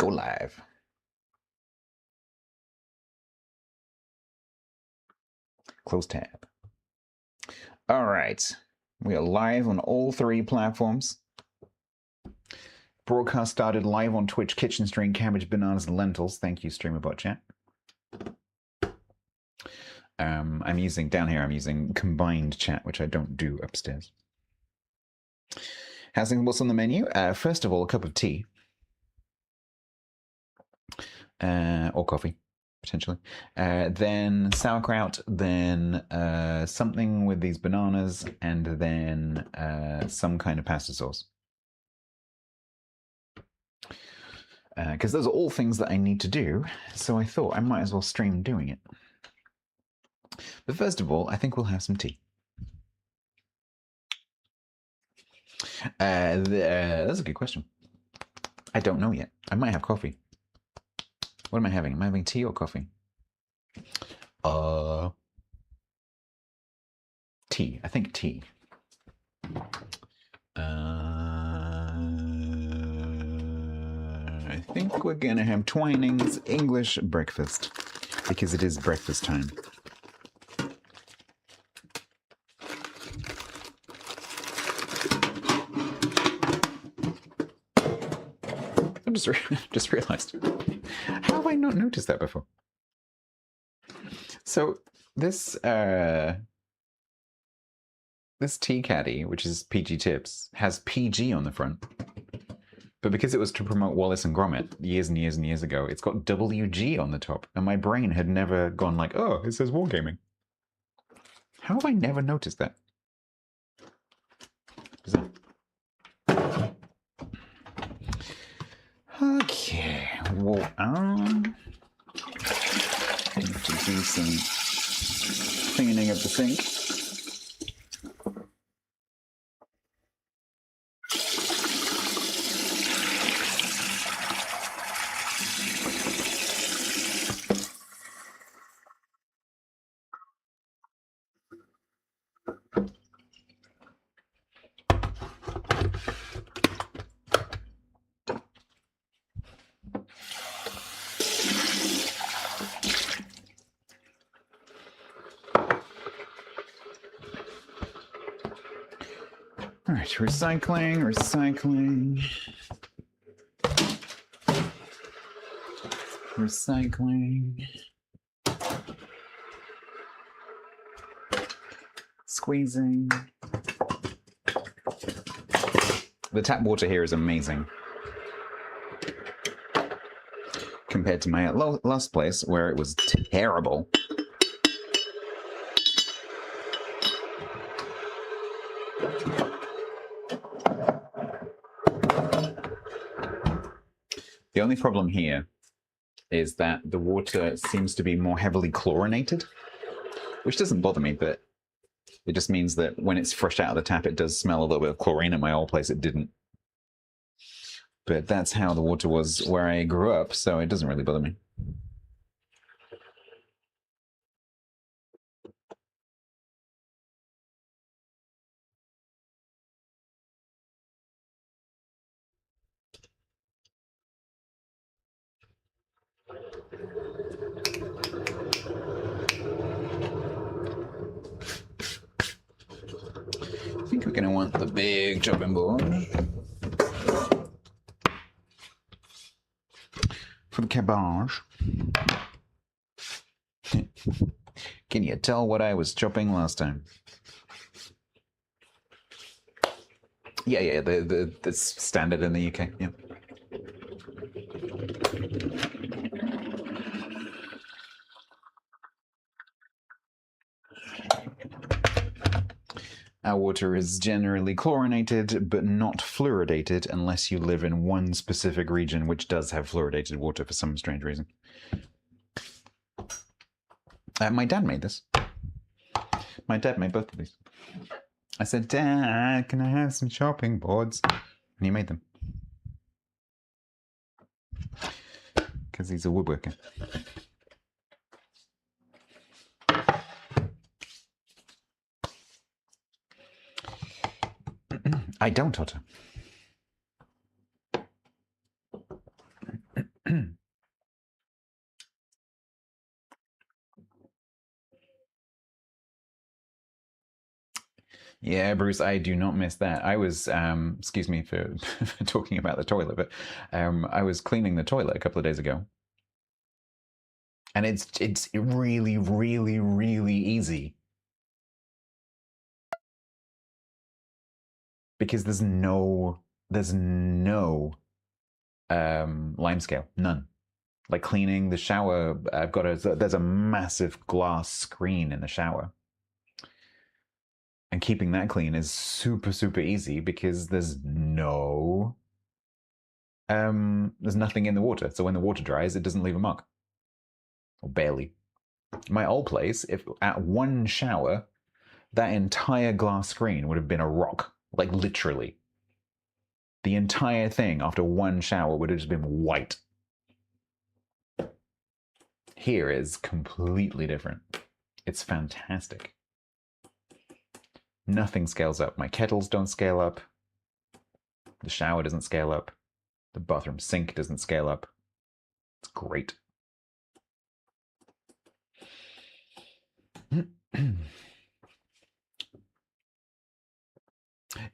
go live. Close tab. All right. We are live on all 3 platforms. Broadcast started live on Twitch, Kitchen Stream, Cabbage, Bananas, and Lentils. Thank you, StreamerBot chat. I'm using combined chat, which I don't do upstairs. What's on the menu? First of all, a cup of tea. Or coffee, potentially. Then sauerkraut, then something with these bananas, and then some kind of pasta sauce. Because those are all things that I need to do, so I thought I might as well stream doing it. But first of all, I think we'll have some tea. That's a good question. I don't know yet. I might have coffee. What am I having? Am I having tea or coffee? Tea. I think tea. I think we're gonna have Twining's English breakfast because it is breakfast time. I just realized. How have I not noticed that before? So this tea caddy, which is PG Tips, has PG on the front. But because it was to promote Wallace and Gromit years and years and years ago, it's got WG on the top. And my brain had never gone like, oh, it says Wargaming. How have I never noticed that? Okay, well, need to do some cleaning of the sink. All right, recycling. Squeezing. The tap water here is amazing compared to my last place where it was terrible. The only problem here is that the water seems to be more heavily chlorinated, which doesn't bother me, but it just means that when it's fresh out of the tap, it does smell a little bit of chlorine. At my old place, it didn't. But that's how the water was where I grew up, so it doesn't really bother me. I think we're going to want the big chopping board for the cabbage. Can you tell what I was chopping last time? Yeah, that's standard in the UK, yeah. Our water is generally chlorinated, but not fluoridated unless you live in one specific region which does have fluoridated water for some strange reason. My dad made this. My dad made both of these. I said, Dad, can I have some chopping boards? And he made them. Because he's a woodworker. I don't, Otter. Yeah, Bruce, I do not miss that. I was, excuse me for, for talking about the toilet, but I was cleaning the toilet a couple of days ago, and it's really, really, really easy because there's no lime scale, none. Like cleaning the shower, there's a massive glass screen in the shower. And keeping that clean is super, super easy because there's nothing in the water. So when the water dries, it doesn't leave a mark. Or barely. My old place, if at one shower, that entire glass screen would have been a rock. Like literally. The entire thing after one shower would have just been white. Here is completely different. It's fantastic. Nothing scales up. My kettles don't scale up. The shower doesn't scale up. The bathroom sink doesn't scale up. It's great.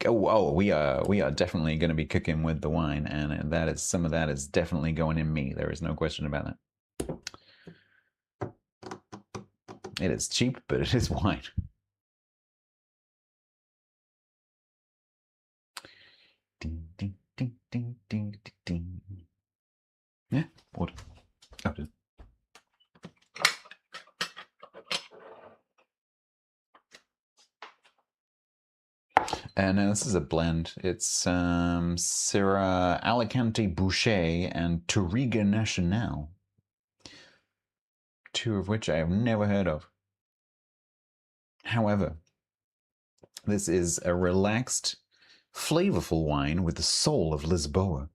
Oh, we are definitely going to be cooking with the wine, and that is some of that is definitely going in me. There is no question about that. It is cheap, but it is wine. Ding, ding, ding, ding, ding, ding. Yeah, what? Oh, no, this is a blend. It's Syrah Alicante Boucher and Touriga Nacional. Two of which I have never heard of. However, this is a relaxed, flavorful wine with the soul of Lisboa.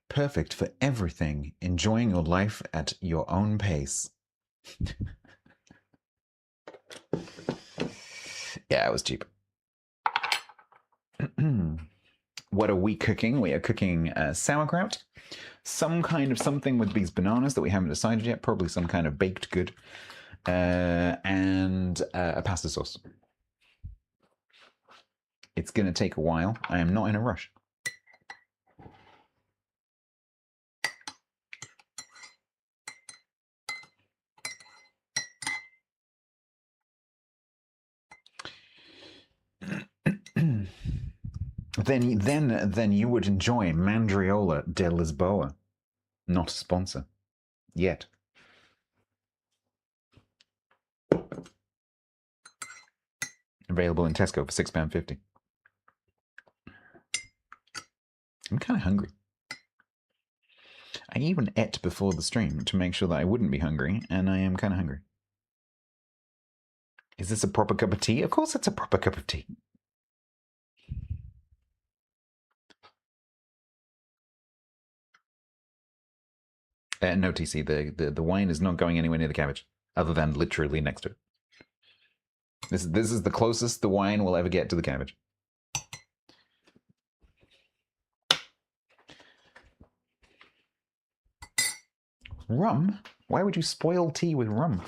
Perfect for everything, enjoying your life at your own pace. Yeah, it was cheap. What are we cooking? We are cooking sauerkraut, some kind of something with these bananas that we haven't decided yet, probably some kind of baked good, and a pasta sauce. It's going to take a while. I am not in a rush. Then you would enjoy Mandriola de Lisboa. Not a sponsor. Yet. Available in Tesco for £6.50. I'm kind of hungry. I even ate before the stream to make sure that I wouldn't be hungry, and I am kind of hungry. Is this a proper cup of tea? Of course it's a proper cup of tea. No, TC, the wine is not going anywhere near the cabbage, other than literally next to it. This is the closest the wine will ever get to the cabbage. Rum? Why would you spoil tea with rum?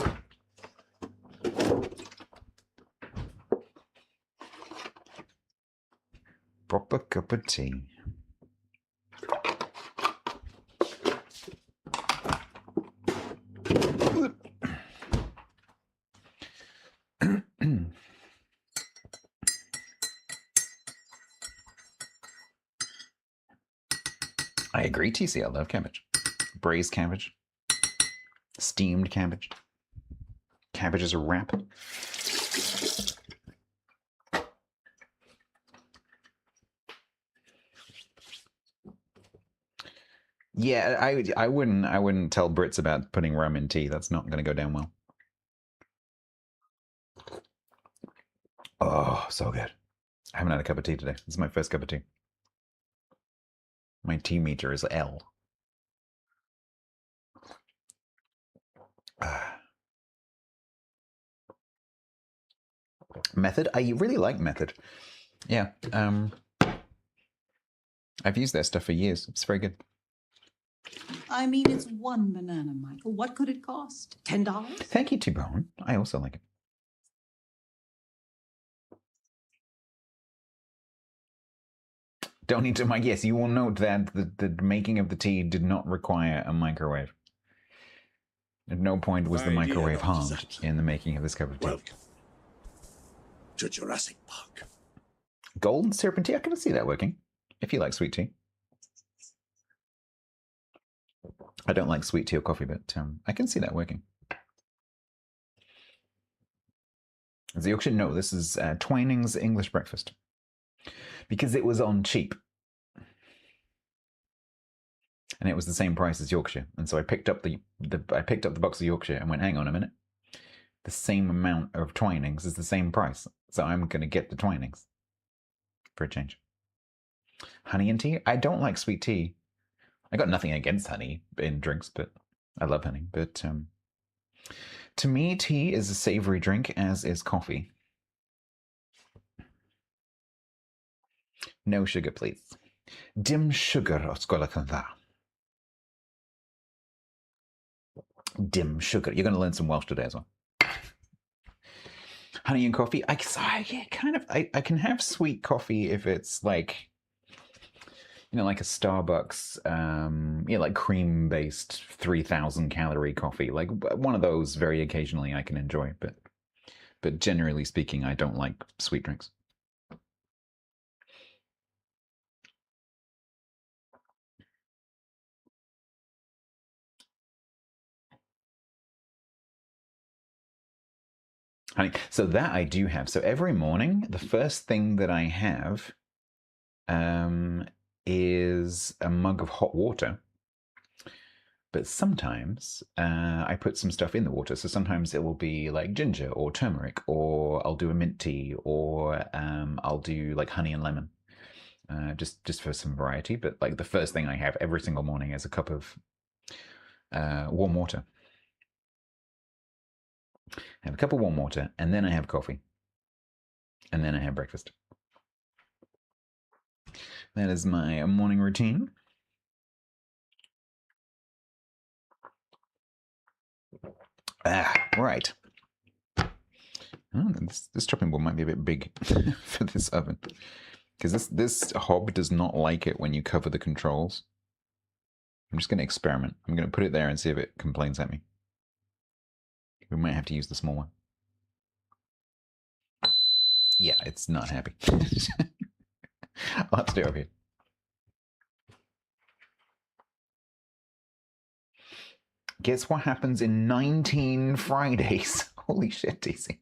Proper cup of tea. I agree, TC. I love cabbage. Braised cabbage. Steamed cabbage. Cabbage is a wrap. Yeah, I wouldn't tell Brits about putting rum in tea. That's not going to go down well. Oh, so good. I haven't had a cup of tea today. This is my first cup of tea. My tea meter is L. Method? I really like Method. Yeah. I've used their stuff for years. It's very good. I mean, it's one banana, Michael. What could it cost? $10? Thank you, T-Bone. I also like it. Don't need to, yes, you will note that the making of the tea did not require a microwave. At no point was the microwave harmed in the making of this cup of tea. Welcome to Jurassic Park. Golden syrup tea, I can see that working, if you like sweet tea. I don't like sweet tea or coffee, but I can see that working. Is the Yorkshire? No, this is Twining's English breakfast. Because it was on cheap. And it was the same price as Yorkshire. And so I picked up the box of Yorkshire and went, hang on a minute. The same amount of Twinings is the same price. So I'm going to get the Twinings for a change. Honey and tea? I don't like sweet tea. I got nothing against honey in drinks, but I love honey. But to me, tea is a savory drink, as is coffee. No sugar, please. Dim sugar os gwelwch dda. Dim sugar. You're going to learn some Welsh today as well. Honey and coffee. I can have sweet coffee if it's like, like a Starbucks, like cream-based 3,000 calorie coffee. Like one of those very occasionally I can enjoy, but generally speaking, I don't like sweet drinks. Honey, so that I do have. So every morning, the first thing that I have is a mug of hot water. But sometimes I put some stuff in the water. So sometimes it will be like ginger or turmeric, or I'll do a mint tea, or I'll do like honey and lemon, just for some variety. But like the first thing I have every single morning is a cup of warm water. I have a cup of warm water, and then I have coffee, and then I have breakfast. That is my morning routine. Right. Oh, this chopping board might be a bit big for this oven, because this hob does not like it when you cover the controls. I'm just going to experiment. I'm going to put it there and see if it complains at me. We might have to use the small one. Yeah, it's not happy. I'll have to do it over here. Guess what happens in 19 Fridays? Holy shit, DC.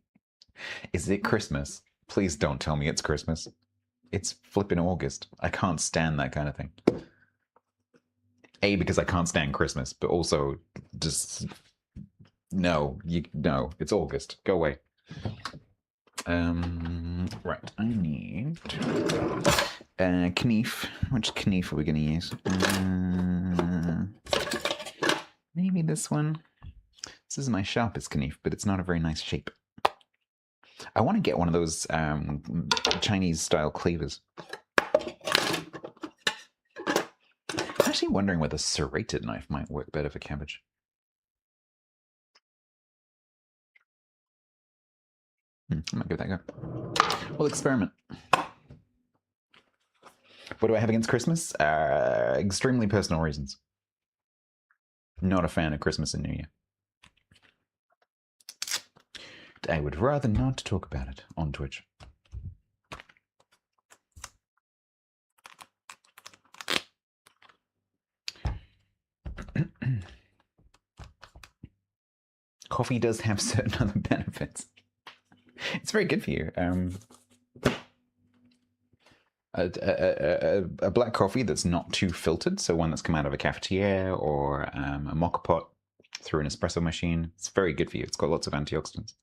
Is it Christmas? Please don't tell me it's Christmas. It's flipping August. I can't stand that kind of thing. A, because I can't stand Christmas, but also just... No, it's August. Go away. Right, I need knife. Which knife are we going to use? Maybe this one. This is my sharpest knife, but it's not a very nice shape. I want to get one of those Chinese-style cleavers. I'm actually wondering whether a serrated knife might work better for cabbage. I might give that a go. We'll experiment. What do I have against Christmas? Extremely personal reasons. Not a fan of Christmas and New Year. I would rather not talk about it on Twitch. Coffee does have certain other benefits. It's very good for you. A black coffee that's not too filtered, so one that's come out of a cafetiere or a mocha pot through an espresso machine, it's very good for you. It's got lots of antioxidants.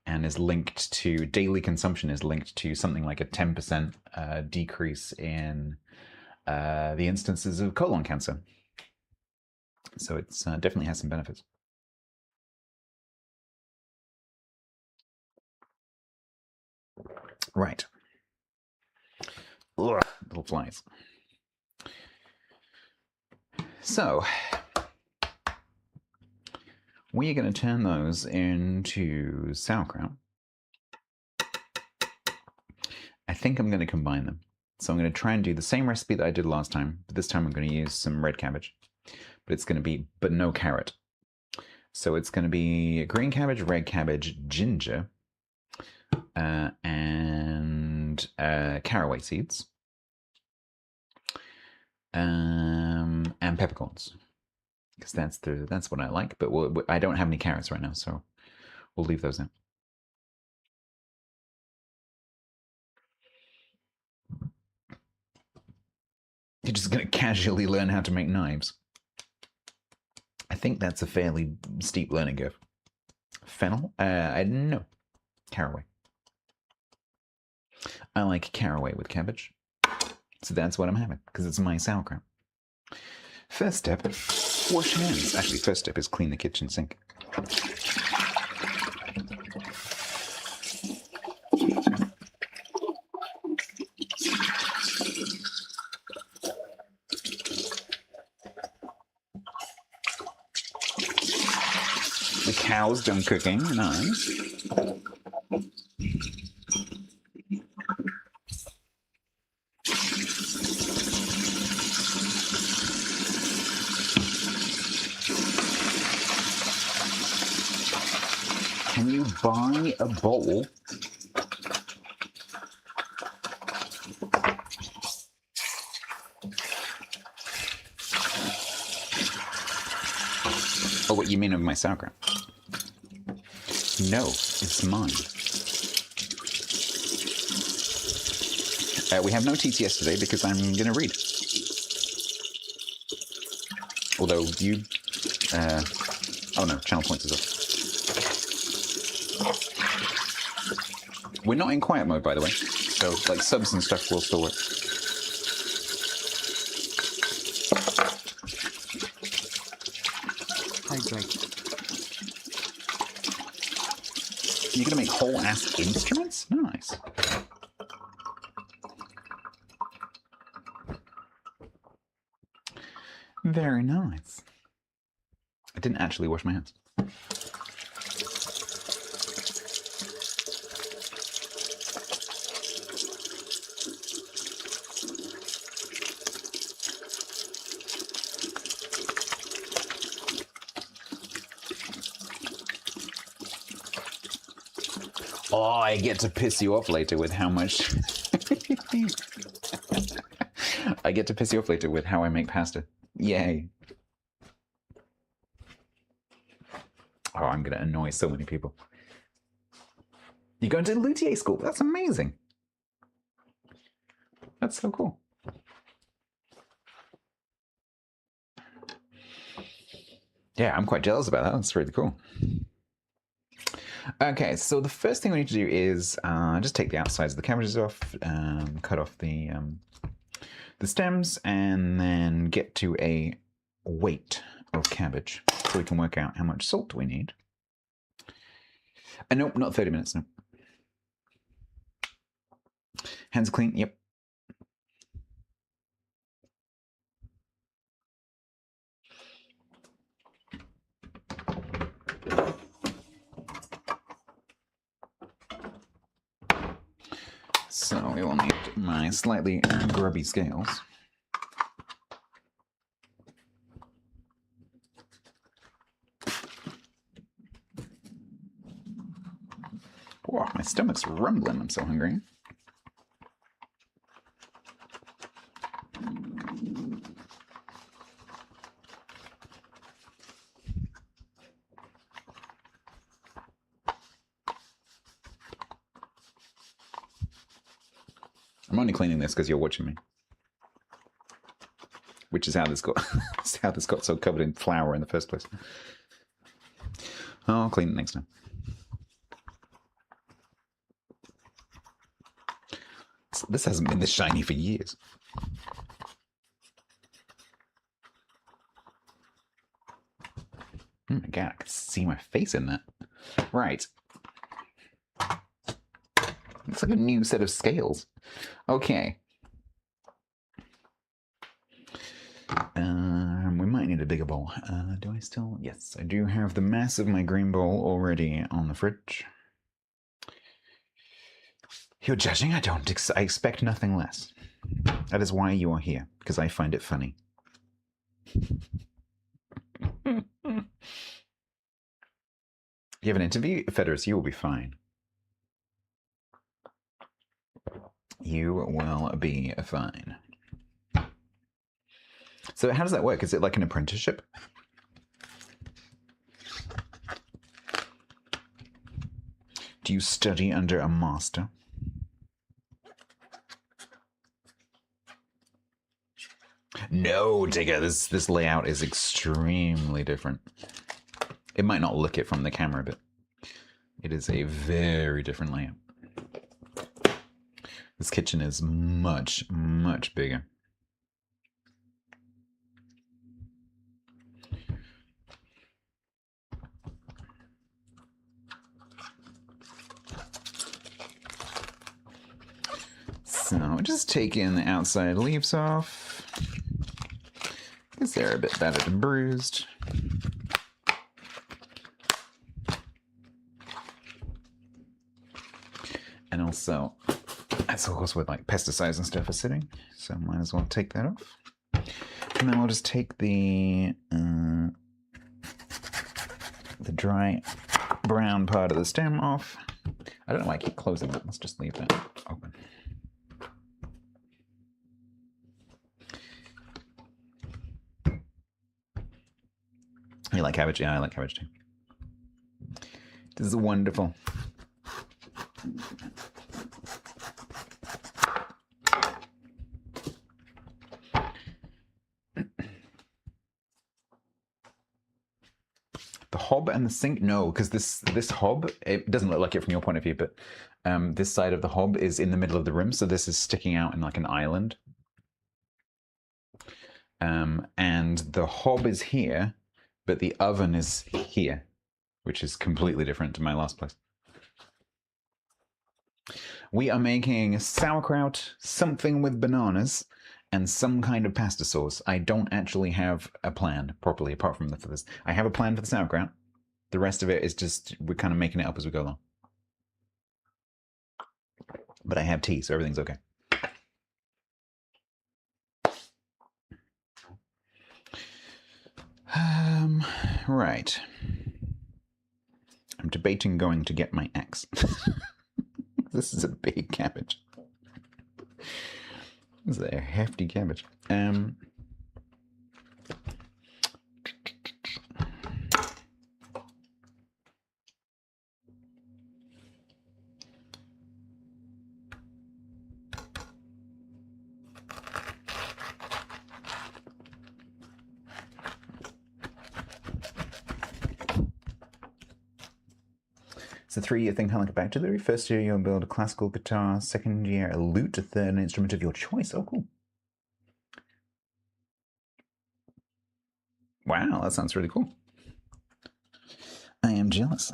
And is linked to, daily consumption is linked to something like a 10% decrease in the instances of colon cancer. So it definitely has some benefits. Right. Ugh, little flies. So we are going to turn those into sauerkraut. I think I'm going to combine them. So I'm going to try and do the same recipe that I did last time, but this time I'm going to use some red cabbage. But it's going to be, but no carrot. So it's going to be green cabbage, red cabbage, ginger, and caraway seeds, and peppercorns, because that's what I like. But I don't have any carrots right now, so we'll leave those in. You're just going to casually learn how to make knives. I think that's a fairly steep learning curve. Fennel? I don't know. Caraway. I like caraway with cabbage. So that's what I'm having, because it's my sauerkraut. First step, wash hands. Actually, first step is clean the kitchen sink. The cow's done cooking. Nice. Can you buy a bowl? Oh, what you mean of my sauerkraut? No, it's mine. We have no TTS today because I'm going to read. Although you... oh no, channel points is off. We're not in quiet mode, by the way. So, like, subs and stuff will still work. Hydrate. You're gonna make whole ass instruments? Nice. Very nice. I didn't actually wash my hands. Oh, I get to piss you off later with how much... I get to piss you off later with how I make pasta. Yay. Oh, I'm going to annoy so many people. You're going to luthier school? That's amazing. That's so cool. Yeah, I'm quite jealous about that. That's really cool. Okay, so the first thing we need to do is just take the outsides of the cabbages off, cut off the stems, and then get to a weight of cabbage so we can work out how much salt we need. Nope, not 30 minutes, no. Hands are clean, yep. So we will need my slightly grubby scales. Whoa, my stomach's rumbling, I'm so hungry. I'm only cleaning this because you're watching me. Which is how this got so covered in flour in the first place. I'll clean it next time. This hasn't been this shiny for years. Oh my god, I can see my face in that. Right. It's like a new set of scales. Okay. We might a bigger bowl. Do I still? Yes, I do have the mass of my green bowl already on the fridge. You're judging? I don't. I expect nothing less. That is why you are here, because I find it funny. You have an interview? Federus, you will be fine. You will be fine. So how does that work? Is it like an apprenticeship? Do you study under a master? No, Digger, this layout is extremely different. It might not look it from the camera, but it is a very different layout. This kitchen is much, much bigger. So just taking the outside leaves off, because they're a bit battered and bruised. And also, that's of course where like pesticides and stuff are sitting, so might as well take that off. And then we'll just take the dry brown part of the stem off. I don't know why I keep closing it. Let's just leave that open. You like cabbage? Yeah, I like cabbage too. This is wonderful. The hob and the sink? No, because this hob, it doesn't look like it from your point of view, but this side of the hob is in the middle of the room, so this is sticking out in like an island. And the hob is here, but the oven is here, which is completely different to my last place. We are making sauerkraut, something with bananas, and some kind of pasta sauce. I don't actually have a plan properly, apart from for this. I have a plan for the sauerkraut. The rest of it is just, we're kind of making it up as we go along. But I have tea, so everything's okay. Right. I'm debating going to get my axe. This is a big cabbage. This is a hefty cabbage. It's a 3-year thing, kind of like a bachelor. First year, you'll build a classical guitar. Second year, a lute. Third, an instrument of your choice. Oh, cool. Wow, that sounds really cool. I am jealous.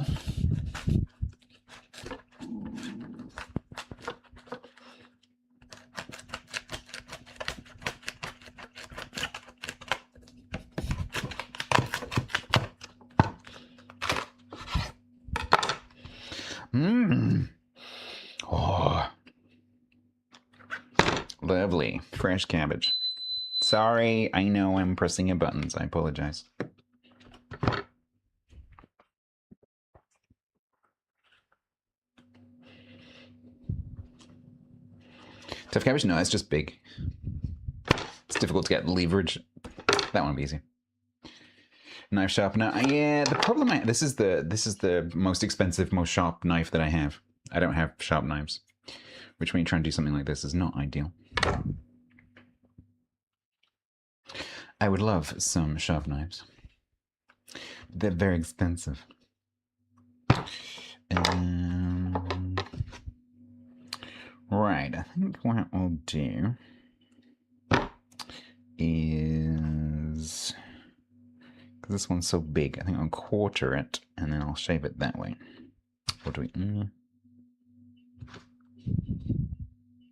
Oh. Lovely. Fresh cabbage. Sorry, I know I'm pressing your buttons. I apologize. Tough cabbage? No, it's just big. It's difficult to get leverage. That one will be easy. Knife sharpener. Yeah, the problem this is the most expensive, most sharp knife that I have. I don't have sharp knives, which when you try and do something like this is not ideal. I would love some sharp knives. They're very expensive. Right, I think what I'll do is, because this one's so big, I think I'll quarter it and then I'll shape it that way. What do we?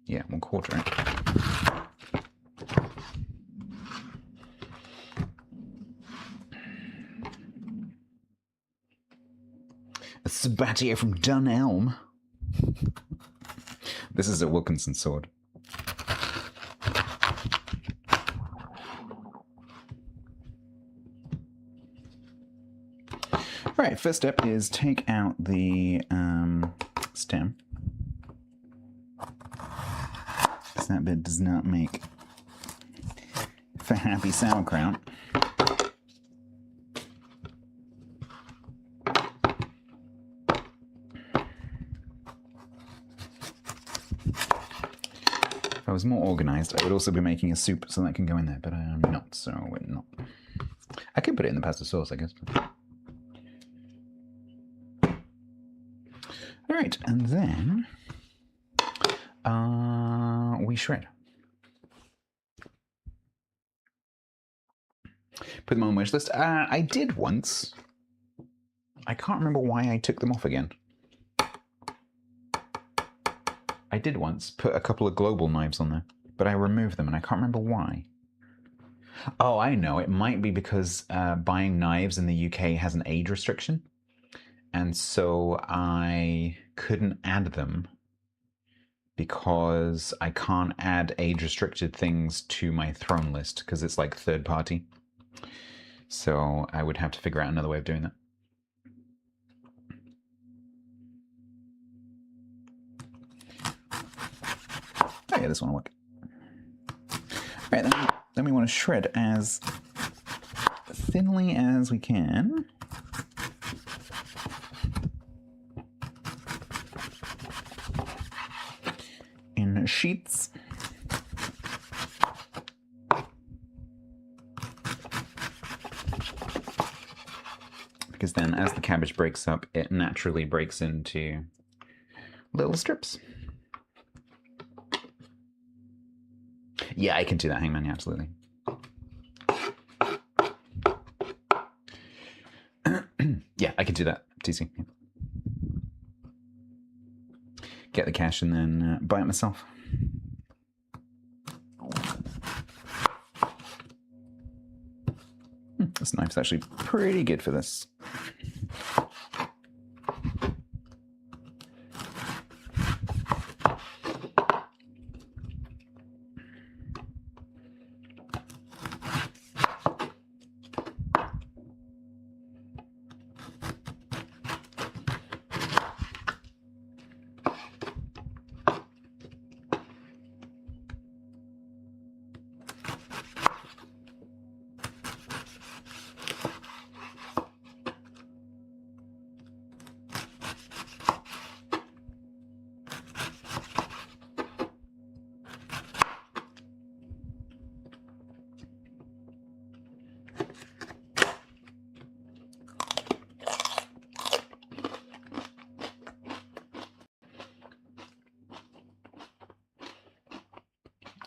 Yeah, we'll quarter it. A Sabatier from Dunelm. This is a Wilkinson sword. Alright, first step is take out the stem. Because that bit does not make for happy sauerkraut. If I was more organized, I would also be making a soup so that can go in there, but I am not, so we're not. I could put it in the pasta sauce, I guess. Alright, and then we shred. Put them on the wish list. I did once. I can't remember why I took them off again. I did once put a couple of global knives on there, but I removed them and I can't remember why. Oh, I know. It might be because buying knives in the UK has an age restriction. And so I couldn't add them because I can't add age-restricted things to my throne list because it's like third party. So I would have to figure out another way of doing that. Oh yeah, this one will work. All right, then we want to shred as thinly as we can. In sheets. Because then as the cabbage breaks up, it naturally breaks into little strips. Yeah, I can do that, Hangman, yeah, absolutely. Yeah, I can do that, TC. Yeah. Get the cash and then buy it myself. This knife's actually pretty good for this.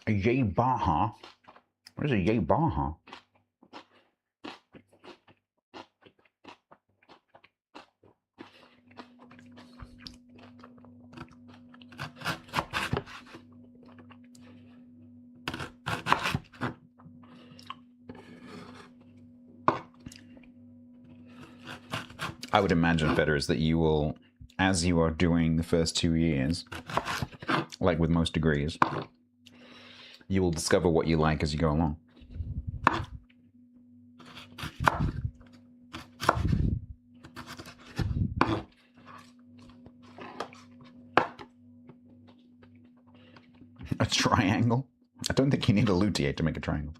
A yay baha? What is a yay baha? I would imagine, better is that you will, as you are doing the first 2 years, like with most degrees, you will discover what you like as you go along. A triangle? I don't think you need a luthier to make a triangle.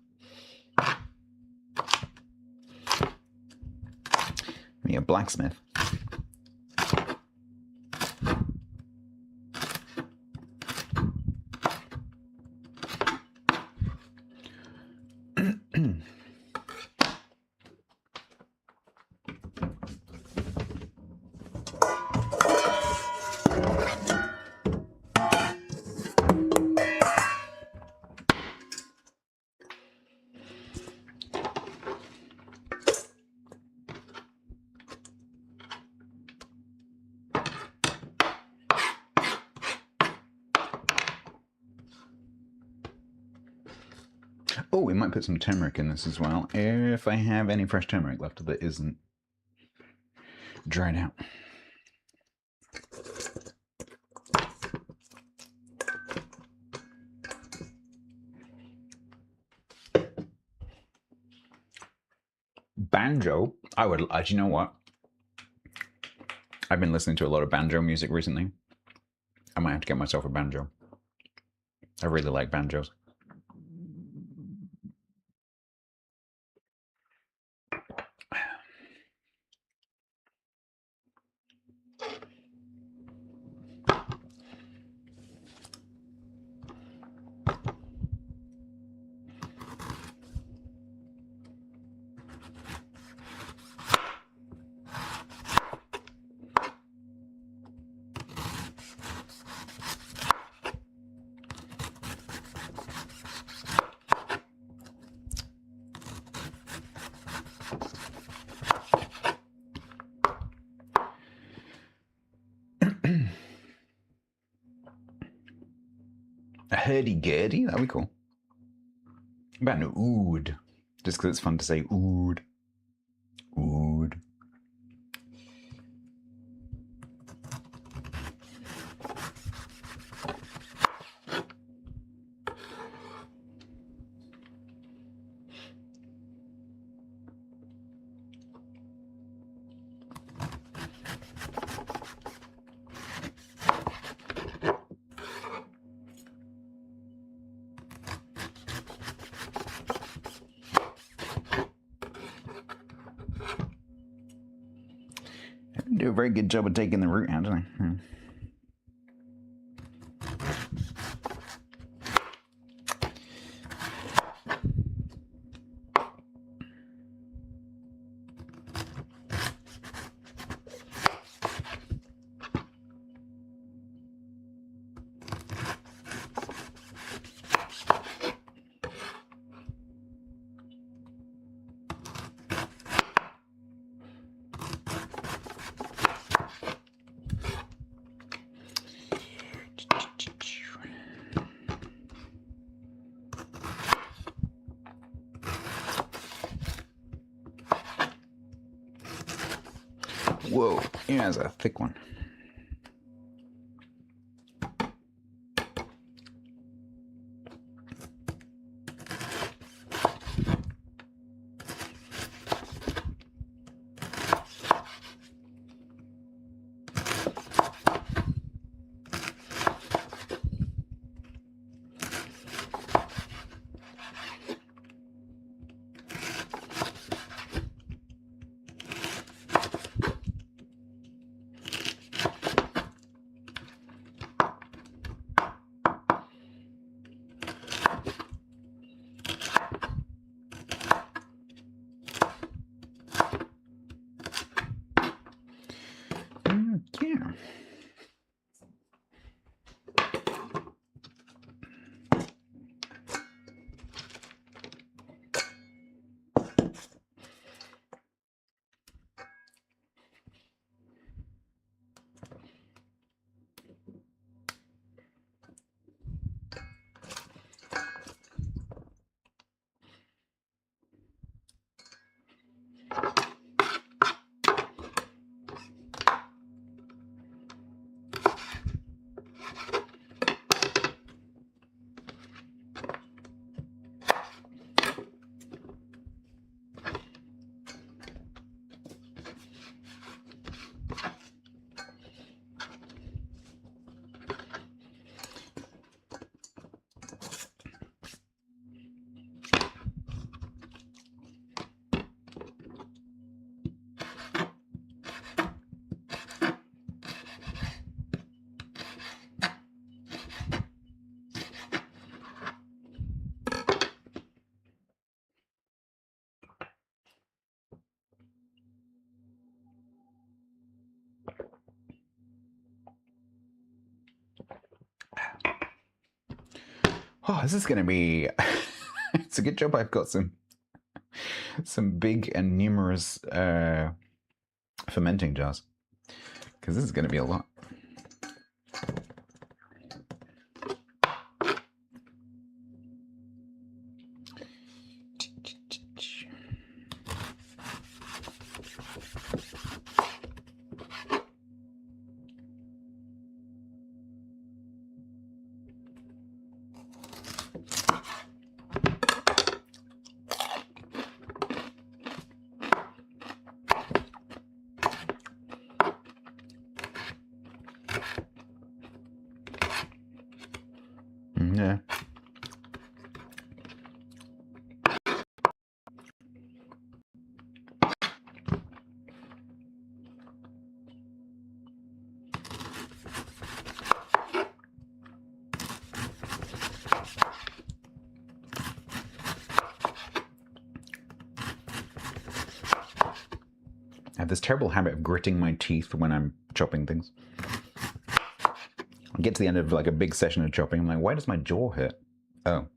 Me, a blacksmith. Oh, we might put some turmeric in this as well, if I have any fresh turmeric left that isn't dried out. banjo. I would. Do you know what? I've been listening to a lot of banjo music recently. I might have to get myself a banjo. I really like banjos. A hurdy-gurdy? That'd be cool. What about an ood? Just because it's fun to say ood. Ood. Do a very good job of taking the root out, don't I? Whoa, yeah, that's a thick one. Yeah. Oh, this is going to be... It's a good job I've got some big and numerous fermenting jars, because this is going to be a lot. have this terrible habit of gritting my teeth when I'm chopping things. I get to the end of like a big session of chopping, I'm like, why does my jaw hurt? Oh.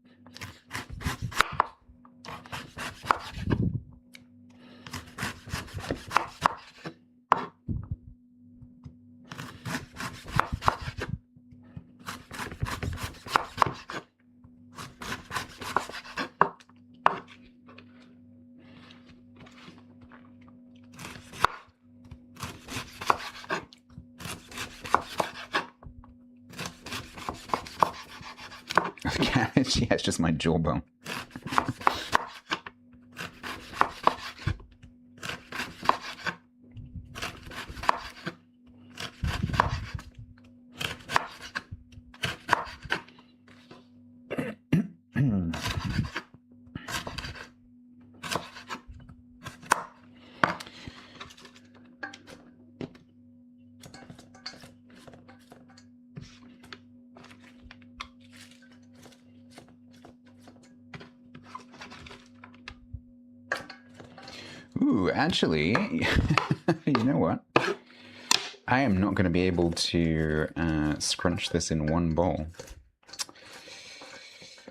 Cabbage, yeah, it's just my jawbone. Ooh, actually, you know what? I am not going to be able to scrunch this in one bowl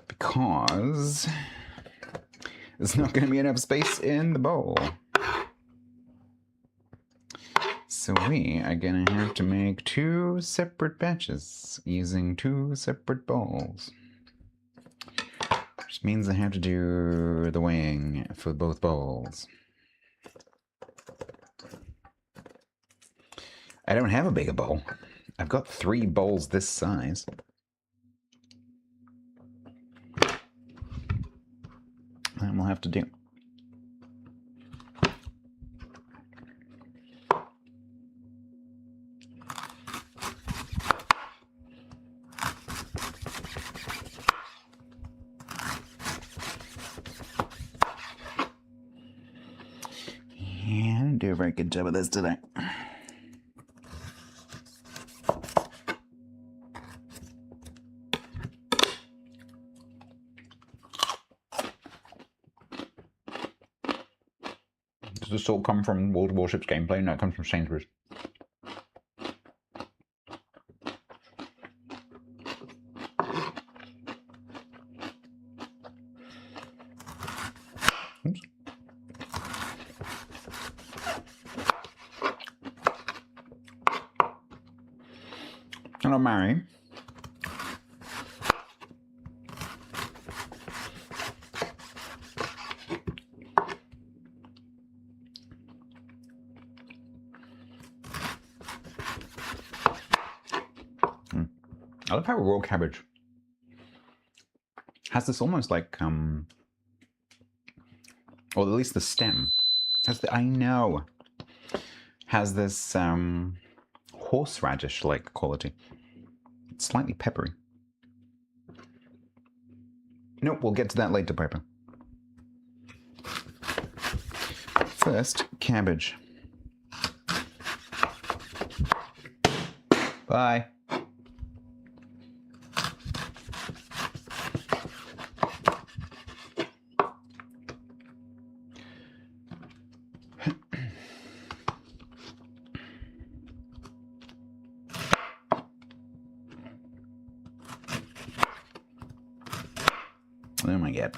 because there's not going to be enough space in the bowl. So we are going to have to make 2 separate batches using 2 separate bowls. Which means I have to do the weighing for both bowls. I don't have a bigger bowl. I've got 3 bowls this size. That we'll have to do. Yeah, I didn't do a very good job of this today. Does this all come from World of Warships gameplay? No, it comes from Sainsbury's. Oops. Hello, Mary. I love how raw cabbage has this almost like, or at least the stem has the, I know, has this horseradish-like quality. It's slightly peppery. Nope, we'll get to that later, Piper. First, cabbage. Bye. Oh my god.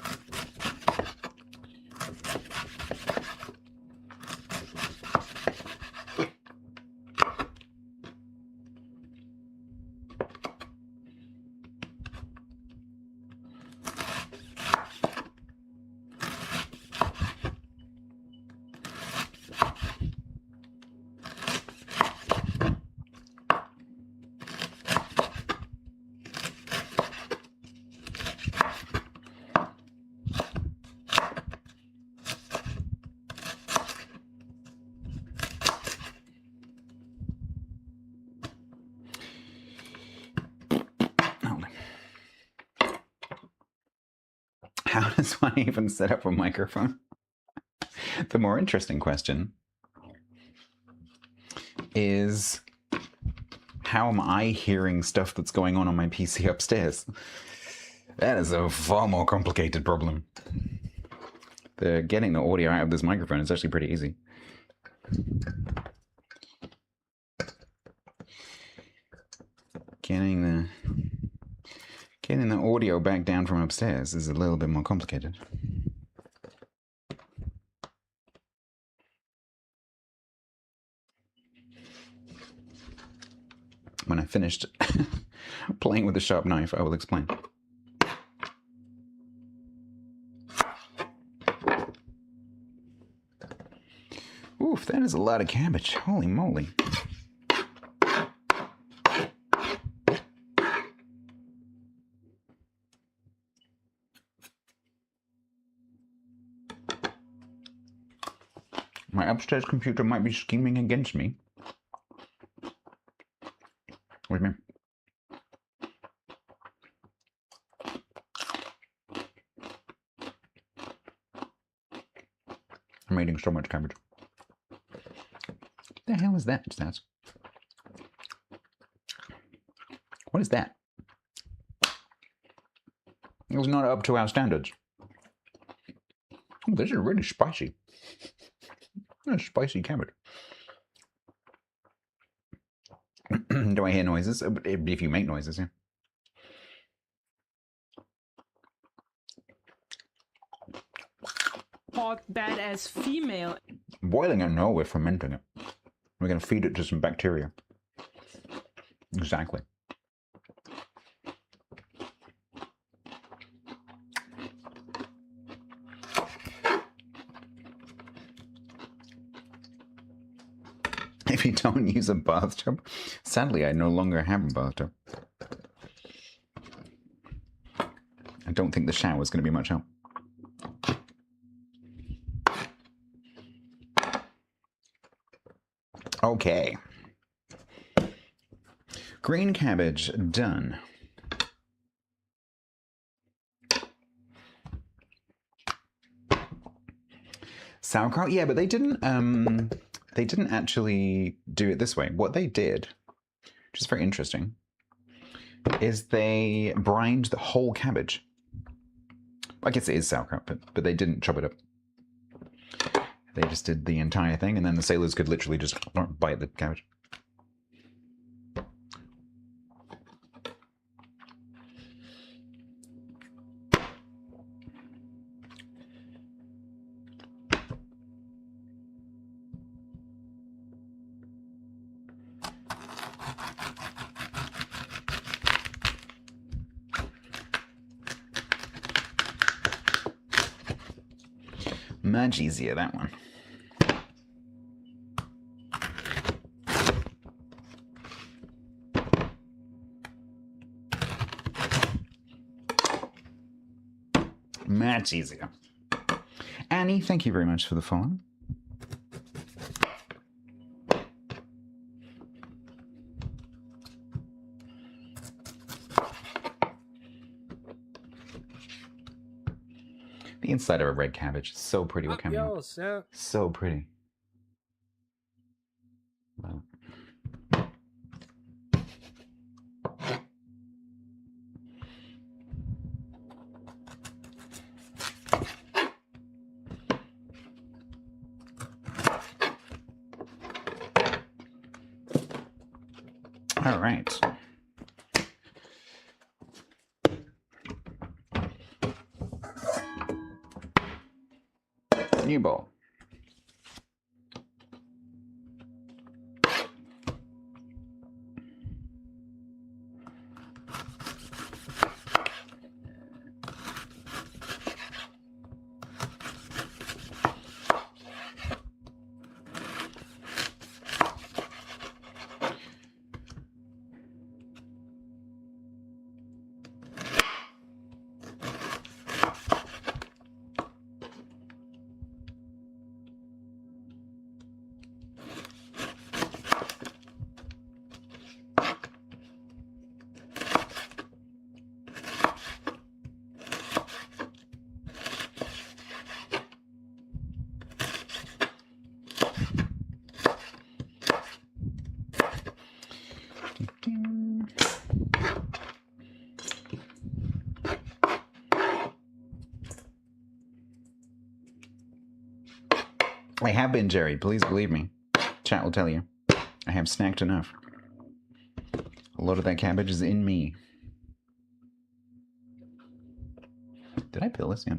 How does one even set up a microphone? The more interesting question is, how am I hearing stuff that's going on my PC upstairs? That is a far more complicated problem. Getting the audio out of this microphone is actually pretty easy. Getting the audio back down from upstairs is a little bit more complicated. When I finished playing with the sharp knife, I will explain. Oof, that is a lot of cabbage. Holy moly. My upstairs computer might be scheming against me. With me. I'm eating so much cabbage. What the hell is that, Stats? What is that? It was not up to our standards. Oh, this is really spicy. That's spicy cabbage. Do I hear noises? If you make noises, yeah. Hot, badass female. Boiling it? No, we're fermenting it. We're going to feed it to some bacteria. Exactly. If you don't use a bathtub, sadly, I no longer have a bathtub. I don't think the shower is going to be much help. Okay. Green cabbage done. Sauerkraut, yeah, but they didn't actually do it this way. What they did, which is very interesting, is they brined the whole cabbage. I guess it is sauerkraut, but they didn't chop it up. They just did the entire thing, and then the sailors could literally just bite the cabbage. Much easier, that one. Much easier. Annie, thank you very much for the follow. The inside of a red cabbage is so pretty. What camera? So pretty. Wow. All right. New bowl. I have been, Jerry. Please believe me. Chat will tell you. I have snacked enough. A lot of that cabbage is in me. Did I peel this? Yeah.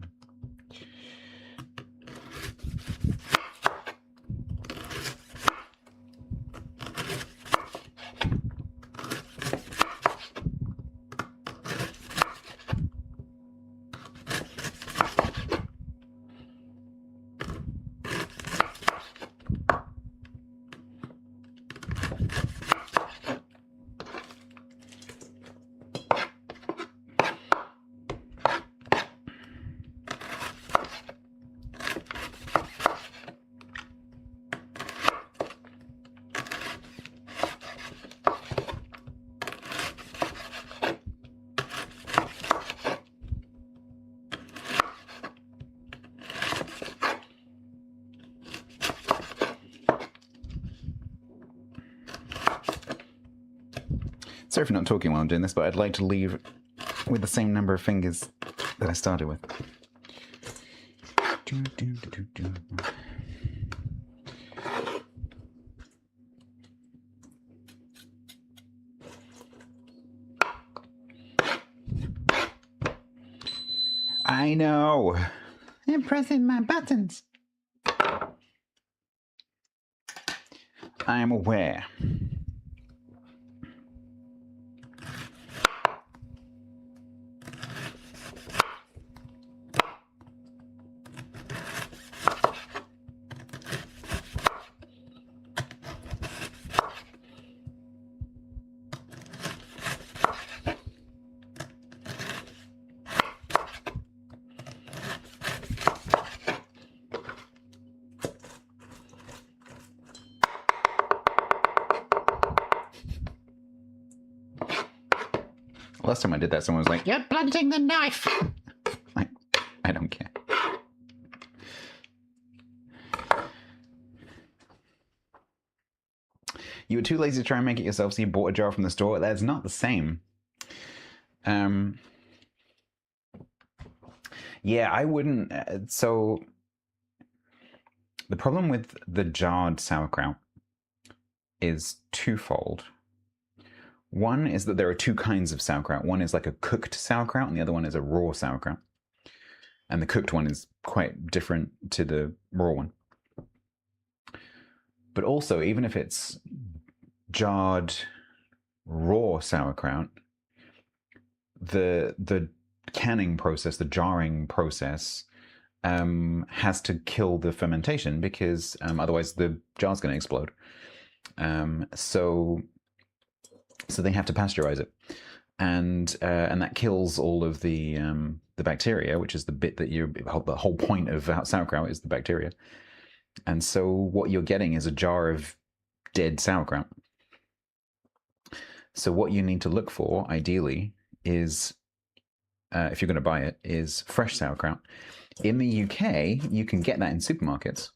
Sorry for not talking while I'm doing this, but I'd like to leave with the same number of fingers that I started with. I know. I'm pressing my buttons. I'm aware. Last time I did that, someone was like, "You're blunting the knife!" Like, I don't care. You were too lazy to try and make it yourself, so you bought a jar from the store. That's not the same. Yeah, I wouldn't. So, the problem with the jarred sauerkraut is twofold. One is that there are two kinds of sauerkraut. One is like a cooked sauerkraut, and the other one is a raw sauerkraut. And the cooked one is quite different to the raw one. But also, even if it's jarred raw sauerkraut, the canning process, the jarring process, has to kill the fermentation because otherwise the jar's going to explode. So they have to pasteurize it, and that kills all of the bacteria, which is the bit that the whole point of sauerkraut is the bacteria. And so what you're getting is a jar of dead sauerkraut. So what you need to look for, ideally, is if you're going to buy it, is fresh sauerkraut. In the UK, you can get that in supermarkets.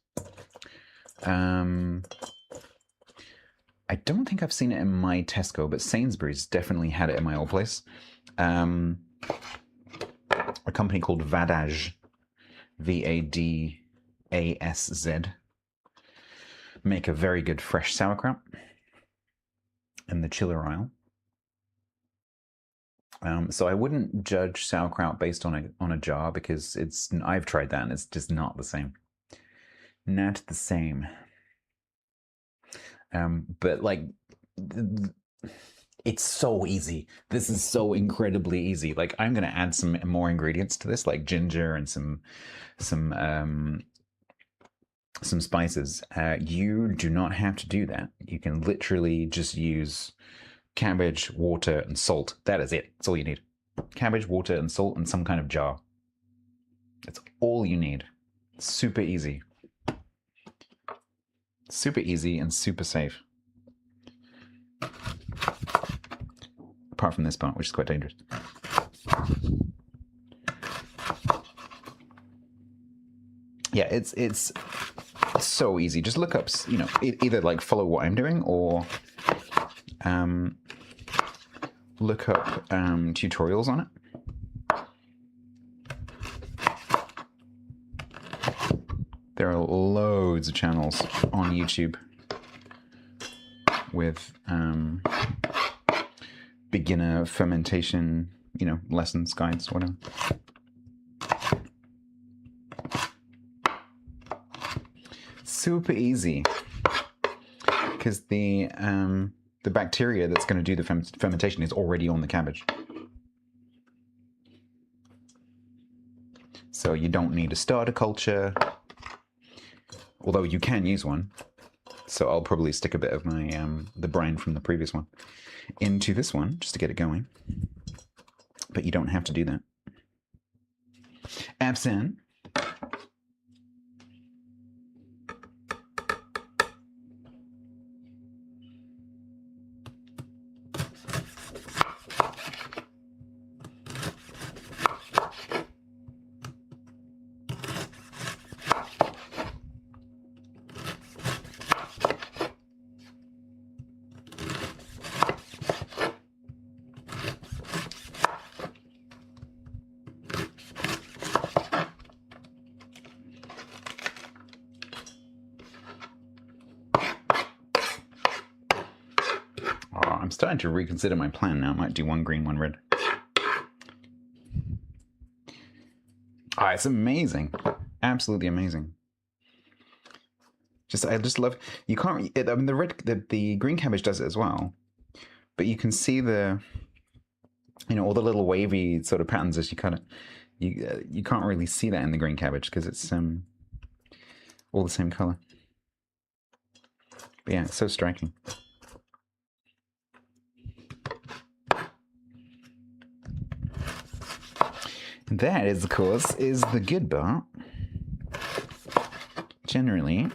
I don't think I've seen it in my Tesco, but Sainsbury's definitely had it in my old place. A company called Vadaz, Vadazz, make a very good fresh sauerkraut in the chiller aisle. So I wouldn't judge sauerkraut based on a jar because I've tried that and it's just not the same. Not the same. But like, it's so easy. This is so incredibly easy. Like, I'm going to add some more ingredients to this, like ginger and some spices. You do not have to do that. You can literally just use cabbage, water, and salt. That is it. That's all you need. Cabbage, water, and salt, and some kind of jar. That's all you need. Super easy. Super easy and super safe. Apart from this part, which is quite dangerous. Yeah, it's so easy. Just look up, either like follow what I'm doing or look up tutorials on it. There are loads of channels on YouTube with beginner fermentation, lessons, guides, whatever. Super easy, because the bacteria that's going to do the fermentation is already on the cabbage. So you don't need a starter culture, although you can use one. So I'll probably stick a bit of my the brine from the previous one into this one just to get it going. But you don't have to do that. Absinthe. I'm starting to reconsider my plan now. I might do one green, one red. It's amazing. Absolutely amazing. I just love, you can't, I mean, the green cabbage does it as well, but you can see the, all the little wavy sort of patterns as you cut it. You can't really see that in the green cabbage because it's all the same color. But yeah, it's so striking. That, of course, is the good part. Generally,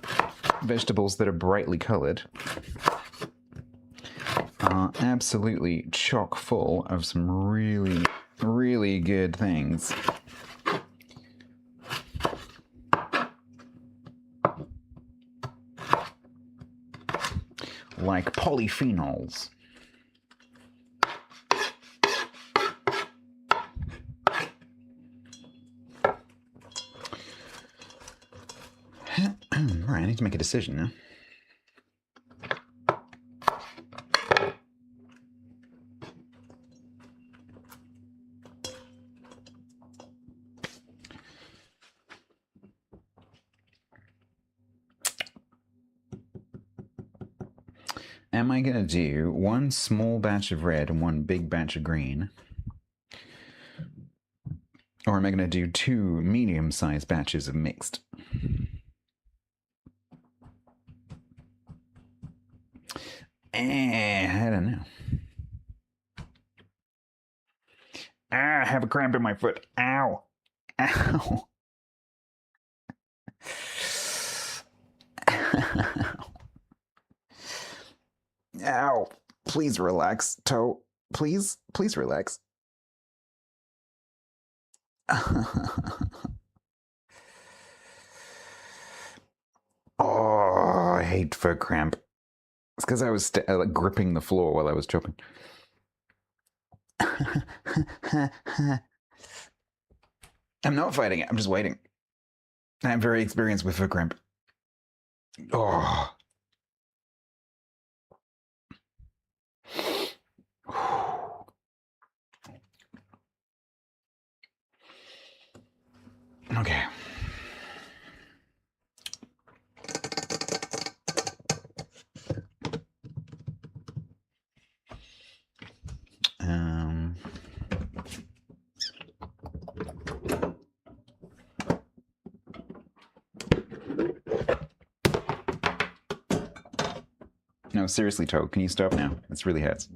vegetables that are brightly colored are absolutely chock full of some really, really good things. Like polyphenols. Right, I need to make a decision now. Am I going to do one small batch of red and one big batch of green? Or am I going to do two medium-sized batches of mixed? I don't know. I have a cramp in my foot. Ow. Ow. Ow. Please relax, toe. Please relax. Oh, I hate foot cramp. It's because I was gripping the floor while I was chopping. I'm not fighting it. I'm just waiting. I'm very experienced with foot cramp. Oh. Okay. No, seriously, Toad, can you stop now? This really hurts.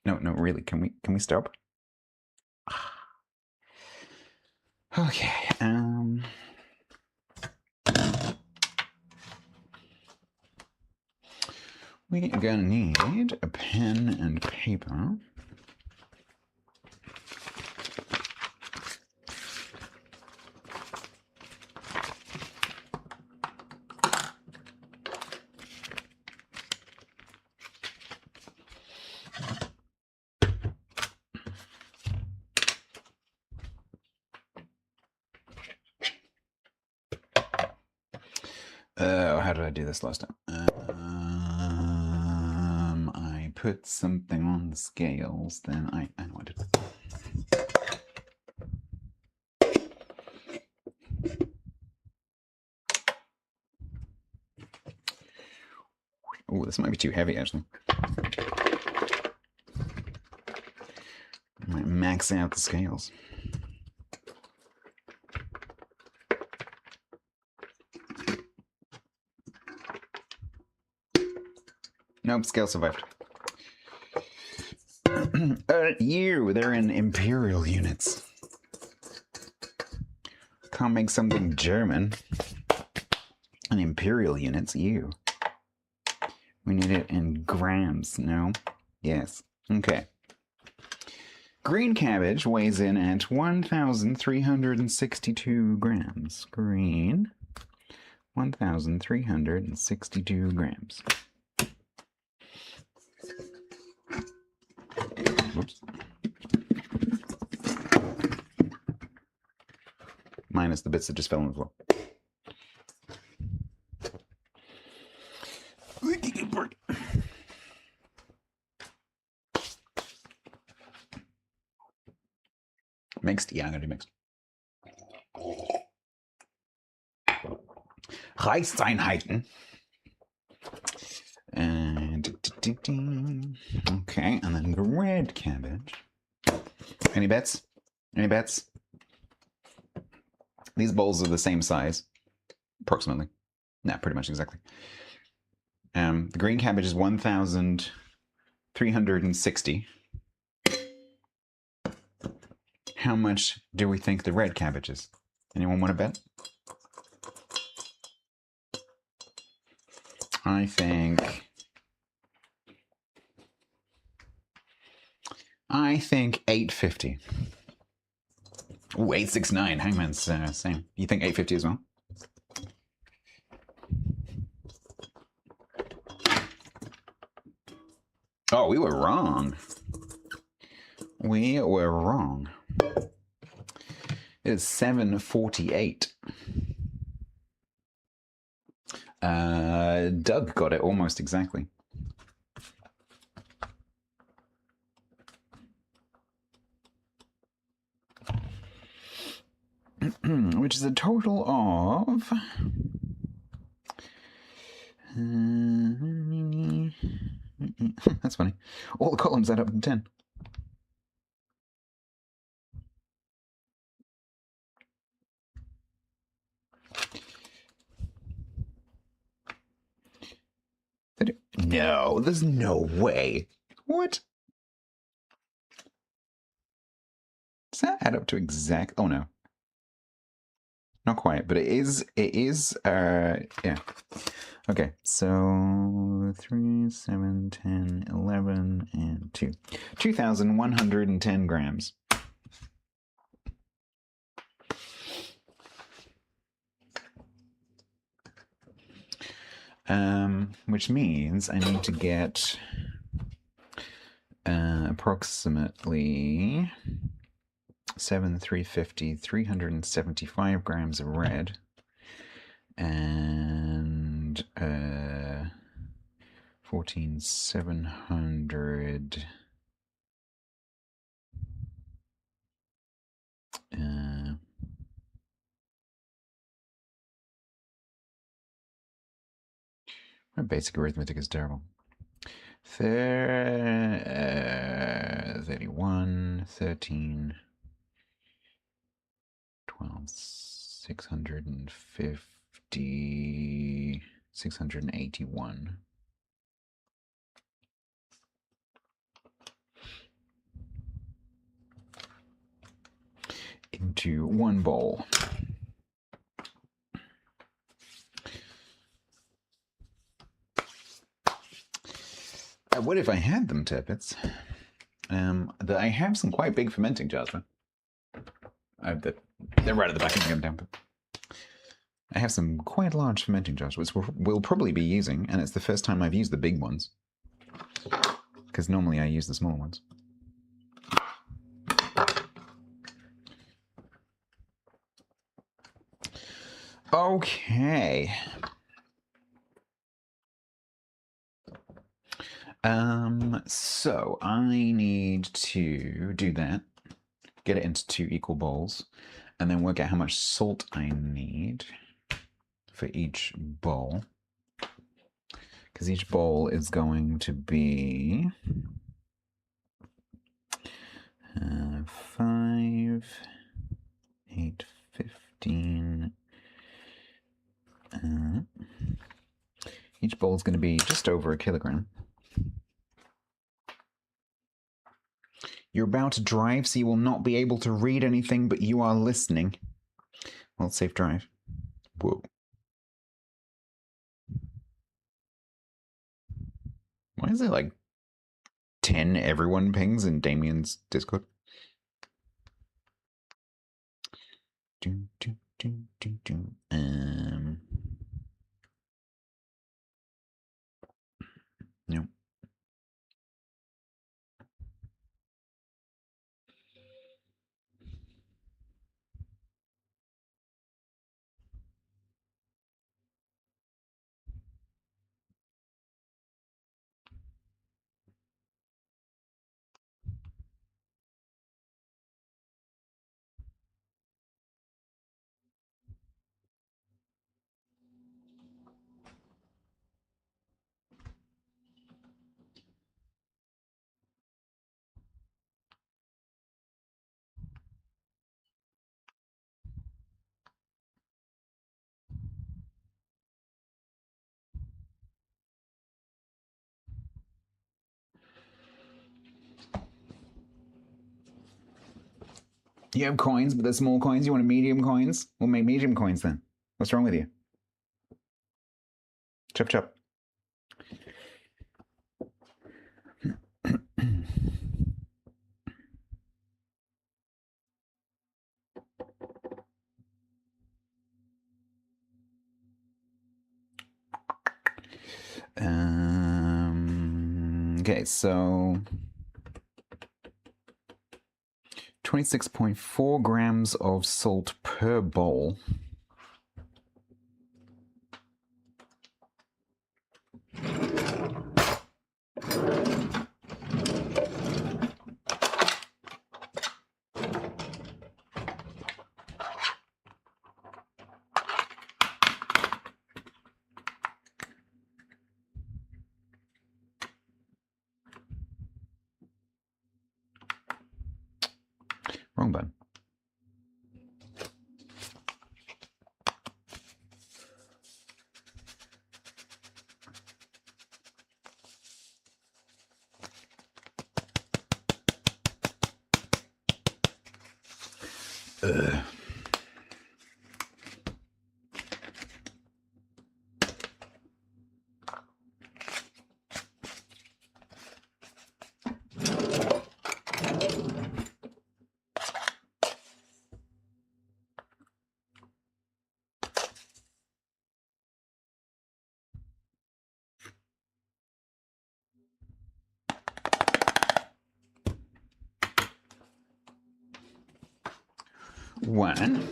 No, really, can we stop? Okay, we're gonna need a pen and paper. I do this last time? I put something on the scales, then I know what I did. Oh, this might be too heavy, actually. I might max out the scales. Nope, scale survived. They're in imperial units. Can't make something German. In imperial units, ew. We need it in grams, no? Yes. Okay. Green cabbage weighs in at 1,362 grams. Green, 1,362 grams. Whoops. Minus the bits that just fell on the floor. Mixed? Yeah, I'm gonna do mixed. Reichseinheiten. And okay, and then the red cabbage. Any bets? Any bets? These bowls are the same size, approximately. No, pretty much exactly. The green cabbage is 1,360. How much do we think the red cabbage is? Anyone want to bet? I think 850. Ooh, 869. Hangman's same. You think 850 as well? Oh, we were wrong. We were wrong. It's 748. Doug got it almost exactly. Which is a total of... that's funny. All the columns add up to 10. No, there's no way. What? Does that add up to exact? Oh no. Not quite, but it is, yeah. Okay, so 3, 7, 10, 11, and 2. 2,110 grams. Which means I need to get approximately 375 grams of red and 14,700 my basic arithmetic is terrible. 31, 13, 12, 650, 681. Into one bowl. What if I had them, Tippets? I have some quite big fermenting jars, man. They're right at the back of the down. I have some quite large fermenting jars, which we'll probably be using, and it's the first time I've used the big ones. Because normally I use the small ones. Okay. So I need to do that, get it into 2 equal bowls, and then work out how much salt I need for each bowl. Because each bowl is going to be 5, 8, 15. Each bowl is going to be just over a kilogram. You're about to drive, so you will not be able to read anything, but you are listening. Well, safe drive. Whoa. Why is it like 10 everyone pings in Damien's Discord? No. You have coins, but they're small coins. You want medium coins? We'll make medium coins then. What's wrong with you? Chop chop. Okay, so 26.4 grams of salt per bowl. Wrong button. Ugh. One.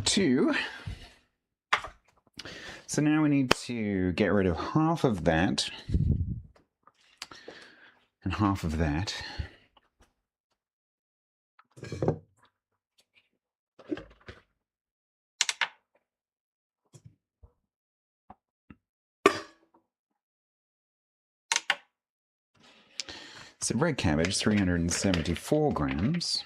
Two. So now we need to get rid of half of that and half of that. So red cabbage, 374 grams.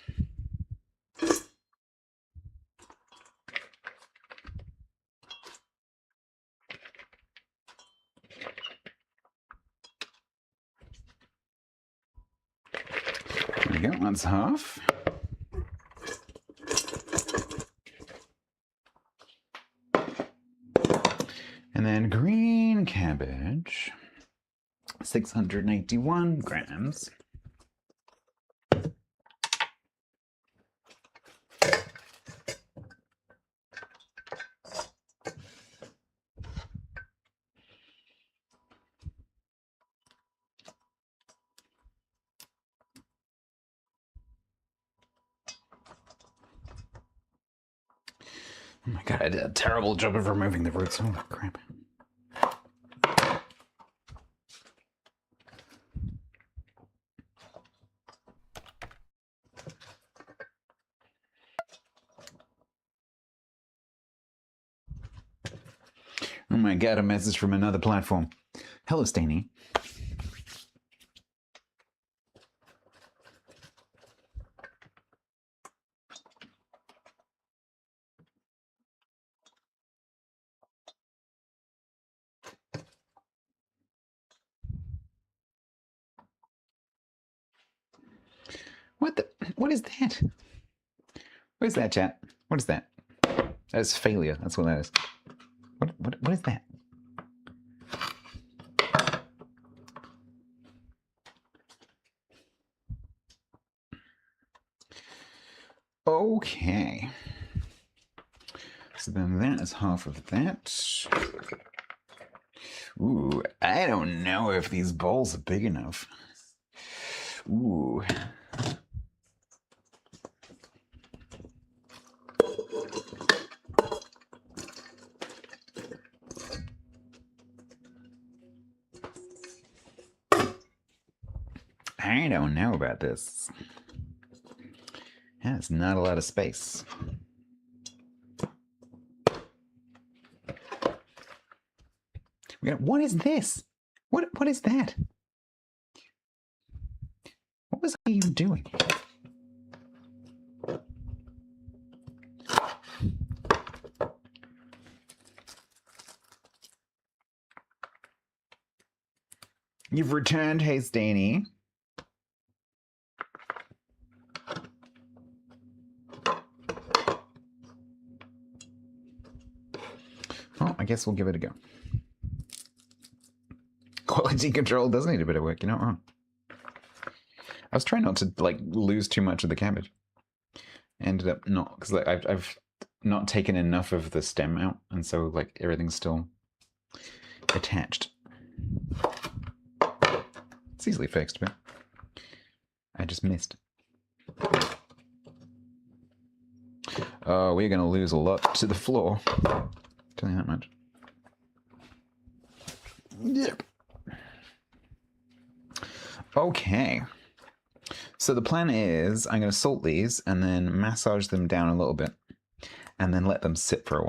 There we go, that's half. And then green cabbage, 681 grams. Oh my god, I did a terrible job of removing the roots. Oh crap. Oh my god, a message from another platform. Hello, Stainy. What is that? What is that, chat? What is that? That's failure. That's what that is. What is that? Okay. So then that is half of that. Ooh, I don't know if these balls are big enough. Ooh. I don't know about this. That's not a lot of space. What is this? What is that? What was I even doing? You've returned, hey Staney. Well, I guess we'll give it a go. Quality control does need a bit of work, you're not wrong. I was trying not to lose too much of the cabbage. Ended up not, because I've not taken enough of the stem out, and so everything's still attached. It's easily fixed, but I just missed. Oh, we're gonna lose a lot to the floor. Tell you that much. Yep. Okay. So the plan is I'm going to salt these and then massage them down a little bit and then let them sit for a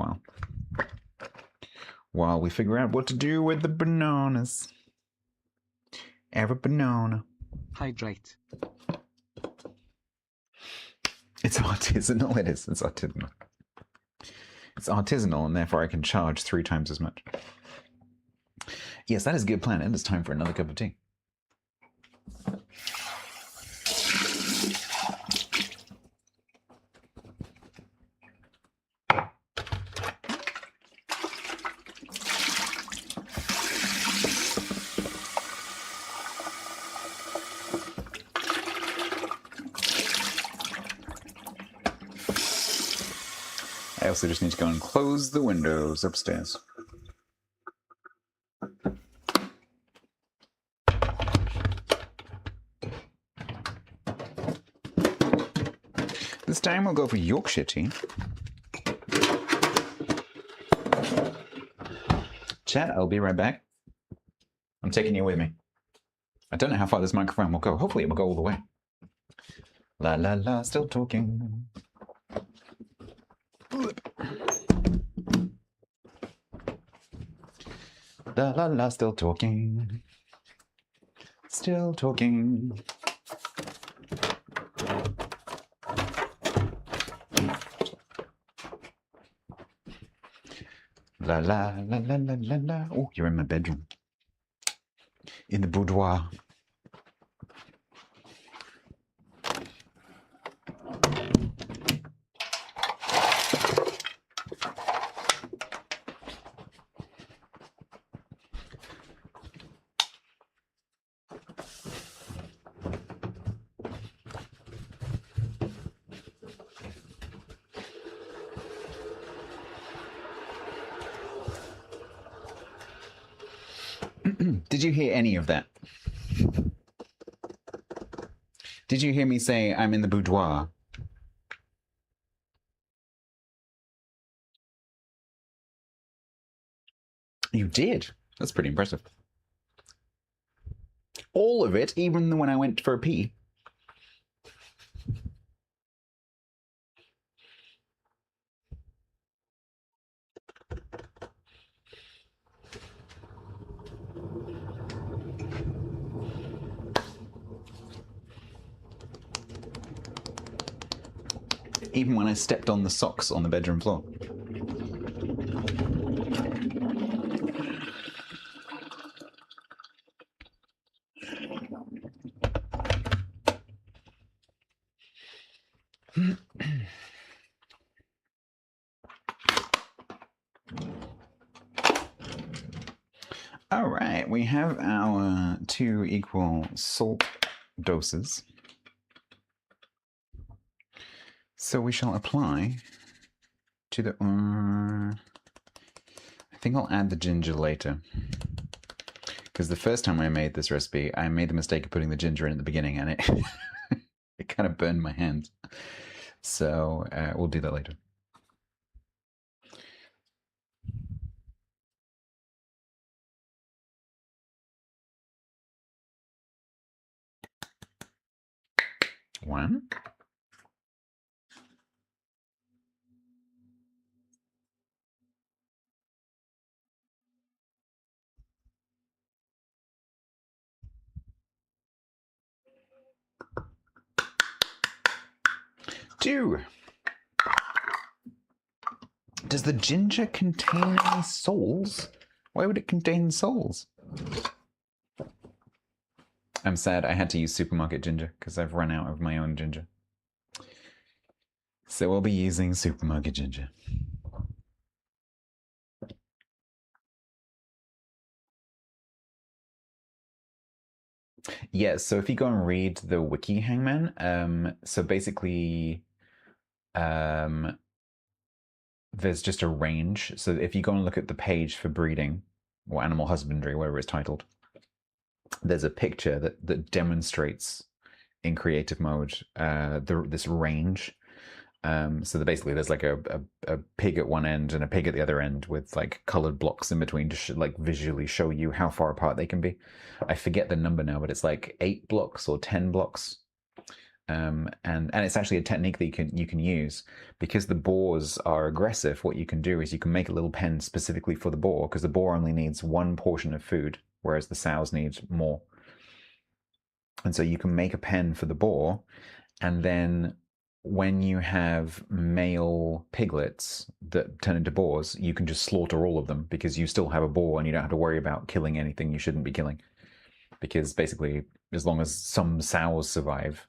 while we figure out what to do with the bananas. Every banana. Hydrate. It's artisanal, it is. It's artisanal. It's artisanal and therefore I can charge 3 times as much. Yes, that is a good plan. It is time for another cup of tea. I also just need to go and close the windows upstairs. This time we'll go for Yorkshire tea. Chat, I'll be right back. I'm taking you with me. I don't know how far this microphone will go. Hopefully it will go all the way. La la la, still talking. La la la, still talking. Still talking. La la la la la la la. Oh, you're in my bedroom. In the boudoir. Did you hear any of that? Did you hear me say I'm in the boudoir? You did? That's pretty impressive. All of it, even when I went for a pee. Even when I stepped on the socks on the bedroom floor. All right, we have our 2 equal salt doses. So we shall apply to the... I think I'll add the ginger later. Because the first time I made this recipe, I made the mistake of putting the ginger in at the beginning, and it it kind of burned my hands. So we'll do that later. One. Two. Does the ginger contain any souls? Why would it contain souls? I'm sad I had to use supermarket ginger because I've run out of my own ginger. So we'll be using supermarket ginger. Yeah, so if you go and read the wiki, Hangman, so basically there's just a range. So if you go and look at the page for breeding or animal husbandry, whatever it's titled, there's a picture that demonstrates in creative mode this range. So basically there's like a pig at one end and a pig at the other end with like colored blocks in between to like visually show you how far apart they can be. I forget the number now, but it's like 8 blocks or 10 blocks. And it's actually a technique that you can use because the boars are aggressive. What you can do is you can make a little pen specifically for the boar because the boar only needs 1 portion of food, whereas the sows need more. And so you can make a pen for the boar, and then when you have male piglets that turn into boars, you can just slaughter all of them because you still have a boar and you don't have to worry about killing anything you shouldn't be killing. Because basically, as long as some sows survive,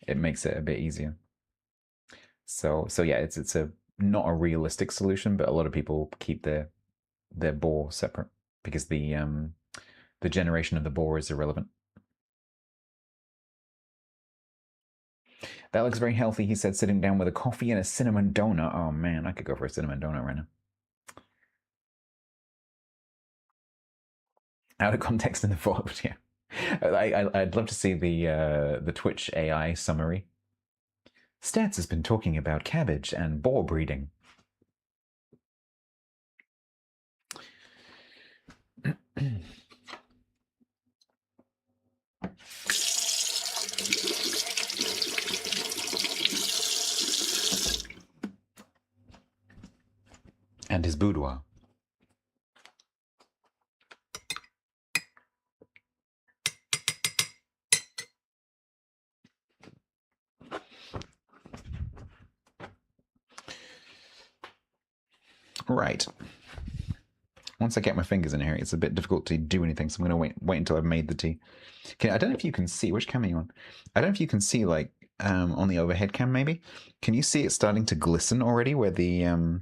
it makes it a bit easier. So yeah, it's a not a realistic solution, but a lot of people keep their boar separate because the generation of the boar is irrelevant. That looks very healthy, he said, sitting down with a coffee and a cinnamon donut. Oh man, I could go for a cinnamon donut right now. Out of context in the photo, yeah. I'd love to see the Twitch AI summary. Stats has been talking about cabbage and boar breeding. And his boudoir. Right. Once I get my fingers in here, it's a bit difficult to do anything, so I'm going to wait until I've made the tea. Okay, I don't know if you can see, which cam are you on? I don't know if you can see, like, on the overhead cam, maybe? Can you see it starting to glisten already, where the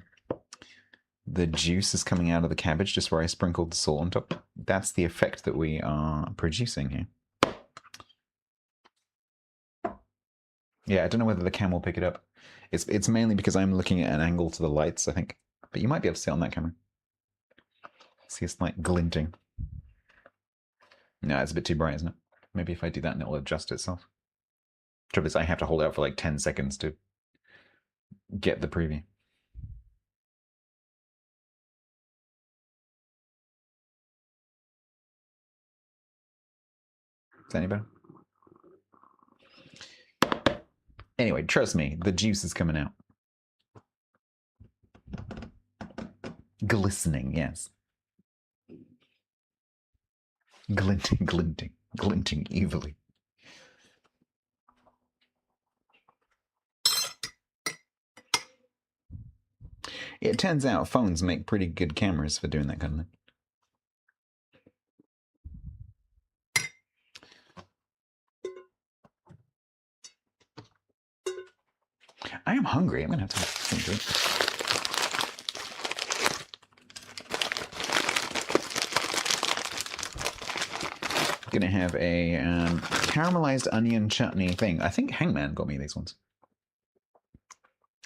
juice is coming out of the cabbage, just where I sprinkled the salt on top? That's the effect that we are producing here. Yeah, I don't know whether the cam will pick it up. It's mainly because I'm looking at an angle to the lights, I think. But you might be able to see it on that camera. See a slight glinting. No, it's a bit too bright, isn't it? Maybe if I do that and it'll adjust itself. Trouble is, I have to hold it out for like 10 seconds to get the preview. Is that any better? Anyway, trust me, the juice is coming out. Glistening, yes. Glinting, glinting, glinting evilly. It turns out phones make pretty good cameras for doing that kind of thing. I am hungry. I'm going to have to think of it. Going to have a caramelized onion chutney thing. I think Hangman got me these ones.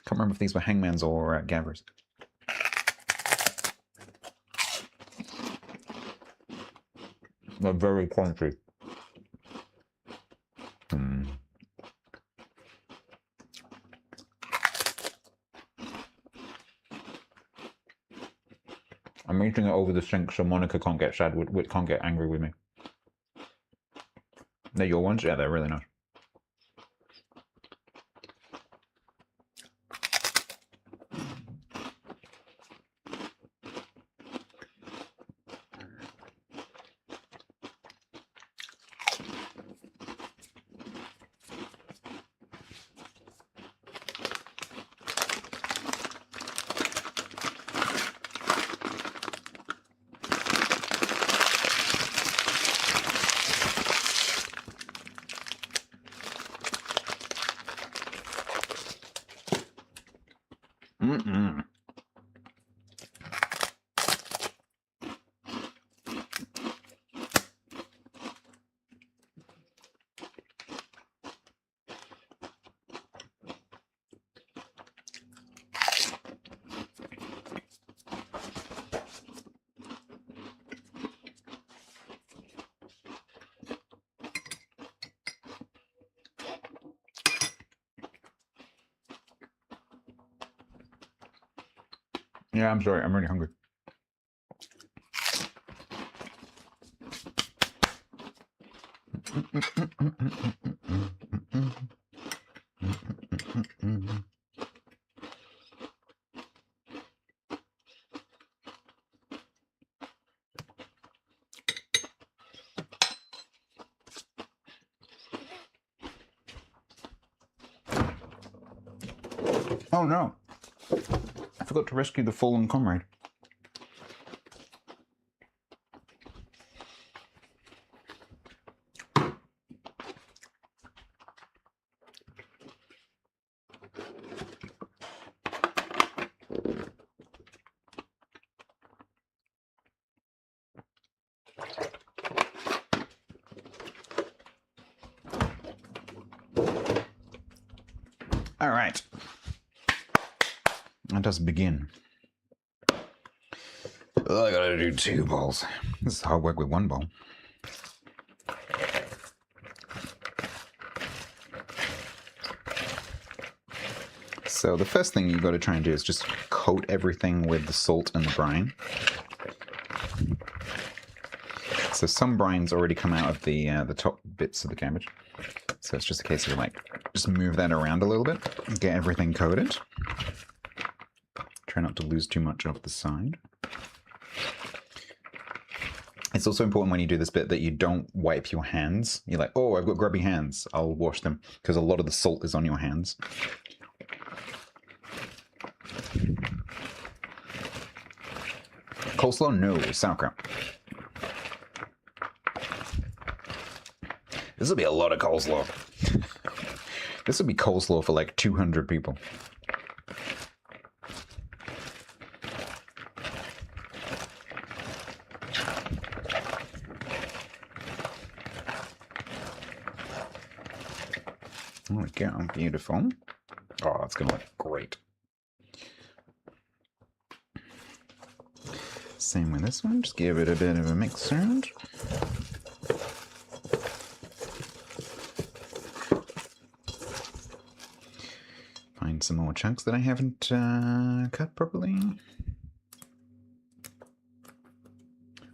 Can't remember if these were Hangman's or Gavras. They're very crunchy. I'm eating it over the sink so Monica can't get sad, can't get angry with me. They're your ones? Yeah, they're really nice. Yeah, I'm sorry. I'm really hungry. Oh no. I forgot to rescue the fallen comrade. All right. Let us begin. Oh, I gotta do 2 bowls. This is hard work with 1 bowl. So the first thing you've got to try and do is just coat everything with the salt and the brine. So some brine's already come out of the top bits of the cabbage. So it's just a case of like, just move that around a little bit, get everything coated. Try not to lose too much off the side. It's also important when you do this bit that you don't wipe your hands. You're like, oh, I've got grubby hands. I'll wash them, because a lot of the salt is on your hands. Coleslaw? No, sauerkraut. This will be a lot of coleslaw. This will be coleslaw for like 200 people. There we go, beautiful. Oh, that's gonna look great. Same with this one, just give it a bit of a mix around. some more chunks that I haven't cut properly.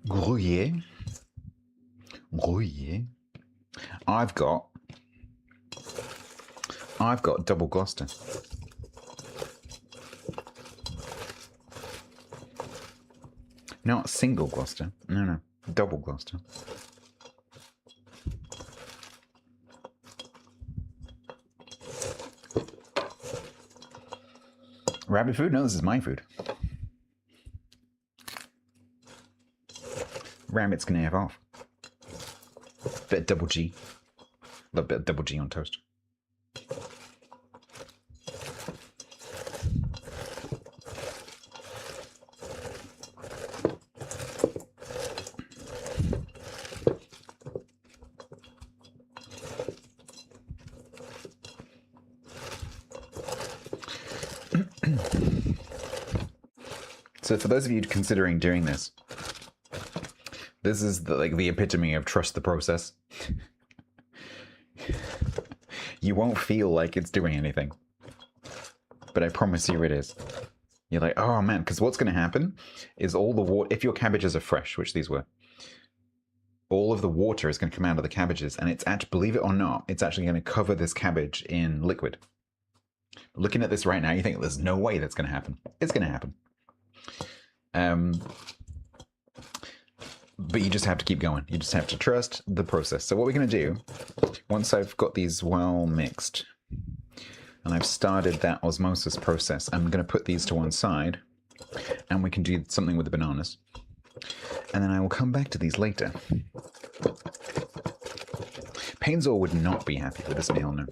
Gruyere. Gruyere. I've got double Gloucester. Not single Gloucester. No. Double Gloucester. Rabbit food? No, this is my food. Rabbit's gonna have off. Bit of double G. A little bit of double G on toast. So for those of you considering doing this, this is the epitome of trust the process. You won't feel like it's doing anything, but I promise you it is. You're like, oh man, because what's going to happen is all the water, if your cabbages are fresh, which these were, all of the water is going to come out of the cabbages, and it's actually, believe it or not, it's actually going to cover this cabbage in liquid. Looking at this right now, you think there's no way that's going to happen. It's going to happen. But you just have to keep going. You just have to trust the process. So what we're going to do, once I've got these well mixed, and I've started that osmosis process, I'm going to put these to one side, and we can do something with the bananas. And then I will come back to these later. Painzor would not be happy with this meal now.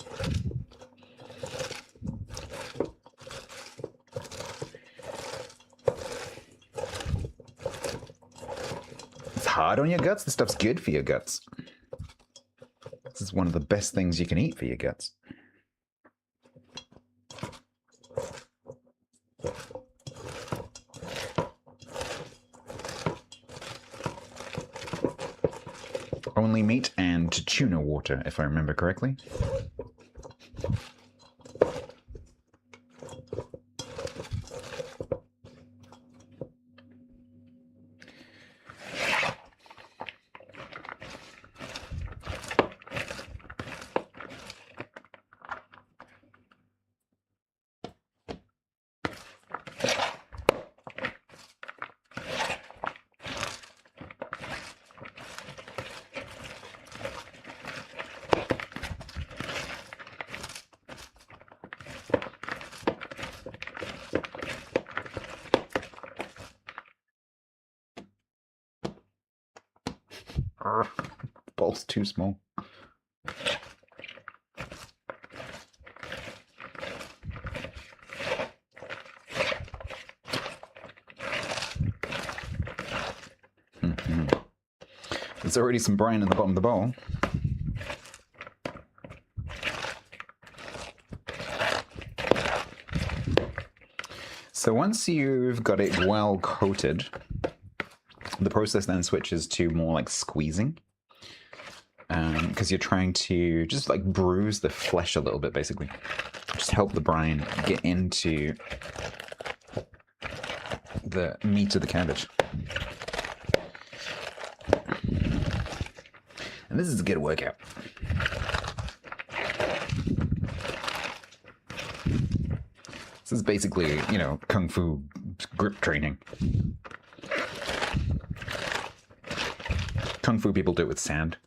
Hard on your guts. This stuff's good for your guts. This is one of the best things you can eat for your guts. Only meat and tuna water, if I remember correctly. Bowl's too small. There's already some brine in the bottom of the bowl. So once you've got it well coated, the process then switches to more like squeezing, because you're trying to just like bruise the flesh a little bit, basically. Just help the brine get into the meat of the cabbage. And this is a good workout. This is basically, you know, kung fu grip training. Kung fu people do it with sand.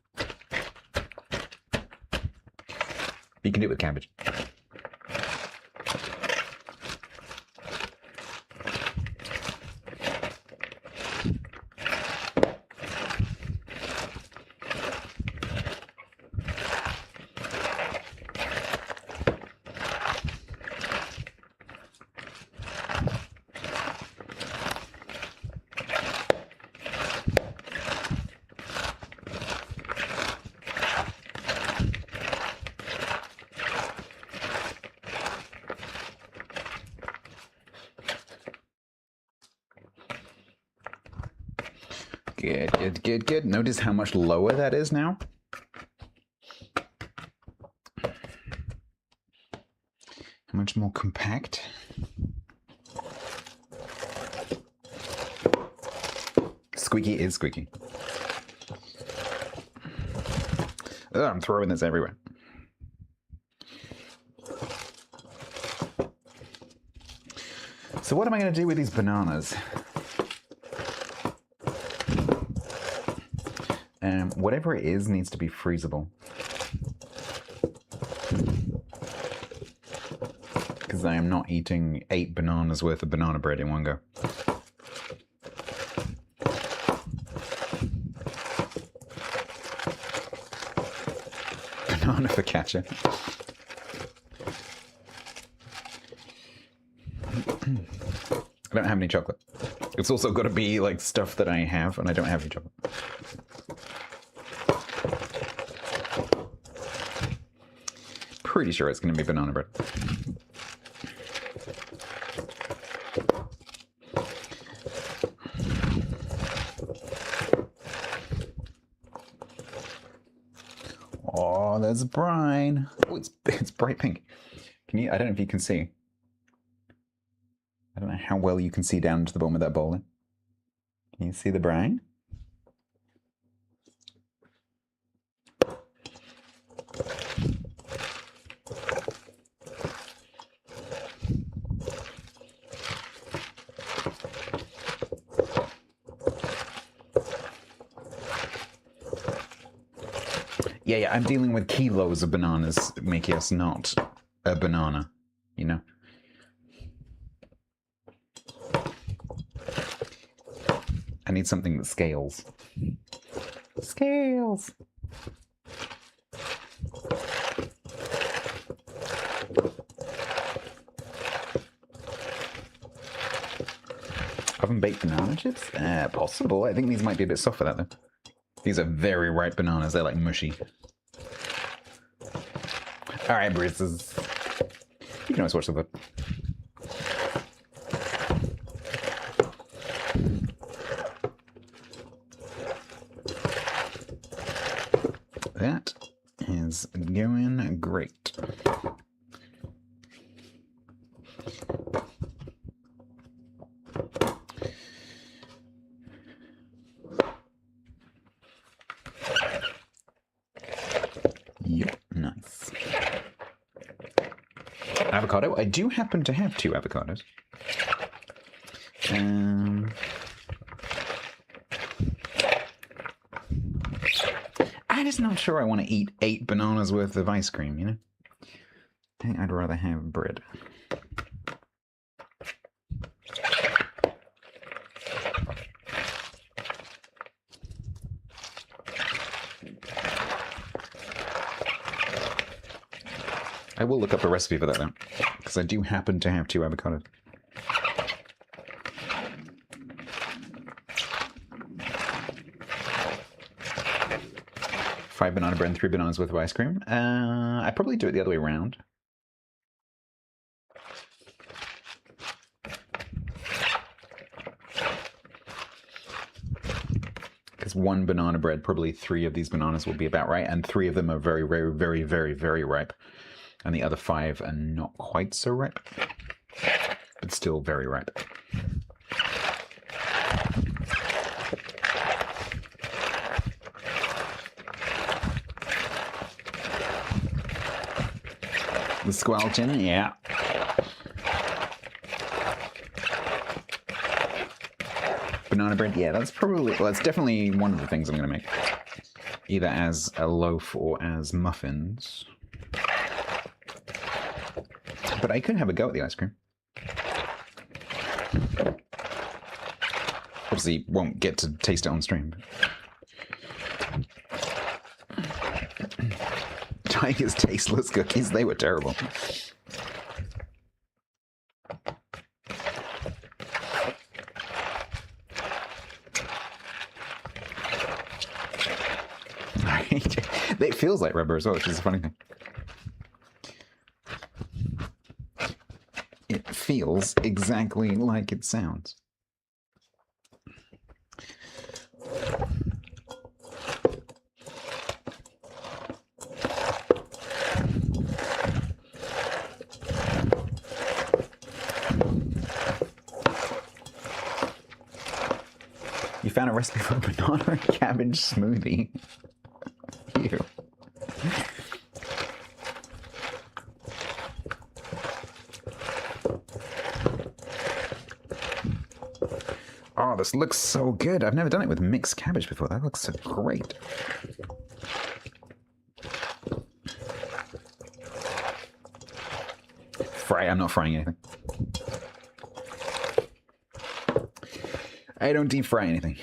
You can do it with cabbage. Good, good, good, good. Notice how much lower that is now. How much more compact. Squeaky is squeaky. Ugh, I'm throwing this everywhere. So what am I going to do with these bananas? Whatever it is needs to be freezable. Because I am not eating 8 bananas worth of banana bread in one go. Banana focaccia. I don't have any chocolate. It's also got to be like stuff that I have, and I don't have any chocolate. Pretty sure it's going to be banana bread. Oh, there's brine. Oh, it's bright pink. Can you? I don't know if you can see. I don't know how well you can see down to the bottom of that bowl. Can you see the brine? Yeah, I'm dealing with kilos of bananas, making us not a banana, you know? I need something that scales. Scales! Oven-baked banana chips? Possible. I think these might be a bit soft for that, though. These are very ripe bananas. They're like mushy. Alright, Bruce's. You can always watch the clip. That is going great. Yep, nice. Avocado. I do happen to have 2 avocados. I'm just not sure I want to eat 8 bananas worth of ice cream, you know? I think I'd rather have bread. I will look up a recipe for that though, because I do happen to have 2 avocados. Five banana bread and 3 bananas worth of ice cream. I'd probably do it the other way around. Because 1 banana bread, probably 3 of these bananas will be about right, and 3 of them are very, very, very, very, very ripe. And the other 5 are not quite so ripe, but still very ripe. The squelching, yeah. Banana bread, yeah, that's probably, well, that's definitely one of the things I'm going to make. Either as a loaf or as muffins. But I could have a go at the ice cream. Obviously, won't get to taste it on stream. Tiger's tasteless cookies, they were terrible. It feels like rubber as well, which is a funny thing. It feels exactly like it sounds. You found a recipe for a banana and cabbage smoothie. Ew. Oh, this looks so good. I've never done it with mixed cabbage before. That looks so great. I'm not frying anything. I don't deep fry anything.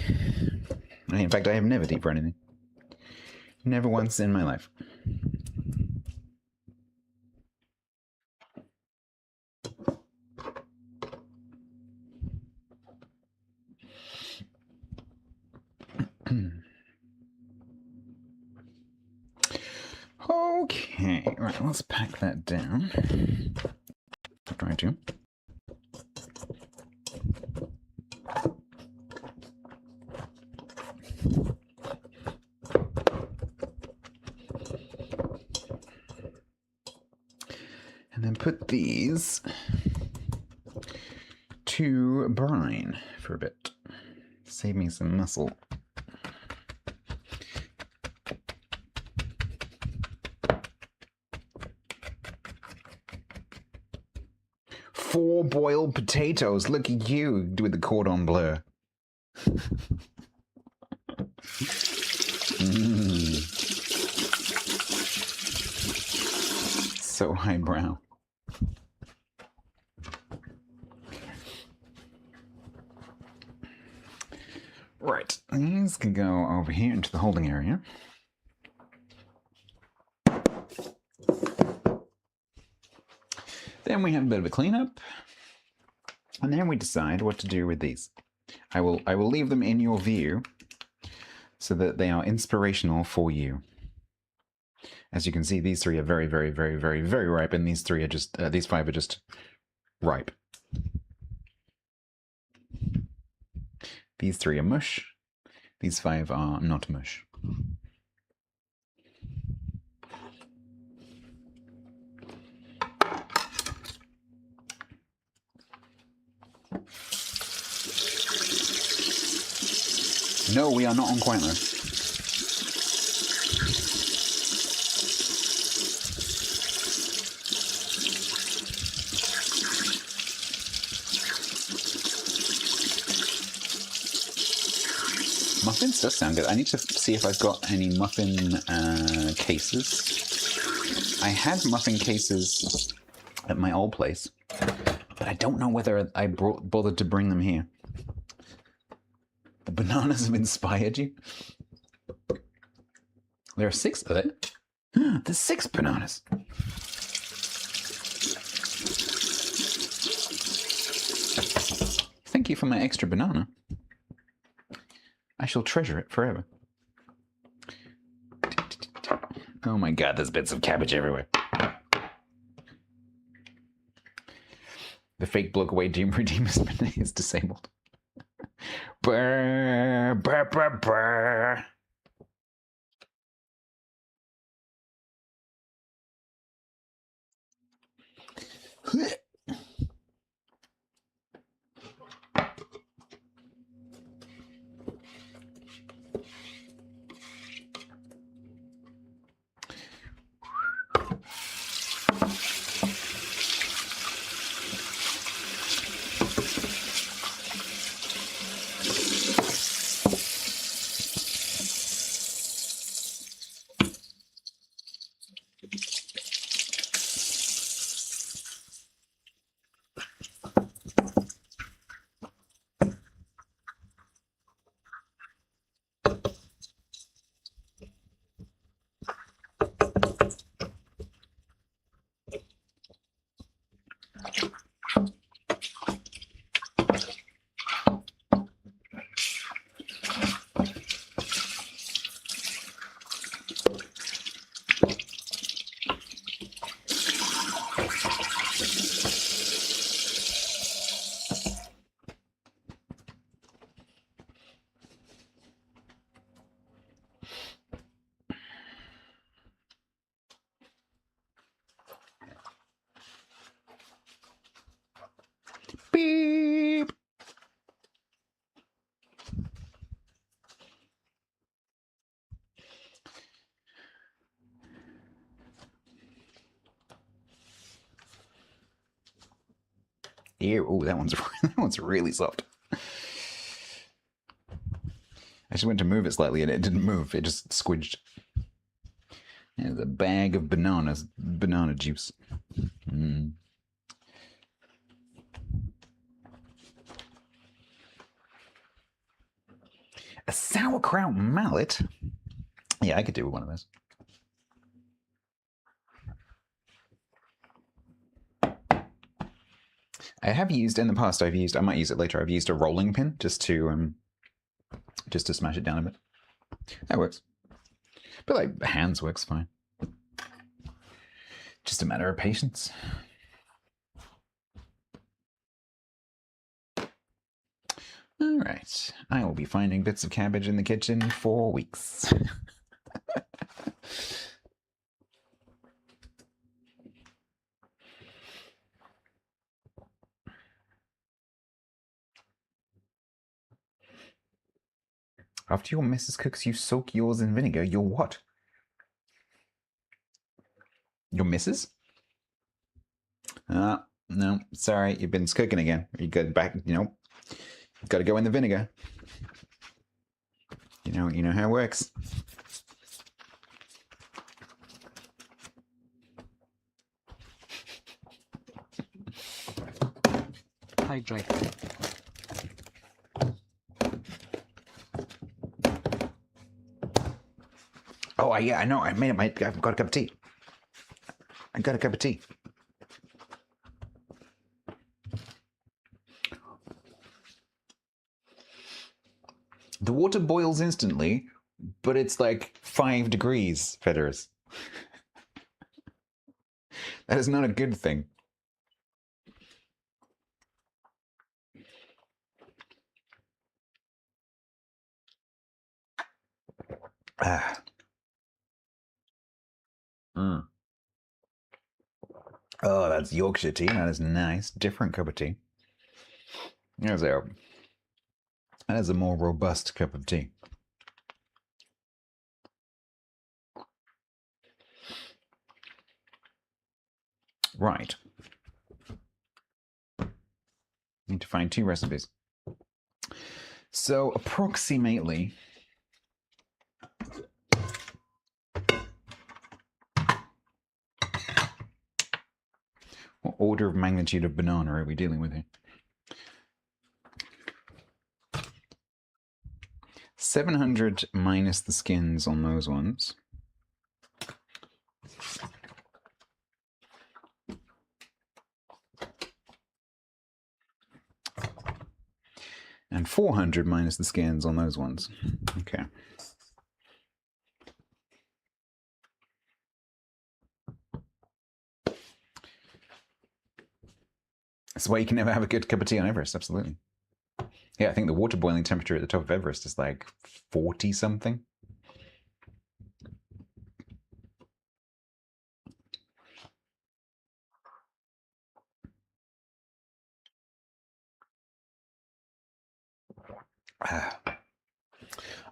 In fact, I have never deep fried anything. Never once in my life. Okay, right, let's pack that down. I'll try to. And then put these to brine for a bit. Save me some muscle. Four boiled potatoes. Look at you with the cordon bleu. So highbrow. Right, these can go over here into the holding area. Then we have a bit of a cleanup, and then we decide what to do with these. I will leave them in your view so that they are inspirational for you. As you can see, these three are very, very, very, very, very ripe, and these three are just these five are just ripe. These three are mush. These five are not mush. No, we are not on quite low. Muffins does sound good. I need to see if I've got any muffin cases. I had muffin cases at my old place, but I don't know whether I bothered to bring them here. The bananas have inspired you? There are 6 of it. There's 6 bananas. Thank you for my extra banana. I shall treasure it forever. Oh my god, there's bits of cabbage everywhere. The fake bloke away Doom Redeemer's is disabled. Brr, brr, brr, brr. Ew, ooh, that one's that one's really soft. I just went to move it slightly and it didn't move. It just squidged. There's a bag of banana juice. Mm. A sauerkraut mallet? Yeah, I could do with one of those. I have used in the past. I might use it later. I've used a rolling pin just to smash it down a bit. That works. But like the hands works fine. Just a matter of patience. All right. I will be finding bits of cabbage in the kitchen for weeks. After your missus cooks, you soak yours in vinegar. Your what? Your missus? No, sorry, you've been cooking again. You go back, got to go in the vinegar. You know how it works. Hydrate. Oh, yeah, I know. I made it. I've got a cup of tea. I got a cup of tea. The water boils instantly, but it's like 5 degrees, Feathers. That is not a good thing. Ah. Mm. Oh, that's Yorkshire tea. That is nice. Different cup of tea. That is a more robust cup of tea. Right. Need to find 2 recipes. So, approximately... what order of magnitude of banana are we dealing with here? 700 minus the skins on those ones. And 400 minus the skins on those ones. Okay. That's why you can never have a good cup of tea on Everest, absolutely. Yeah, I think the water boiling temperature at the top of Everest is like 40 something.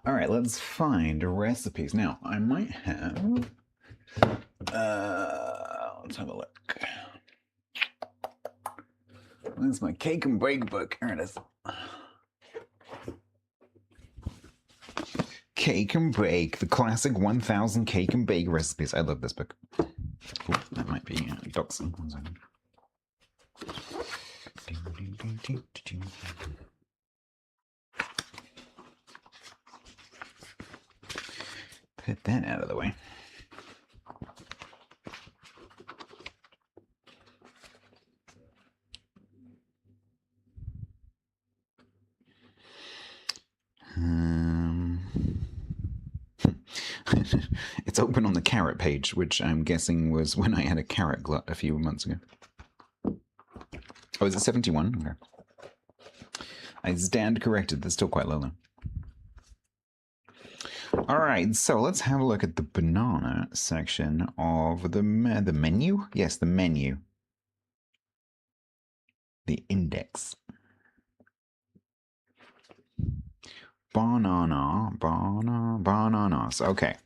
All right, let's find recipes. Now, I might have... let's have a look. Where's my cake and bake book? Here it is. Cake and Bake, the classic 1000 cake and bake recipes. I love this book. Ooh, that might be doxing. 1 second. Put that out of the way. It's open on the carrot page, which I'm guessing was when I had a carrot glut a few months ago. Oh, is it 71? Okay. I stand corrected. That's still quite low, though. All right, so let's have a look at the banana section of the menu. Yes, the menu. The index. Bananas. Okay.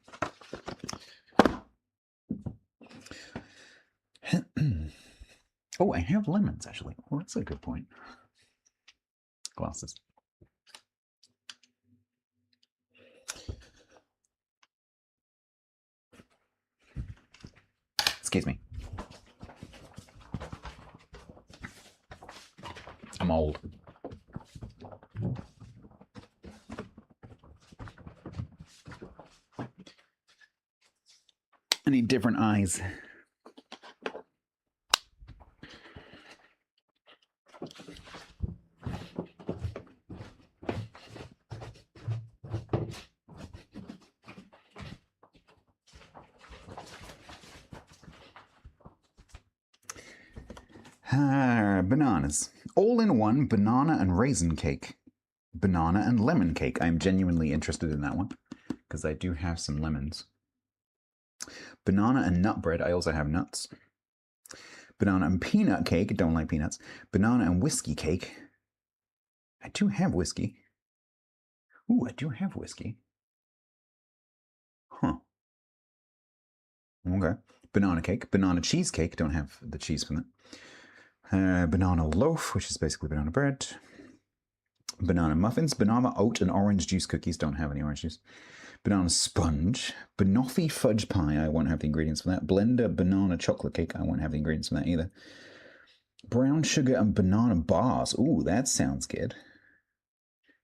Oh, I have lemons, actually. Well, that's a good point. Glasses. Excuse me. I'm old. I need different eyes. Bananas. All-in-one banana and raisin cake. Banana and lemon cake. I'm genuinely interested in that one because I do have some lemons. Banana and nut bread. I also have nuts. Banana and peanut cake. Don't like peanuts. Banana and whiskey cake. I do have whiskey. Ooh, I do have whiskey. Huh. Okay. Banana cake. Banana cheesecake. Don't have the cheese from that. Banana loaf, which is basically banana bread. Banana muffins. Banana oat and orange juice cookies. Don't have any orange juice. Banana sponge. Banoffee fudge pie. I won't have the ingredients for that. Blender banana chocolate cake. I won't have the ingredients for that either. Brown sugar and banana bars. Ooh, that sounds good.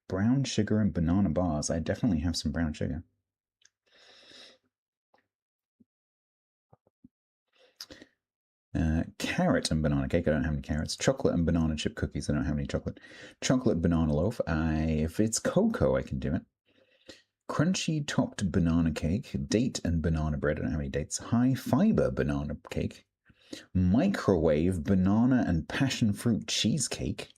Brown sugar and banana bars. I definitely have some brown sugar. Carrot and banana cake. I don't have any carrots. Chocolate and banana chip cookies. I don't have any chocolate. Chocolate banana loaf. If it's cocoa, I can do it. Crunchy topped banana cake. Date and banana bread. I don't have any dates. High fiber banana cake. Microwave banana and passion fruit cheesecake.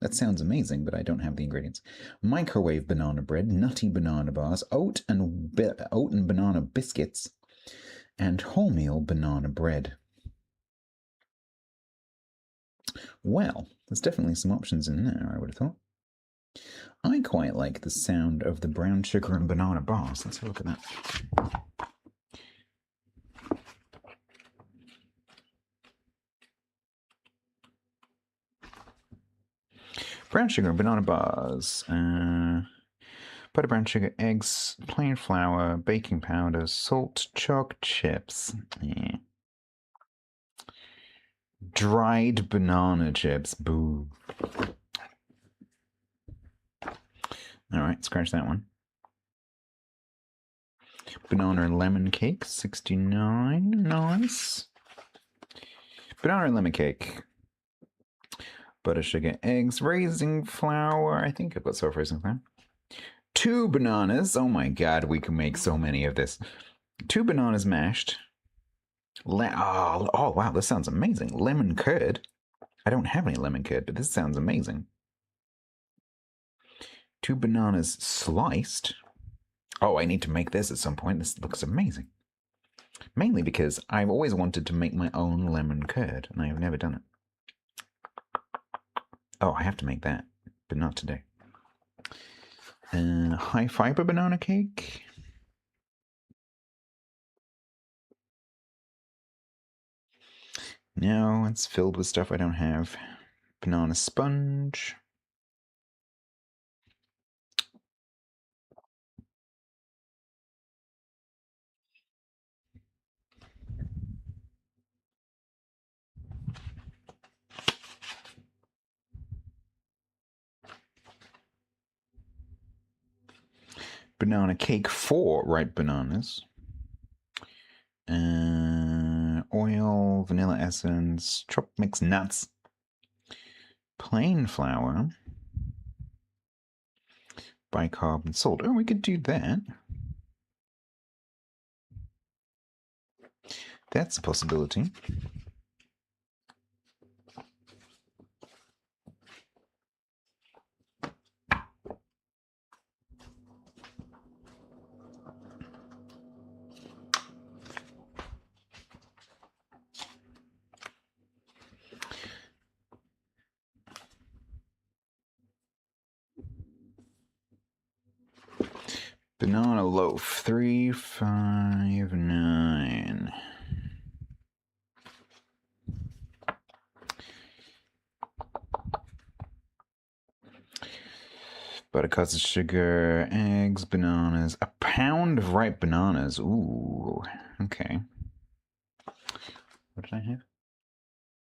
That sounds amazing, but I don't have the ingredients. Microwave banana bread. Nutty banana bars. Oat and banana biscuits. And wholemeal banana bread. Well, there's definitely some options in there, I would have thought. I quite like the sound of the brown sugar and banana bars. Let's have a look at that. Brown sugar and banana bars. Butter, brown sugar, eggs, plain flour, baking powder, salt, chalk chips. Yeah. Dried banana chips. Boo. Alright, scratch that one. Banana and lemon cake, 69. Nice. Banana and lemon cake. Butter, sugar, eggs, raisin flour. I think I've got soft raisin flour. 2 bananas. Oh my god, we can make so many of this. 2 bananas mashed. Oh, wow, this sounds amazing. Lemon curd. I don't have any lemon curd, but this sounds amazing. 2 bananas sliced. Oh, I need to make this at some point. This looks amazing. Mainly because I've always wanted to make my own lemon curd, and I have never done it. Oh, I have to make that, but not today. High fiber banana cake. No, it's filled with stuff I don't have. Banana sponge. Banana cake 4 ripe bananas. Oil, vanilla essence, chopped mixed nuts, plain flour, bicarb, and salt. Oh, we could do that. That's a possibility. Banana loaf, 359. Butter, custard, sugar, eggs, bananas. A pound of ripe bananas. Ooh, okay. What did I have?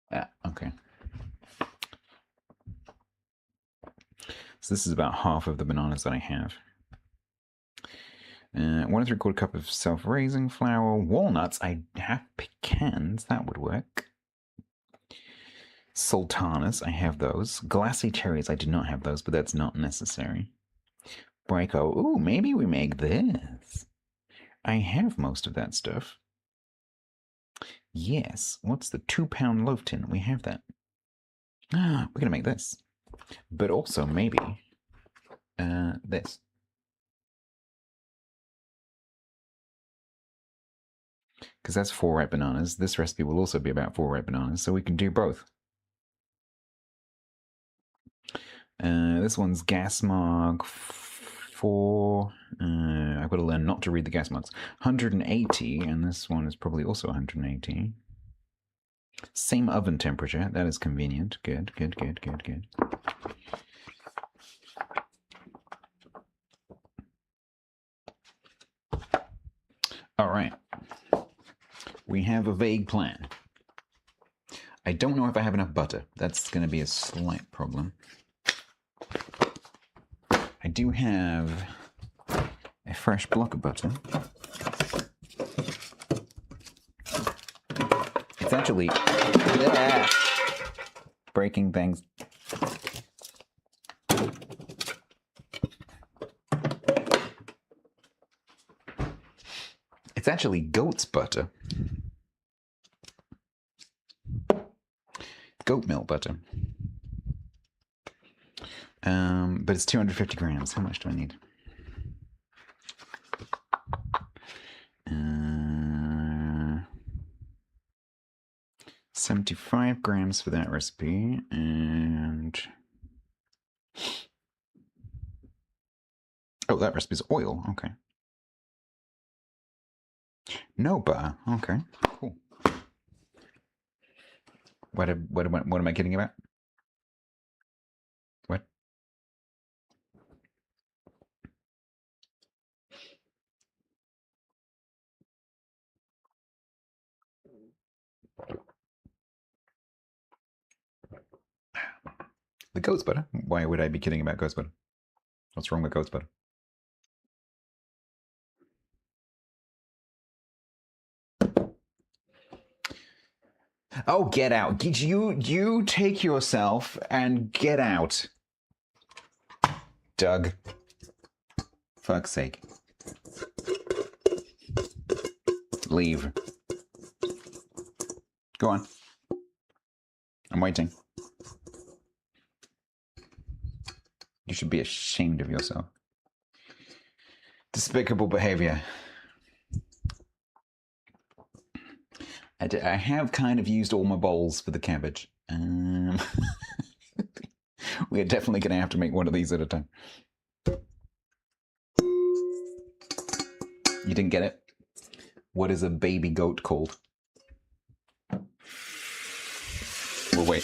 Ah, okay. So this is about half of the bananas that I have. 1 3/4 cup of self-raising flour. Walnuts. I have pecans. That would work. Sultanas. I have those. Glassy cherries. I do not have those, but that's not necessary. Braco. Ooh, maybe we make this. I have most of that stuff. Yes. What's the 2-pound loaf tin? We have that. Ah, we're going to make this. But also maybe this. Because that's 4 ripe bananas. This recipe will also be about 4 ripe bananas, so we can do both. This one's gas mark 4. I've got to learn not to read the gas marks. 180, and this one is probably also 180. Same oven temperature. That is convenient. Good, good, good, good, good. All right. We have a vague plan. I don't know if I have enough butter. That's going to be a slight problem. I do have a fresh block of butter. It's actually breaking things. It's actually goat's butter. Goat milk butter. But it's 250 grams. How much do I need? 75 grams for that recipe, and oh, that recipe's oil. Okay. No butter. Okay, cool. What am I kidding about? What? The goat's butter? Why would I be kidding about goat's butter? What's wrong with goat's butter? Oh, get out. You take yourself and get out. Doug. Fuck's sake. Leave. Go on. I'm waiting. You should be ashamed of yourself. Despicable behavior. I have kind of used all my bowls for the cabbage. We're definitely going to have to make one of these at a time. You didn't get it? What is a baby goat called? We'll wait.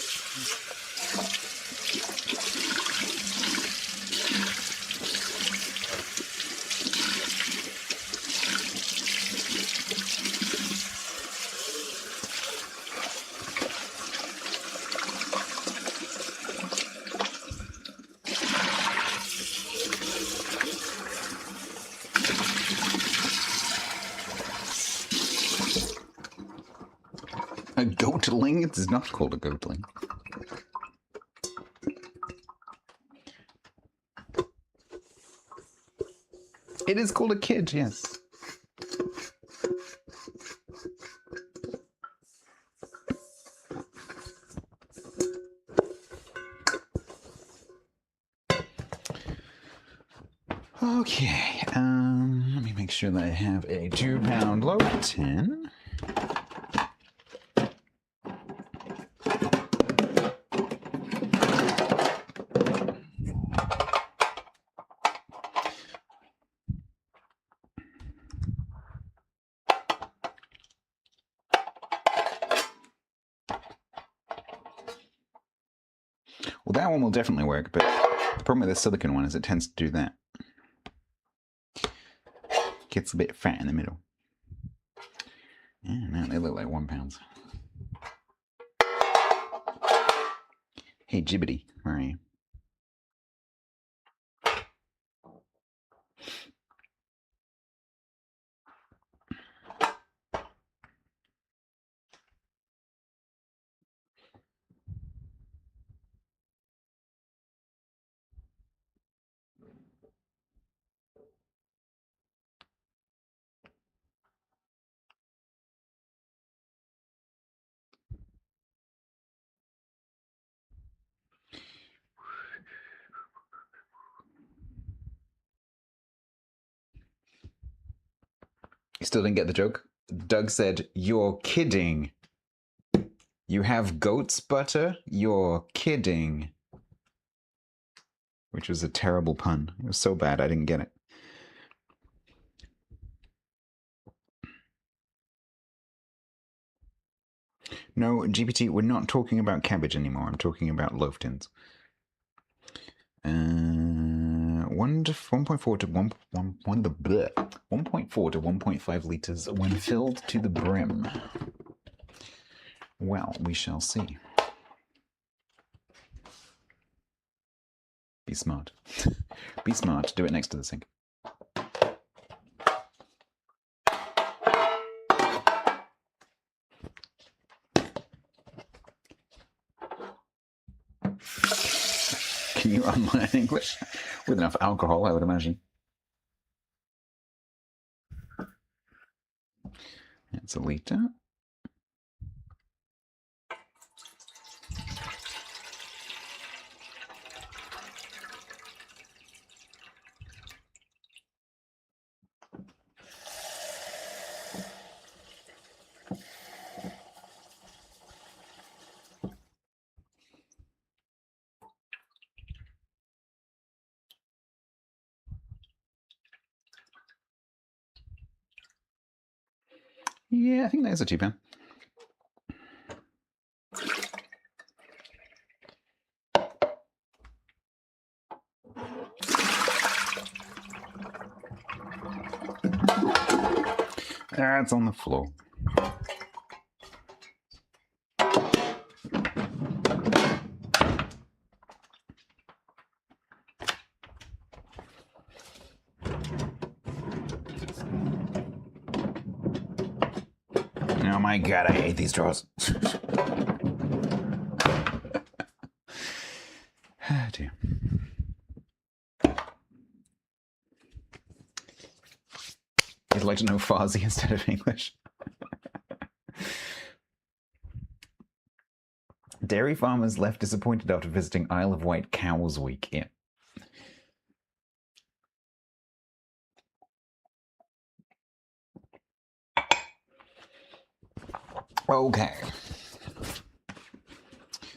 A goatling? It is not called a goatling. It is called a kid, yes. Okay, let me make sure that I have a 2-pound loaf tin. Well, that one will definitely work, but Problem with the silicone one is it tends to do that. Gets a bit fat in the middle. Yeah, man, they look like £1. Hey, Jibbity, where are you? You still didn't get the joke? Doug said, "You're kidding. You have goat's butter? You're kidding." Which was a terrible pun. It was so bad I didn't get it. No, GPT, we're not talking about cabbage anymore. I'm talking about loaf tins. 1.4 to 1.4 to 1.5 liters when filled to the brim. Well, we shall see. Be smart. Be smart. Do it next to the sink. Can you unlearn English? With enough alcohol, I would imagine. It's a liter. Yeah, I think there's a £2. That's on the floor. Oh my god, I hate these drawers. Oh dear. You'd like to know Farsi instead of English? Dairy farmers left disappointed after visiting Isle of Wight Cows Week. Yeah. Okay.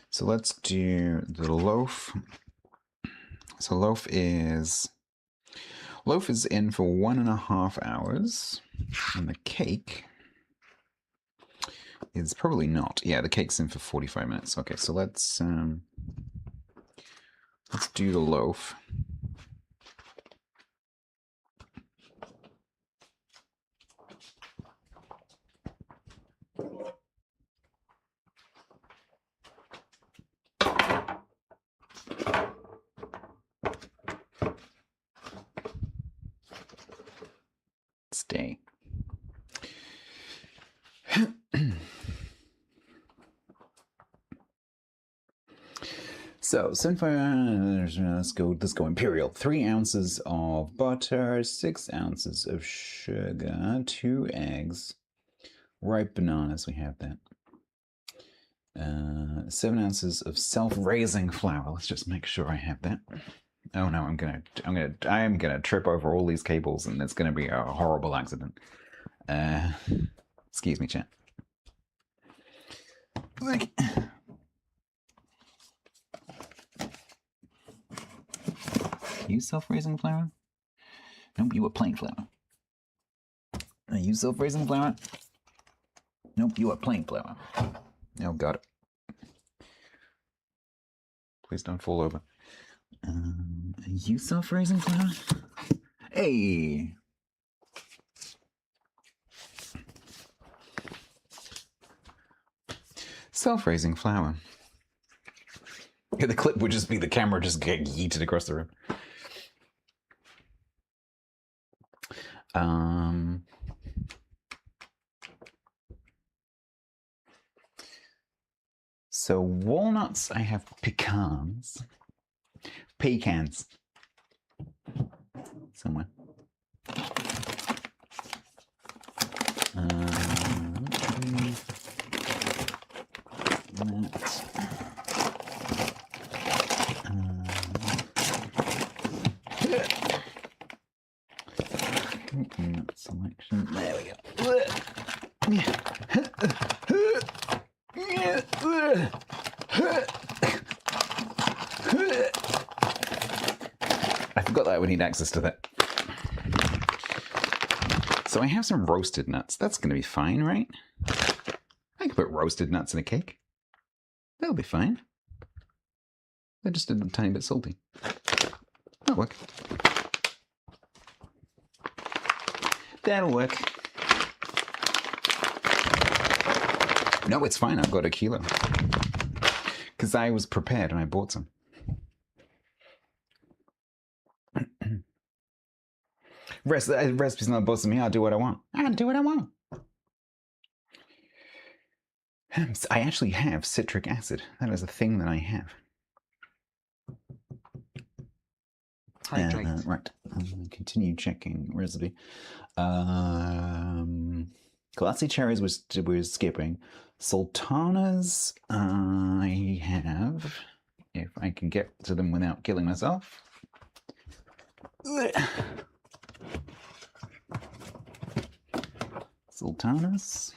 So let's do the loaf. So loaf is in for 1.5 hours, and the cake is probably not. Yeah, the cake's in for 45 minutes. Okay, so let's do the loaf. Stay. So, let's go imperial. 3 ounces of butter, 6 ounces of sugar, 2 eggs, ripe bananas, we have that. 7 ounces of self-raising flour. Let's just make sure I have that. Oh no, I am gonna trip over all these cables, and it's gonna be a horrible accident. Excuse me, chat. Use self-raising flour? Nope, you are plain flour. Use self-raising flour? Nope, you are plain flour. Oh, got it. Please don't fall over. You self-raising flour? Hey! Self-raising flour. Yeah, the clip would just be the camera just getting yeeted across the room. So walnuts, I have pecans. Somewhere. Nut selection. There we go. I forgot that I would need access to that. So I have some roasted nuts. That's going to be fine, right? I can put roasted nuts in a cake. That'll be fine. They're just a tiny bit salty. That'll work. That'll work. No, it's fine. I've got a kilo. Because I was prepared and I bought some. Recipe's not bothering me. I'll do what I want. I'll do what I want. I actually have citric acid. That is a thing that I have. Right. Continue checking recipe. Glassy cherries we're skipping. Sultanas I have. If I can get to them without killing myself. Sultanas.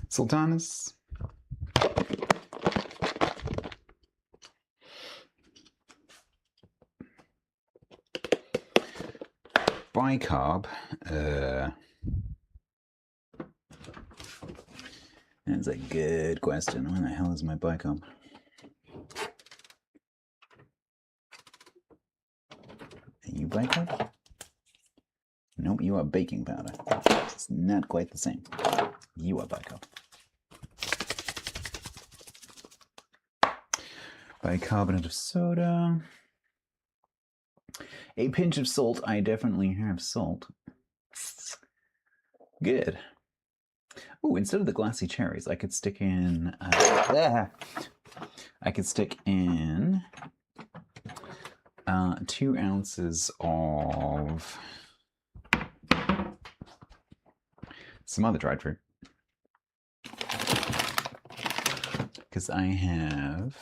Sultanas. Bicarb. That's a good question. Where the hell is my bicarb? Are you bicarb? Nope, you are baking powder. It's not quite the same. You are bicarb. Bicarbonate of soda. A pinch of salt. I definitely have salt. Good. Oh, instead of the glassy cherries, I could stick in. I could stick in 2 ounces of some other dried fruit. Because I have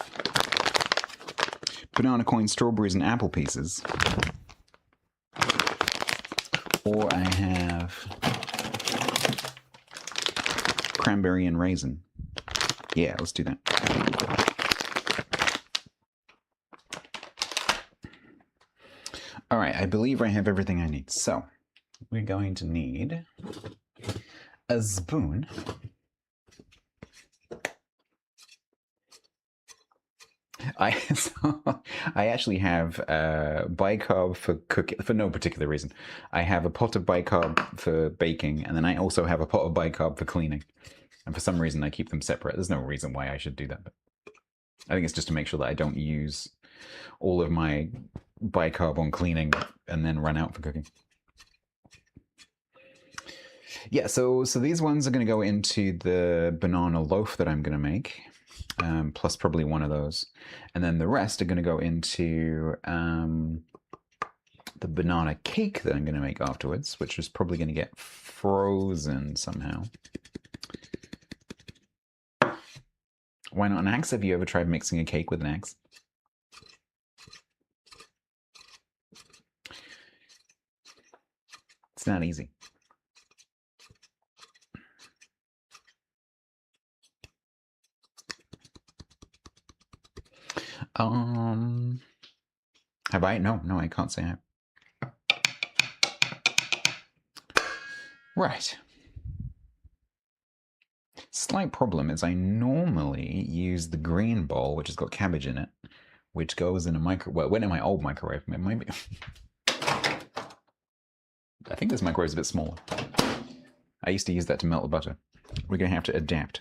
banana coin, strawberries, and apple pieces. Or I have cranberry and raisin. Yeah, let's do that. All right, I believe I have everything I need. So we're going to need a spoon. I actually have bicarb for cooking for no particular reason. I have a pot of bicarb for baking, and then I also have a pot of bicarb for cleaning. And for some reason, I keep them separate. There's no reason why I should do that, but I think it's just to make sure that I don't use all of my bicarb on cleaning and then run out for cooking. Yeah, so these ones are going to go into the banana loaf that I'm going to make. Plus probably one of those. And then the rest are going to go into the banana cake that I'm going to make afterwards, which is probably going to get frozen somehow. Why not an axe? Have you ever tried mixing a cake with an axe? It's not easy. Have I? No, I can't say I have. Right. slight problem is I normally use the green bowl, which has got cabbage in it, which goes in a microwave. Well, it went in my old microwave. It might be. I think this microwave is a bit smaller. I used to use that to melt the butter. We're going to have to adapt.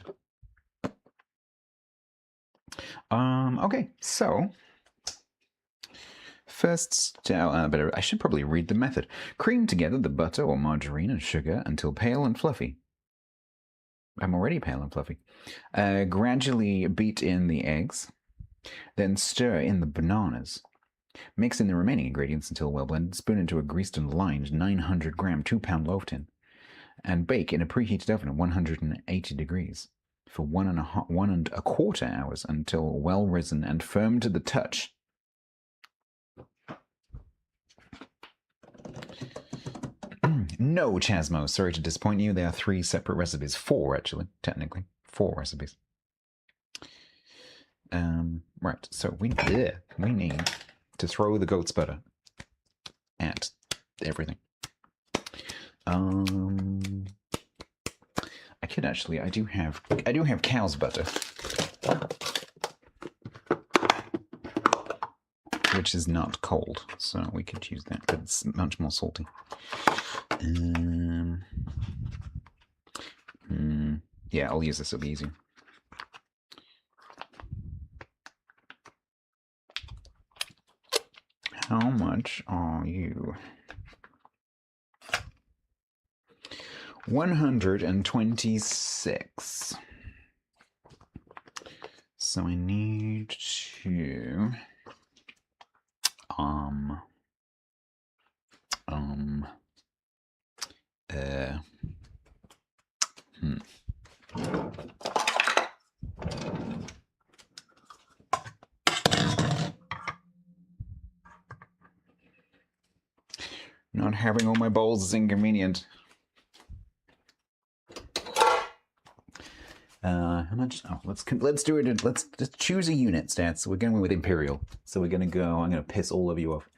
Okay, so first, I should probably read the method. Cream together the butter or margarine and sugar until pale and fluffy. I'm already pale and fluffy. Gradually beat in the eggs, then stir in the bananas. Mix in the remaining ingredients until well blended. Spoon into a greased and lined 900-gram 2-pound loaf tin, and bake in a preheated oven at 180 degrees for 1.25 hours until well risen and firm to the touch. No, Chasmo, sorry to disappoint you. There are 3 separate recipes. 4, actually, technically. 4 recipes. Right, so we need to throw the goat's butter at everything. I could actually, I do have cow's butter, which is not cold, so we could use that, but it's much more salty. Yeah, I'll use this, it'll be easier. How much are you? 126. So I need to Not having all my bowls is inconvenient. How much? Oh, let's do it. Let's just choose a unit, Stats. We're going with Imperial. So we're going to go, I'm going to piss all of you off.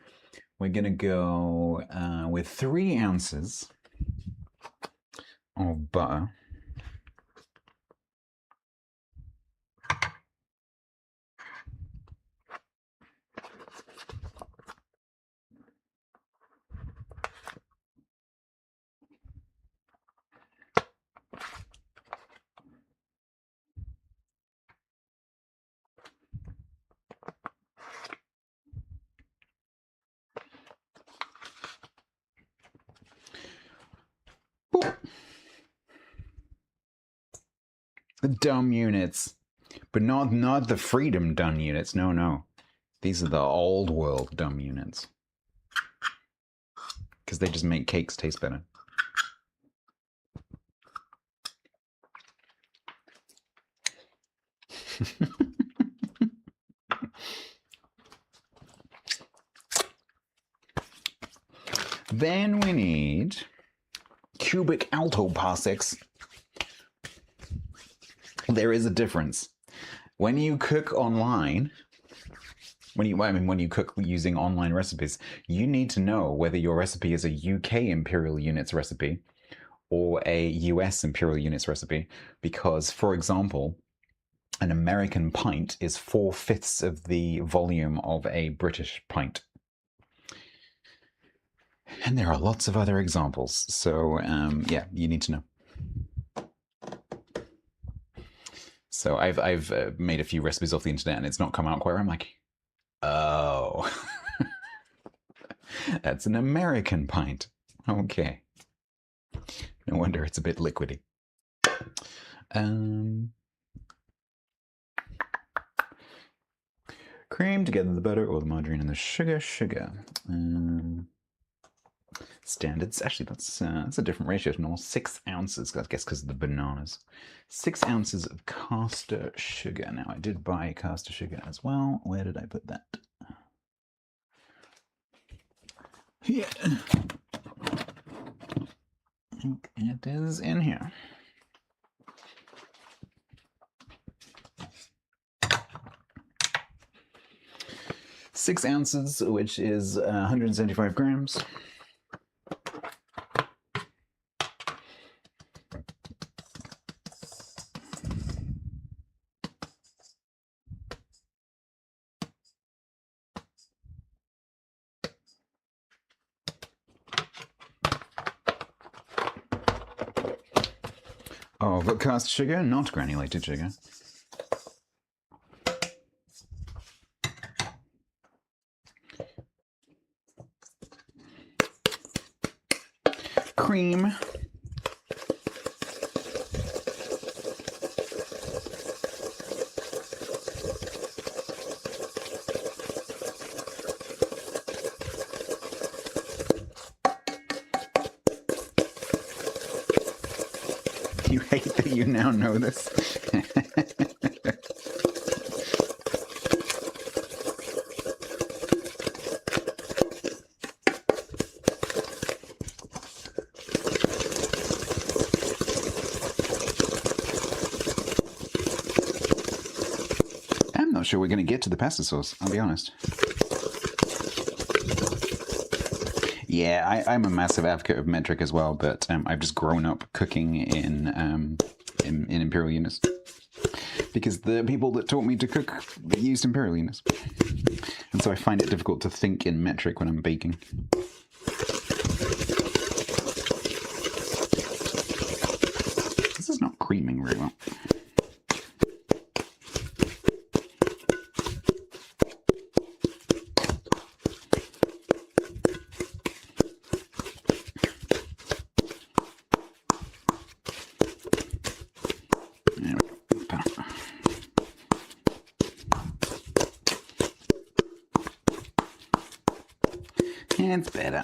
We're going to go with 3 ounces of butter. The dumb units. But not the freedom dumb units. No. These are the old world dumb units. Because they just make cakes taste better. Then we need cubic alto parsecs. There is a difference. When you cook online, when you cook using online recipes, you need to know whether your recipe is a UK Imperial Units recipe or a US Imperial Units recipe, because, for example, an American pint is 4/5 of the volume of a British pint. And there are lots of other examples. So, yeah, you need to know. So I've made a few recipes off the internet and it's not come out quite right. I'm like, oh, that's an American pint. Okay. No wonder it's a bit liquidy. Cream together the butter or the margarine and the sugar. Standards. Actually, that's a different ratio to normal. 6 ounces, I guess, because of the bananas. 6 ounces of caster sugar. Now, I did buy caster sugar as well. Where did I put that? Yeah. I think it is in here. Six ounces, which is 175 grams. Overcast sugar, not granulated sugar. Cream. You hate that you now know this. I'm not sure we're going to get to the pasta sauce, I'll be honest. Yeah, I'm a massive advocate of metric as well, but I've just grown up cooking in imperial units because the people that taught me to cook used imperial units, and so I find it difficult to think in metric when I'm baking. This is not creaming very well. It's better.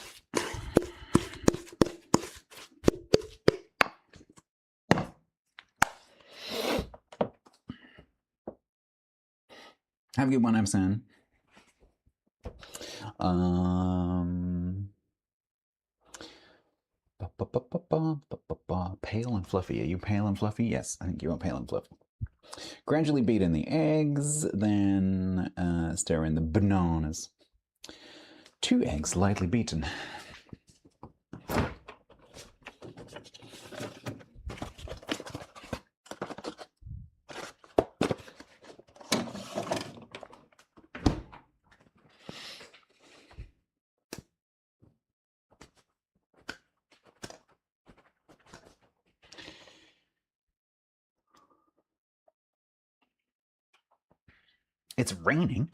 Have a good one, Absan. Pale and fluffy. Are you pale and fluffy? Yes, I think you are pale and fluffy. Gradually beat in the eggs, then stir in the bananas. 2 eggs lightly beaten. It's raining.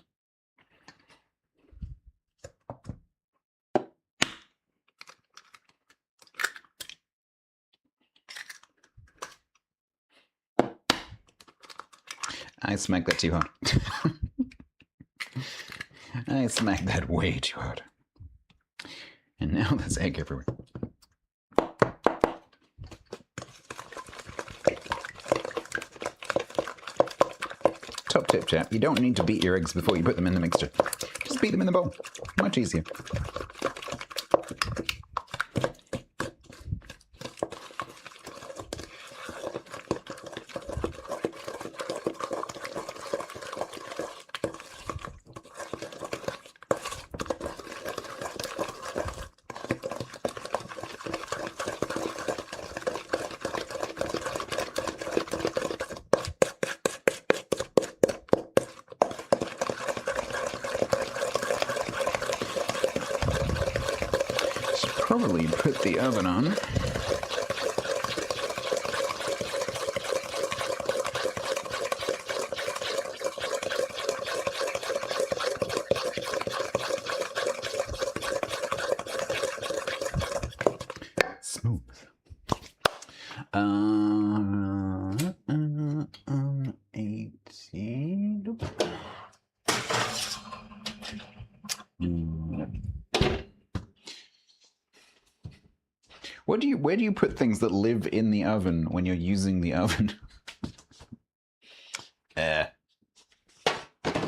I smacked that too hard. I smacked that way too hard. And now there's egg everywhere. Top tip, chap. You don't need to beat your eggs before you put them in the mixture. Just beat them in the bowl. Much easier. Probably put the oven on. Smooth. 80. Where do you put things that live in the oven when you're using the oven? They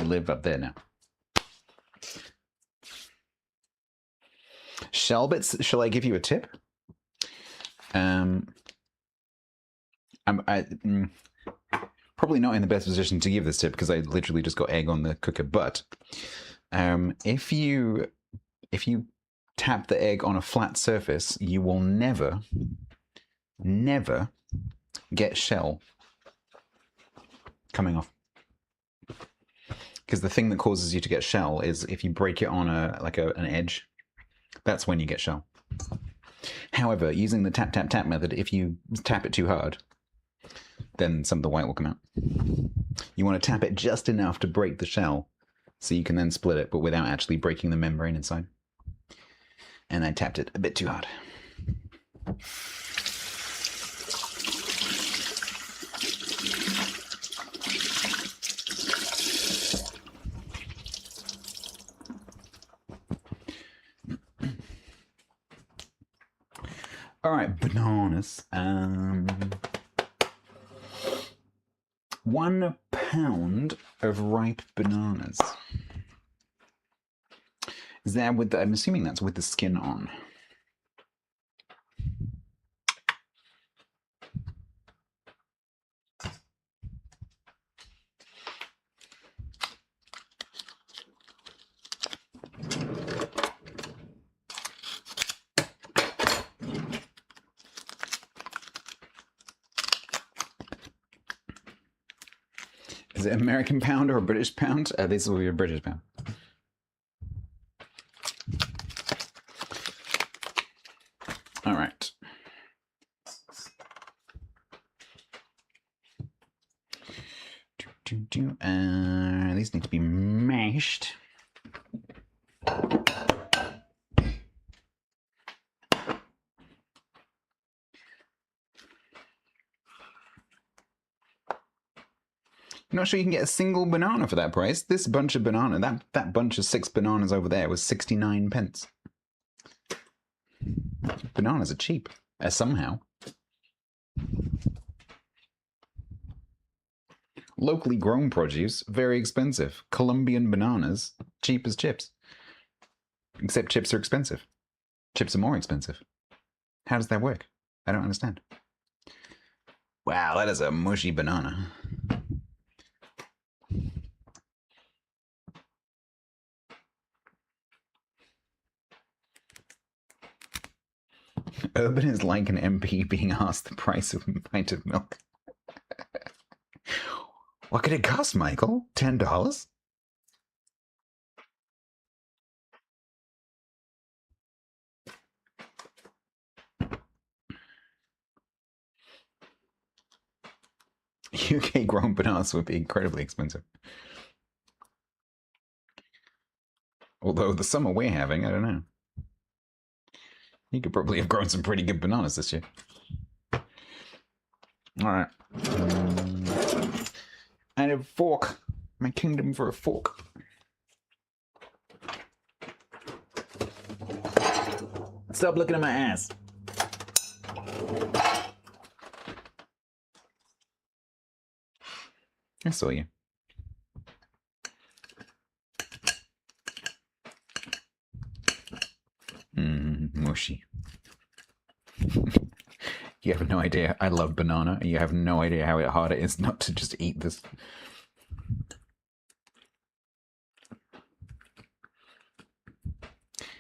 live up there now. Shalbits, shall I give you a tip? I'm probably not in the best position to give this tip because I literally just got egg on the cooker, but if you tap the egg on a flat surface, you will never get shell coming off. Because the thing that causes you to get shell is if you break it on an edge, that's when you get shell. However, using the tap tap tap method, if you tap it too hard, then some of the white will come out. You want to tap it just enough to break the shell, so you can then split it, but without actually breaking the membrane inside. And I tapped it a bit too hard. All right, bananas. 1 pound of ripe bananas. Is that with the, I'm assuming that's with the skin on. Is it American pound or a British pound? This will be a British pound. All right. These need to be mashed. I'm not sure you can get a single banana for that price. This bunch of banana, that bunch of 6 bananas over there was 69 pence. Bananas are cheap, somehow. Locally grown produce, very expensive. Colombian bananas, cheap as chips. Except chips are expensive. Chips are more expensive. How does that work? I don't understand. Wow, that is a mushy banana. Urban is like an MP being asked the price of a pint of milk. What could it cost, Michael? $10? UK grown bananas would be incredibly expensive. Although the summer we're having, I don't know. You could probably have grown some pretty good bananas this year. All right. I need a fork. My kingdom for a fork. Stop looking at my ass. I saw you. Mushy. You have no idea. I love banana. You have no idea how hard it is not to just eat this.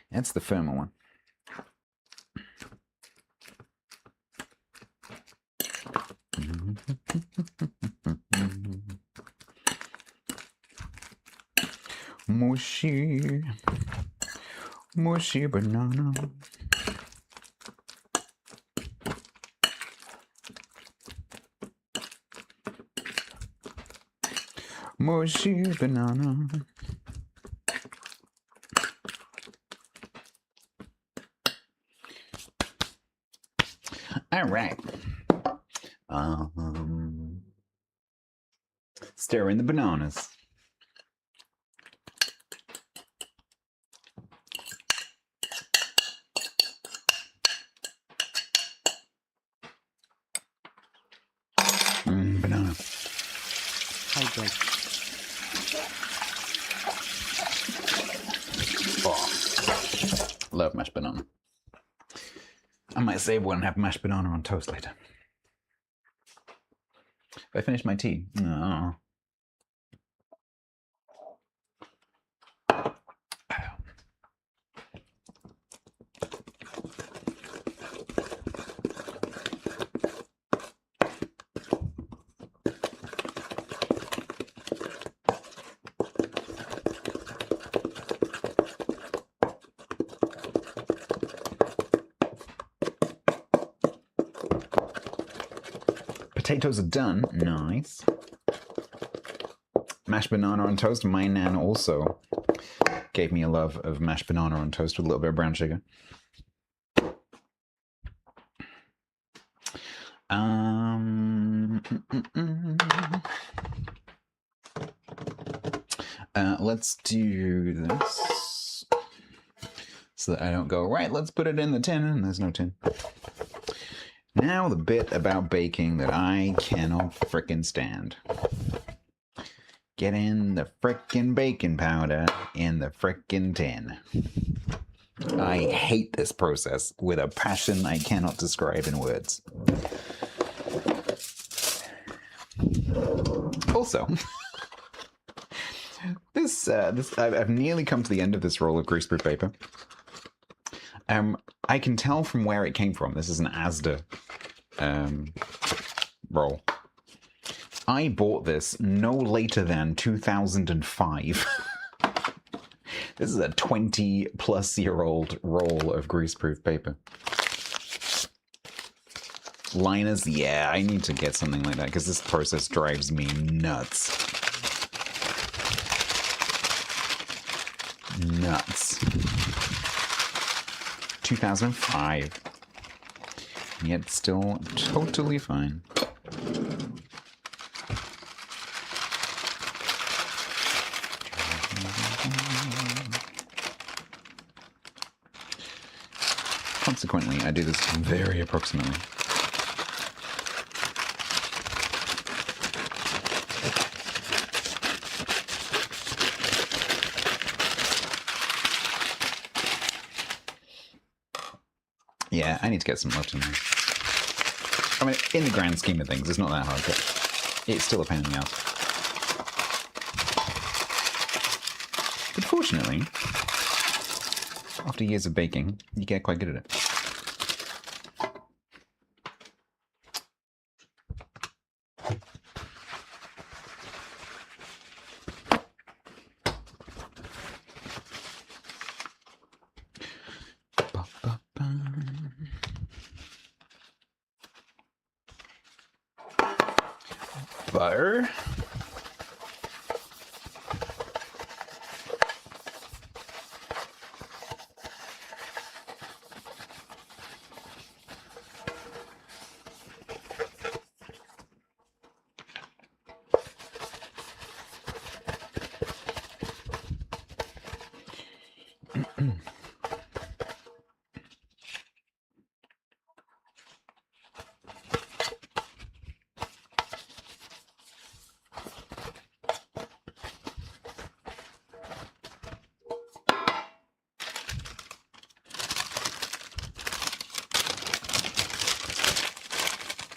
That's the firmer one. Mushy. Mushy banana. Mushy banana. All right. Stir in the bananas. Banana. Hydrate. Oh, love mashed banana. I might save one and have mashed banana on toast later. If I finish my tea. Oh. Potatoes are done. Nice. Mashed banana on toast. My nan also gave me a love of mashed banana on toast with a little bit of brown sugar. Let's do this so that I don't go, right, let's put it in the tin, and there's no tin. Now the bit about baking that I cannot frickin' stand. Get in the frickin' baking powder in the frickin' tin. I hate this process with a passion I cannot describe in words. Also, I've nearly come to the end of this roll of greaseproof paper. I can tell from where it came from. This is an Asda roll. I bought this no later than 2005. This is a 20-plus-year-old roll of greaseproof paper. Liners, yeah, I need to get something like that because this process drives me nuts. Nuts. 2005. Yet still totally fine. Consequently, I do this very approximately. Yeah, I need to get some left in there. I mean, in the grand scheme of things, it's not that hard, but it's still a pain in the ass. But fortunately, after years of baking, you get quite good at it. Butter.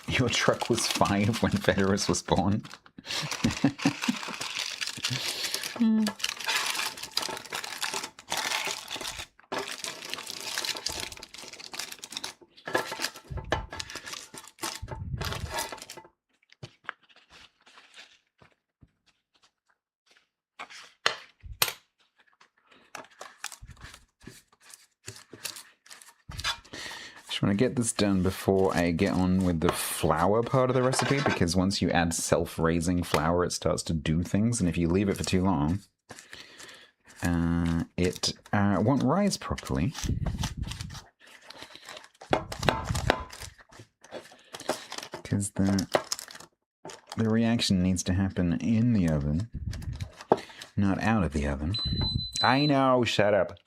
Your truck was 5 when Federus was born. Just want to get this done before I get on with the flour part of the recipe, because once you add self-raising flour, it starts to do things, and if you leave it for too long, it won't rise properly. Because the reaction needs to happen in the oven, not out of the oven. I know, shut up.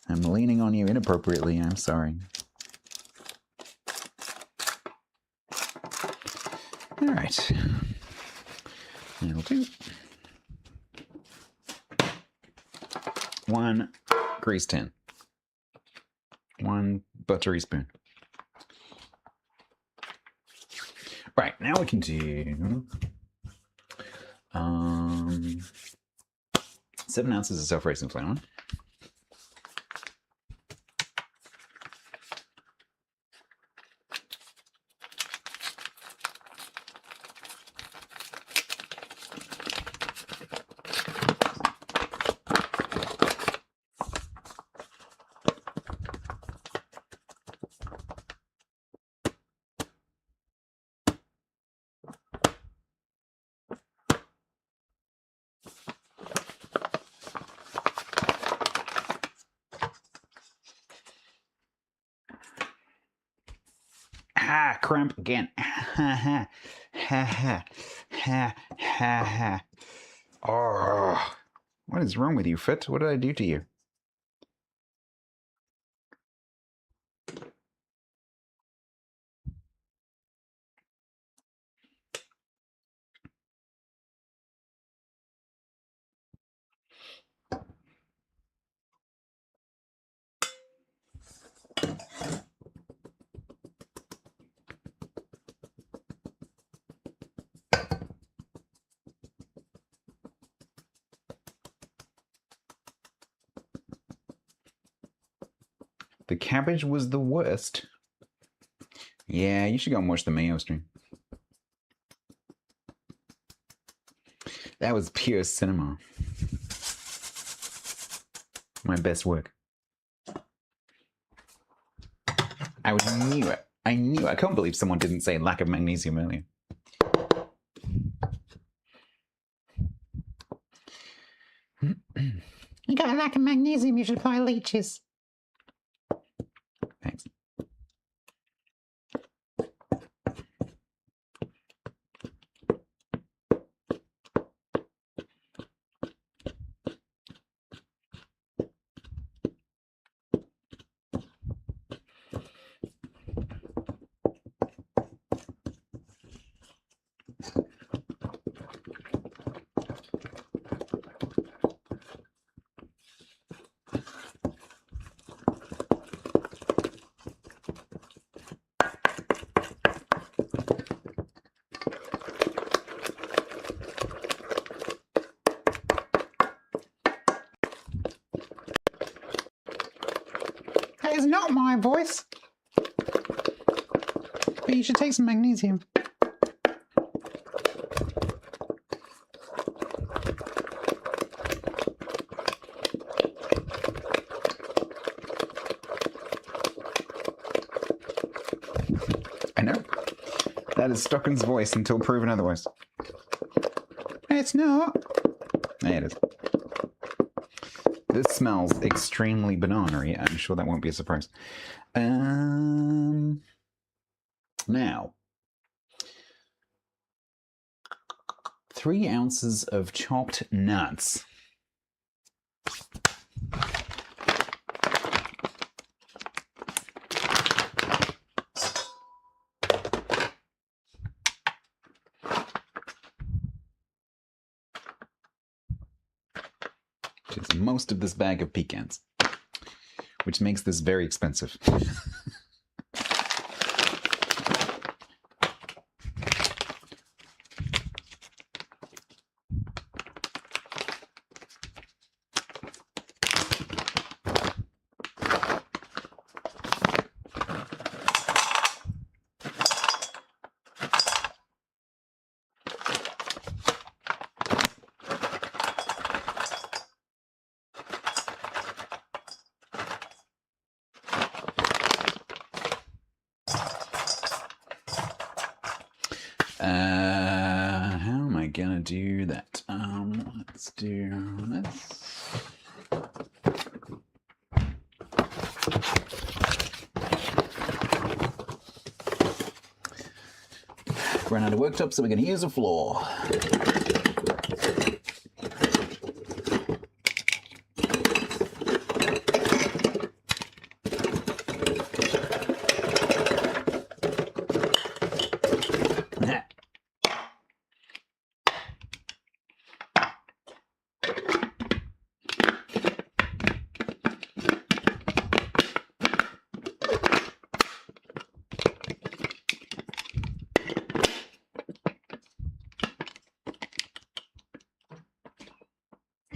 I'm leaning on you inappropriately, I'm sorry. Alright. That'll do. 1 grease tin. 1 buttery spoon. Right, now we can do 7 ounces of self-raising flour. cramp again. Ha ha. Ha ha. Ha ha ha. Oh. What is wrong with you, Fit? What did I do to you? The cabbage was the worst. Yeah, you should go and watch the Mayo stream. That was pure cinema. My best work. I knew it. I knew it. I can't believe someone didn't say lack of magnesium earlier. You got a lack of magnesium, you should apply leeches. Thanks. That is not my voice. But you should take some magnesium. I know. That is Stocken's voice until proven otherwise. It's not. Yeah, it is. This smells extremely banana-y. I'm sure that won't be a surprise. Now, 3 ounces of chopped nuts. Which is most of this bag of pecans, which makes this very expensive. How am I gonna do that? Let's do this. Run out of worktop, so we're gonna use a floor.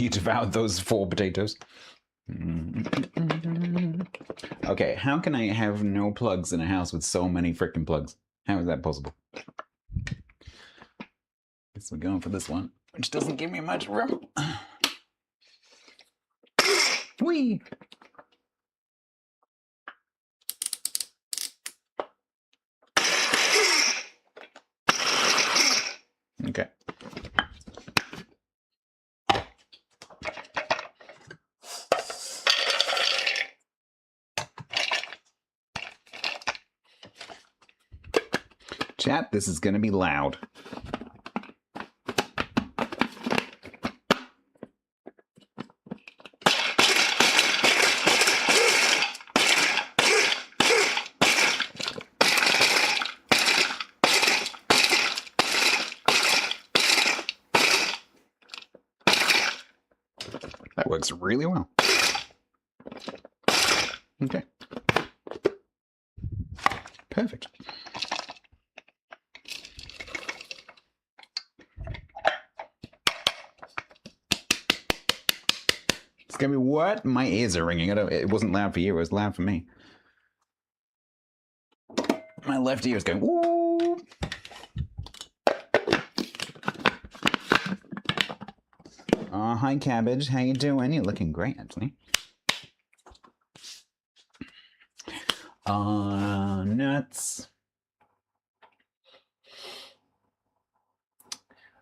You devoured those 4 potatoes. Okay, how can I have no plugs in a house with so many frickin' plugs? How is that possible? Guess we're going for this one, which doesn't give me much room. Whee! Okay. Chat, this is going to be loud. That works really well. Okay. Perfect. It's gonna be what? My ears are ringing. It wasn't loud for you, it was loud for me. My left ear is going, ooh. Oh, hi, Cabbage. How you doing? You're looking great, actually. Nuts.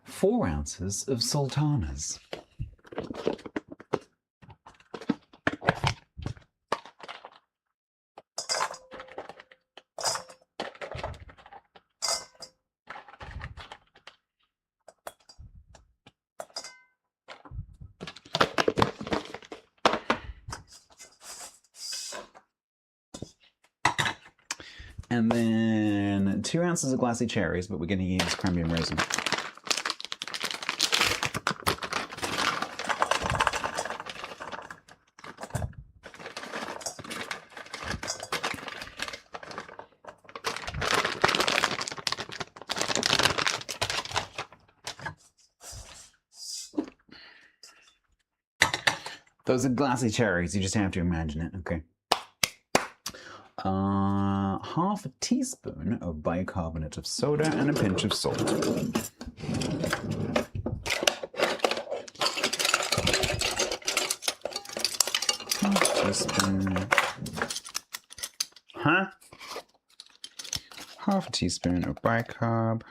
4 ounces of sultanas. And then 2 ounces of glassy cherries, but we're going to use cranberry and raisin. Those are glassy cherries, you just have to imagine it, okay. Half a teaspoon of bicarbonate of soda and a pinch of salt. Half a teaspoon. Huh? Half a teaspoon of bicarb.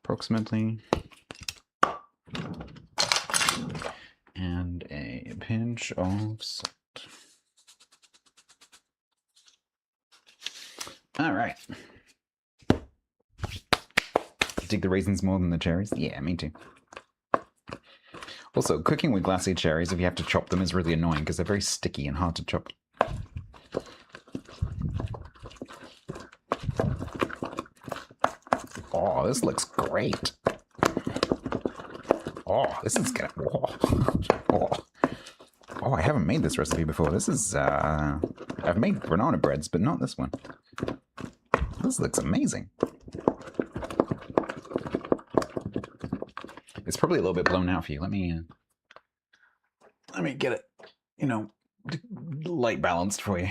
Approximately. And a pinch of salt. All right. Dig the raisins more than the cherries? Yeah, me too. Also, cooking with glassy cherries, if you have to chop them, is really annoying because they're very sticky and hard to chop. Oh, this looks great. Oh, this is gonna. Oh, I haven't made this recipe before. This is. I've made granada breads, but not this one. This looks amazing. It's probably a little bit blown out for you. Let me get it, you know, light balanced for you.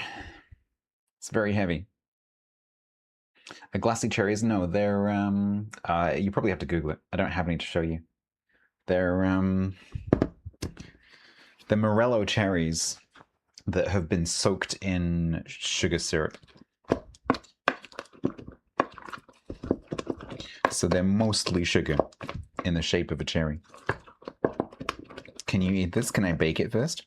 It's very heavy. Glassy cherries? No, they're. You probably have to Google it. I don't have any to show you. They're Morello cherries that have been soaked in sugar syrup. So they're mostly sugar in the shape of a cherry. Can you eat this? Can I bake it first?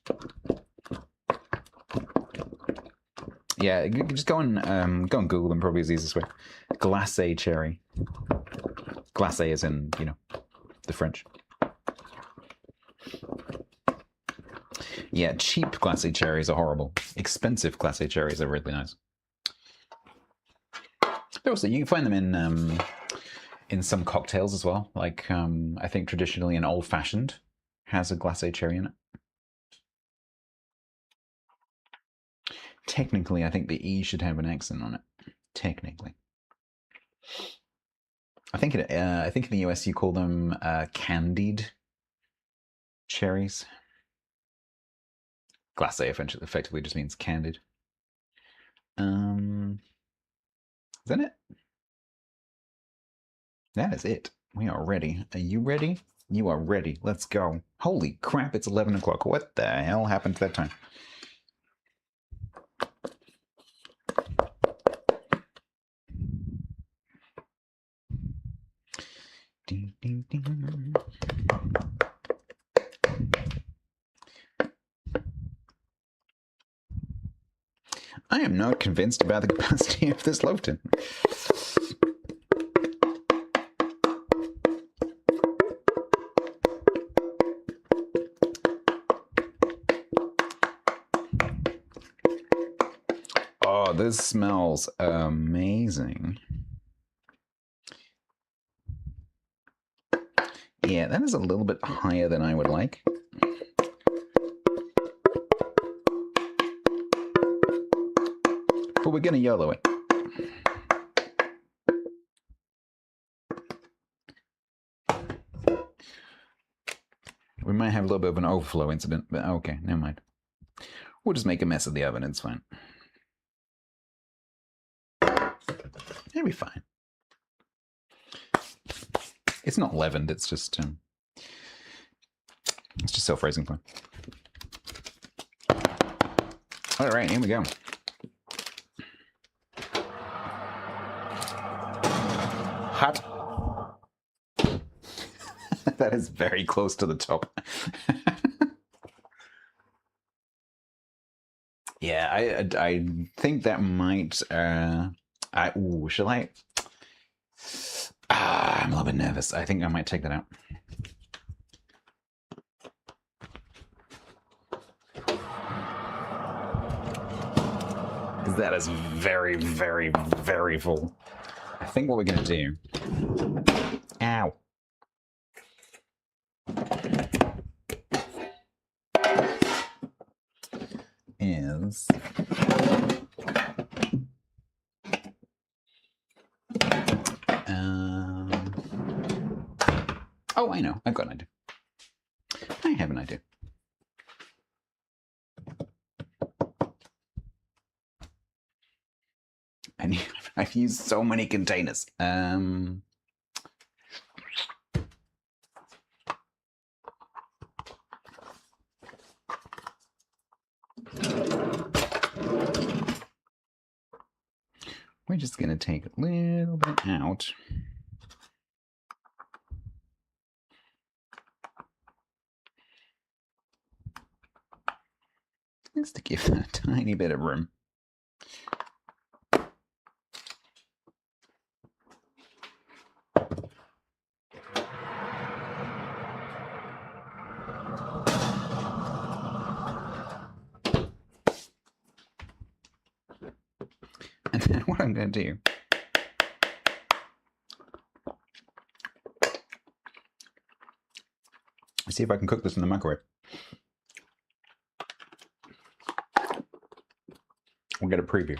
Yeah, just go and Google them. Probably is the easiest way. Glacé cherry. Glacé is in, you know, the French. Yeah, cheap glacé cherries are horrible. Expensive glacé cherries are really nice. But also, you can find them in some cocktails as well. Like, I think traditionally an old-fashioned has a glacé cherry in it. Technically, I think the E should have an accent on it. Technically. I think in the US you call them candied cherries. Glacé effectively just means candied. Is that it? That is it. We are ready. Are you ready? You are ready. Let's go. Holy crap, it's 11 o'clock. What the hell happened to that time? Ding, ding, ding. I am not convinced about the capacity of this loaf tin. Oh, this smells amazing. Yeah, that is a little bit higher than I would like. But we're going to YOLO it. We might have a little bit of an overflow incident, but okay, never mind. We'll just make a mess of the oven, it's fine. It'll be fine. It's not leavened, it's just self-raising fine. Alright, here we go. Hot. That is very close to the top. Yeah, I think that might shall I? I'm a little bit nervous. I think I might take that out. Because that is very, very, very full. I think what we're going to do... Ow. Is... Oh, I know. I've got an idea. I have an idea. And I've used so many containers. We're just going to take a little bit out. Just to give that a tiny bit of room. And then what I'm going to do is see if I can cook this in the microwave. We'll get a preview.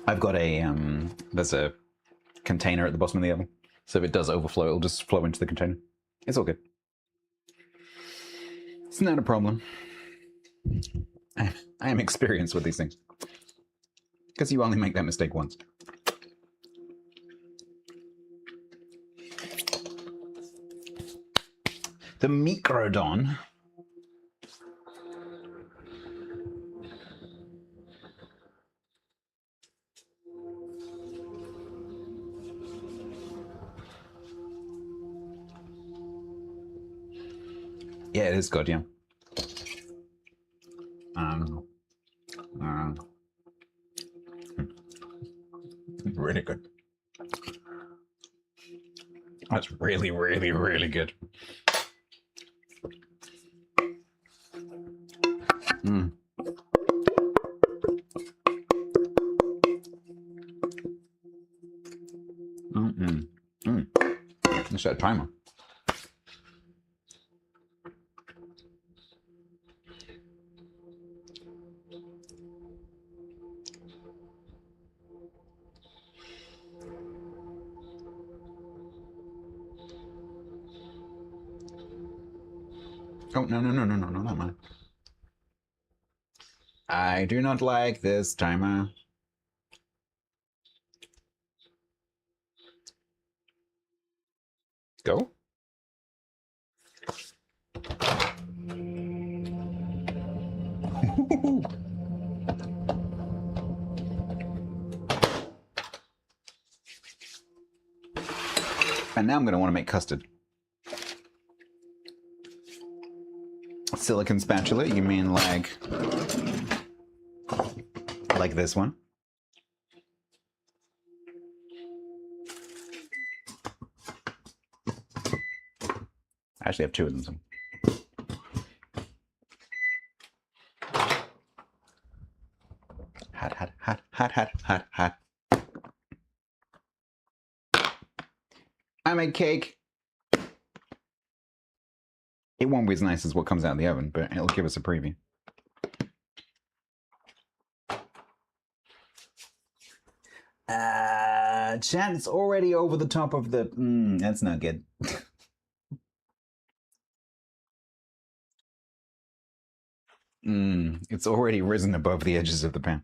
I've got a, there's a container at the bottom of the oven. So if it does overflow, it'll just flow into the container. It's all good. It's not a problem. I am experienced with these things. Because you only make that mistake once. The Microdon. Yeah, it is good, yeah. Really good. That's really, really, really good. Mm. Let's set a timer. Oh, no, not mine. I do not like this timer. Go. And now I'm going to want to make custard. Silicon spatula, you mean like this one? I actually have two of them. So. Hot, hot, hot, hot, hot, hot, hot. I make cake. It won't be as nice as what comes out of the oven, but it'll give us a preview. Chat, it's already over the top of the... that's not good. It's already risen above the edges of the pan.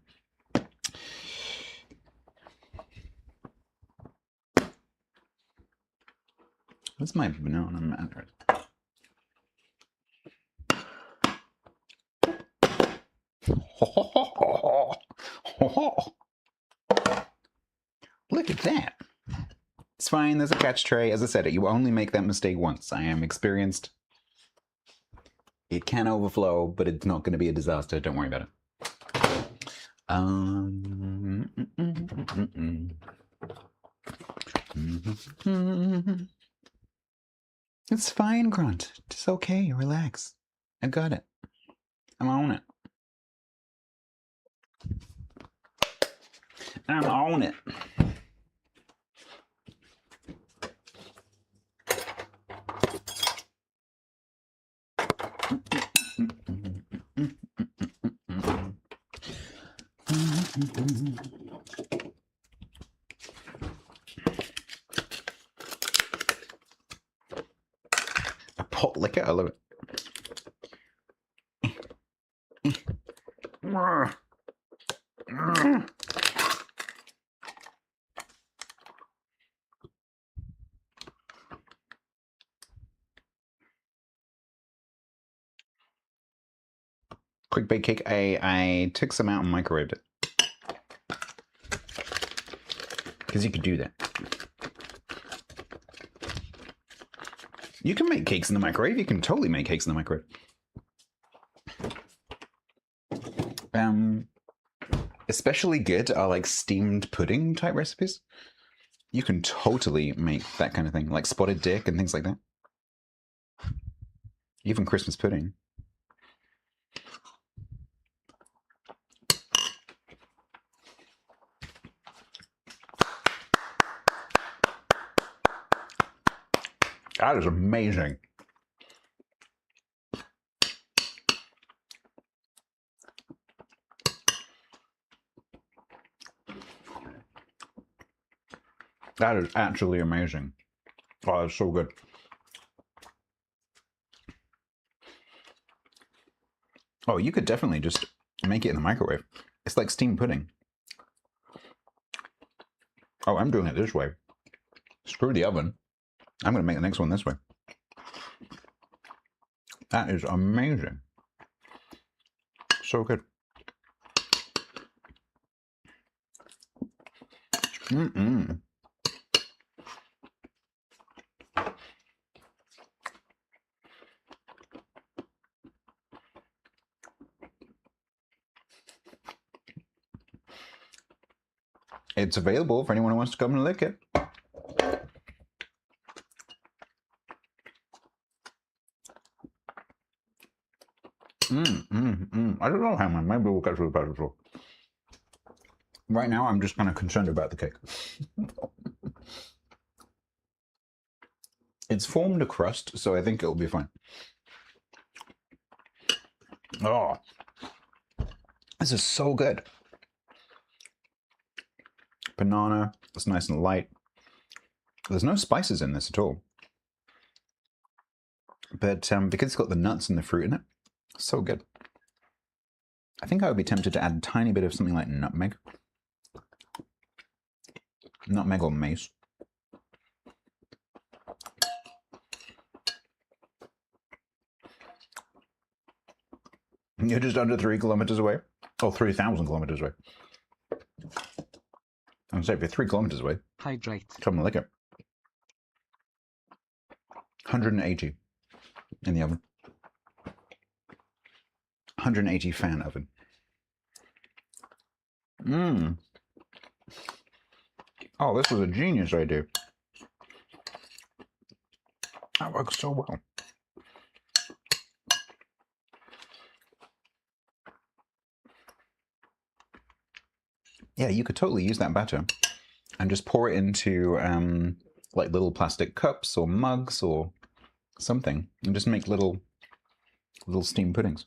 What's my banana matter? Look at that. It's fine, there's a catch tray. As I said, you only make that mistake once. I am experienced. It can overflow, but it's not going to be a disaster. Don't worry about it. It's fine, Grunt. It's okay. Relax. I got it. I'm on it. I'm on it. A pot liquor, I love it. Quick bake cake. I took some out and microwaved it. Because you could do that. You can make cakes in the microwave. You can totally make cakes in the microwave. Especially good are like steamed pudding type recipes. You can totally make that kind of thing, like spotted dick and things like that. Even Christmas pudding. That is amazing. That is actually amazing. Oh, that's so good. Oh, you could definitely just make it in the microwave. It's like steamed pudding. Oh, I'm doing it this way. Screw the oven. I'm going to make the next one this way. That is amazing. So good. It's available for anyone who wants to come and lick it. I don't know how many. Maybe we'll get to the better as well. Right now, I'm just kind of concerned about the cake. It's formed a crust, so I think it'll be fine. Oh, this is so good. Banana, it's nice and light. There's no spices in this at all. But because it's got the nuts and the fruit in it, so good. I think I would be tempted to add a tiny bit of something like nutmeg. Nutmeg or mace. You're just under 3 kilometers away. Or 3,000 kilometers away. I'm saying if you're 3 kilometers away, Hydrate. come and lick it. 180 in the oven. 180 fan oven. Mmm. Oh, this was a genius idea. That works so well. Yeah, you could totally use that batter and just pour it into like little plastic cups or mugs or something, and just make little steamed puddings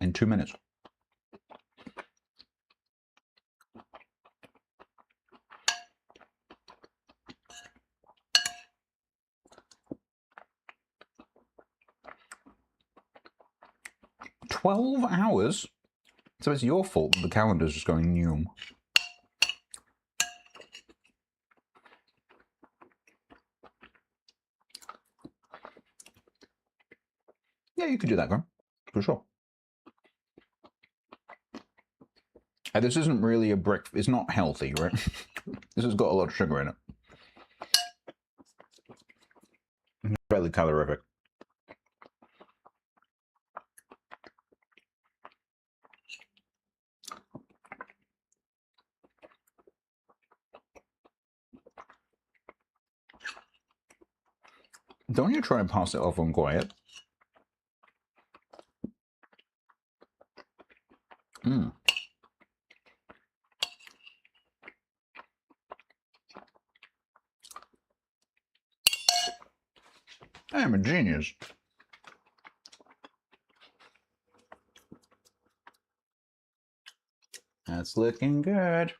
in 2 minutes. "12 hours? So it's your fault that the calendar's just going new." Yeah, you could do that, girl. For sure. This isn't really a brick. It's not healthy, right? This has got a lot of sugar in it. It's fairly calorific. Don't you try and pass it off on quiet. Mm. I am a genius. That's looking good.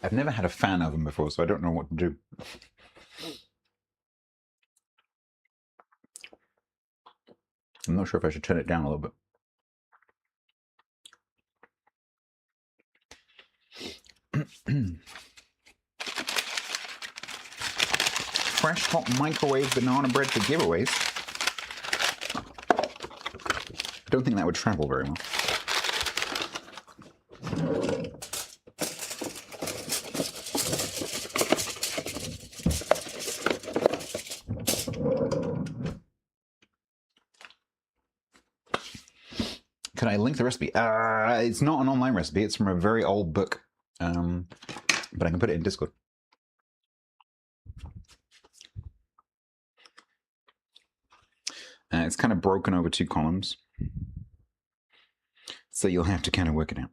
I've never had a fan oven before, so I don't know what to do. I'm not sure if I should turn it down a little bit. Fresh hot microwave banana bread for giveaways. I don't think that would travel very well. Can I link the recipe? It's not an online recipe. It's from a very old book, but I can put it in Discord. It's kind of broken over 2 columns, so you'll have to kind of work it out.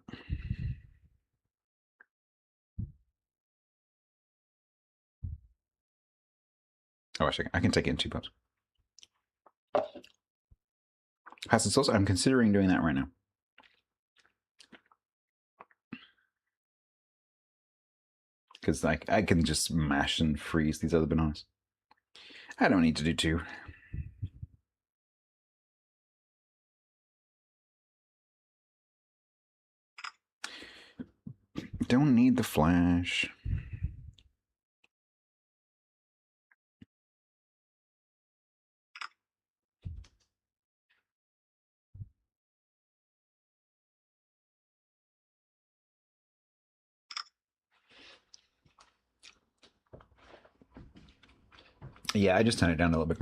Oh, actually, I can take it in 2 parts. Pasta sauce, I'm considering doing that right now. Because I can just mash and freeze these other bananas. I don't need to do 2. Don't need the flash. Yeah, I just turned it down a little bit.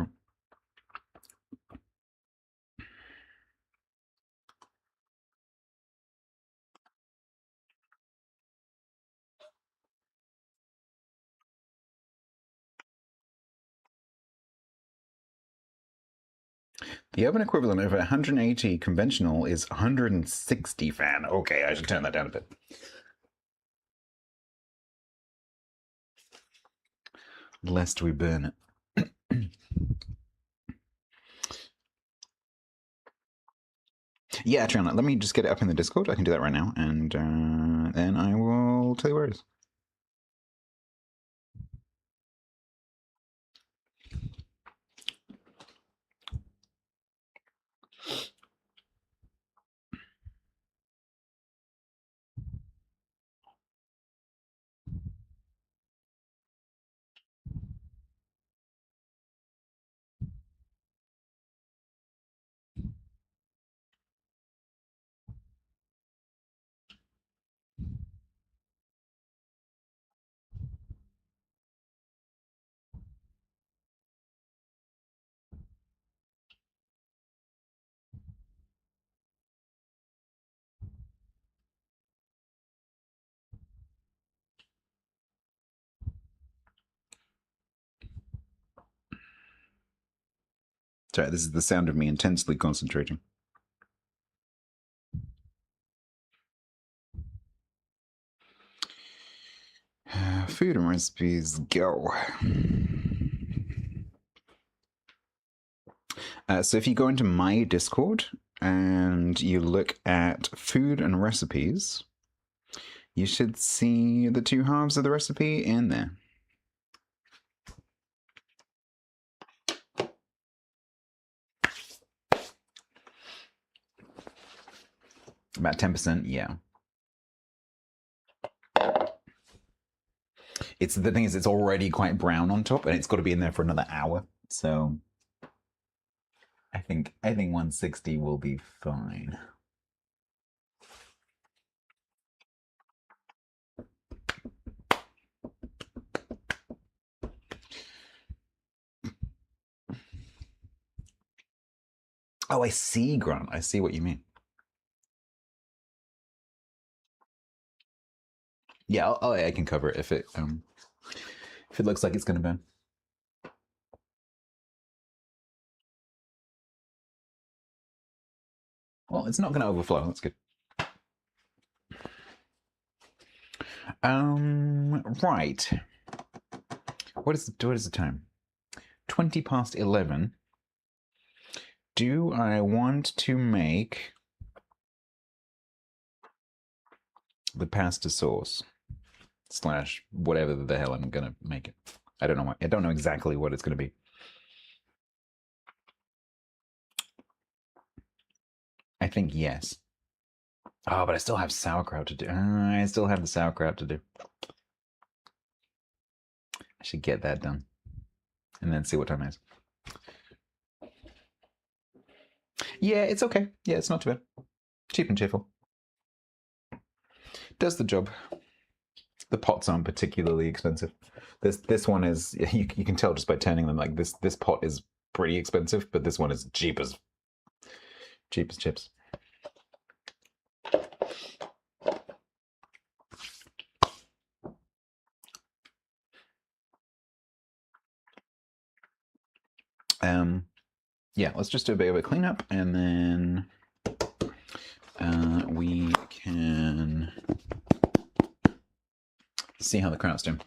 The oven equivalent of 180 conventional is 160 fan. Okay, I should turn that down a bit. Lest we burn it. Yeah, Triana, let me just get it up in the Discord. I can do that right now, and then I will tell you where it is. Sorry, this is the sound of me intensely concentrating. Food and recipes, go. So if you go into my Discord and you look at food and recipes, you should see the two halves of the recipe in there. About 10%, yeah. It's the thing is, it's already quite brown on top, and it's got to be in there for another hour. So I think 160 will be fine. Oh, I see, Grant. I see what you mean. Yeah, I can cover it if it looks like it's going to burn. Well, it's not going to overflow. That's good. Right. What is the time? 20 past 11. Do I want to make the pasta sauce / whatever the hell I'm gonna make it? I don't know. I don't know exactly what it's gonna be. I think yes. Oh, but I still have sauerkraut to do. I still have the sauerkraut to do. I should get that done and then see what time it is. Yeah, it's okay. Yeah, it's not too bad. Cheap and cheerful. Does the job. The pots aren't particularly expensive. This one is, you can tell just by turning them, like this pot is pretty expensive, but this one is cheap as chips. Yeah, let's just do a bit of a cleanup, and then we can see how the kraut's doing.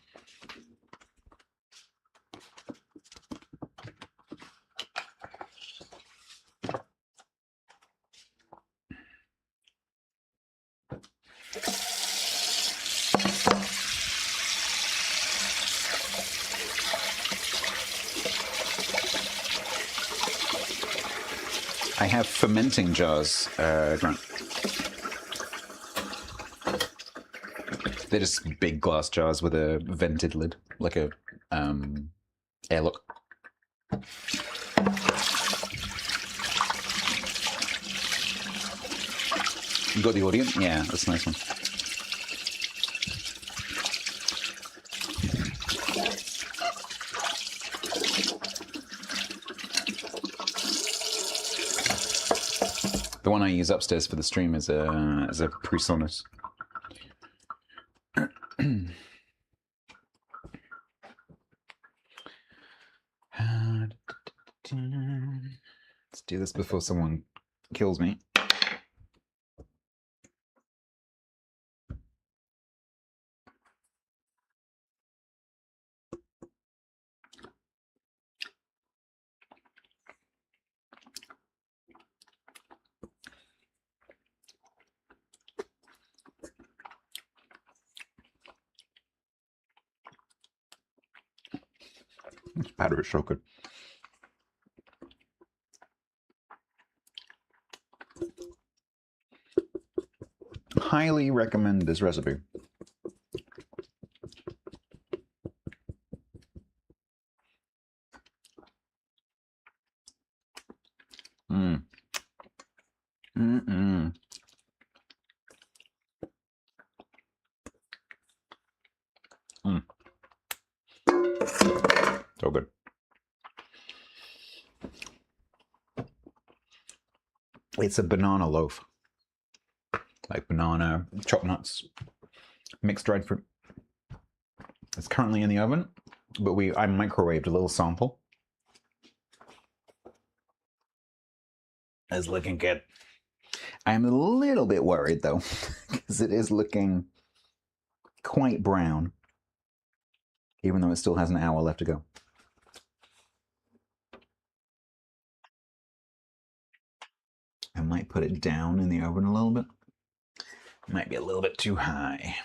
I have fermenting jars, Grant. They're just big glass jars with a vented lid, like a airlock. You got the audio? Yeah, that's a nice one. The one I use upstairs for the stream is a PreSonus. Let's do this before someone kills me. This batter is so good. Highly recommend this recipe. So good. It's a banana loaf. Like banana, chopped nuts, mixed dried fruit. It's currently in the oven, but I microwaved a little sample. It's looking good. I'm a little bit worried though, because it is looking quite brown, even though it still has an hour left to go. I might put it down in the oven a little bit. Might be a little bit too high.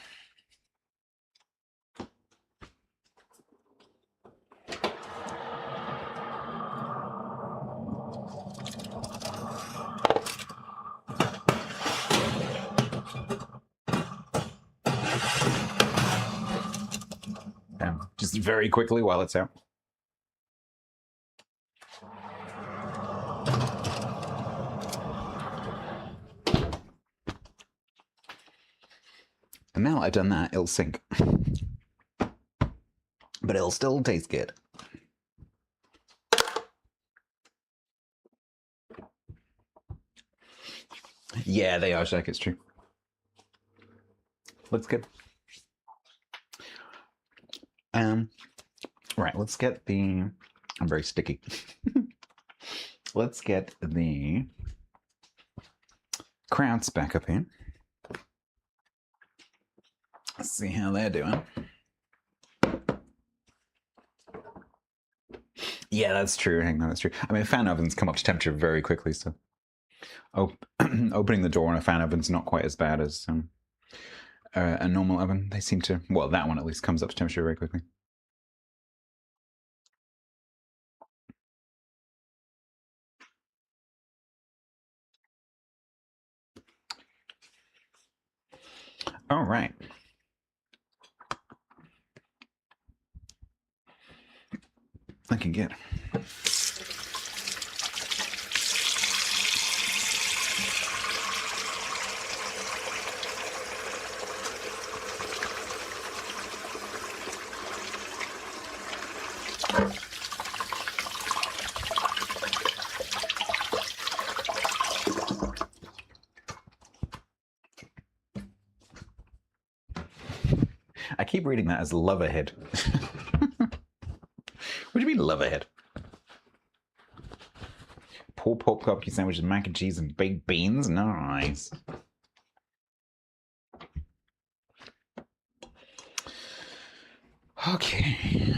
Just very quickly while it's out. And now that I've done that, it'll sink. But it'll still taste good. Yeah, they are, Shaq, it's true. Looks good. Right, let's get the... I'm very sticky. Let's get the crowds back up here. Let's see how they're doing. Yeah, that's true. Hang on, that's true. I mean, fan ovens come up to temperature very quickly, so opening the door on a fan oven's not quite as bad as a normal oven. They seem to, well, that one at least comes up to temperature very quickly. All right. Looking good. I keep reading that as love ahead. What do you mean love ahead? Pulled pork barbecue sandwiches, mac and cheese, and baked beans? Nice. Okay.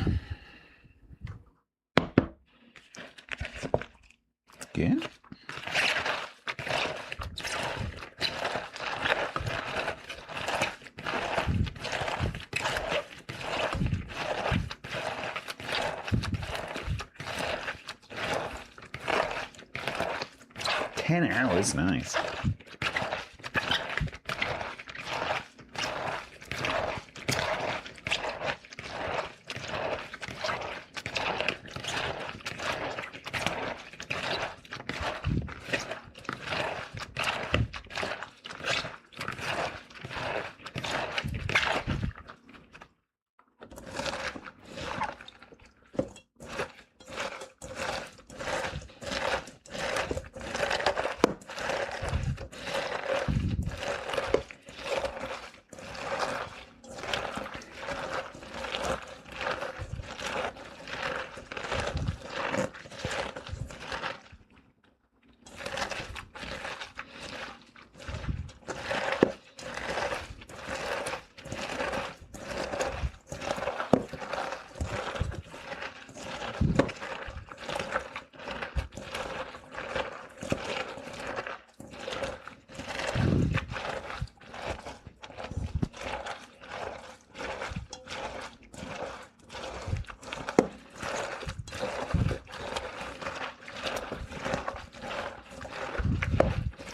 Good. 10 hours, nice.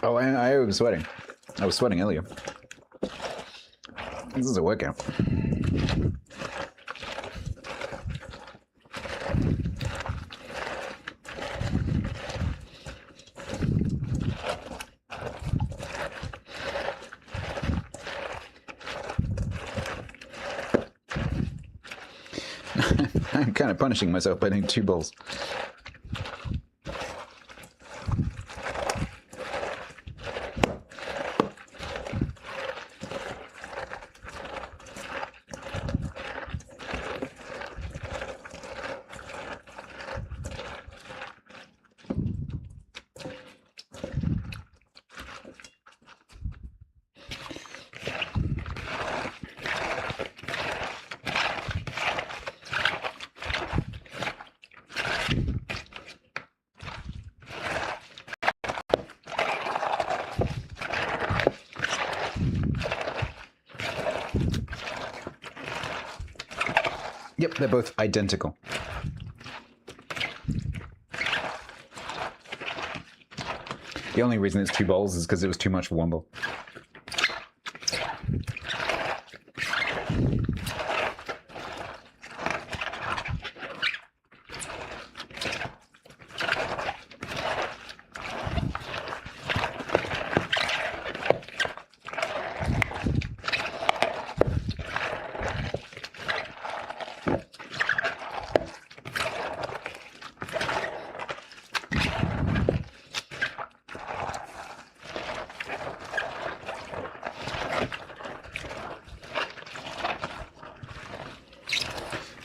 Oh, I was sweating. I was sweating earlier. This is a workout. I'm kind of punishing myself by doing 2 bowls. Yep, they're both identical. The only reason it's 2 bowls is because it was too much for 1 bowl.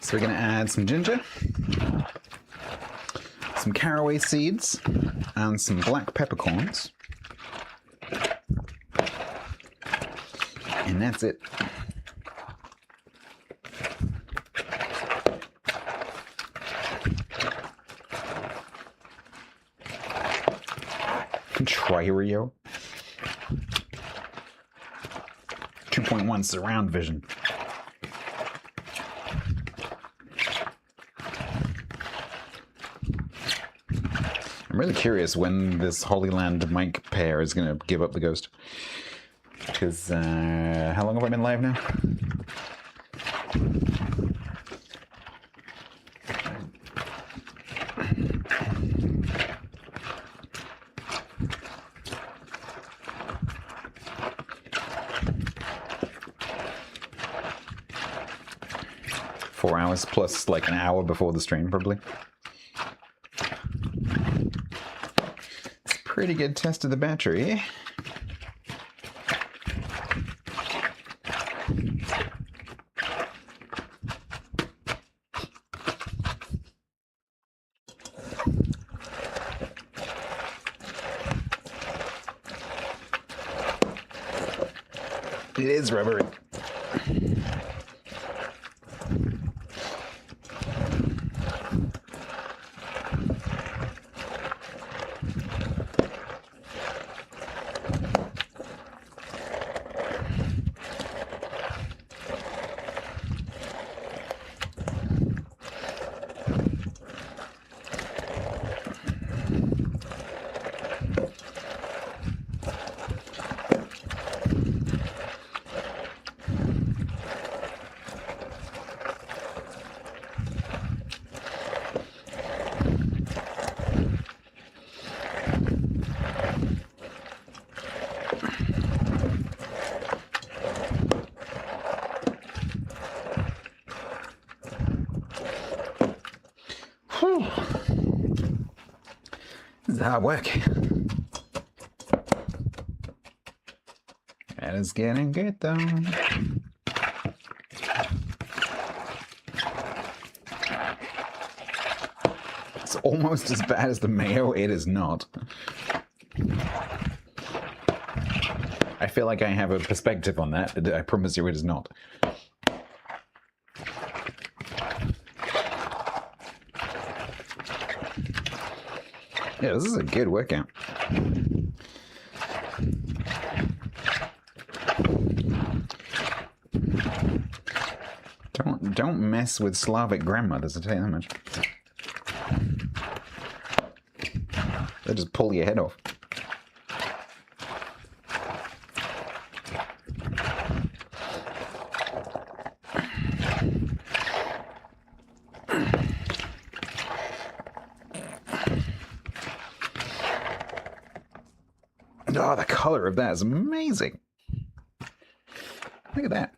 So we're going to add some ginger, some caraway seeds, and some black peppercorns. And that's it. Contrario. 2.1 surround vision. I'm really curious when this Holy Land Mike pair is going to give up the ghost. Because, how long have I been live now? Hours plus like an hour before the stream, probably. It's a pretty good test of the battery. It is rubbery. This is hard work. That is getting good though. It's almost as bad as the mayo. It is not. I feel like I have a perspective on that. I promise you it is not. Yeah, this is a good workout. Don't mess with Slavic grandmothers, I'll tell you that much. They just pull your head off. Oh, the color of that is amazing. Look at that.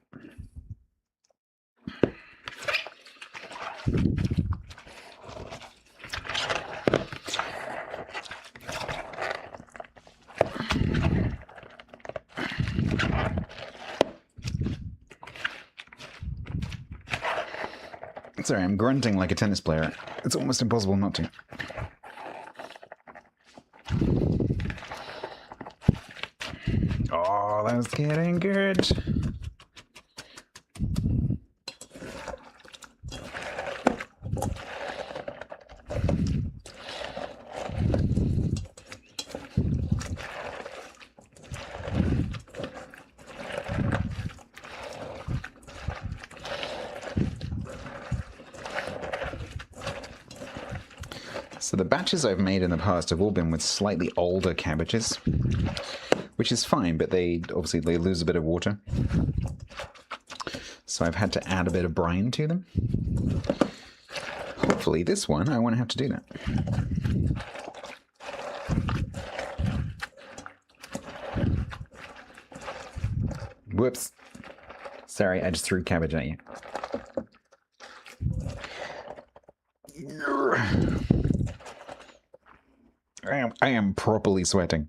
Sorry, I'm grunting like a tennis player. It's almost impossible not to. Oh, that's getting good. So the batches I've made in the past have all been with slightly older cabbages, which is fine, but they obviously lose a bit of water. So I've had to add a bit of brine to them. Hopefully this one, I won't have to do that. Whoops. Sorry, I just threw cabbage at you. I am properly sweating.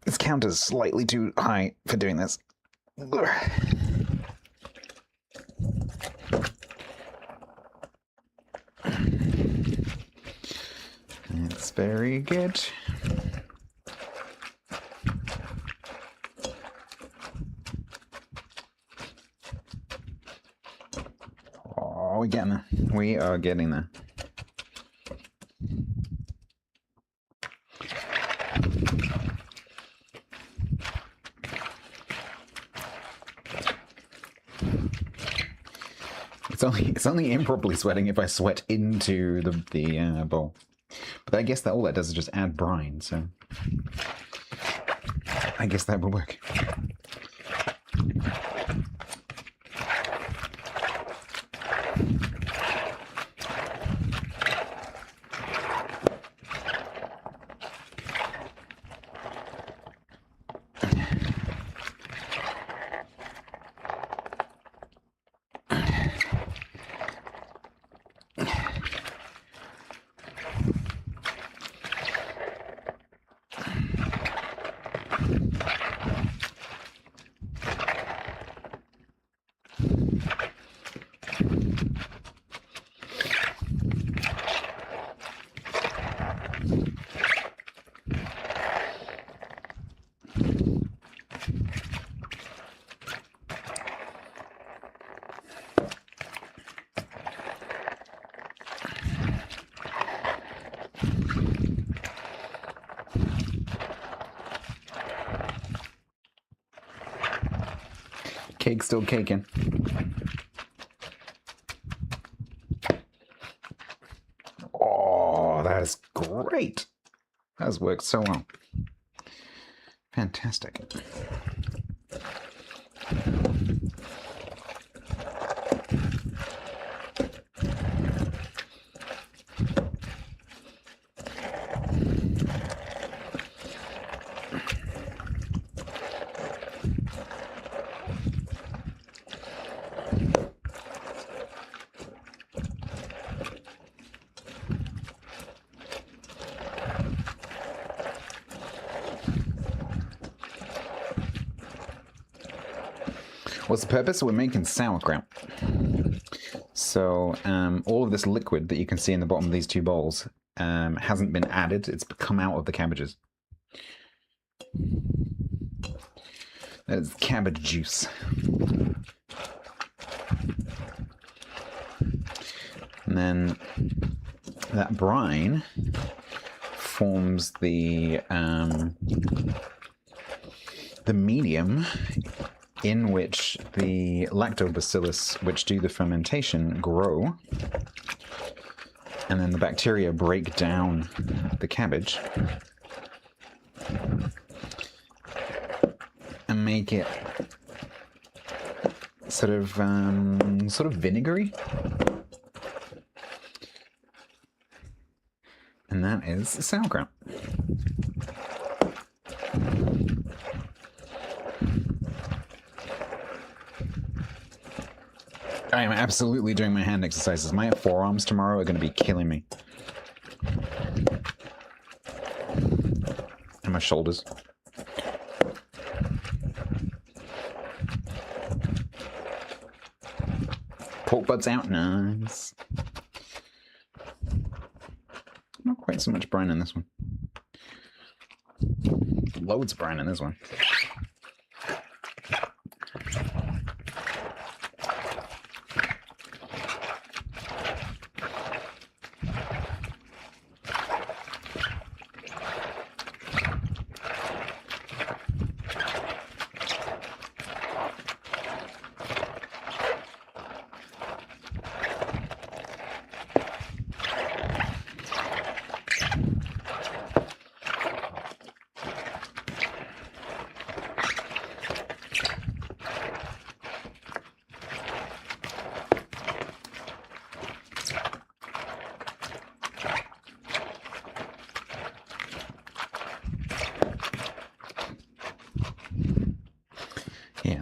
This count is slightly too high for doing this. It's very good. Oh, we're getting there. We are getting there. It's only improperly sweating if I sweat into the bowl. But I guess that all that does is just add brine, so I guess that will work. Cake's still caking. Oh, that is great. That has worked so well. Fantastic. What's the purpose? We're making sauerkraut. So all of this liquid that you can see in the bottom of these two bowls hasn't been added. It's come out of the cabbages. That is cabbage juice. And then that brine forms the medium in which the lactobacillus, which do the fermentation, grow. And then the bacteria break down the cabbage and make it sort of vinegary. And that is sauerkraut. I am absolutely doing my hand exercises. My forearms tomorrow are going to be killing me. And my shoulders. Pork butts out, nice. Not quite so much brine in this one. Loads of brine in this one.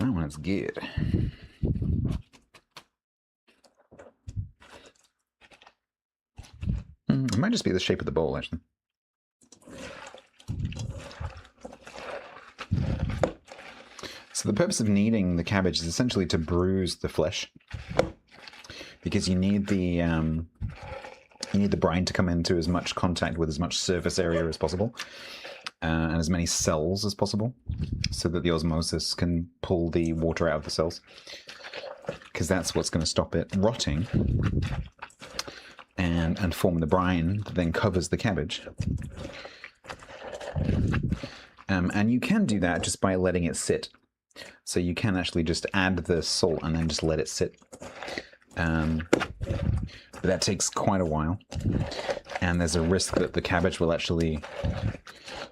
that one is good. It might just be the shape of the bowl, actually. So the purpose of kneading the cabbage is essentially to bruise the flesh, because you need the brine to come into as much contact with as much surface area as possible, and as many cells as possible, so that the osmosis can pull the water out of the cells, because that's what's going to stop it rotting and form the brine that then covers the cabbage. And you can do that just by letting it sit. So you can actually just add the salt and then just let it sit. But that takes quite a while. And there's a risk that the cabbage will actually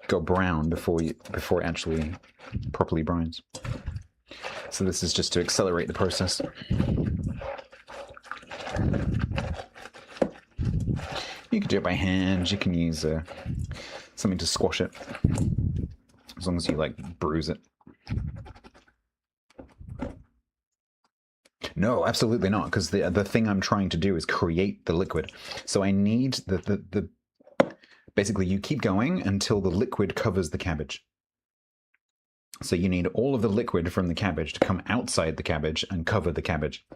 go brown before it actually properly brines. So this is just to accelerate the process. You can do it by hand. You can use something to squash it, as long as you like bruise it. No, absolutely not, because the thing I'm trying to do is create the liquid. So I need the basically you keep going until the liquid covers the cabbage. So you need all of the liquid from the cabbage to come outside the cabbage and cover the cabbage.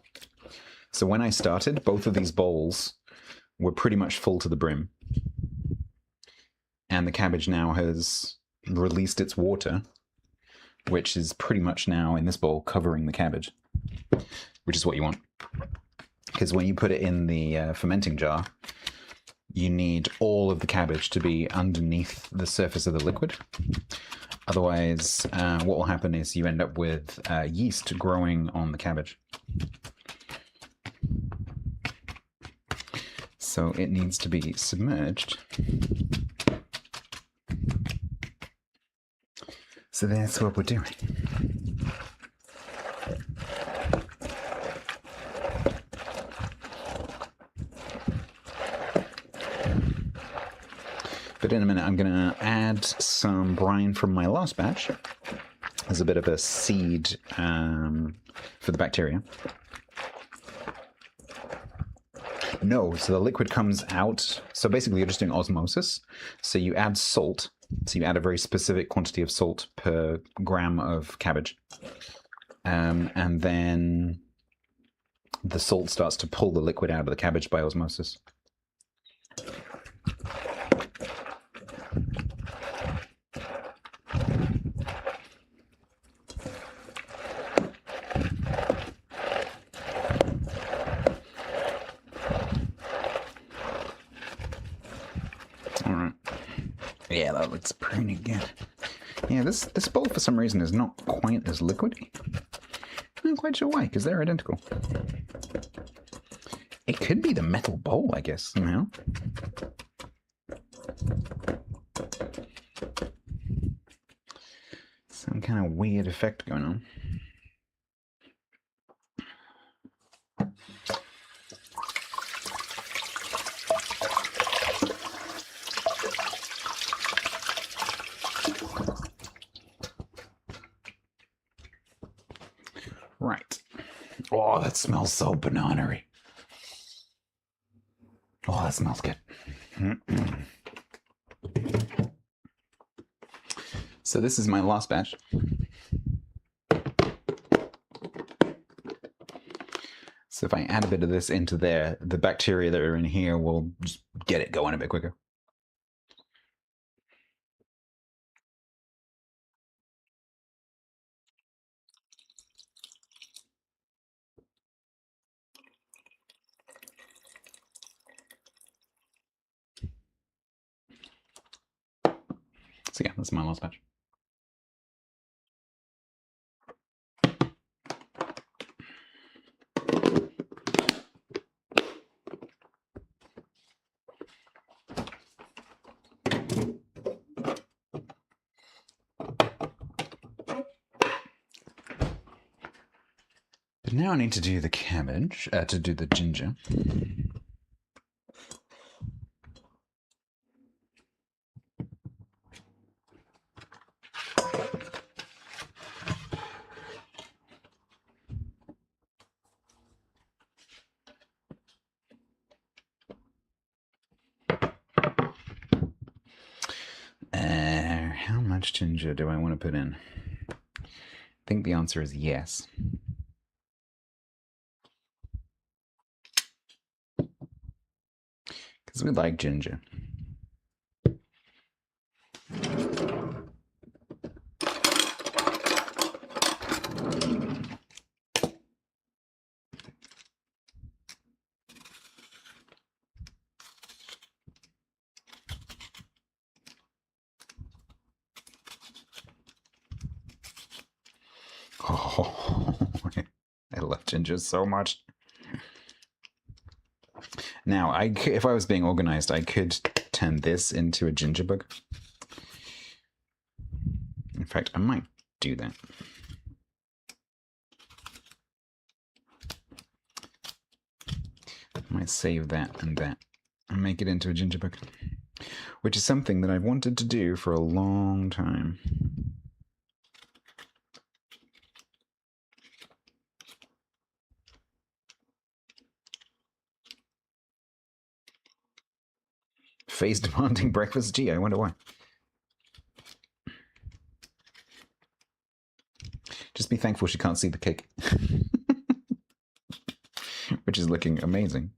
So when I started, both of these bowls were pretty much full to the brim. And the cabbage now has released its water, which is pretty much now in this bowl covering the cabbage, which is what you want. Because when you put it in the fermenting jar, you need all of the cabbage to be underneath the surface of the liquid. Otherwise, what will happen is you end up with yeast growing on the cabbage. So it needs to be submerged. So that's what we're doing. But in a minute, I'm going to add some brine from my last batch as a bit of a seed for the bacteria. No, so the liquid comes out. So basically, you're just doing osmosis. So you add salt. So you add a very specific quantity of salt per gram of cabbage. And then the salt starts to pull the liquid out of the cabbage by osmosis. Yeah, that looks pretty good. Yeah, this bowl for some reason is not quite as liquidy. I'm not quite sure why, because they're identical. It could be the metal bowl, I guess, somehow. Some kind of weird effect going on. Right. Oh, that smells so banana-y. Oh, that smells good. So this is my last batch. So if I add a bit of this into there, the bacteria that are in here will just get it going a bit quicker. So yeah, that's my last batch. But now I need to do the cabbage, to do the ginger. much ginger do I want to put in? I think the answer is yes. Because we like ginger. Oh, I love ginger so much. Now, if I was being organized, I could turn this into a ginger bug. In fact, I might do that. I might save that and make it into a ginger bug, which is something that I've wanted to do for a long time. Face demanding breakfast. Gee, I wonder why. Just be thankful she can't see the cake. Which is looking amazing.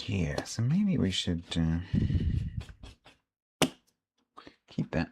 Yeah, so maybe we should keep that.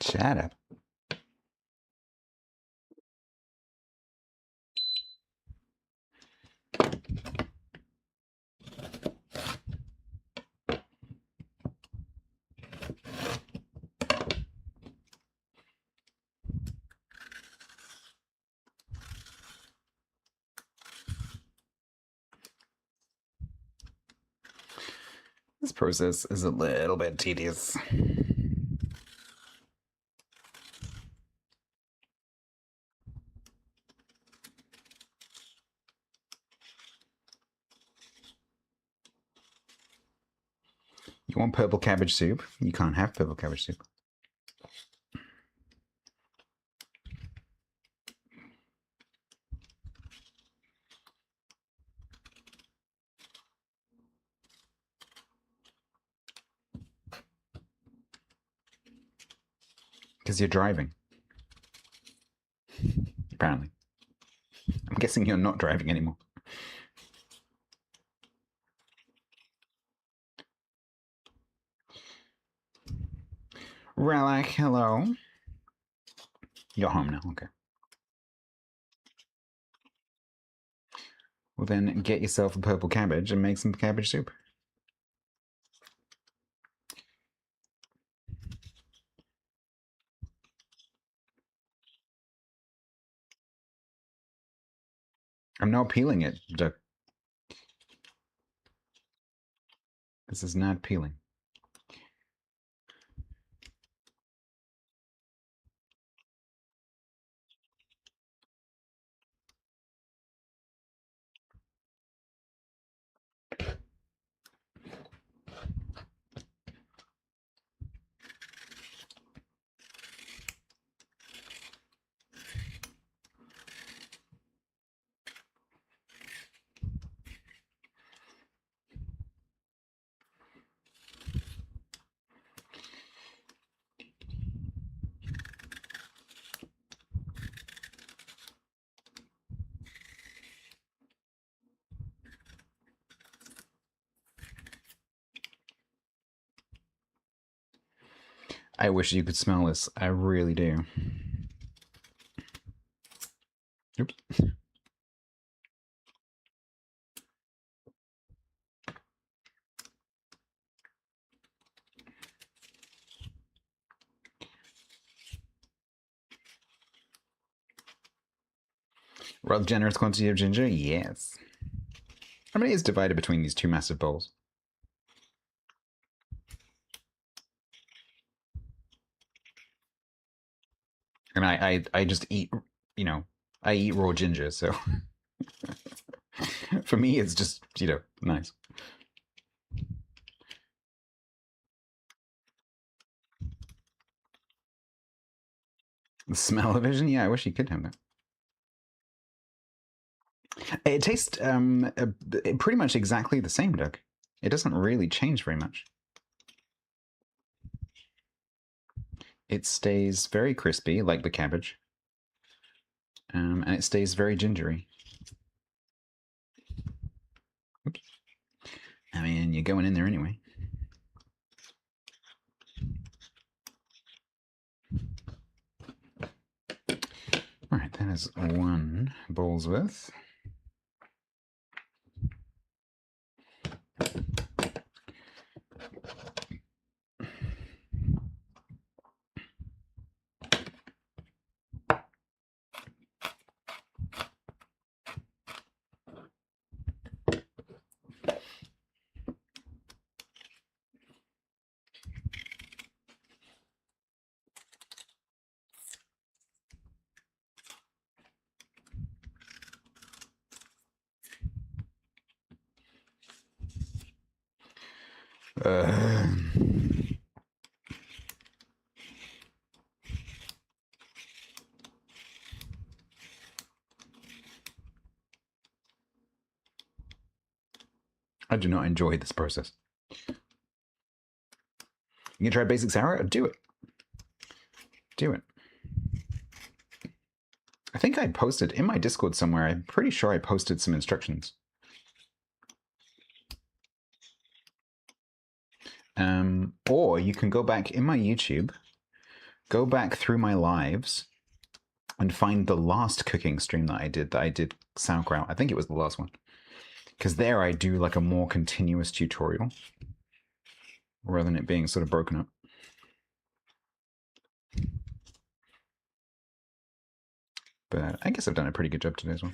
Shut up. This process is a little bit tedious. You want purple cabbage soup? You can't have purple cabbage soup. Because you're driving. Apparently. I'm guessing you're not driving anymore. Relic, hello. You're home now, okay. Well then, get yourself a purple cabbage and make some cabbage soup. I'm not peeling it, Duck. This is not peeling. I wish you could smell this. I really do. Oops. Rather generous quantity of ginger? Yes. How many is divided between these two massive bowls? And I just eat, you know, I eat raw ginger, so for me it's just, you know, nice. The smell-o-vision? Yeah, I wish you could have that. It tastes pretty much exactly the same, Doug. It doesn't really change very much. It stays very crispy, like the cabbage. And it stays very gingery. Oops. I mean, you're going in there anyway. Alright, that is one bowl's worth. I do not enjoy this process. You can try basic sour? Do it. Do it. I think I posted in my Discord somewhere. I'm pretty sure I posted some instructions. Or you can go back in my YouTube, go back through my lives, and find the last cooking stream that I did sauerkraut. I think it was the last one. Because there I do like a more continuous tutorial, rather than it being sort of broken up. But I guess I've done a pretty good job today as well.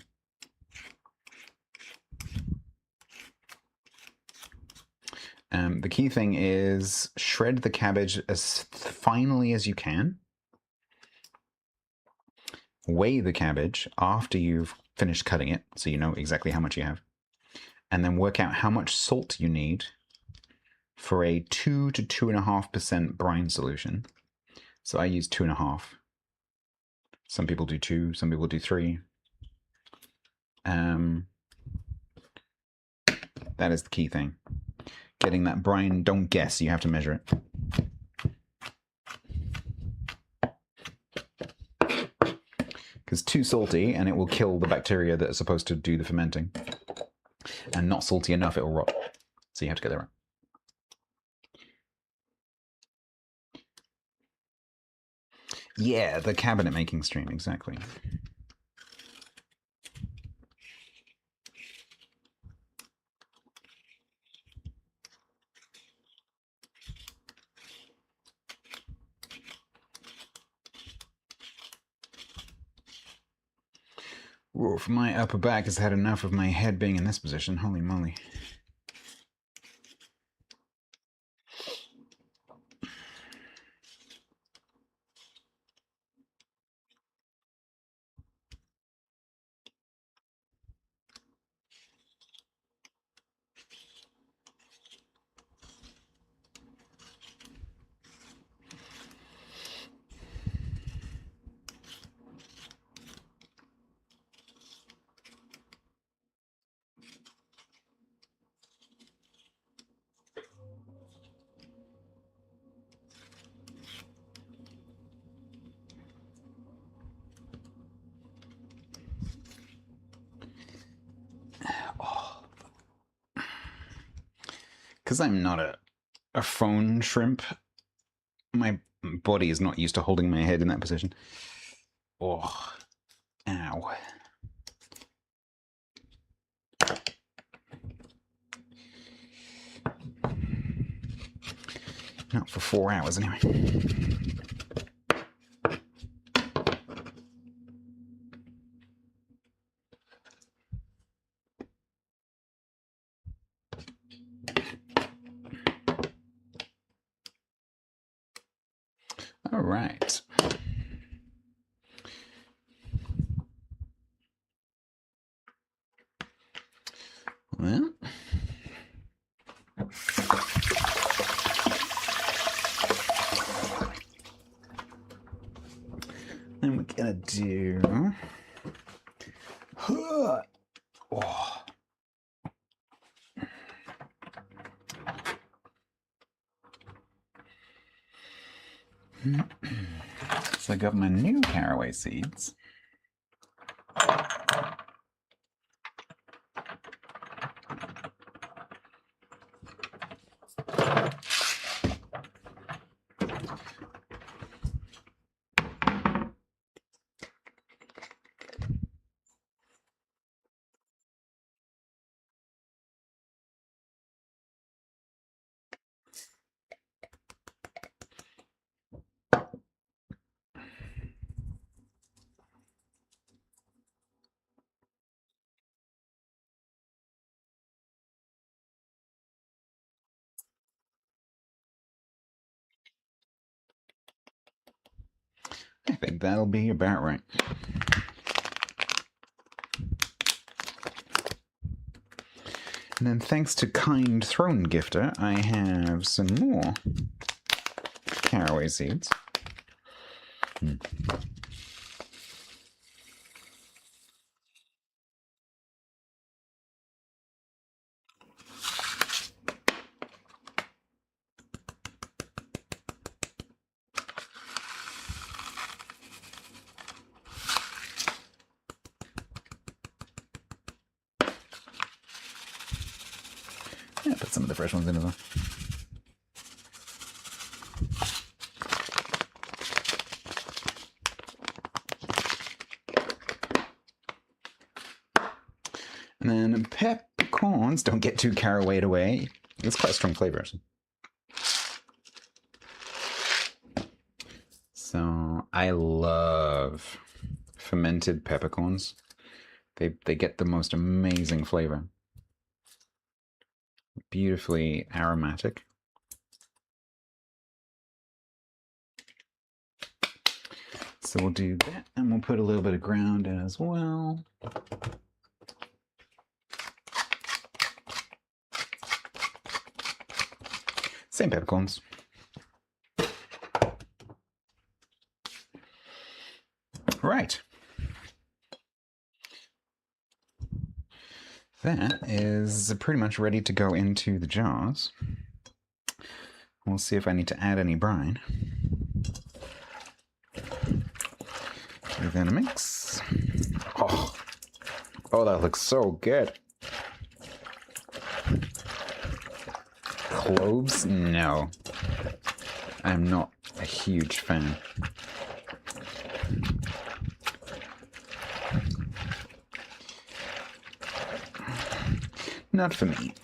The key thing is shred the cabbage as finely as you can. Weigh the cabbage after you've finished cutting it, so you know exactly how much you have. And then work out how much salt you need for a 2 to 2.5% brine solution. So I use 2.5. Some people do 2, some people do 3. That is the key thing. Getting that brine, don't guess, you have to measure it. Because too salty and it will kill the bacteria that are supposed to do the fermenting. And not salty enough, it will rot. So you have to get that right. Yeah, the cabinet making stream, exactly. Oof, my upper back has had enough of my head being in this position. Holy moly. Because I'm not a phone shrimp, my body is not used to holding my head in that position. Oh, ow. Not for 4 hours, anyway. All right. Well, then we're gonna do. Oh. So I got my new caraway seeds. I think that'll be about right. And then thanks to Kind Throne Gifter, I have some more caraway seeds. Yeah, put some of the fresh ones in as well. And then peppercorns, don't get too carawayed away. It's quite a strong flavor, actually. So I love fermented peppercorns. They get the most amazing flavor. Beautifully aromatic. So we'll do that, and we'll put a little bit of ground in as well. Same peppercorns. Right. That is pretty much ready to go into the jars. We'll see if I need to add any brine. We're gonna mix. Oh, that looks so good. Cloves? No. I'm not a huge fan. Not for me.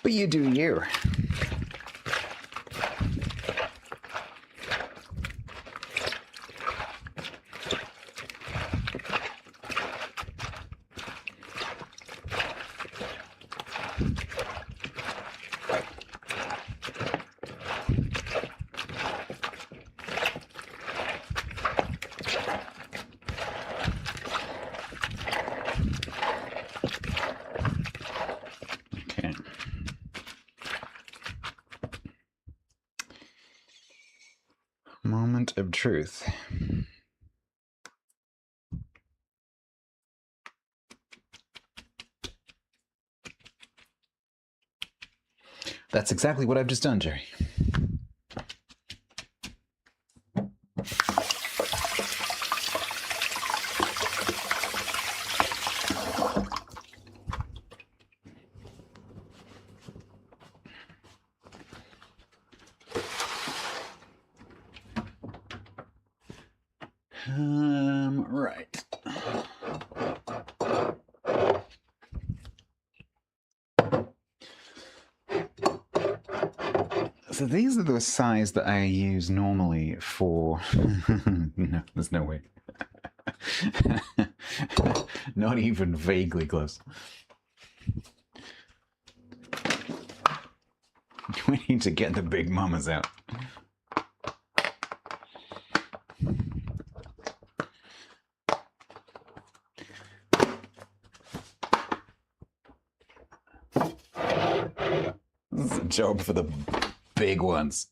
But you do you. Okay. Moment of truth. That's That's exactly what I've just done, Jerry. Right. So these are the size that I use normally for... No, there's no way. Not even vaguely close. We need to get the big mamas out. This is a job for the big ones.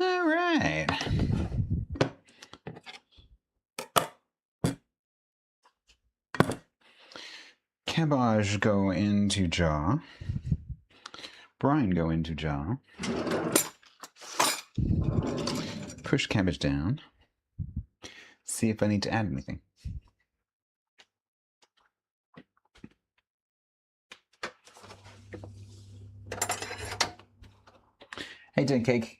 All right. Cabbage go into jar. Brine go into jar. Push cabbage down. See if I need to add anything. Hey, doing cake.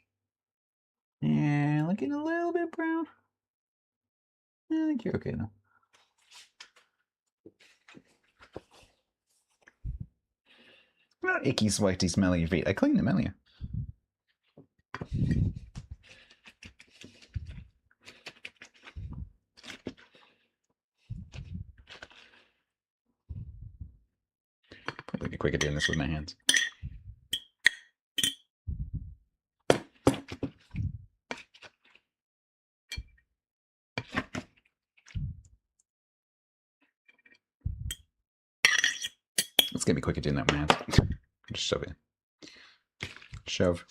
Yeah, looking a little bit brown. I think you're okay though. Not icky, sweaty, smelly feet. I cleaned them earlier. Probably be quicker doing this with my hands. It's gonna be quicker doing that with my hands. Just shove it in. Shove.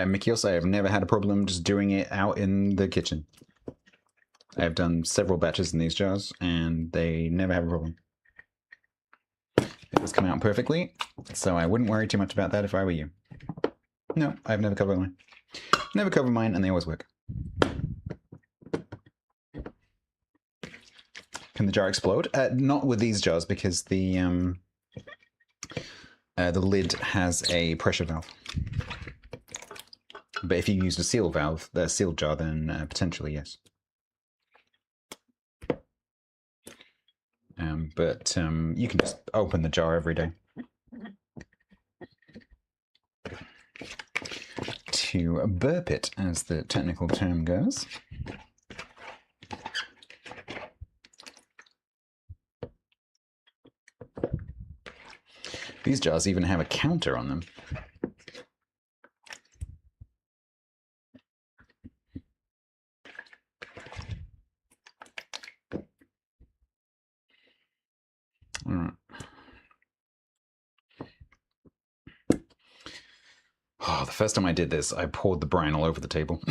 Mickey also, I've never had a problem just doing it out in the kitchen. I've done several batches in these jars, and they never have a problem. It was come out perfectly, so I wouldn't worry too much about that if I were you. No, I've never covered mine. Never covered mine, and they always work. Can the jar explode? Not with these jars, because the lid has a pressure valve. But if you used a seal valve, the sealed jar, then potentially yes. But you can just open the jar every day. To burp it, as the technical term goes. These jars even have a counter on them. All right. Oh, the first time I did this, I poured the brine all over the table.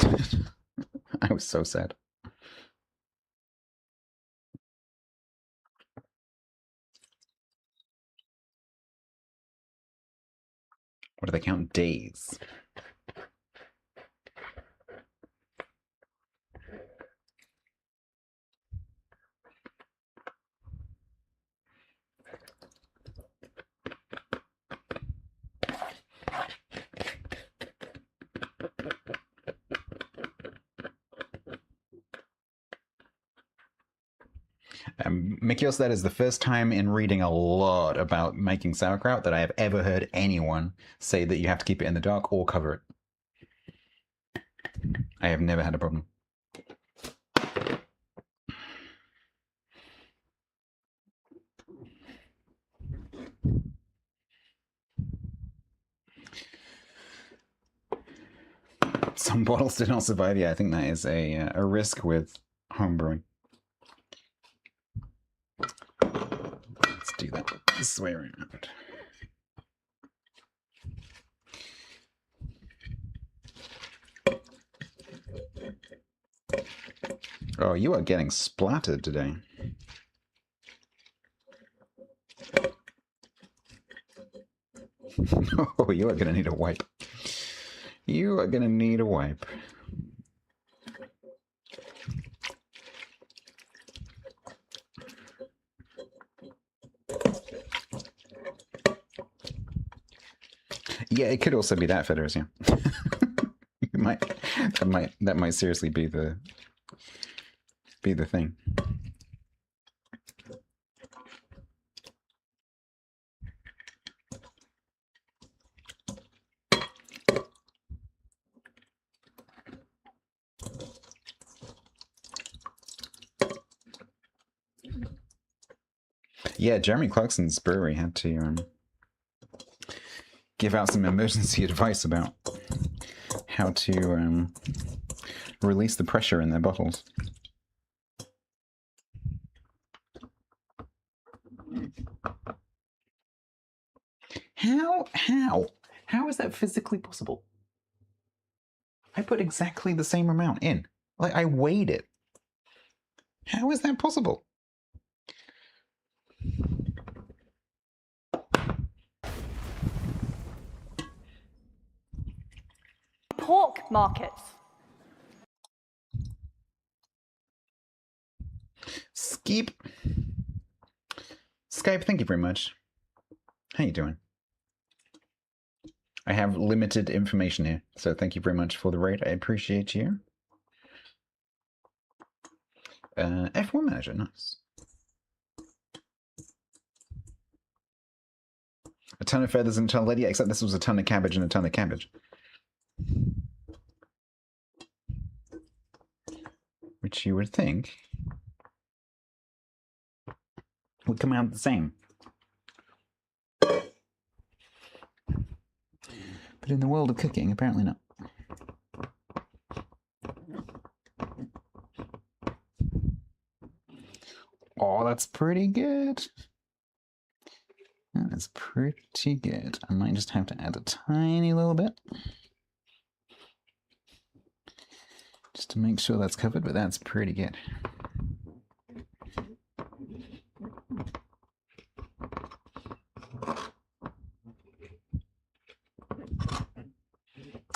I was so sad. What do they count? Days. Mikios, that is the first time in reading a lot about making sauerkraut that I have ever heard anyone say that you have to keep it in the dark or cover it. I have never had a problem. Some bottles did not survive. Yeah, I think that is a risk with homebrewing. Let's do that this way around. Oh, you are getting splattered today. Oh, you are going to need a wipe. You are going to need a wipe. Yeah, it could also be that, Feathers, yeah. That might seriously be the thing. Yeah, Jeremy Clarkson's brewery had to give out some emergency advice about how to release the pressure in their bottles. How is that physically possible? I put exactly the same amount in. Like, I weighed it. How is that possible? Pork markets. Skype, thank you very much. How you doing? I have limited information here, so thank you very much for the raid. I appreciate you. F1 manager, nice. A ton of feathers and a ton of lead, yeah, except this was a ton of cabbage and a ton of cabbage. Which you would think would come out the same. But in the world of cooking, apparently not. Oh, that's pretty good. That is pretty good. I might just have to add a tiny little bit. Just to make sure that's covered, but that's pretty good.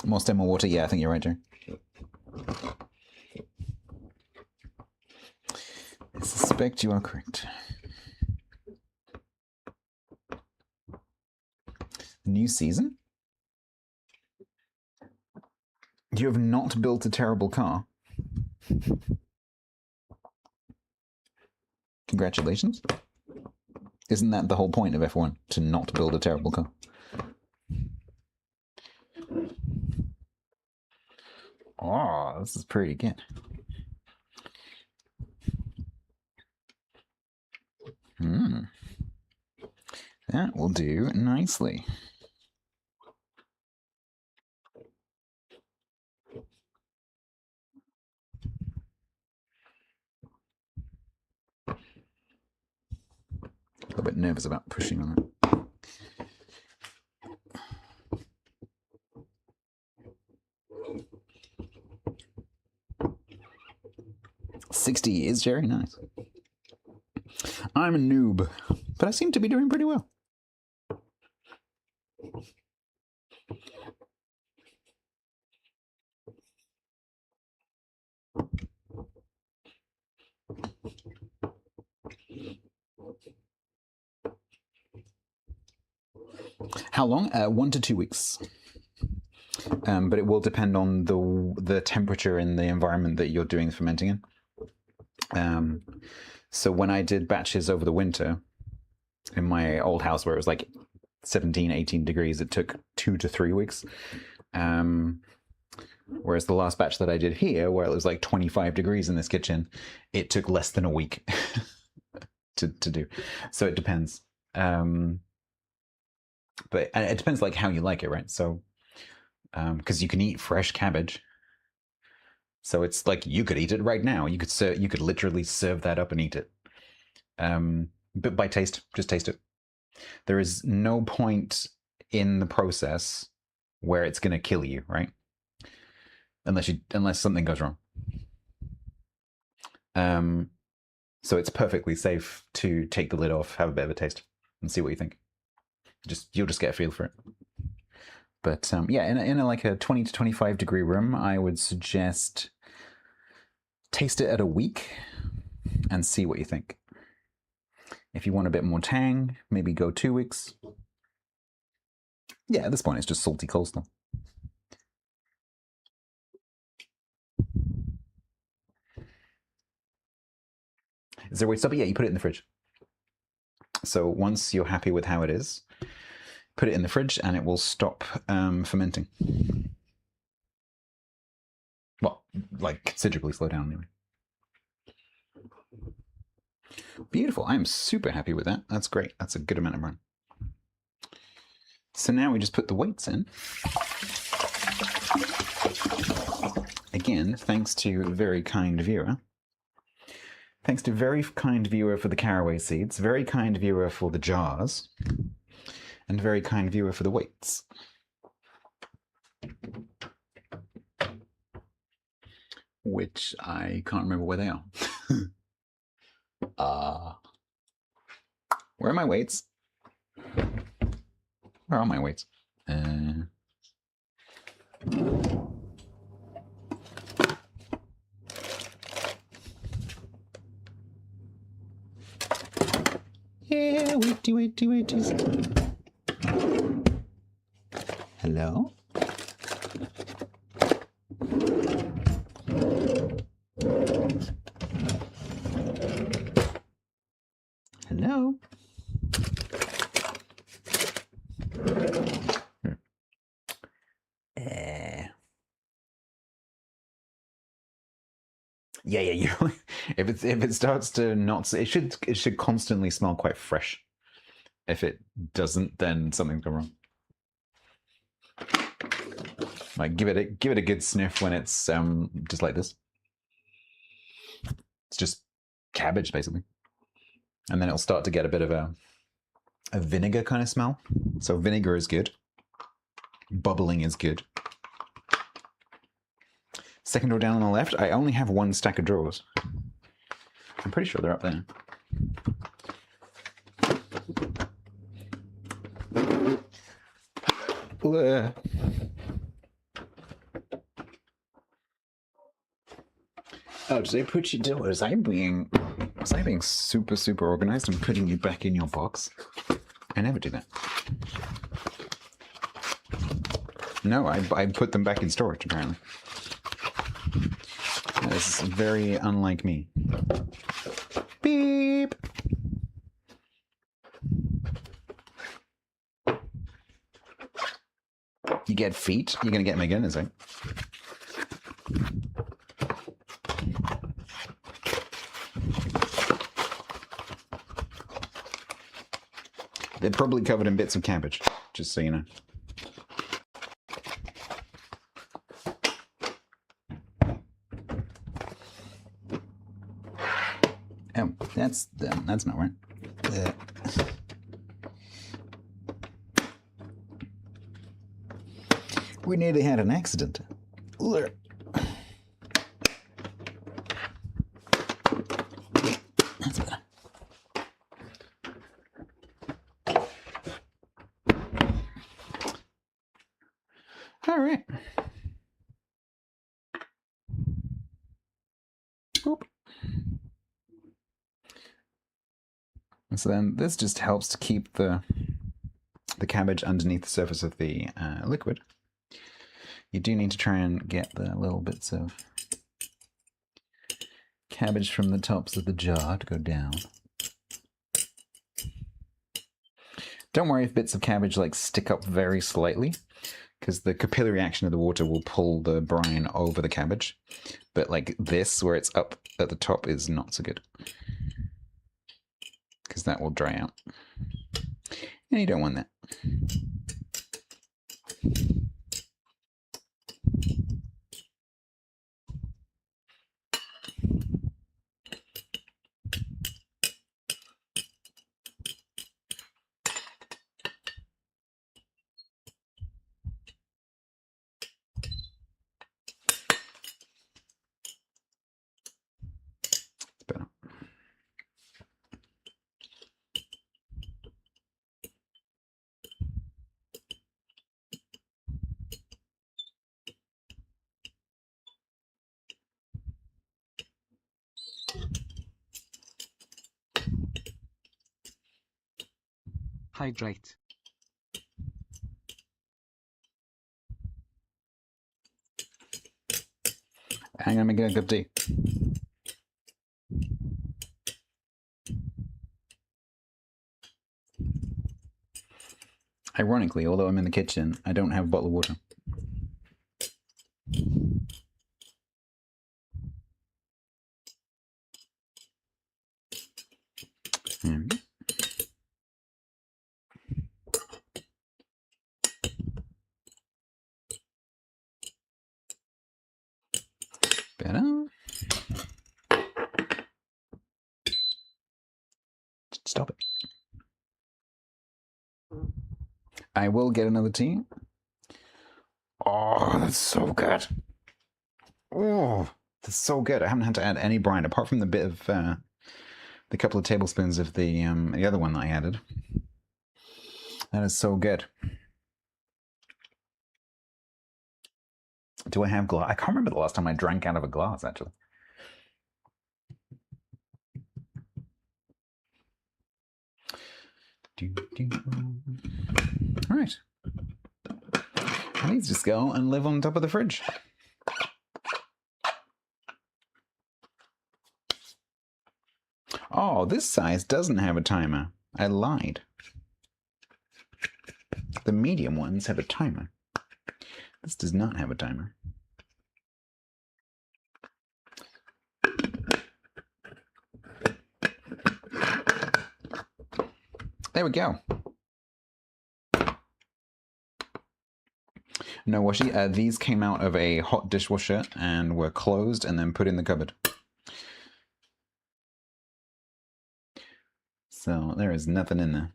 More stem, more water. Yeah, I think you're right, Joe. I suspect you are correct. New season? You have not built a terrible car. Congratulations. Isn't that the whole point of F1? To not build a terrible car? Oh, this is pretty good. That will do nicely. A little bit nervous about pushing on it. 60 years, Jerry. Nice. I'm a noob, but I seem to be doing pretty well. How long? 1 to 2 weeks. But it will depend on the temperature in the environment that you're doing the fermenting in. So when I did batches over the winter in my old house where it was like 17, 18 degrees, it took 2 to 3 weeks. Whereas the last batch that I did here, where it was like 25 degrees in this kitchen, it took less than a week to do. So it depends. But it depends like how you like it, right? So, because you can eat fresh cabbage. So it's like you could eat it right now. You could literally serve that up and eat it. But by taste, just taste it. There is no point in the process where it's going to kill you, right? Unless something goes wrong. So it's perfectly safe to take the lid off, have a bit of a taste, and see what you think. You'll just get a feel for it. But yeah, in a like a 20 to 25 degree room, I would suggest taste it at a week and see what you think. If you want a bit more tang, maybe go 2 weeks. Yeah, at this point it's just salty coleslaw. Is there a way to stop it? Yeah, you put it in the fridge. So once you're happy with how it is, put it in the fridge and it will stop fermenting. Well, like considerably slow down anyway. Beautiful. I'm super happy with that. That's great. That's a good amount of run. So now we just put the weights in. Again, thanks to a very kind viewer. Thanks to very kind viewer for the caraway seeds, very kind viewer for the jars, and very kind viewer for the weights. Which I can't remember where they are. Where are my weights? Where are my weights? Yeah, wait. Hello? Hello? Yeah. You. If it starts to not, it should constantly smell quite fresh. If it doesn't, then something's gone wrong. Like give it a good sniff when it's just like this. It's just cabbage basically, and then it'll start to get a bit of a vinegar kind of smell. So vinegar is good. Bubbling is good. Second drawer down on the left, I only have one stack of drawers. I'm pretty sure they're up there. Oh, did I put you down? Was I being super, super organized and putting you back in your box? I never do that. No, I put them back in storage, apparently. That is very unlike me. Beep! You get feet? You're gonna get them again, is it? They're probably covered in bits of cabbage, just so you know. Oh, that's not right. We nearly had an accident. That's better. All right. Oop. And so then this just helps to keep the cabbage underneath the surface of the liquid. You do need to try and get the little bits of cabbage from the tops of the jar to go down. Don't worry if bits of cabbage like stick up very slightly, because the capillary action of the water will pull the brine over the cabbage. But like this, where it's up at the top, is not so good, because that will dry out. And you don't want that. Better. Hydrate. Hang on, I'm making a cup of tea. Ironically, although I'm in the kitchen, I don't have a bottle of water. There we go. Better. Stop it. I will get another tea. Oh, that's so good. Oh, that's so good. I haven't had to add any brine apart from the bit of the couple of tablespoons of the other one that I added. That is so good. Do I have glass? I can't remember the last time I drank out of a glass, actually. All right. I need to just go and live on top of the fridge. Oh, this size doesn't have a timer. I lied. The medium ones have a timer. This does not have a timer. There we go. No washi. These came out of a hot dishwasher and were closed and then put in the cupboard. So there is nothing in there.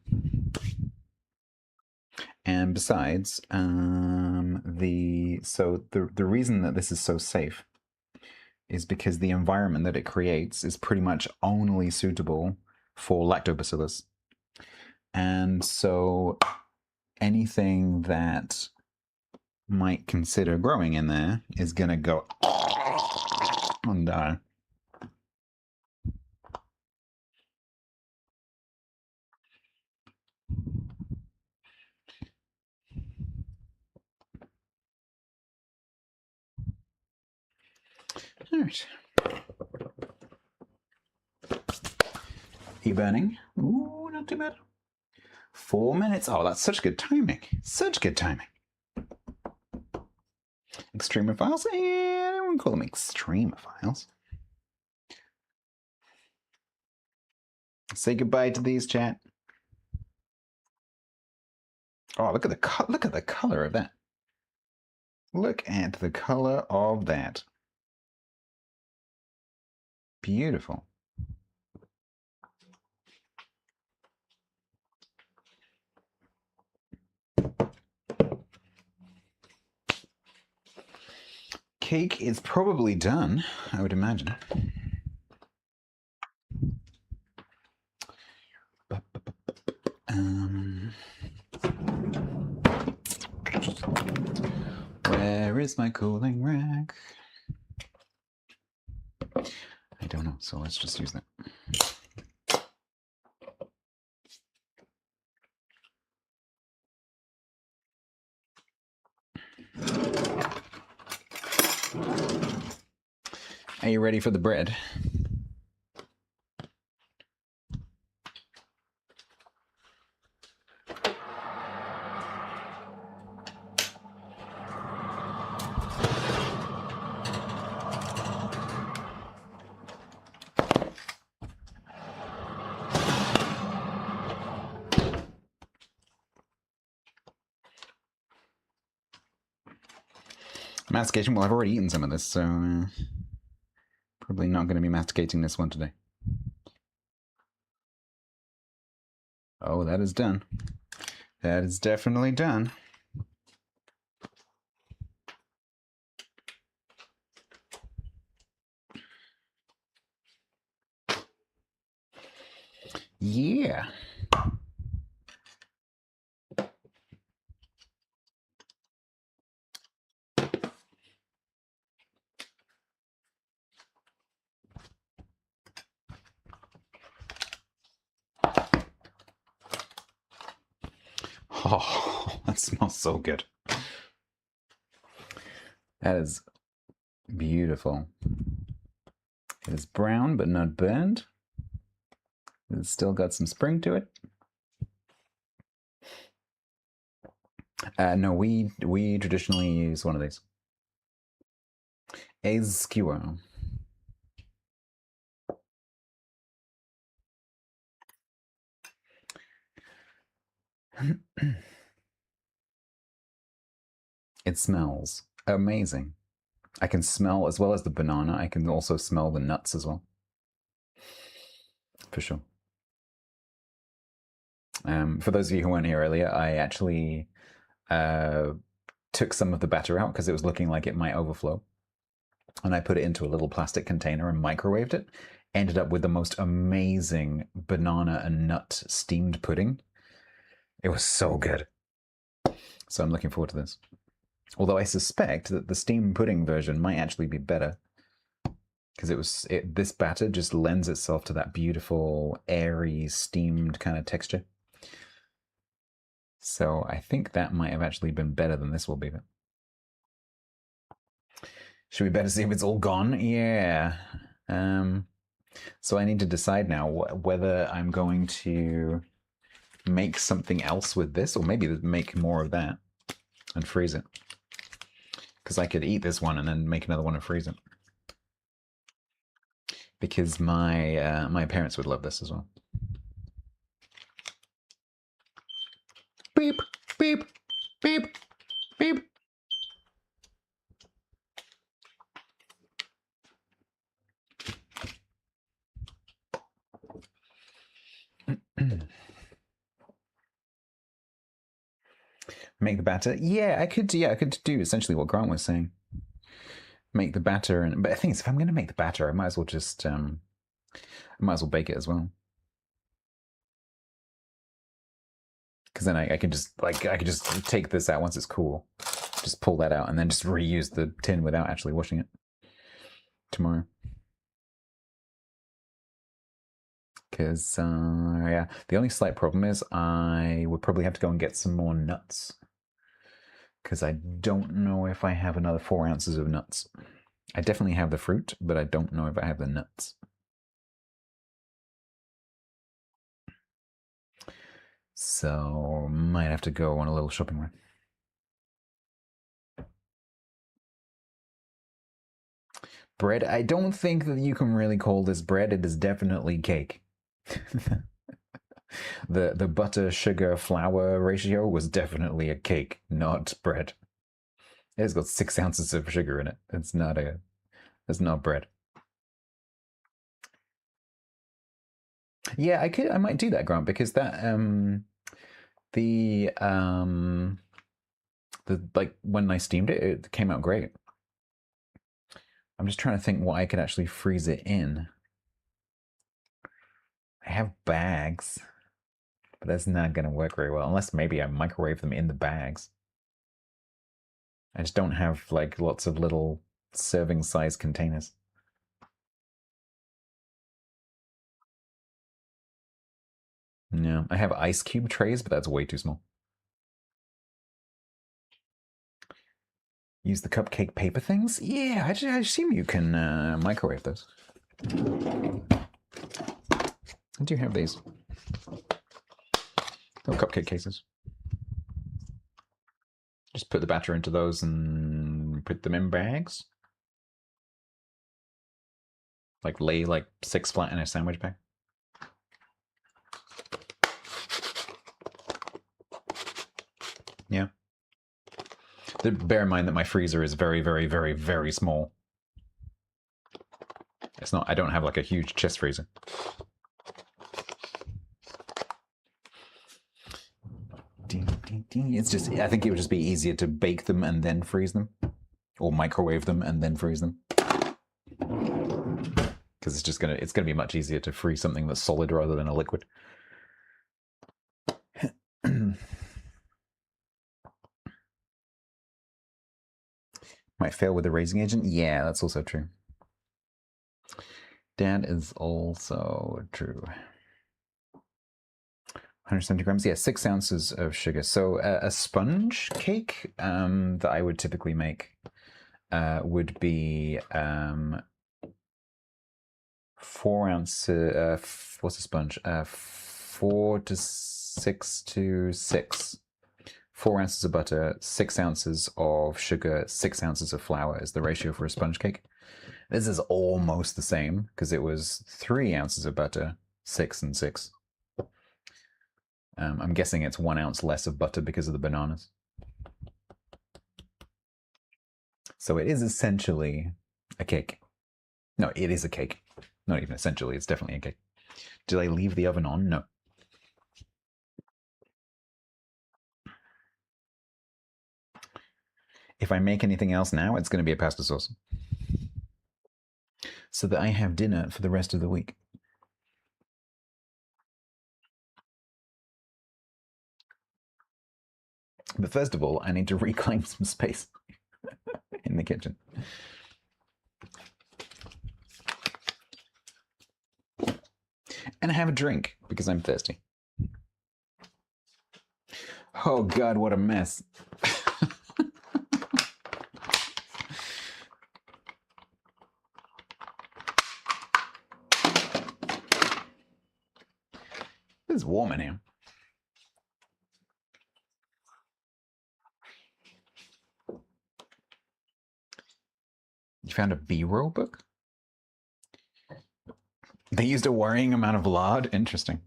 And besides, the reason that this is so safe is because the environment that it creates is pretty much only suitable for lactobacillus. And so anything that might consider growing in there is going to go and die. All right. E-burning. Ooh, not too bad. 4 minutes. Oh, that's such good timing. Such good timing. Extremophiles? Yeah, I wouldn't call them extremophiles. Say goodbye to these, chat. Oh, look at the color of that. Look at the color of that. Beautiful. Cake is probably done, I would imagine. Where is my cooling rack? I don't know, so let's just use that. Are you ready for the bread? Mastication, well, I've already eaten some of this, so probably not going to be masticating this one today. Oh, that is done. That is definitely done. Yeah. Oh, that smells so good. That is beautiful. It is brown but not burned. It's still got some spring to it. No, we traditionally use one of these. A skewer. It smells amazing. I can smell, as well as the banana, I can also smell the nuts as well. For sure. For those of you who weren't here earlier, I actually took some of the batter out because it was looking like it might overflow. And I put it into a little plastic container and microwaved it. Ended up with the most amazing banana and nut steamed pudding. It was so good. So I'm looking forward to this. Although I suspect that the steamed pudding version might actually be better. Because this batter just lends itself to that beautiful, airy, steamed kind of texture. So I think that might have actually been better than this will be. Should we better see if it's all gone? Yeah. So I need to decide now whether I'm going to make something else with this, or maybe make more of that and freeze it. Because I could eat this one and then make another one and freeze it. Because my parents would love this as well. Beep, beep, beep, beep. Make the batter. Yeah, I could do essentially what Grant was saying. Make the batter, but the thing is, if I'm going to make the batter, I might as well just I might as well bake it as well. Because then I can just I could just take this out once it's cool, just pull that out, and then just reuse the tin without actually washing it tomorrow. Because yeah, the only slight problem is I would probably have to go and get some more nuts. Because I don't know if I have another 4 ounces of nuts. I definitely have the fruit, but I don't know if I have the nuts. So might have to go on a little shopping run. Bread, I don't think that you can really call this bread. It is definitely cake. The butter, sugar, flour ratio was definitely a cake, not bread. It's got 6 ounces of sugar in it. It's not bread. Yeah, I might do that, Grant, because that when I steamed it, it came out great. I'm just trying to think what I could actually freeze it in. I have bags, but that's not going to work very well, unless maybe I microwave them in the bags. I just don't have like lots of little serving size containers. No, I have ice cube trays, but that's way too small. Use the cupcake paper things? Yeah, I assume you can microwave those. I do have these. Little cupcake cases. Just put the batter into those and put them in bags. Like lay like 6 flat in a sandwich bag. Yeah. Bear in mind that my freezer is very, very, very, very small. It's not, I don't have like a huge chest freezer. It's just, I think it would just be easier to bake them and then freeze them. Or microwave them and then freeze them. Because it's gonna be much easier to freeze something that's solid rather than a liquid. Might fail with a raising agent? Yeah, that's also true. That is also true. 170 grams, yeah, 6 ounces of sugar. So a sponge cake that I would typically make would be 4 ounces, what's a sponge? 4 to 6 to 6. 4 ounces of butter, 6 ounces of sugar, 6 ounces of flour is the ratio for a sponge cake. This is almost the same because it was 3 ounces of butter, 6 and 6. I'm guessing it's 1 ounce less of butter because of the bananas. So it is essentially a cake. No, it is a cake. Not even essentially, it's definitely a cake. Did I leave the oven on? No. If I make anything else now, it's going to be a pasta sauce. So that I have dinner for the rest of the week. But first of all, I need to reclaim some space in the kitchen. And have a drink, because I'm thirsty. Oh God, what a mess. It's warm in here. You found a B-roll book? They used a worrying amount of lard? Interesting.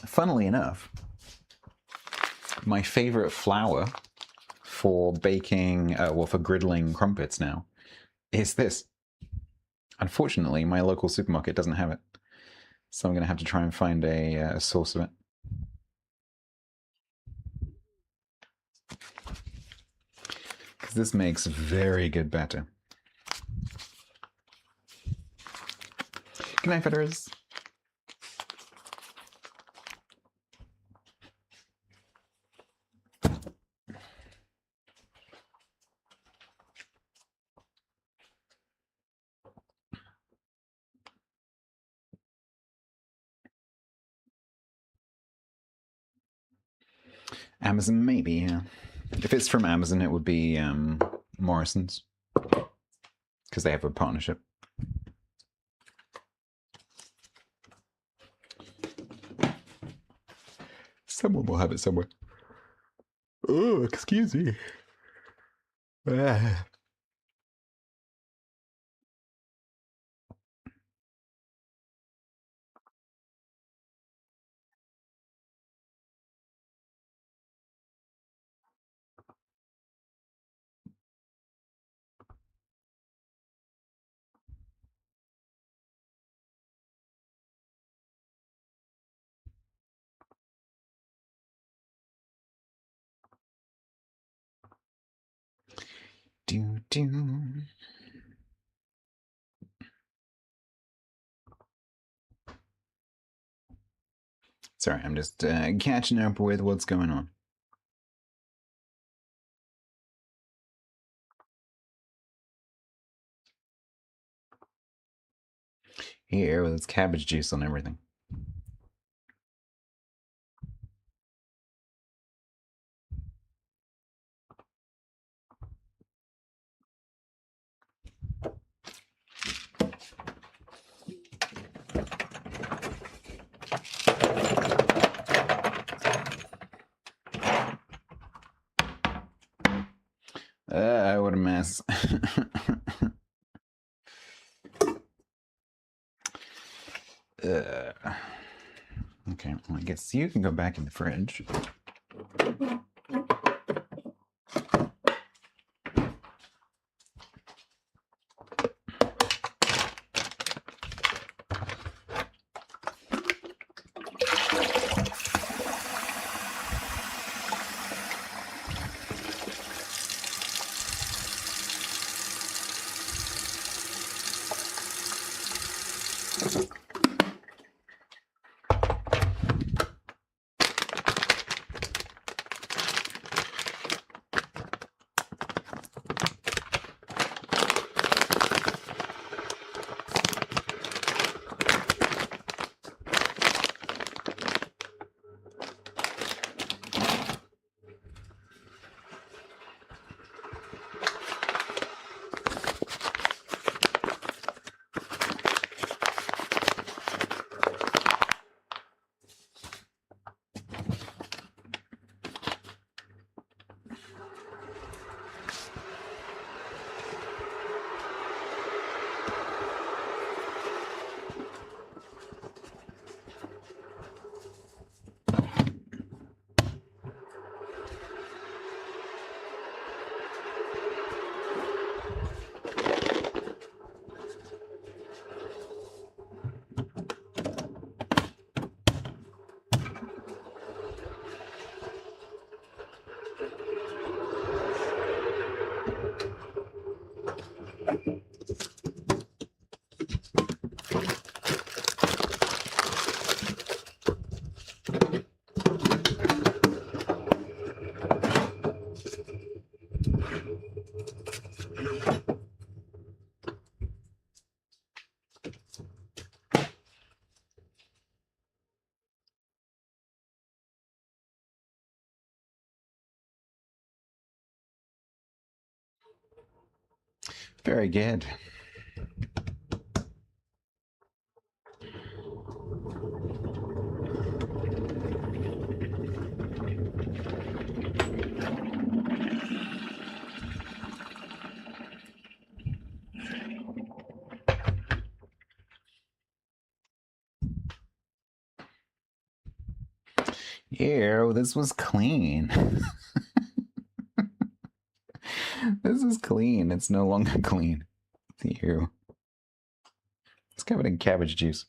Funnily enough, my favorite flour for baking, for griddling crumpets now, is this. Unfortunately, my local supermarket doesn't have it. So I'm going to have to try and find a source of it. Because this makes very good batter. Good night, Fetters. Amazon, maybe, yeah. If it's from Amazon, it would be Morrison's. Because they have a partnership. Someone will have it somewhere. Oh, excuse me. Ah. Do, do. Sorry, I'm just catching up with what's going on. Here with its cabbage juice on everything. What a mess. Okay, like I guess you can go back in the fridge. Very good. Ew, this was clean. This is clean. It's no longer clean. Ew. It's covered in cabbage juice.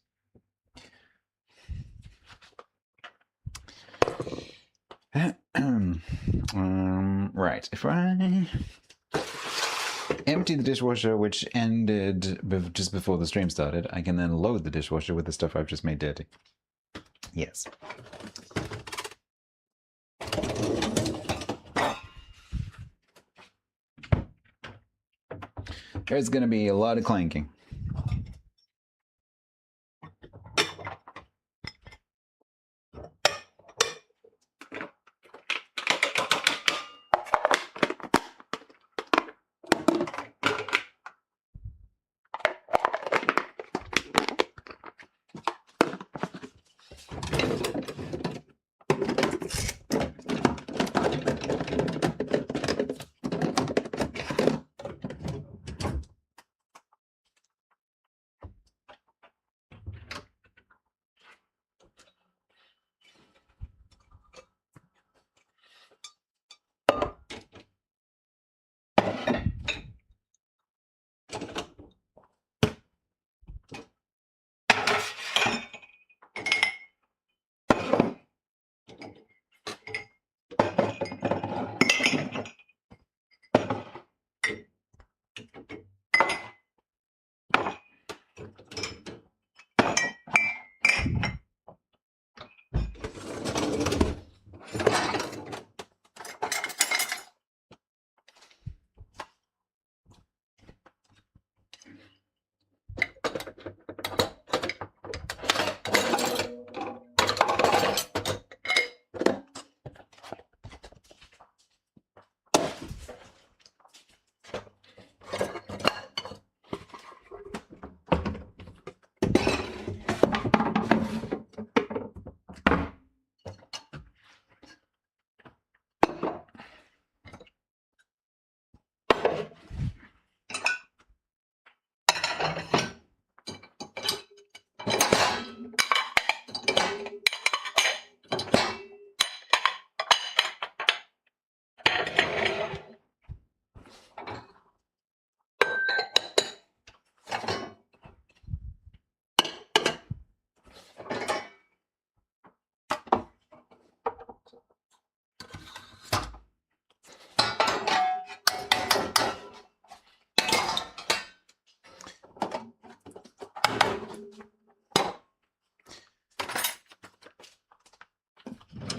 Right. If I empty the dishwasher, which ended just before the stream started, I can then load the dishwasher with the stuff I've just made dirty. Yes. There's going to be a lot of clanking.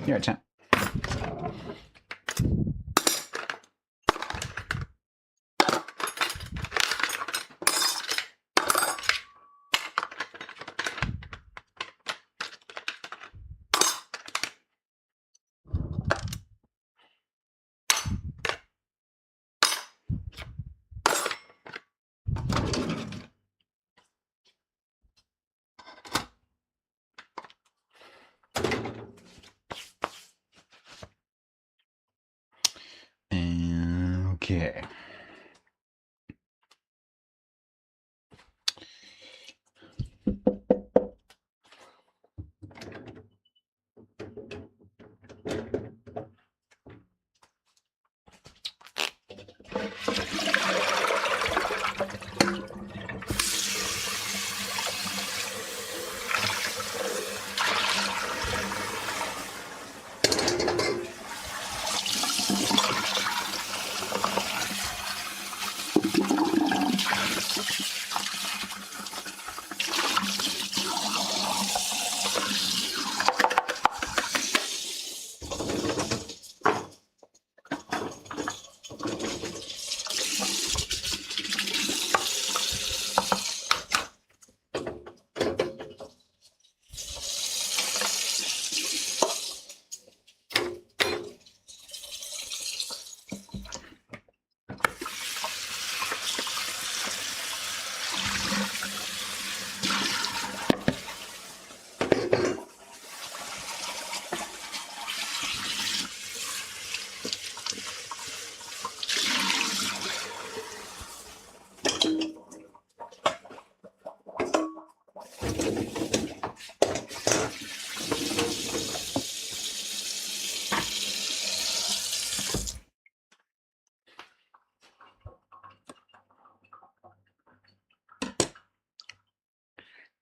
You're a champ. Okay.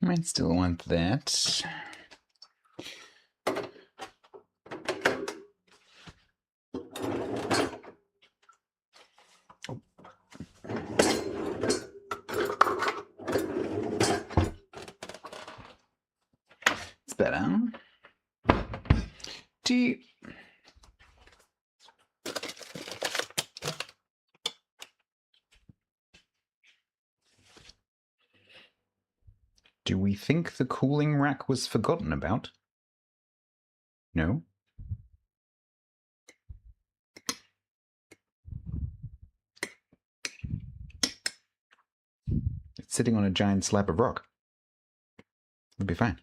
Might still want that. It's better. Do you... Do we think the cooling rack was forgotten about? No? It's sitting on a giant slab of rock. It'll be fine.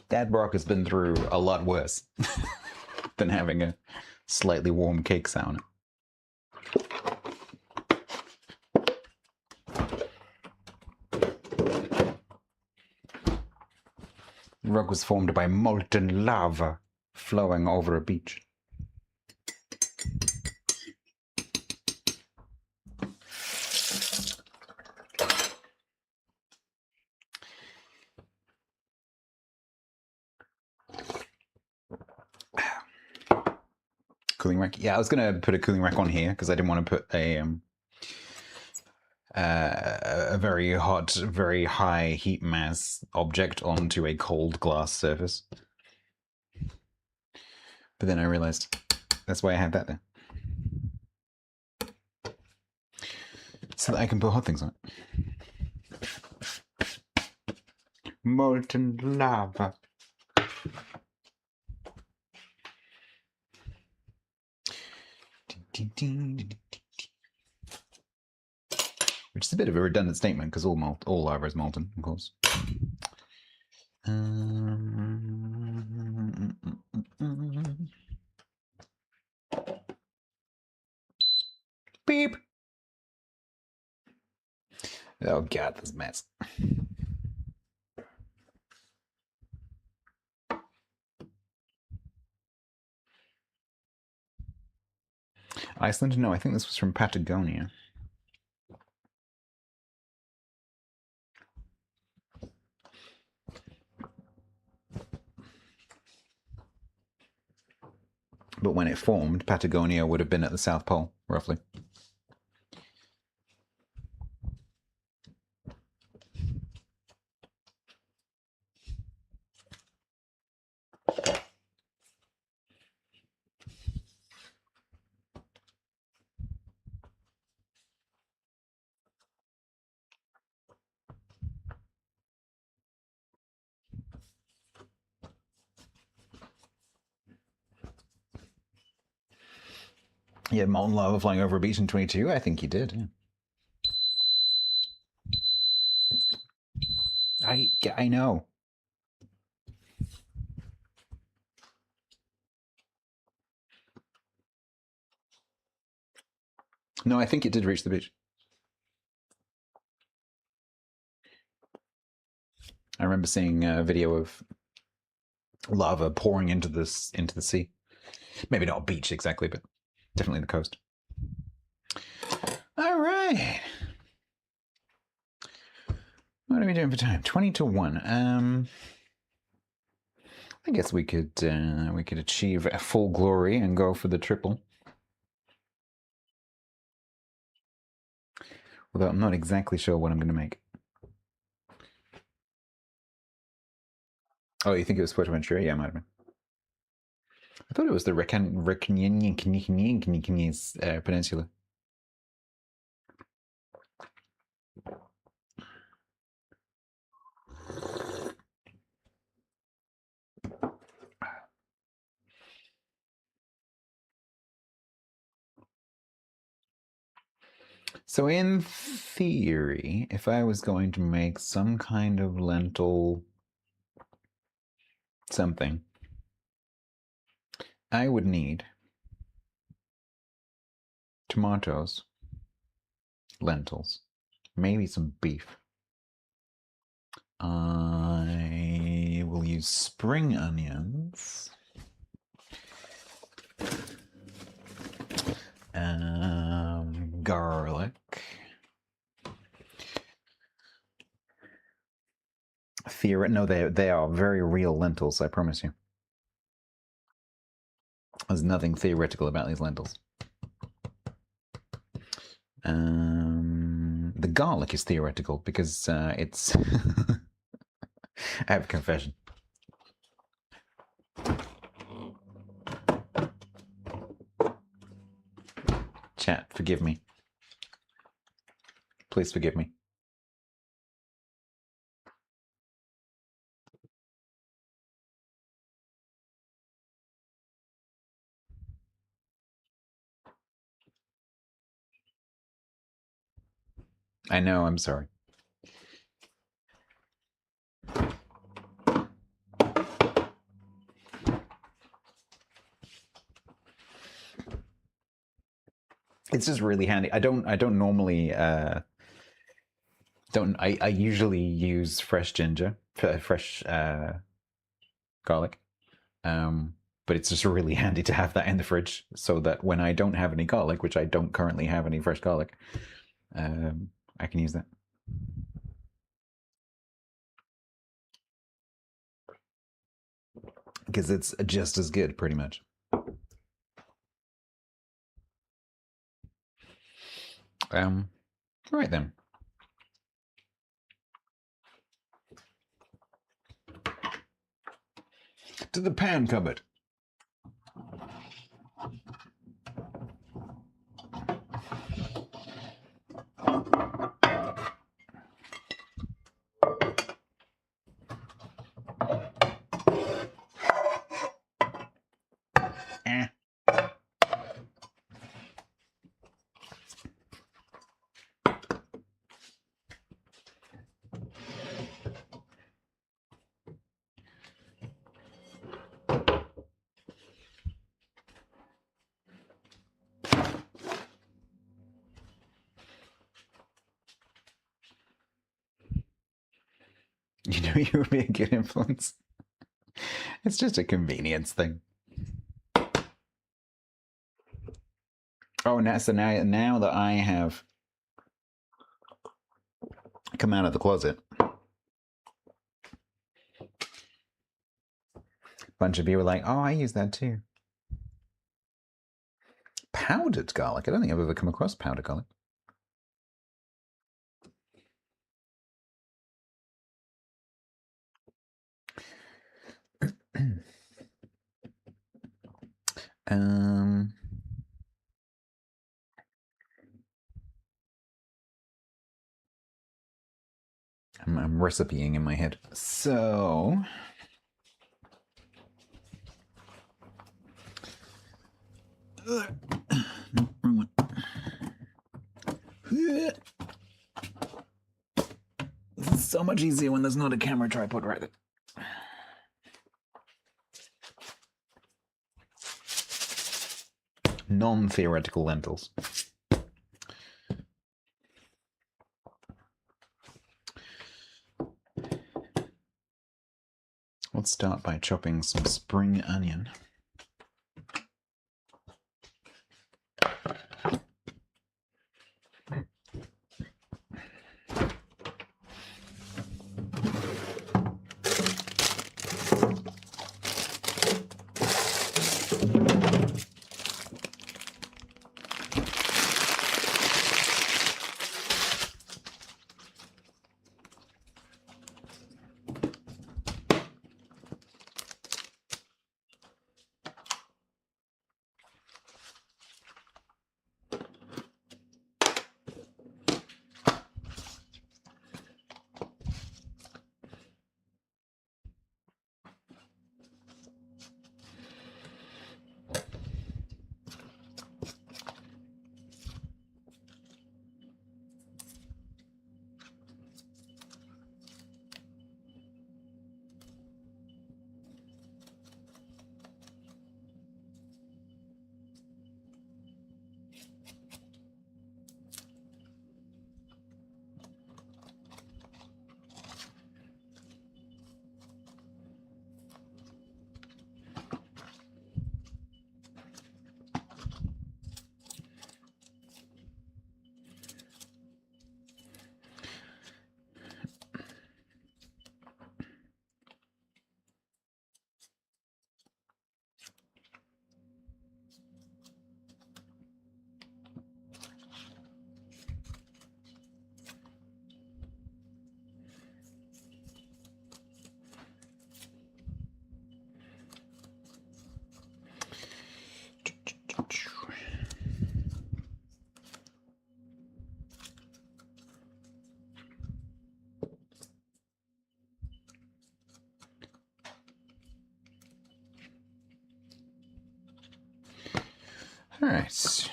That rock has been through a lot worse than having a slightly warm cake sound. The rock was formed by molten lava flowing over a beach. Cooling rack. Yeah, I was gonna put a cooling rack on here because I didn't want to put a very hot, very high heat mass object onto a cold glass surface. But then I realized that's why I have that there. So that I can put hot things on it. Molten lava. Which is a bit of a redundant statement because all lava is molten, of course. Beep. Oh god, this mess. Iceland? No, I think this was from Patagonia. but when it formed, Patagonia would have been at the South Pole, roughly. Yeah, molten lava flying over a beach in 22? I think he did, yeah. I know. No, I think it did reach the beach. I remember seeing a video of lava pouring into the sea. Maybe not a beach exactly, but definitely the coast. All right. What are we doing for time? 20 to 1. I guess we could achieve a full glory and go for the triple. Although I'm not exactly sure what I'm going to make. Oh, you think it was Puerto Ventura? Yeah, it might have been. I thought it was the Peninsula. So in theory, if I was going to make some kind of lentil something, I would need tomatoes, lentils, maybe some beef. I will use spring onions. Garlic. No, they are very real lentils, I promise you. There's nothing theoretical about these lentils. The garlic is theoretical because it's... I have a confession. Chat, forgive me. Please forgive me. I know, I'm sorry. It's just really handy. I don't normally I usually use fresh ginger, fresh garlic. But it's just really handy to have that in the fridge so that when I don't have any garlic, which I don't currently have any fresh garlic, I can use that. Because it's just as good, pretty much. Right then. To the pan cupboard. You know, you would be a good influence. It's just a convenience thing. Oh, so now that I have come out of the closet, a bunch of you were like, "Oh, I use that too." powdered garlic. I don't think I've ever come across powdered garlic. I'm recipeing in my head. So no, wrong one. This is so much easier when there's not a camera tripod right there. Non-theoretical lentils. Let's start by chopping some spring onion. All right.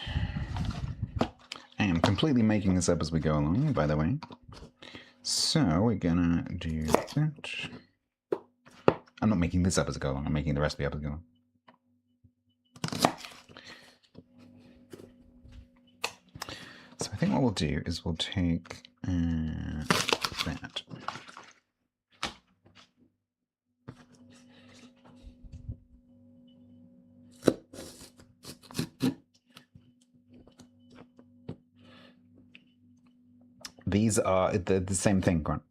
I am completely making this up as we go along, by the way. So we're gonna do that. I'm not making this up as I go along. I'm making the recipe up as I go along. So I think what we'll do is we'll take that. These are the same thing, Grant.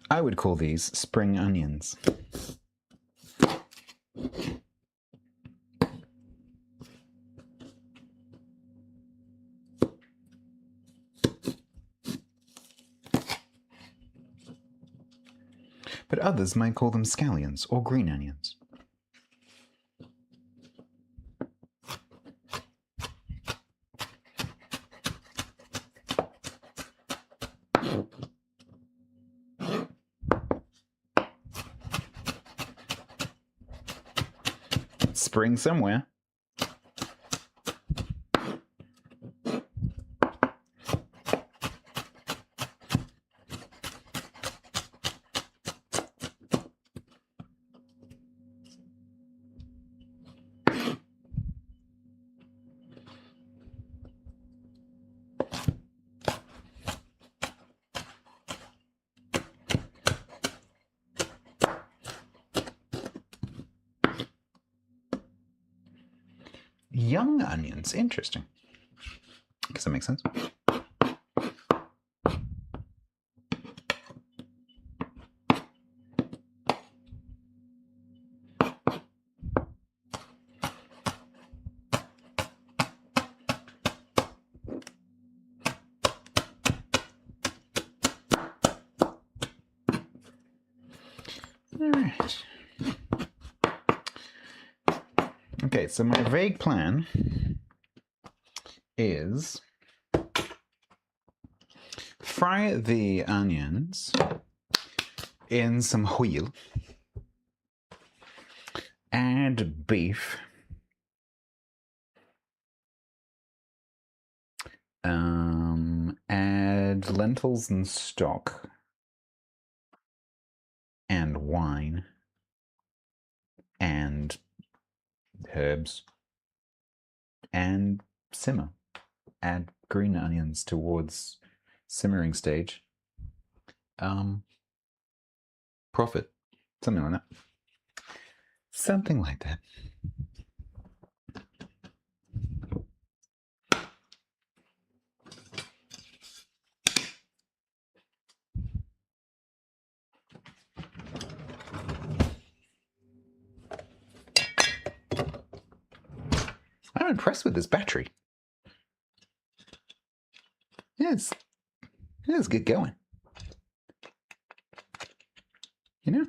I would call these spring onions. But others might call them scallions or green onions. Spring somewhere. Young onions, interesting. Does that make sense? Right. Okay, so my vague plan is fry the onions in some oil, add beef, add lentils and stock, and wine, and herbs, and simmer. Add green onions towards simmering stage. Profit. Something like that. Something like that. I'm impressed with this battery. Yes, it's good going. You know?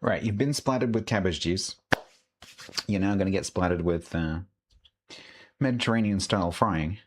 Right, you've been splattered with cabbage juice. You're now going to get splattered with Mediterranean-style frying.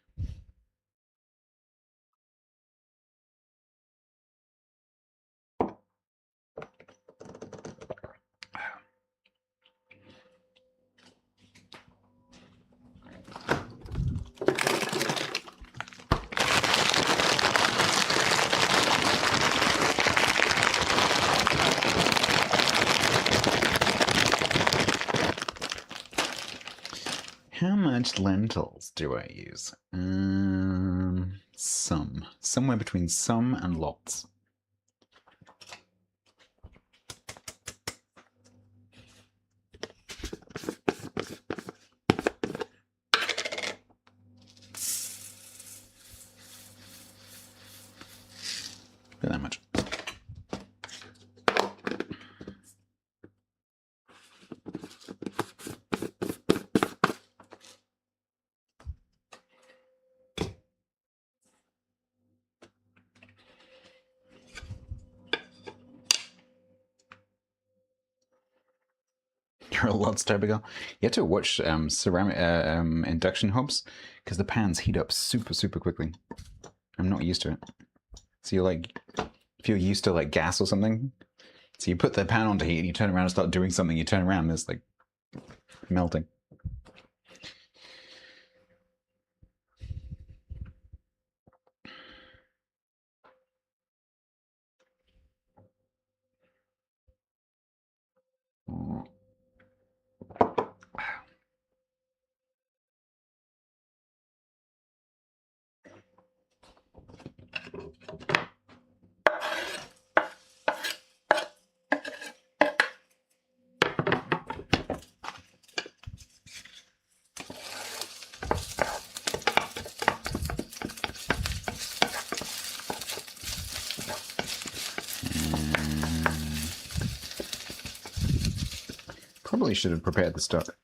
How much lentils do I use? Some. Somewhere between some and lots. Not that much. You're a lot Abigail. You have to watch ceramic induction hobs because the pans heat up super quickly. I'm not used to it. So you're like, if you're used to like gas or something, so you put the pan onto heat and you turn around and start doing something, you turn around and it's like melting. Probably should have prepared the stock.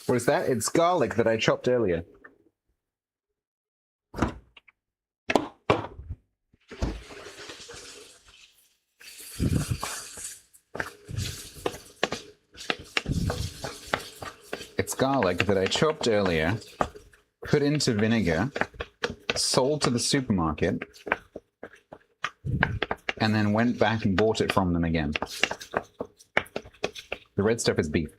What is that? It's garlic that I chopped earlier. It's garlic that I chopped earlier, put into vinegar, sold to the supermarket, and then went back and bought it from them again. The red stuff is beef.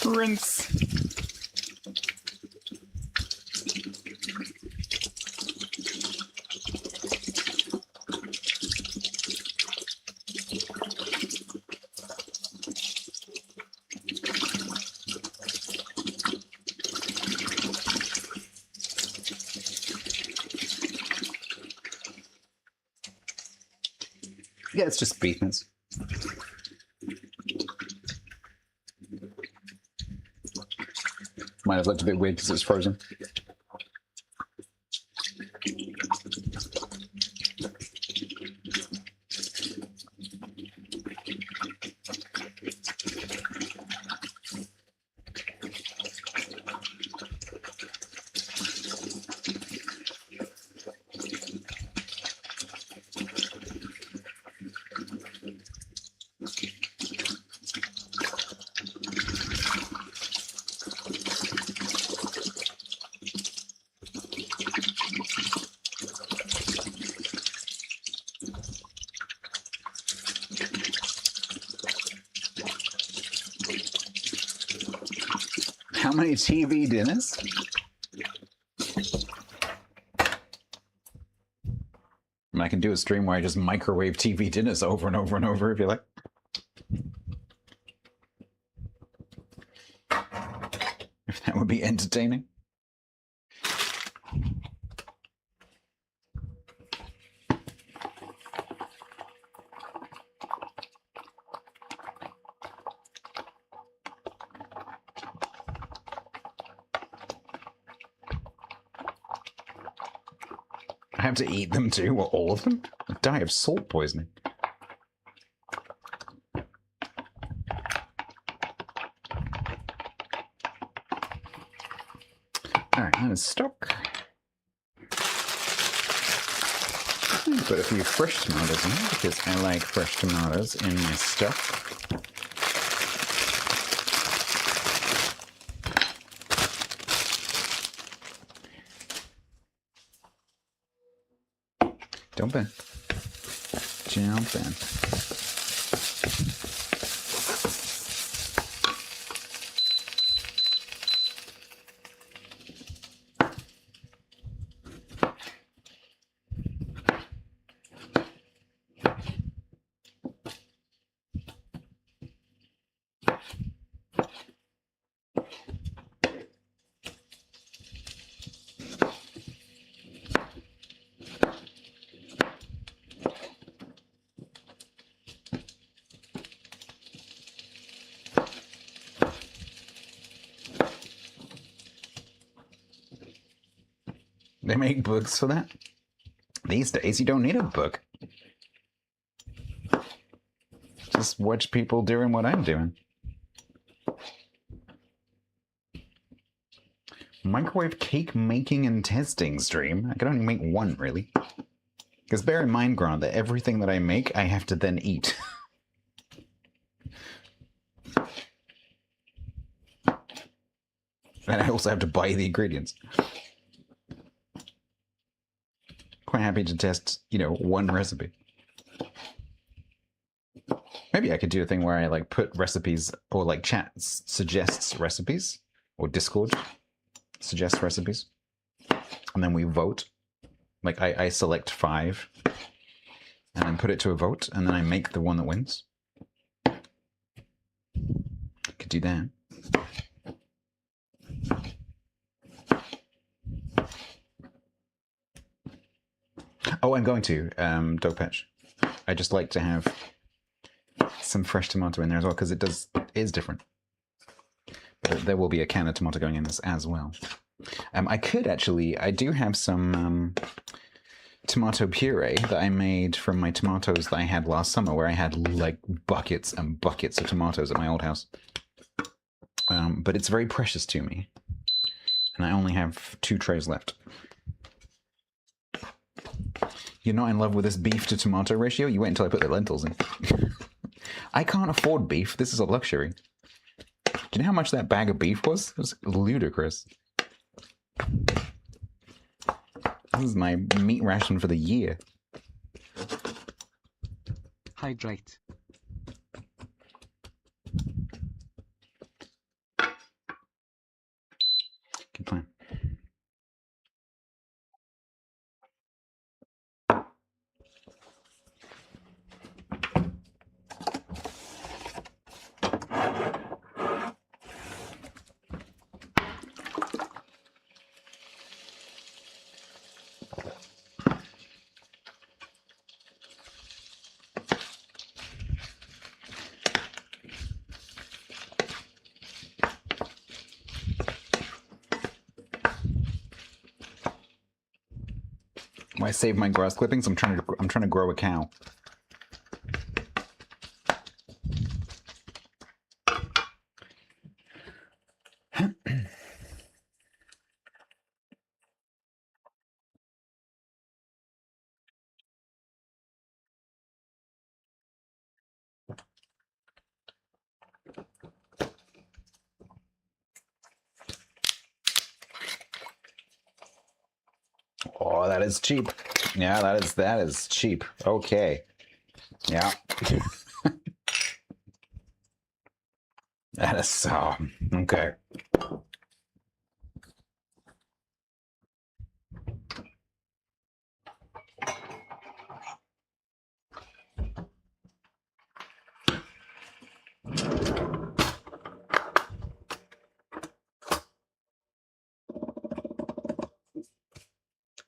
Rinse. Yeah, it's just beef mince. Might have looked a bit weird because it's frozen. How many TV dinners? I mean, I can do a stream where I just microwave TV dinners over and over and over if you like. If that would be entertaining. I have to eat them too, or all of them? I die of salt poisoning. Alright, that is stock. Put a few fresh tomatoes in because I like fresh tomatoes in my stuff. Jump in. Jump in. They make books for that? These days, you don't need a book. Just watch people doing what I'm doing. Microwave cake making and testing stream. I can only make one, really. Because bear in mind, Grant, that everything that I make, I have to then eat. And I also have to buy the ingredients. Quite happy to test, you know, one recipe. Maybe I could do a thing where I like put recipes, or like chat suggests recipes, or Discord suggests recipes, and then we vote. Like I select 5 and then put it to a vote, and then I make the one that wins. Could do that. Oh, I'm going to, Dog Patch. I just like to have some fresh tomato in there as well, because it is different. But there will be a can of tomato going in this as well. I could actually, I do have some tomato puree that I made from my tomatoes that I had last summer, where I had like buckets and buckets of tomatoes at my old house. But it's very precious to me. And I only have 2 trays left. You're not in love with this beef to tomato ratio? You wait until I put the lentils in. I can't afford beef. This is a luxury. Do you know how much that bag of beef was? It was ludicrous. This is my meat ration for the year. Hydrate. Good plan. Why save my grass clippings? I'm trying to grow a cow. Oh, that is cheap. Yeah, that is cheap. Okay. Yeah. That is so okay.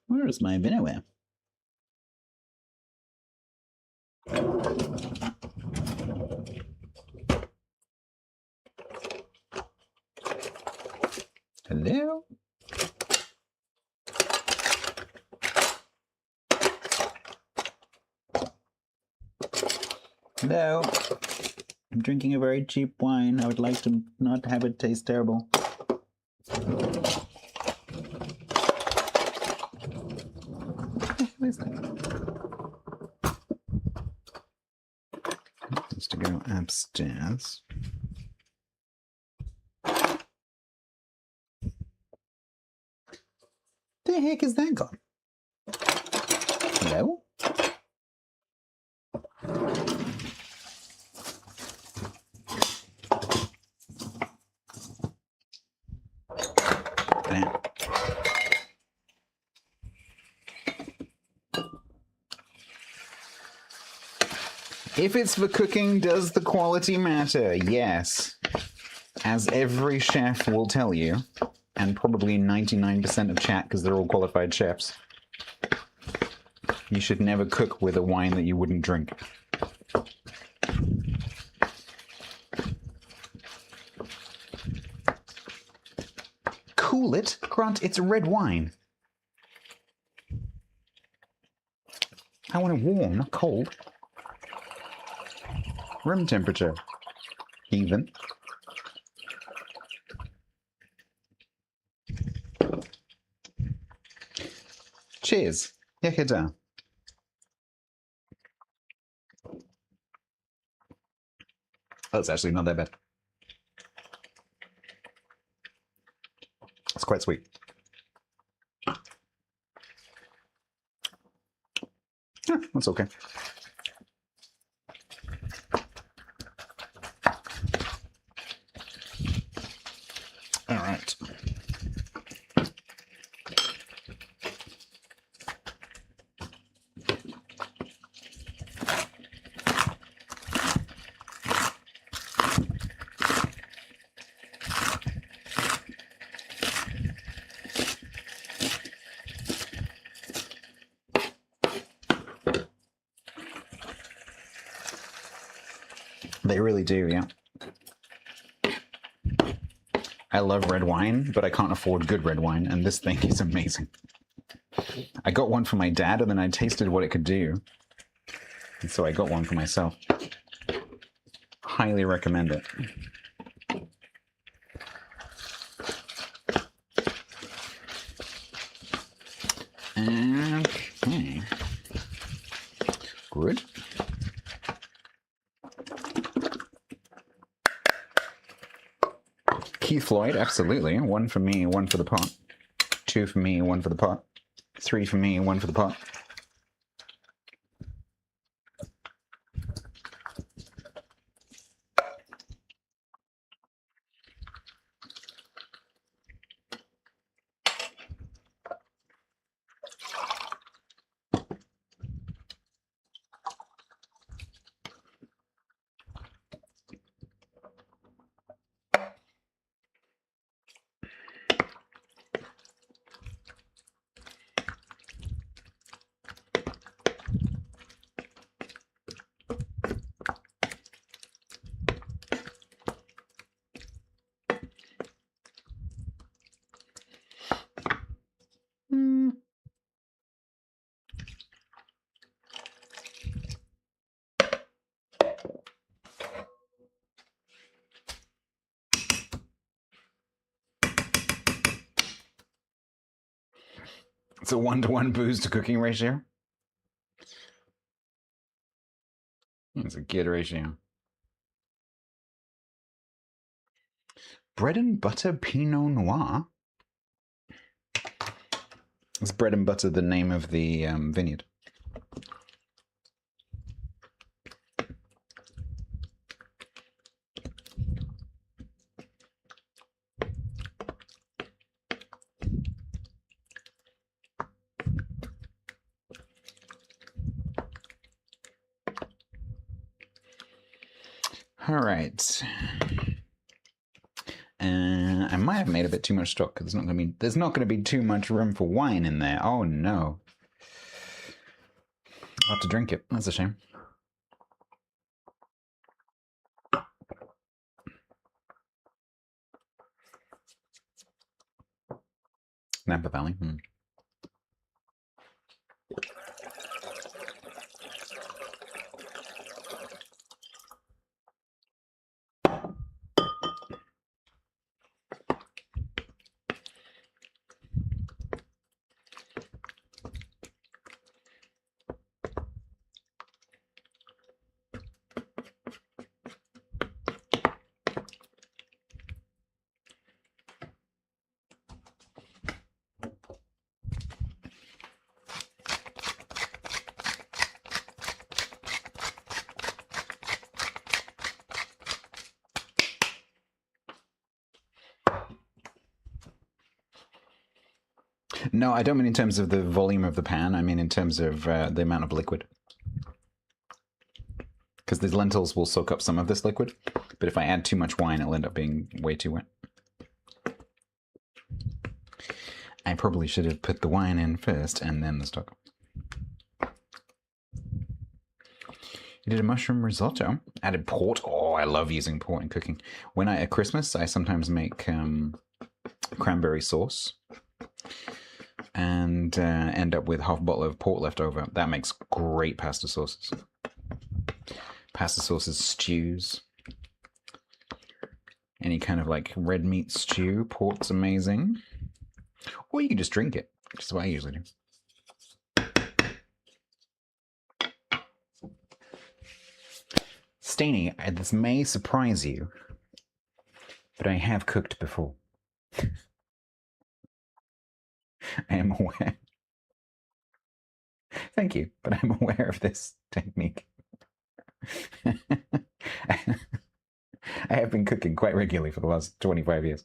Where is my vinegar? Hello? Hello? I'm drinking a very cheap wine. I would like to not have it taste terrible. What is that? Needs to go upstairs. The heck is that gone? Hello? There. If it's for cooking, does the quality matter? Yes. As every chef will tell you, and probably 99% of chat because they're all qualified chefs, you should never cook with a wine that you wouldn't drink. Cool it? Grant, it's red wine. I want it warm, not cold. Room temperature. Even. Cheers. Jak je to? Oh, it's actually not that bad. It's quite sweet. Yeah, that's okay. All right. They really do, yeah. I love red wine, but I can't afford good red wine, and this thing is amazing. I got one for my dad, and then I tasted what it could do. And so I got one for myself. Highly recommend it. Okay. Good. Keith Floyd, absolutely. 1 for me, 1 for the pot. 2 for me, 1 for the pot. 3 for me, 1 for the pot. It's a 1-to-1 booze to cooking ratio. It's a good ratio. Bread and butter Pinot Noir. Is bread and butter the name of the vineyard? All right. I might have made a bit too much stock because there's not going to be too much room for wine in there. Oh no. I'll have to drink it. That's a shame. Napa Valley. No, I don't mean in terms of the volume of the pan. I mean in terms of the amount of liquid. Because these lentils will soak up some of this liquid, but if I add too much wine, it'll end up being way too wet. I probably should have put the wine in first and then the stock. You did a mushroom risotto. Added port. Oh, I love using port in cooking. At Christmas, I sometimes make cranberry sauce. and end up with half a bottle of port left over. That makes great pasta sauces. Pasta sauces, stews. Any kind of like red meat stew. Port's amazing. Or you can just drink it, which is what I usually do. Stainy, this may surprise you, but I have cooked before. I am aware. Thank you, but I'm aware of this technique. I have been cooking quite regularly for the last 25 years.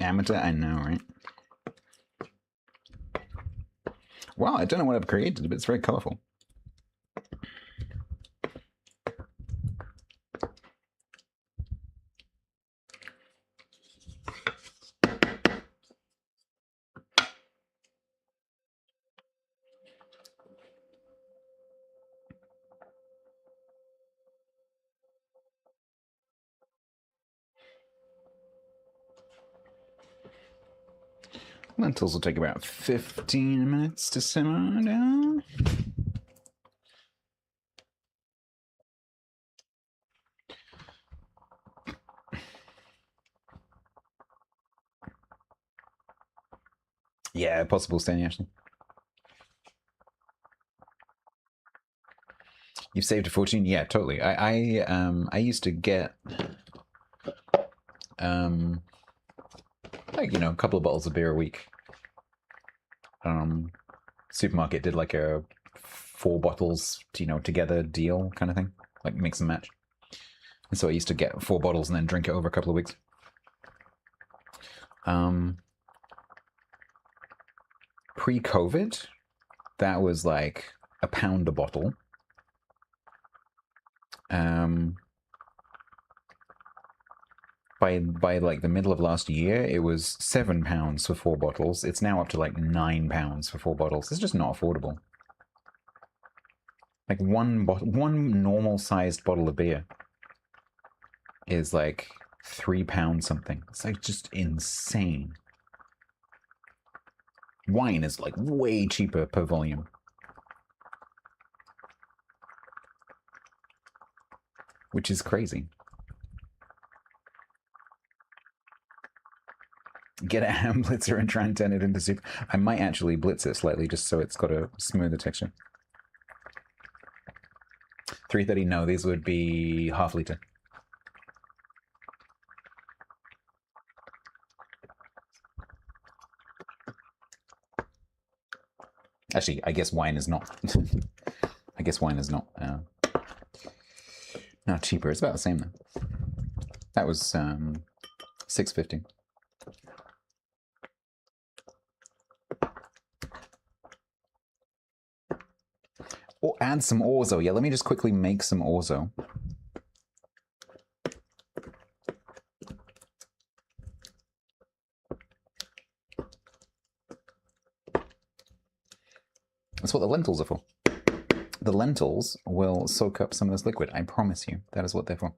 Amateur, I know, right? Wow, I don't know what I've created, but it's very colorful. Lentils will take about 15 minutes to simmer down. Yeah, possible, Stanley, actually. You've saved a fortune? Yeah, totally. I used to get like, you know, a couple of bottles of beer a week. Supermarket did like a 4 bottles, you know, together deal kind of thing, like mix and match. And so I used to get 4 bottles and then drink it over a couple of weeks. Pre-COVID, that was like £1 a bottle. By like the middle of last year, it was £7 for 4 bottles. It's now up to like £9 for 4 bottles. It's just not affordable. Like one normal-sized bottle of beer is like £3 something. It's like just insane. Wine is like way cheaper per volume. Which is crazy. Get a ham blitzer and try and turn it into soup. I might actually blitz it slightly just so it's got a smoother texture. 330, no, these would be half liter. Actually, I guess wine is not. I guess wine is not. Not cheaper. It's about the same though. That was $6.50. Or add some orzo. Yeah, let me just quickly make some orzo. That's what the lentils are for. The lentils will soak up some of this liquid. I promise you. That is what they're for.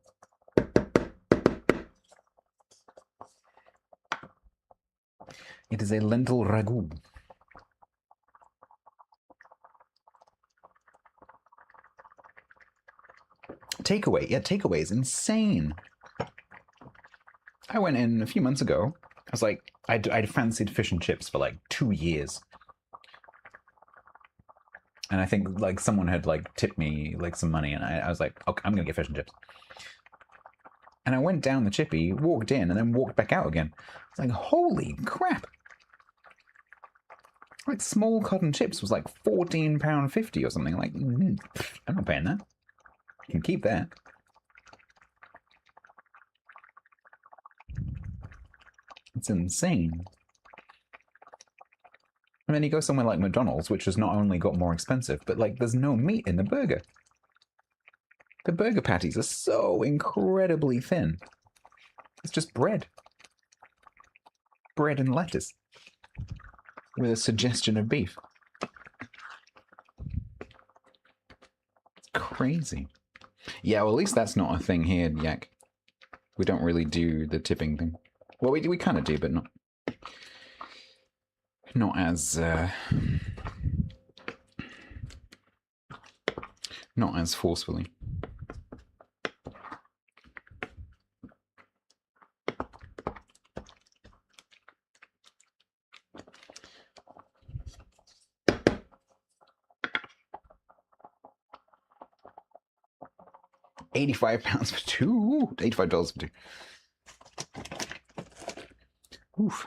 It is a lentil ragu. Takeaway. Yeah, takeaway is insane. I went in a few months ago. I was like, I'd fancied fish and chips for like 2 years. And I think like someone had like tipped me like some money, and I was like, okay, I'm gonna get fish and chips. And I went down the chippy, walked in, and then walked back out again. It's like, holy crap! Like small cotton chips was like £14.50 or something. Like, I'm not paying that. You can keep that. It's insane. And then you go somewhere like McDonald's, which has not only got more expensive, but like there's no meat in the burger. The burger patties are so incredibly thin. It's just bread. Bread and lettuce. with a suggestion of beef. It's crazy. Yeah, well, at least that's not a thing here, Yak. We don't really do the tipping thing. Well, we kind of do, but not as forcefully. £85 for two. $85 for two. Oof.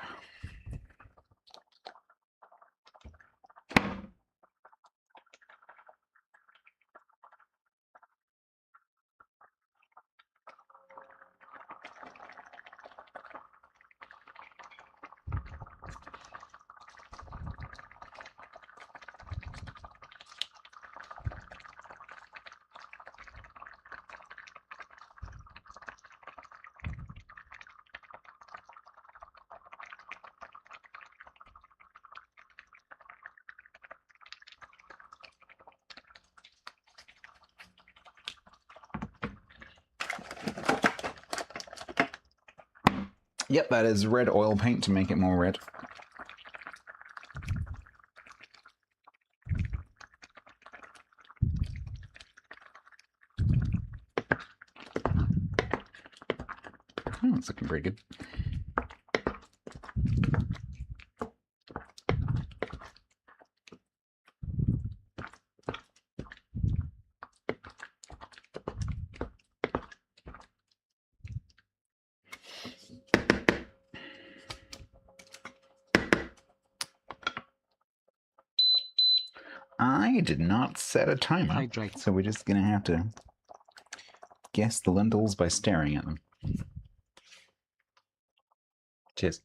Yep, that is red oil paint to make it more red. Oh, it's looking pretty good. I did not set a timer, Hydrate. so we're just gonna have to guess the lentils by staring at them. Cheers.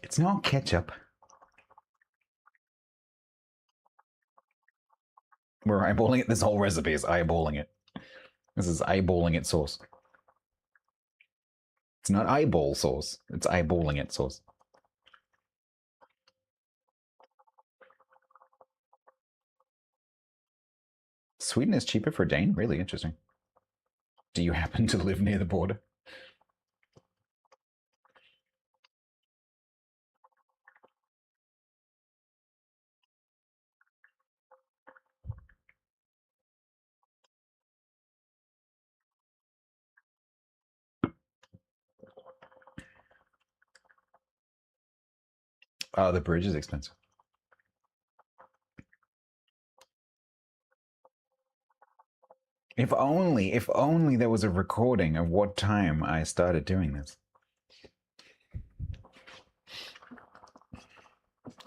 It's not ketchup. We're eyeballing it. This whole recipe is eyeballing it. This is eyeballing it sauce. It's not eyeball sauce. It's eyeballing it sauce. Sweden is cheaper for Dane? Really interesting. Do you happen to live near the border? Oh, the bridge is expensive. If only there was a recording of what time I started doing this.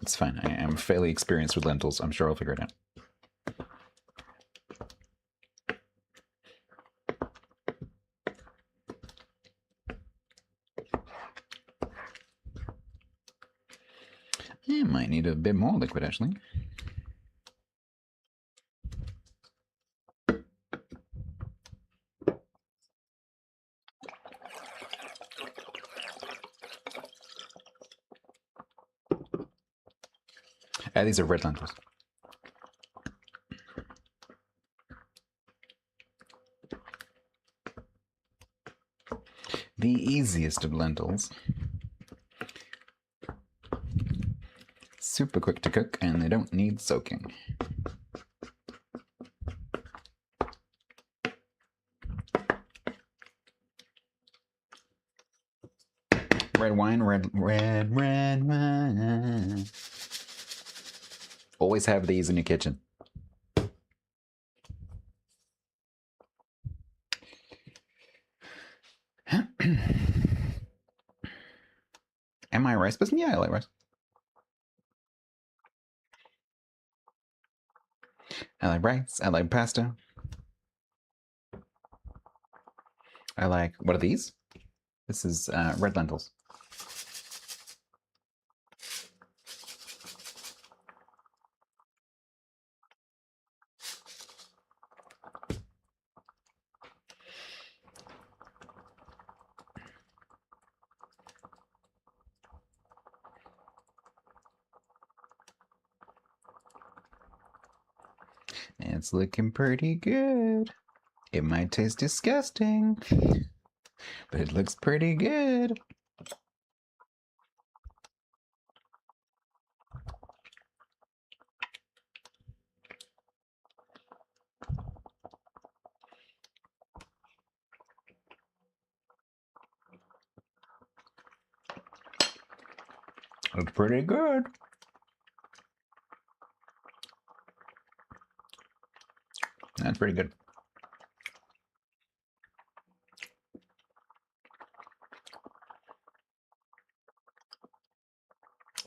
It's fine. I am fairly experienced with lentils. I'm sure I'll figure it out. I might need a bit more liquid, actually. These are red lentils. The easiest of lentils. Super quick to cook, and they don't need soaking. Red wine, red wine. Always have these in your kitchen. Am I a rice person? Yeah, I like rice. I like rice. I like pasta. I like, what are these? This is red lentils. It's looking pretty good. It might taste disgusting, but it looks pretty good. Looks pretty good. That's pretty good.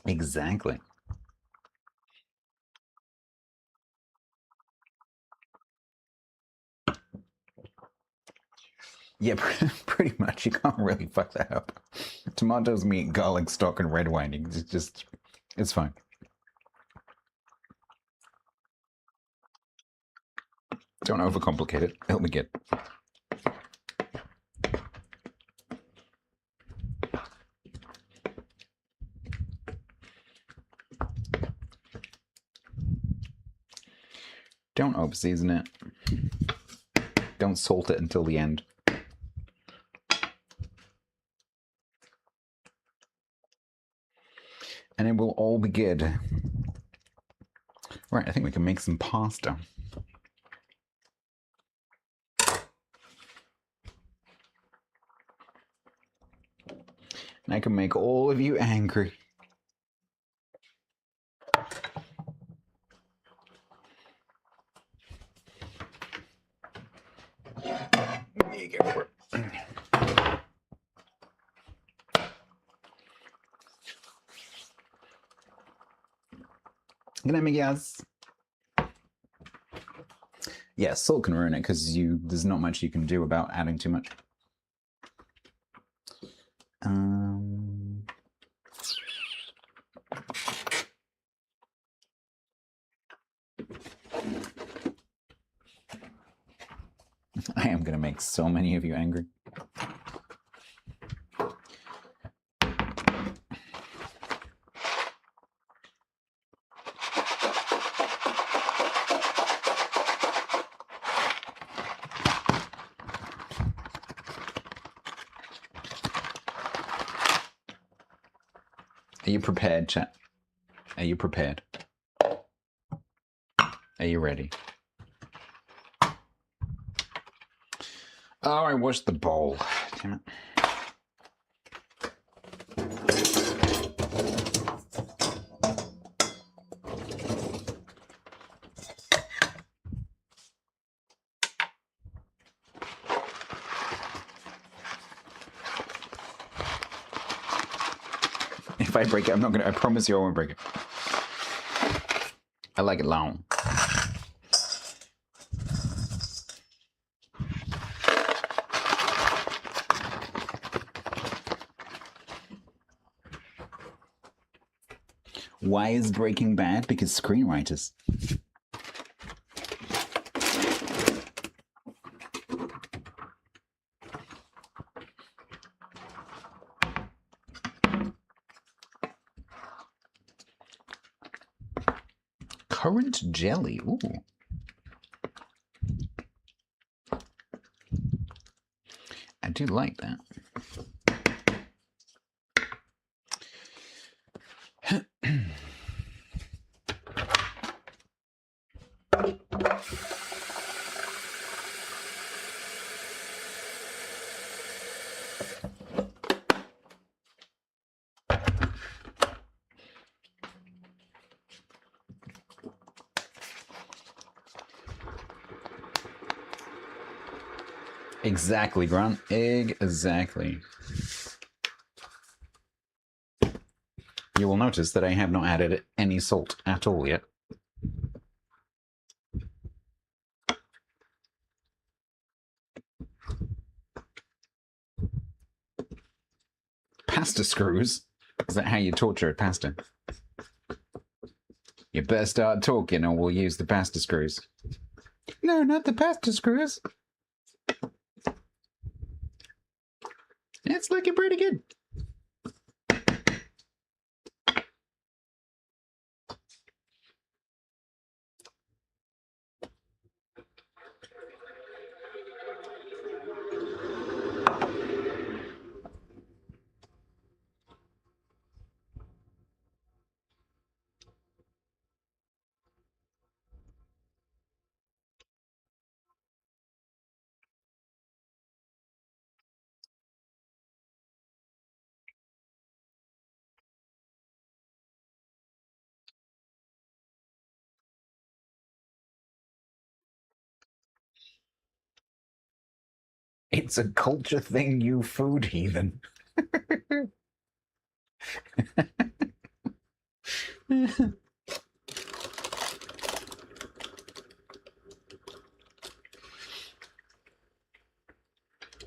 Exactly. Yeah, pretty much. You can't really fuck that up. Tomatoes, meat, garlic, stock, and red wine. It's fine. Don't overcomplicate it. It'll be good. Don't over-season it. Don't salt it until the end. And it will all be good. Right, I think we can make some pasta. And I can make all of you angry. There you go. Good night, Miguez. Yeah, salt can ruin it because there's not much you can do about adding too much. I am gonna make so many of you angry. Are you prepared, chat? Are you prepared? Are you ready? Oh, I washed the bowl. Damn it. If I break it, I'm not gonna, I promise you I won't break it. I like it long. Why is Breaking Bad? Because screenwriters. Currant jelly. Ooh. I do like that. Exactly, Grant. Exactly. You will notice that I have not added any salt at all yet. Pasta screws? Is that how you torture a pasta? You better start talking or we'll use the pasta screws. No, not the pasta screws. It's looking pretty good. It's a culture thing, you food heathen.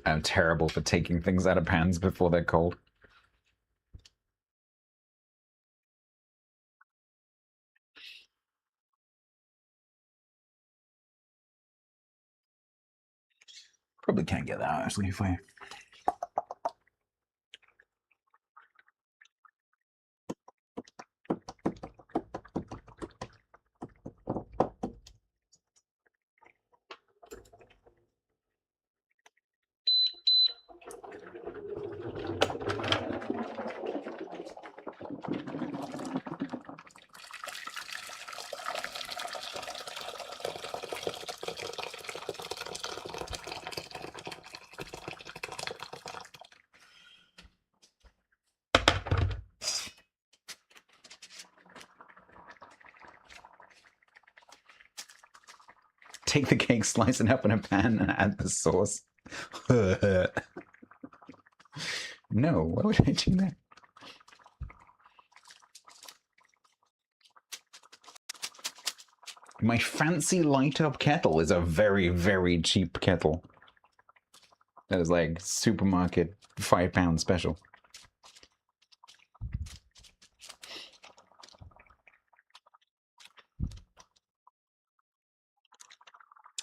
I'm terrible for taking things out of pans before they're cold. Probably can't get that out, actually, if I... Take the cake, slice it up in a pan, and add the sauce. No, why would I do that? My fancy light-up kettle is a very, very cheap kettle. That is like supermarket £5 special.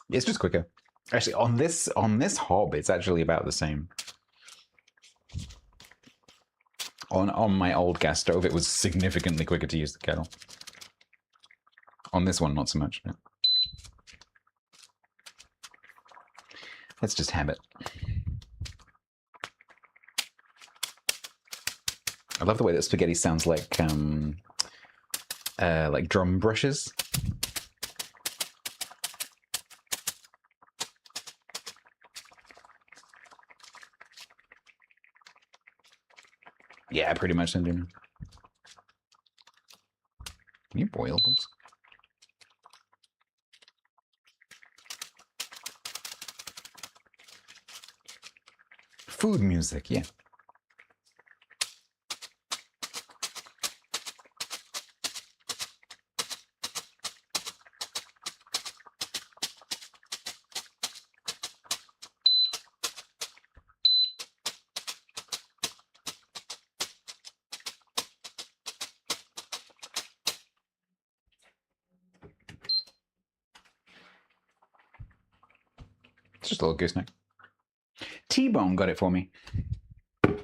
It's just quicker. Actually, on this hob, it's actually about the same. On my old gas stove, it was significantly quicker to use the kettle. On this one, not so much. But that's just habit. I love the way that spaghetti sounds like drum brushes. Yeah, pretty much. I'm doing. Can you boil those? Food music, yeah. It's just a little gooseneck. T-Bone got it for me. It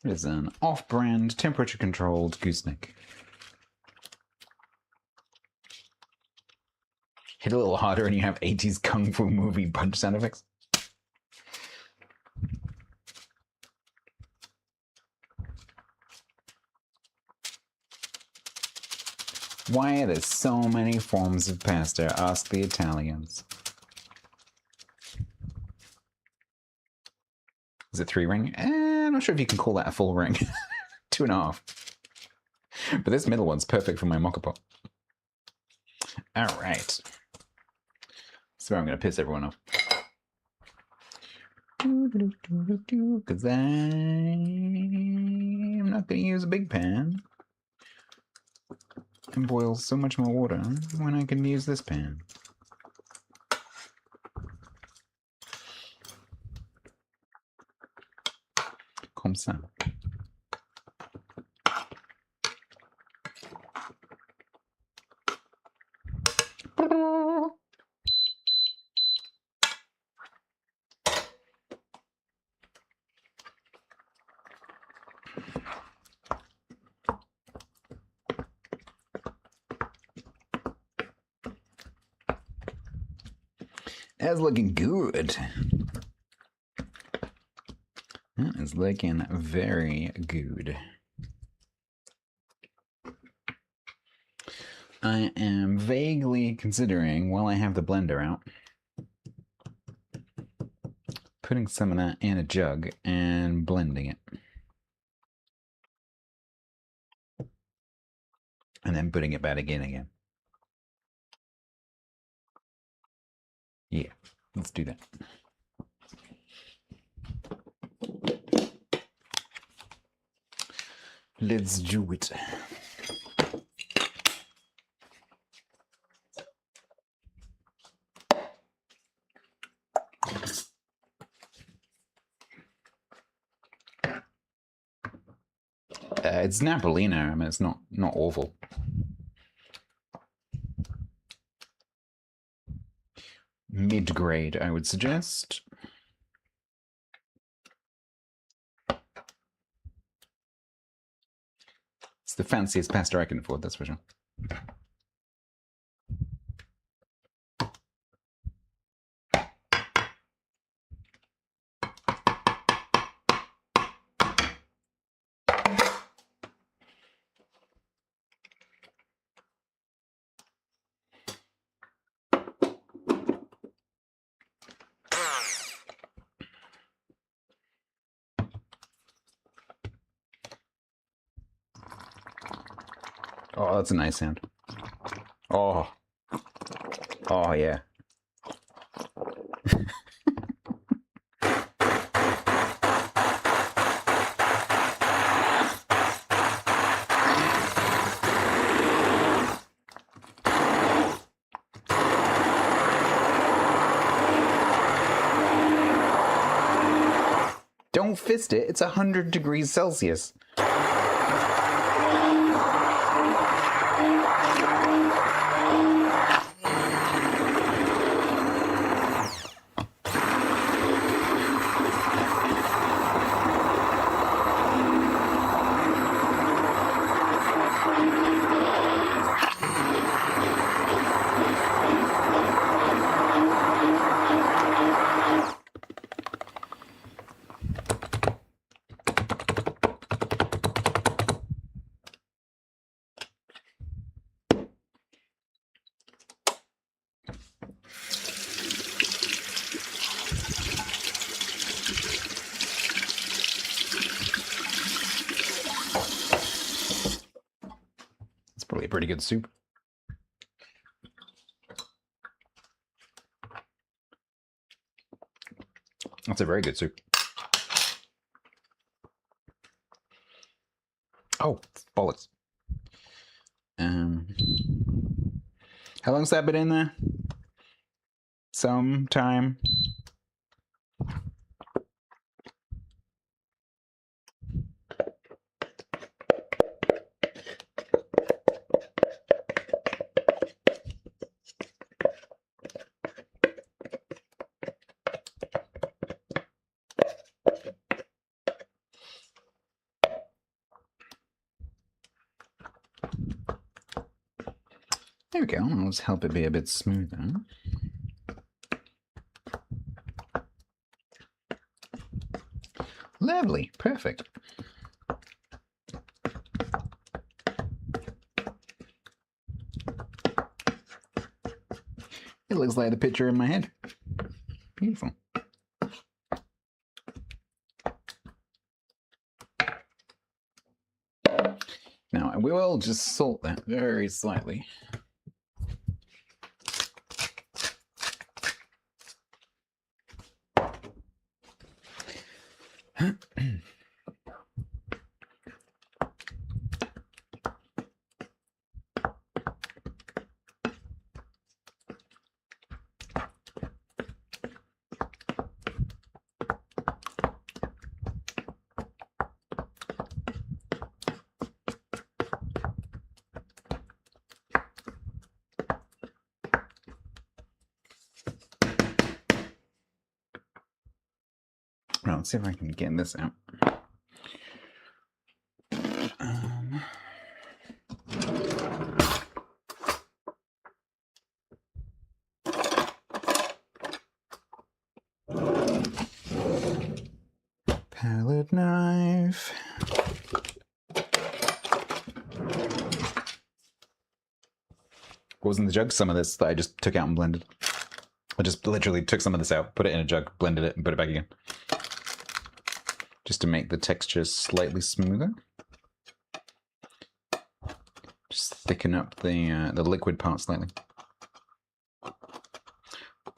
is an off-brand, temperature-controlled gooseneck. Hit a little harder and you have 80s kung fu movie punch sound effects. Why are there so many forms of pasta? Ask the Italians. Is it 3 ring? I'm not sure if you can call that a full ring. 2.5. But this middle one's perfect for my mocha pot. Alright. So I'm going to piss everyone off. Because I'm not going to use a big pan. And boil so much more water when I can use this pan. Comme ça. That's looking good. That is looking very good. I am vaguely considering, while I have the blender out, putting some of that in a jug and blending it. And then putting it back in again. Yeah, let's do that. Let's do it. It's Napolino. I mean, it's not awful. Mid-grade, I would suggest. It's the fanciest pasta I can afford, that's for sure. Oh, that's a nice sound. Oh. Oh, yeah. Don't fist it, it's 100 degrees Celsius. Probably a pretty good soup. That's a very good soup. Oh, bollocks. How long's that been in there? Some time. There we go. Let's help it be a bit smoother. Lovely. Perfect. It looks like the picture in my head. Beautiful. Now, we will just salt that very slightly. Well, let's see if I can get this out. Palette knife. What was in the jug? Some of this that I just took out and blended. I just literally took some of this out, put it in a jug, blended it, and put it back again. Just to make the texture slightly smoother. Just thicken up the liquid part slightly.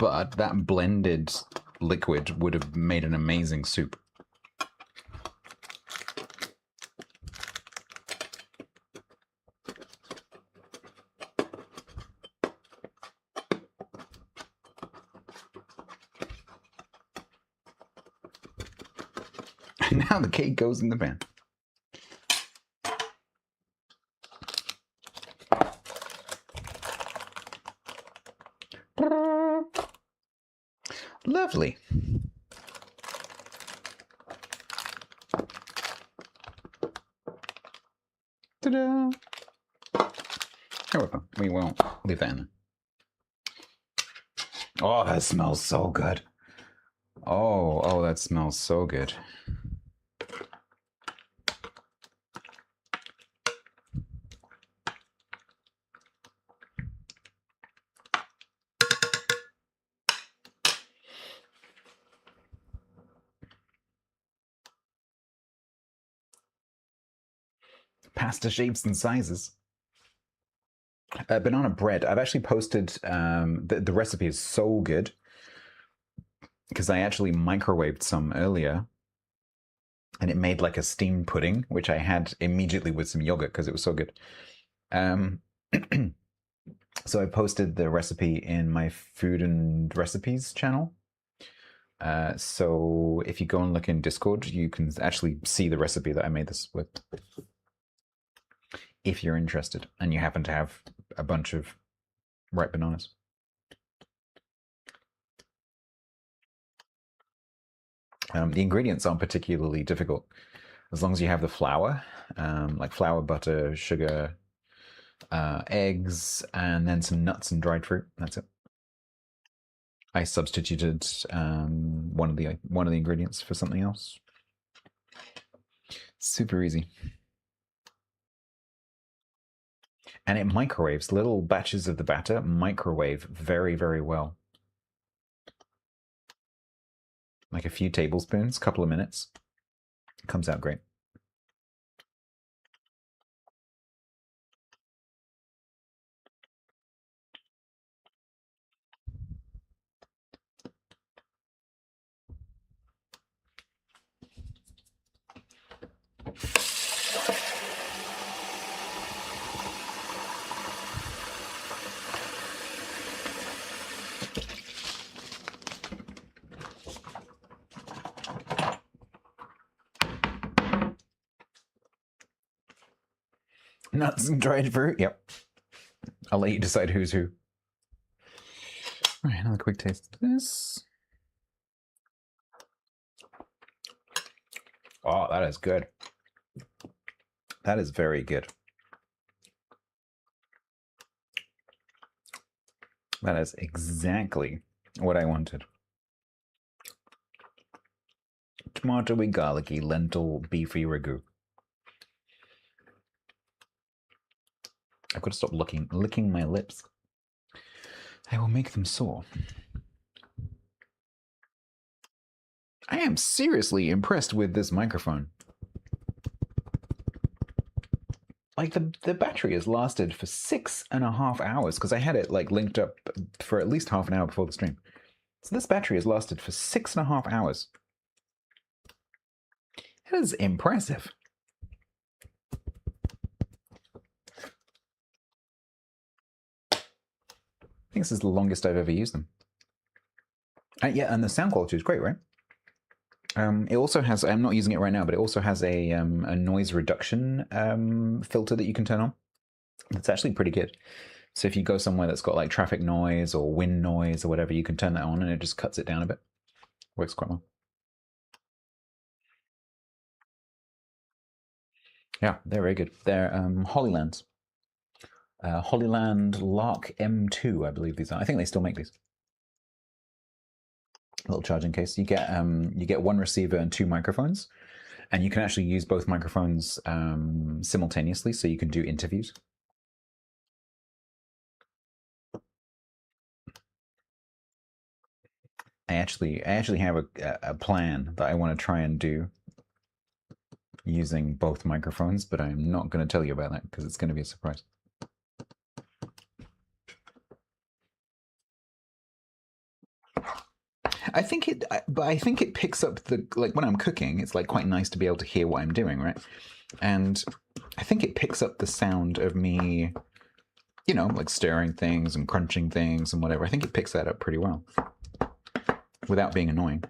but that blended liquid would have made an amazing soup. Now the cake goes in the pan. Lovely. Ta-da! However, we won't leave that in there. Oh, that smells so good. Oh, that smells so good. Pasta shapes and sizes. Banana bread. I've actually posted, the recipe is so good because I actually microwaved some earlier and it made like a steamed pudding, which I had immediately with some yogurt because it was so good. So I posted the recipe in my food and recipes channel. So if you go and look in Discord, you can actually see the recipe that I made this with. If you're interested and you happen to have a bunch of ripe bananas. The ingredients aren't particularly difficult as long as you have the flour, like flour, butter, sugar, eggs, and then some nuts and dried fruit. That's it. I substituted one of the ingredients for something else. Super easy. And it microwaves. Little batches of the batter microwave very, very well. Like a few tablespoons, couple of minutes. It comes out great. Nuts and dried fruit. Yep. I'll let you decide who's who. All right, another quick taste of this. Oh, that is good. That is very good. That is exactly what I wanted. Tomatoey, garlicky, lentil, beefy ragu. I've got to stop licking my lips. I will make them sore. I am seriously impressed with this microphone. Like the battery has lasted for 6.5 hours because I had it like linked up for at least half an hour before the stream. So this battery has lasted for 6.5 hours. That is impressive. I think this is the longest I've ever used them. Yeah, and the sound quality is great, right? It also has, I'm not using it right now, but it also has a noise reduction filter that you can turn on. That's actually pretty good. So if you go somewhere that's got like traffic noise or wind noise or whatever, you can turn that on and it just cuts it down a bit. Works quite well. Yeah, they're very good. They're Hollylands. Hollyland Lark M2, I believe these are. I think they still make these. A little charging case. You get one receiver and 2 microphones, and you can actually use both microphones simultaneously, so you can do interviews. I actually have a plan that I want to try and do using both microphones, but I'm not going to tell you about that because it's going to be a surprise. But I think it picks up the, like when I'm cooking, it's like quite nice to be able to hear what I'm doing, right? And I think it picks up the sound of me, you know, like stirring things and crunching things and whatever. I think it picks that up pretty well without being annoying.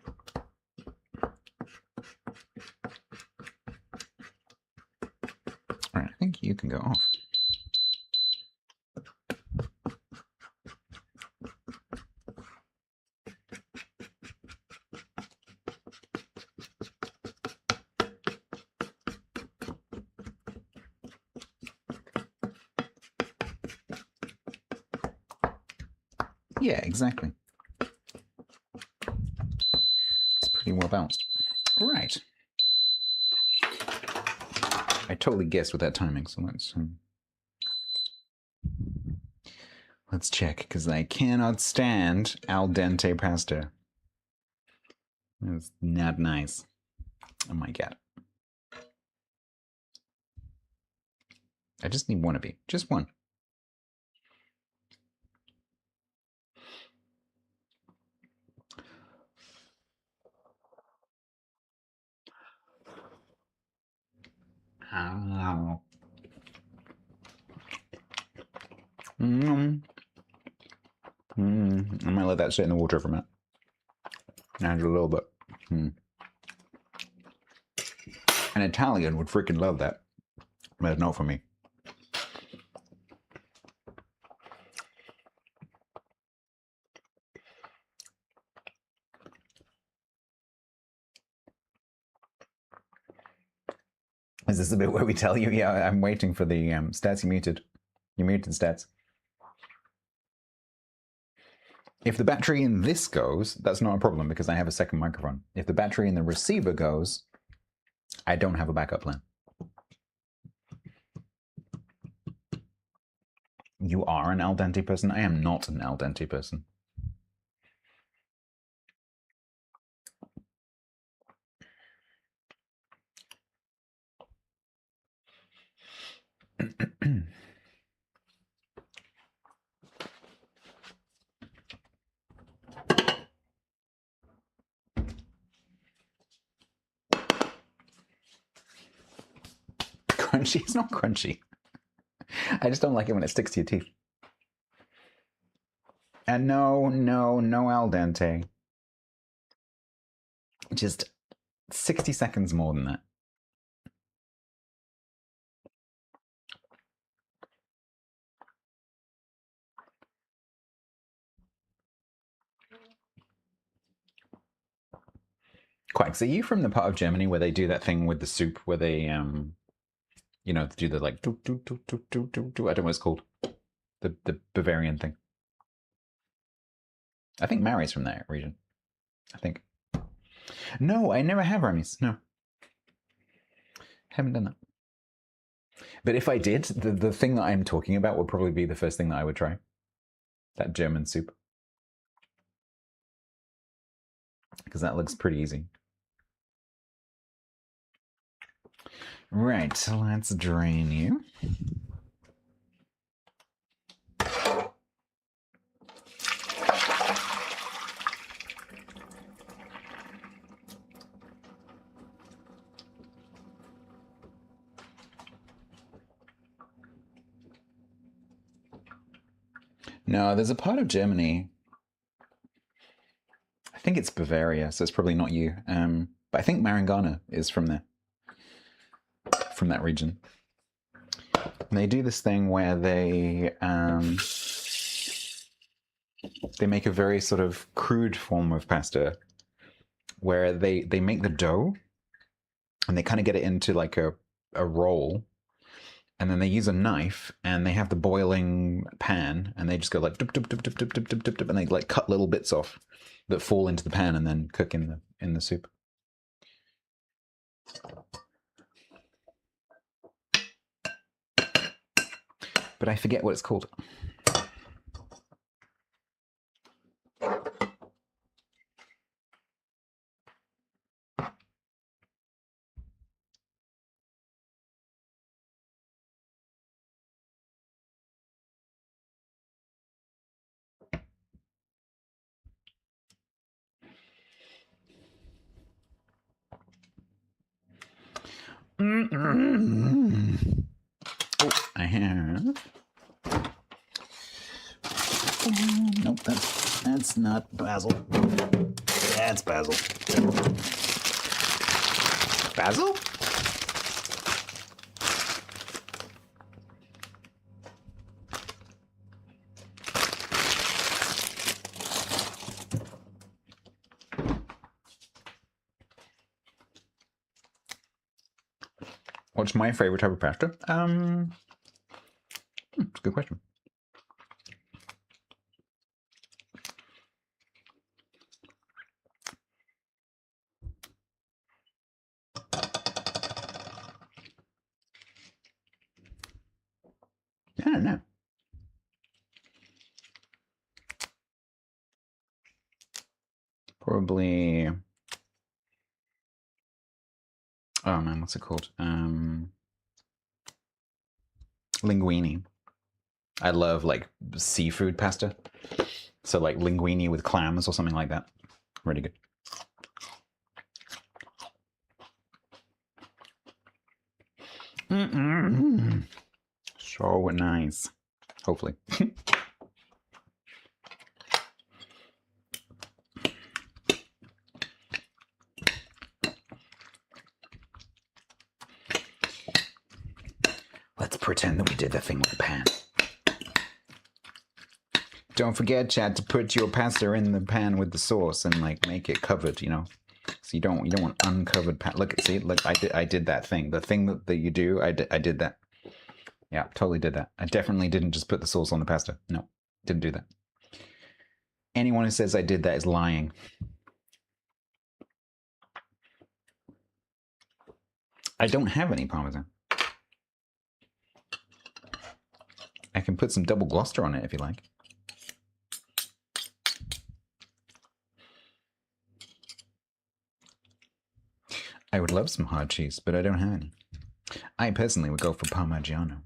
All right, I think you can go off. Yeah, exactly. It's pretty well balanced. Right. I totally guessed with that timing, so let's check, because I cannot stand al dente pasta. It's not nice. Oh my god. I just need one of you. Just one. I might let that sit in the water for a minute. Add a little bit. An Italian would freaking love that. But not for me. Is this the bit where we tell you, yeah, I'm waiting for the stats you muted. You muted stats. If the battery in this goes, that's not a problem because I have a second microphone. If the battery in the receiver goes, I don't have a backup plan. You are an al dente person? I am not an al dente person. Crunchy? It's not crunchy. I just don't like it when it sticks to your teeth. And no al dente. Just 60 seconds more than that. Quacks, are you from the part of Germany where they do that thing with the soup where they, you know, do the like, I don't know what it's called. The Bavarian thing. I think Mary's from that region. I think. No, I never have Ramis. No. Haven't done that. But if I did, the thing that I'm talking about would probably be the first thing that I would try. That German soup. Because that looks pretty easy. Right, so let's drain you. No, there's a part of Germany. I think it's Bavaria, so it's probably not you. But I think Marangana is from there. From that region. And they do this thing where they make a very sort of crude form of pasta where they make the dough and they kind of get it into like a roll, and then they use a knife and they have the boiling pan and they just go like dip, dip, dip, dip, dip, dip, dip, dip, dip, and they like cut little bits off that fall into the pan and then cook in the soup. But I forget what it's called. Oh, I have. Nope, that's not basil. That's basil. Basil? What's my favorite type of pasta? It's a good question. I don't know. Probably. Oh man, what's it called? Linguine. I love like seafood pasta. So like linguine with clams or something like that. Really good. So nice. Hopefully. Let's pretend that we did the thing with the pan. Don't forget, Chad, to put your pasta in the pan with the sauce and like make it covered, you know. So you don't want uncovered pan. Look, see, look, I did that thing. The thing that you do, I did that. Yeah, totally did that. I definitely didn't just put the sauce on the pasta. No, didn't do that. Anyone who says I did that is lying. I don't have any Parmesan. I can put some double Gloucester on it if you like. I would love some hard cheese, but I don't have any. I personally would go for Parmigiano.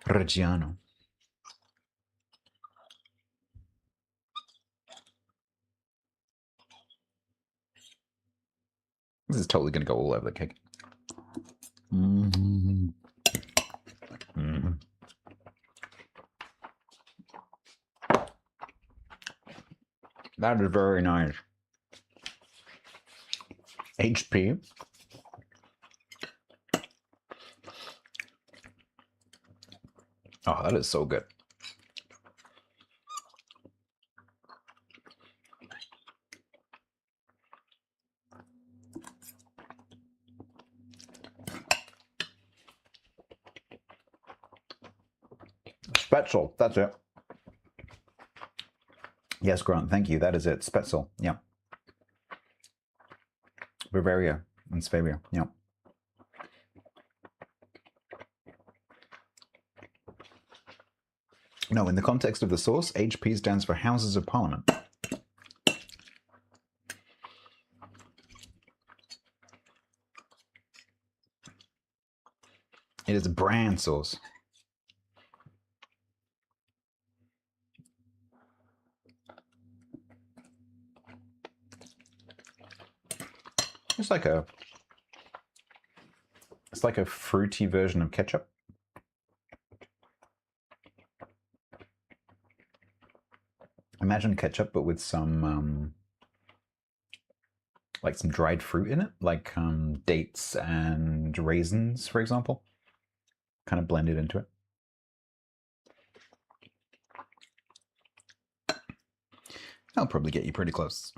Reggiano. This is totally going to go all over the cake. Mm-hmm. Mm-hmm. That is very nice. HP. Oh, that is so good. Spätzle, that's it. Yes, Grant, thank you. That is it. Spätzle, yeah. Bavaria and Svavia, yeah. No, in the context of the sauce, HP stands for Houses of Parliament. It is a brand sauce. It's like a fruity version of ketchup. Imagine ketchup, but with some like some dried fruit in it, like dates and raisins, for example. Kind of blended into it. I'll probably get you pretty close.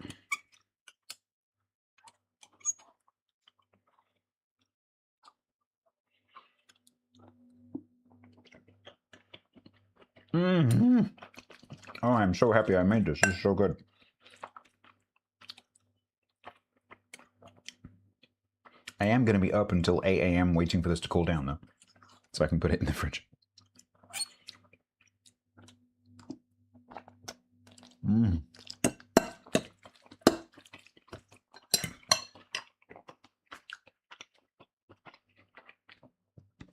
Mm-hmm. Oh, I'm so happy I made this. This is so good. I am going to be up until 8 a.m. waiting for this to cool down, though, so I can put it in the fridge. Mm.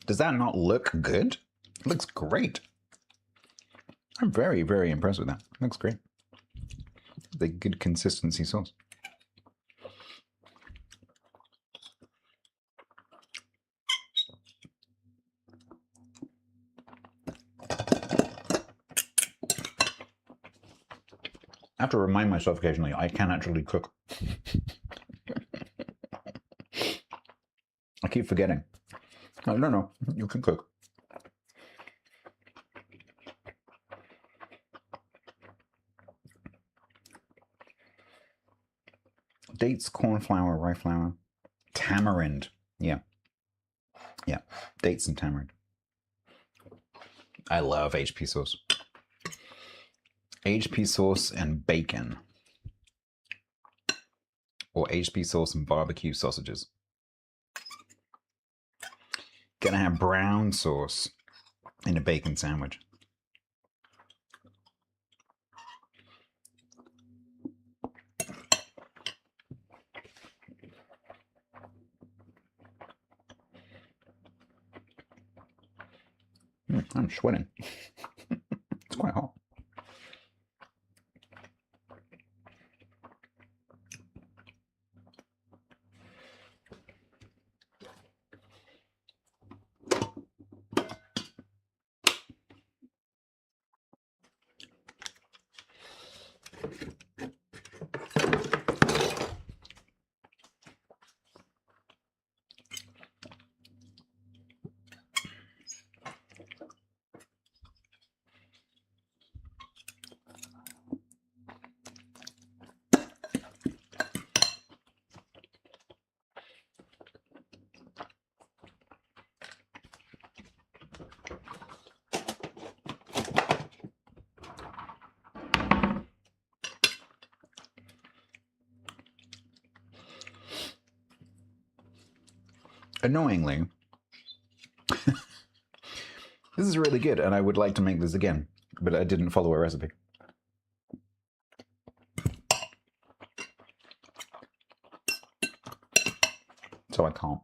Does that not look good? It looks great. I'm very, very impressed with that. It looks great. The good consistency sauce. I have to remind myself occasionally I can actually cook. I keep forgetting. No, you can cook. Dates, corn flour, rye flour, tamarind. Yeah. Dates and tamarind. I love HP sauce. HP sauce and bacon. Or HP sauce and barbecue sausages. Gonna have brown sauce in a bacon sandwich. I'm sweating. It's quite hot. Annoyingly, this is really good and I would like to make this again, but I didn't follow a recipe. So I can't.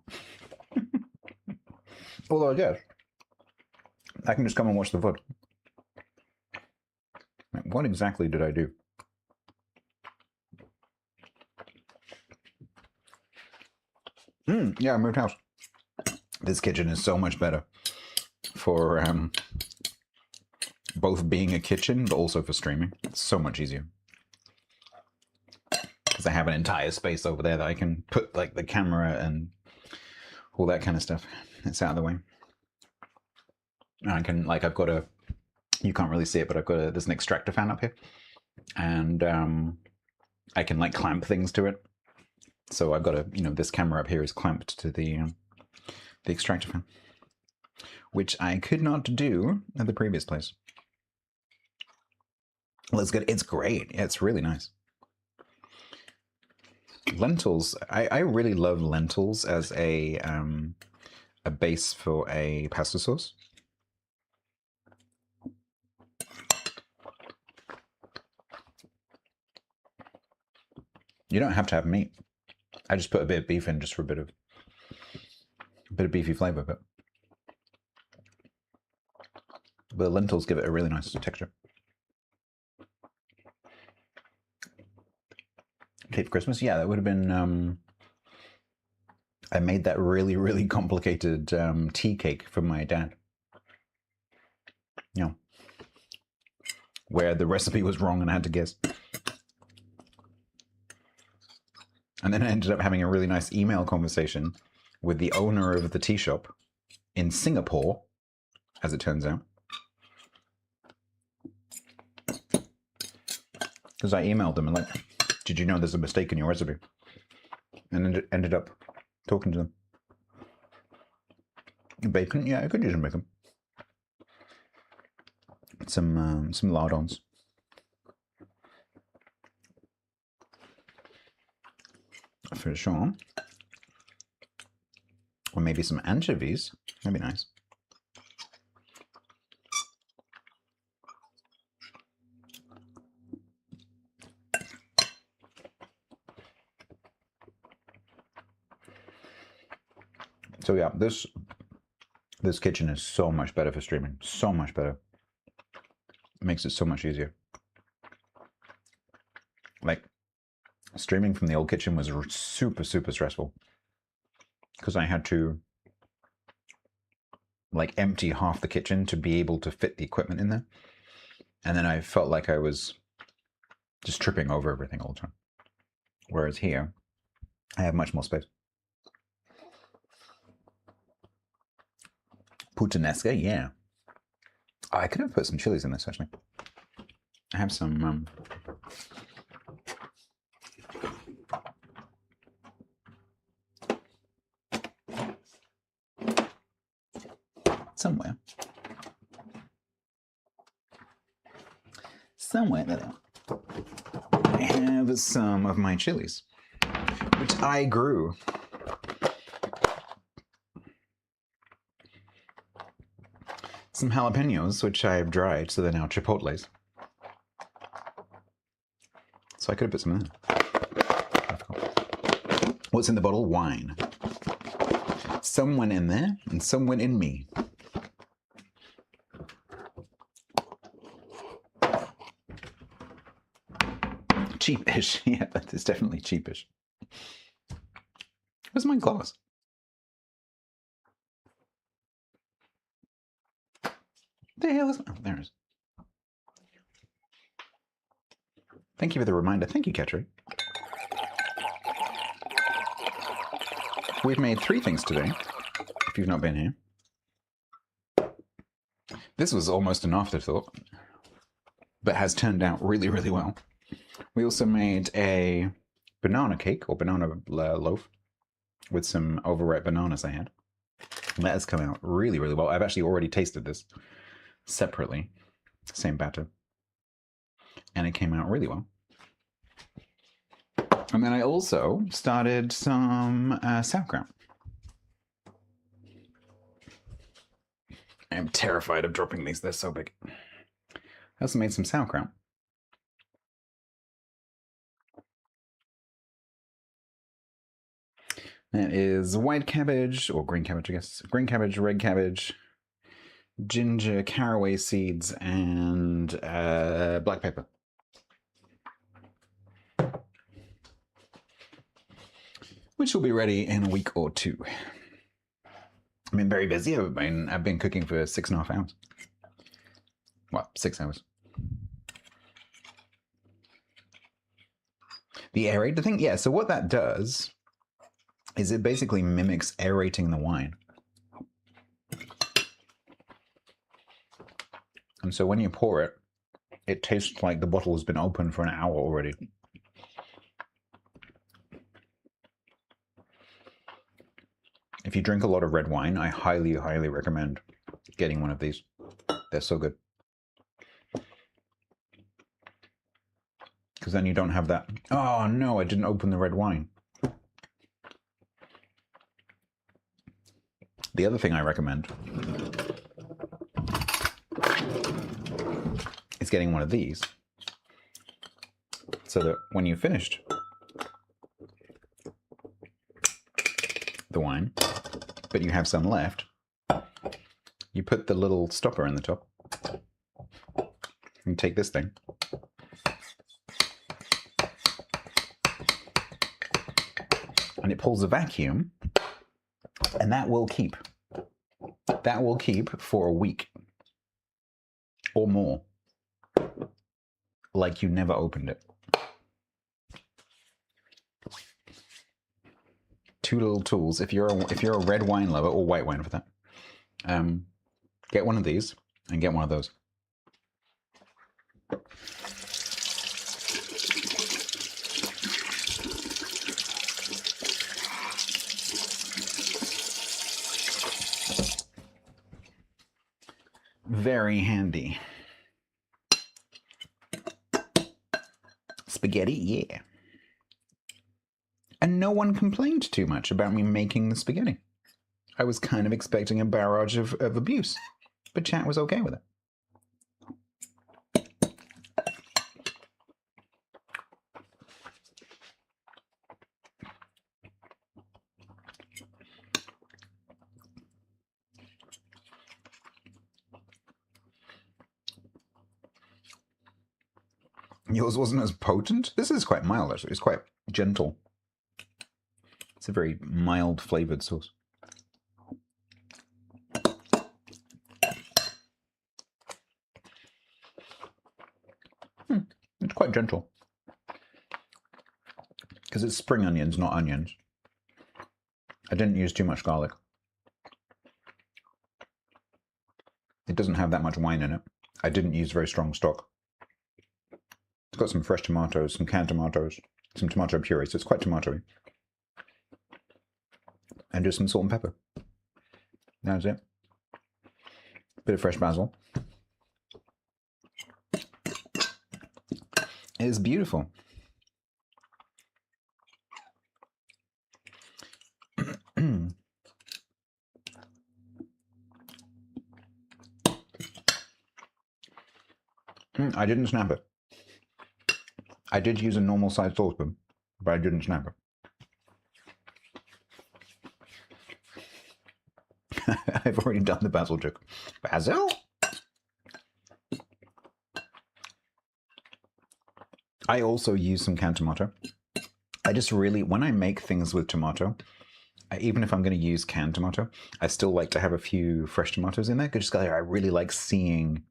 Although I guess I can just come and watch the VOD. What exactly did I do? Yeah, I moved house. This kitchen is so much better for both being a kitchen, but also for streaming. It's so much easier. Because I have an entire space over there that I can put like the camera and all that kind of stuff. It's out of the way. And I can, like, I've got a, you can't really see it, but I've got there's an extractor fan up here. And I can like clamp things to it. So I've got a, this camera up here is clamped to the extractor fan, which I could not do at the previous place. Well, it's good. It's great. Yeah, it's really nice. Lentils. I really love lentils as a base for a pasta sauce. You don't have to have meat. I just put a bit of beef in just for a bit of beefy flavor, but the lentils give it a really nice texture. Okay, for Christmas, yeah, that would have been. I made that really, really complicated tea cake for my dad. Yeah, where the recipe was wrong and I had to guess. And then I ended up having a really nice email conversation with the owner of the tea shop in Singapore, as it turns out. Because I emailed them and like, did you know there's a mistake in your recipe? And ended up talking to them. Bacon, yeah, I could use some bacon. Some lardons. For sure. Or maybe some anchovies. That'd be nice. So yeah, this kitchen is so much better for streaming. So much better. It makes it so much easier. Like, streaming from the old kitchen was super, super stressful because I had to like empty half the kitchen to be able to fit the equipment in there. And then I felt like I was just tripping over everything all the time. Whereas here, I have much more space. Puttanesca, yeah. Oh, I could have put some chilies in this, actually. I have some... somewhere there. I have some of my chilies, which I grew. Some jalapenos, which I have dried, so they're now chipotles. So I could have put some in there. What's in the bottle? Wine. Some went in there, and some went in me. Cheapish. Yeah, it's definitely cheapish. Where's my glass? The hell is... Oh, there it is. Thank you for the reminder. Thank you, Katri. We've made 3 things today, if you've not been here. This was almost an afterthought, but has turned out really, really well. We also made a banana cake, or banana loaf, with some overripe bananas I had. And that has come out really, really well. I've actually already tasted this separately, same batter, and it came out really well. And then I also started some sauerkraut. I am terrified of dropping these, they're so big. I also made some sauerkraut. That is white cabbage, or green cabbage, I guess. Green cabbage, red cabbage, ginger, caraway seeds, and black pepper. Which will be ready in a week or 2. I've been very busy. I've been cooking for 6.5 hours. Well, 6 hours. The aerate, the thing, yeah, so what that does is it basically mimics aerating the wine. And so when you pour it, it tastes like the bottle has been open for an hour already. If you drink a lot of red wine, I highly, highly recommend getting one of these. They're so good. Because then you don't have that, oh no, I didn't open the red wine. The other thing I recommend is getting one of these, so that when you've finished the wine, but you have some left, you put the little stopper in the top. You take this thing, and it pulls a vacuum, and that will keep. That will keep for a week or more, like you never opened it. 2 little tools. If you're a red wine lover, or white wine for that, get one of these and get one of those. Very handy. Spaghetti, yeah. And no one complained too much about me making the spaghetti. I was kind of expecting a barrage of abuse, but chat was okay with it. Yours wasn't as potent? This is quite mild, actually. It's quite gentle. It's a very mild flavored sauce. It's quite gentle. because it's spring onions, not onions. I didn't use too much garlic. It doesn't have that much wine in it. I didn't use very strong stock. It's got some fresh tomatoes, some canned tomatoes, some tomato puree, so it's quite tomatoey. And just some salt and pepper. That's it. Bit of fresh basil. It's beautiful. I didn't snap it. I did use a normal sized saucepan, but I didn't snap it. I've already done the basil joke. Basil? I also use some canned tomato. I just really, when I make things with tomato, even if I'm going to use canned tomato, I still like to have a few fresh tomatoes in there. Because I really like seeing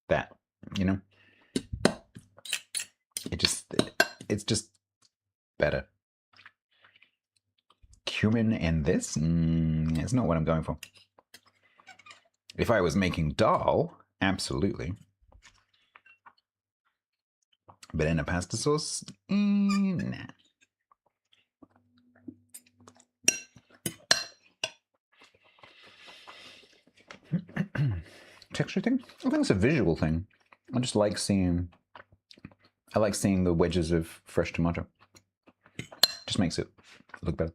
that, you know? It's just better. Cumin in this? It's not what I'm going for. If I was making dal, absolutely. But in a pasta sauce, nah. Texture thing? I think it's a visual thing. I just like seeing... I like seeing the wedges of fresh tomato. Just makes it look better.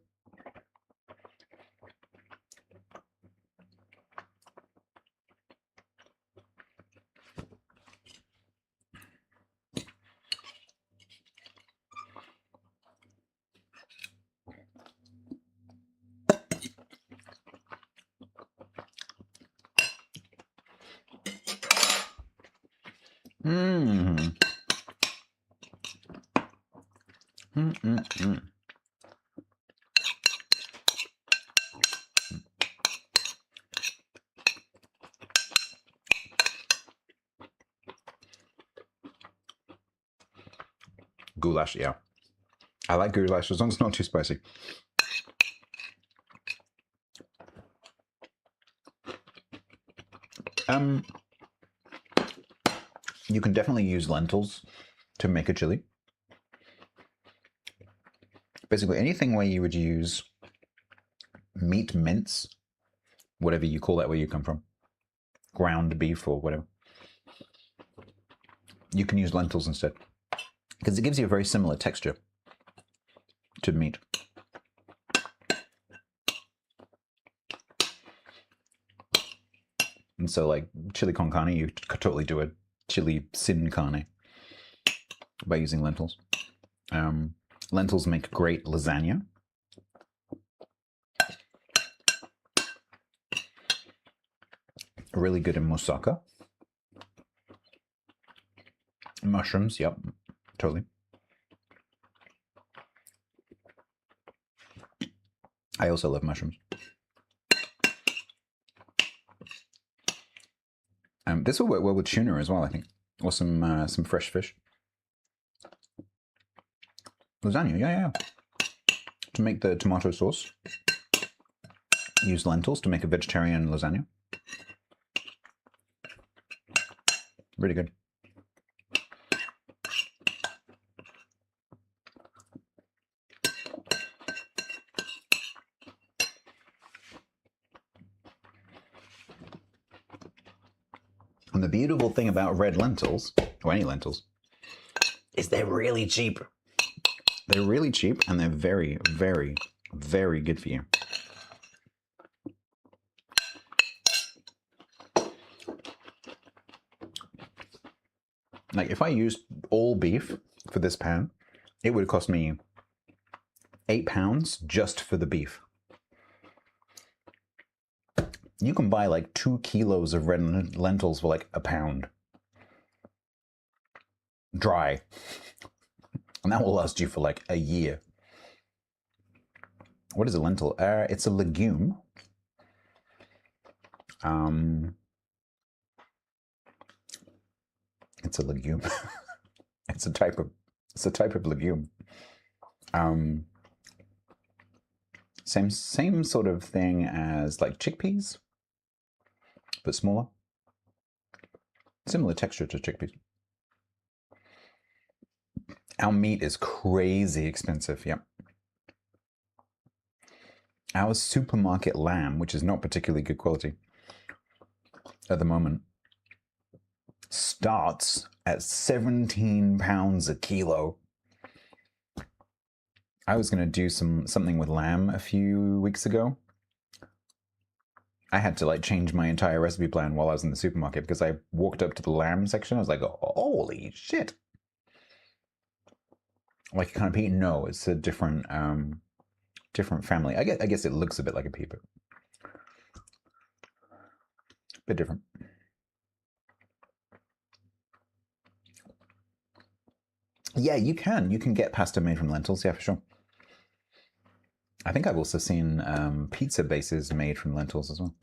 Goulash, yeah. I like goulash as long as it's not too spicy. You can definitely use lentils to make a chili. Basically, anything where you would use meat mince, whatever you call that where you come from, ground beef or whatever, you can use lentils instead. Because it gives you a very similar texture to meat. And so, like, chili con carne, you could totally do a chili sin carne by using lentils. Lentils make great lasagna. Really good in moussaka. Mushrooms, yep, totally. I also love mushrooms. This will work well with tuna as well, I think, or some fresh fish. Lasagna, yeah. To make the tomato sauce, use lentils to make a vegetarian lasagna. Really good. And the beautiful thing about red lentils, or any lentils, is they're really cheap. They're really cheap and they're very, very, very good for you. Like if I used all beef for this pan, it would cost me £8 just for the beef. You can buy like 2 kilos of red lentils for like £1. Dry. And that will last you for like a year. What is a lentil? It's a legume. It's a legume. It's a type of legume. Same sort of thing as like chickpeas, but smaller. Similar texture to chickpeas. Our meat is crazy expensive, yep. Our supermarket lamb, which is not particularly good quality at the moment, starts at 17 pounds a kilo. I was going to do something with lamb a few weeks ago. I had to like change my entire recipe plan while I was in the supermarket because I walked up to the lamb section. I was like, holy shit. Like a kind of pea? No, it's a different different family. I guess it looks a bit like a pea, but a bit different. Yeah, you can get pasta made from lentils, yeah, for sure. I think I've also seen pizza bases made from lentils as well.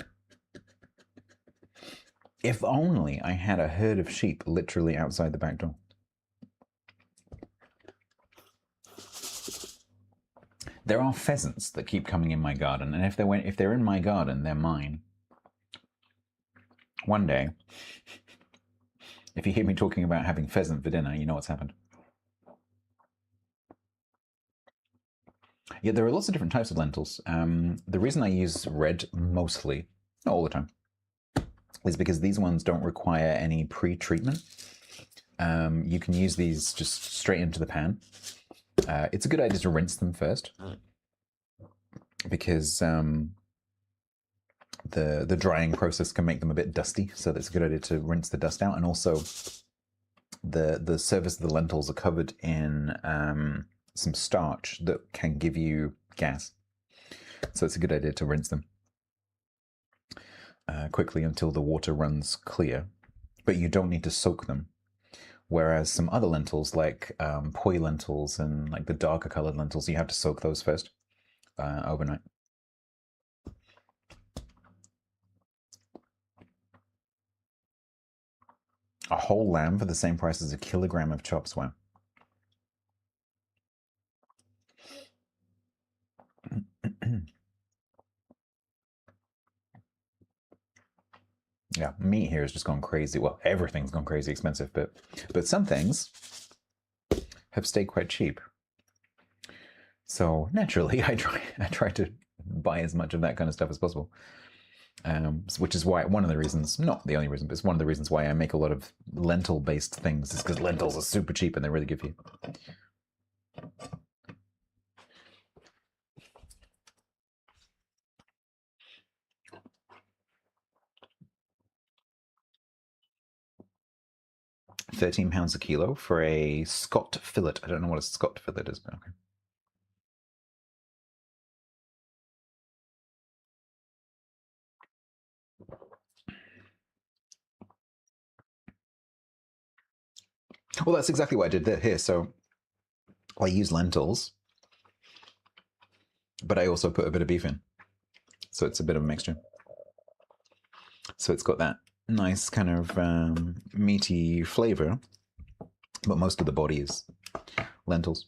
If only I had a herd of sheep literally outside the back door. There are pheasants that keep coming in my garden, and if they're in my garden, they're mine. One day, if you hear me talking about having pheasant for dinner, you know what's happened. Yeah, there are lots of different types of lentils. The reason I use red mostly, not all the time, is because these ones don't require any pre-treatment. You can use these just straight into the pan. It's a good idea to rinse them first, because the drying process can make them a bit dusty, so that's a good idea to rinse the dust out. And also, the surface of the lentils are covered in some starch that can give you gas, so it's a good idea to rinse them quickly until the water runs clear. But you don't need to soak them. Whereas some other lentils, like poi lentils and like the darker colored lentils, you have to soak those first overnight. A whole lamb for the same price as a kilogram of chops. Wow. Yeah, meat here has just gone crazy. Well, everything's gone crazy expensive, but some things have stayed quite cheap. So naturally, I try to buy as much of that kind of stuff as possible. Which is why one of the reasons, not the only reason, but it's one of the reasons why I make a lot of lentil-based things, is because lentils are super cheap and they're really good for you. £13 a kilo for a Scott fillet. I don't know what a Scott fillet is, but okay. Well, that's exactly what I did here. So I use lentils, but I also put a bit of beef in. So it's a bit of a mixture. So it's got that nice kind of meaty flavor, but most of the body is lentils.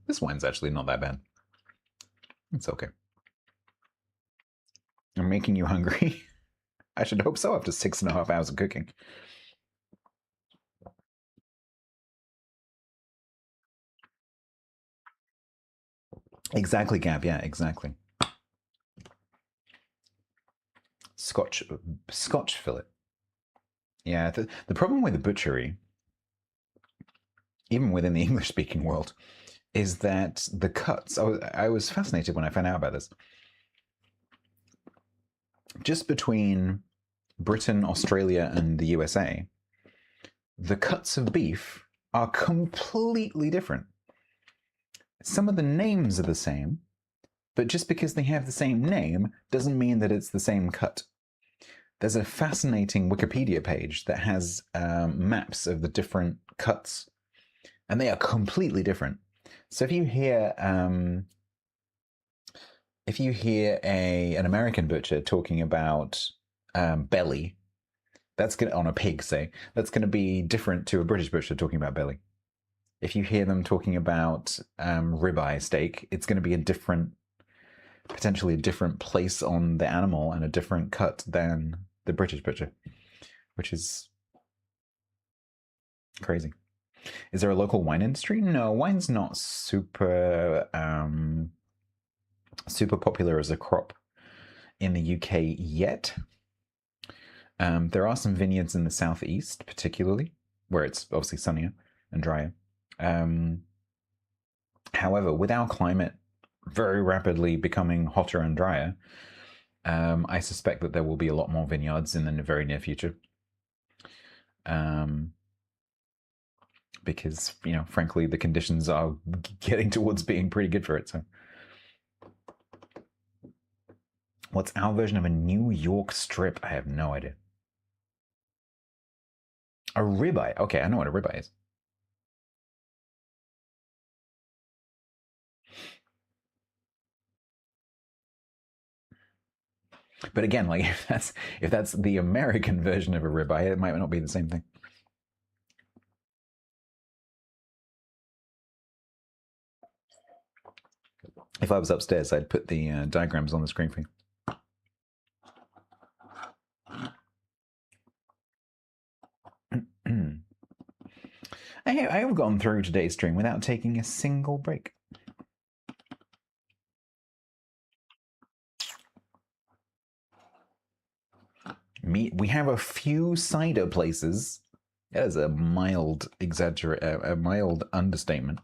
This wine's actually not that bad. It's okay. I'm making you hungry. I should hope so after 6.5 hours of cooking. Exactly, Gab. Yeah, exactly. Scotch fillet. Yeah, the problem with the butchery, even within the English-speaking world, is that the cuts, I was fascinated when I found out about this. Just between Britain, Australia, and the USA, the cuts of beef are completely different. Some of the names are the same, but just because they have the same name doesn't mean that it's the same cut. There's a fascinating Wikipedia page that has maps of the different cuts, and they are completely different. So if you hear if you hear an American butcher talking about belly, that's gonna on a pig, say, that's gonna be different to a British butcher talking about belly. If you hear them talking about ribeye steak, it's gonna be potentially a different place on the animal and a different cut than the British butcher, which is crazy. Is there a local wine industry? No, wine's not super popular as a crop in the UK yet. There are some vineyards in the southeast, particularly, where it's obviously sunnier and drier. However, with our climate very rapidly becoming hotter and drier, I suspect that there will be a lot more vineyards in the very near future. Because, frankly, the conditions are getting towards being pretty good for it. So, what's our version of a New York strip? I have no idea. A ribeye. Okay, I know what a ribeye is. But again, like if that's the American version of a ribeye, it might not be the same thing. If I was upstairs, I'd put the diagrams on the screen for you. I have gone through today's stream without taking a single break. We have a few cider places. That is a mild understatement.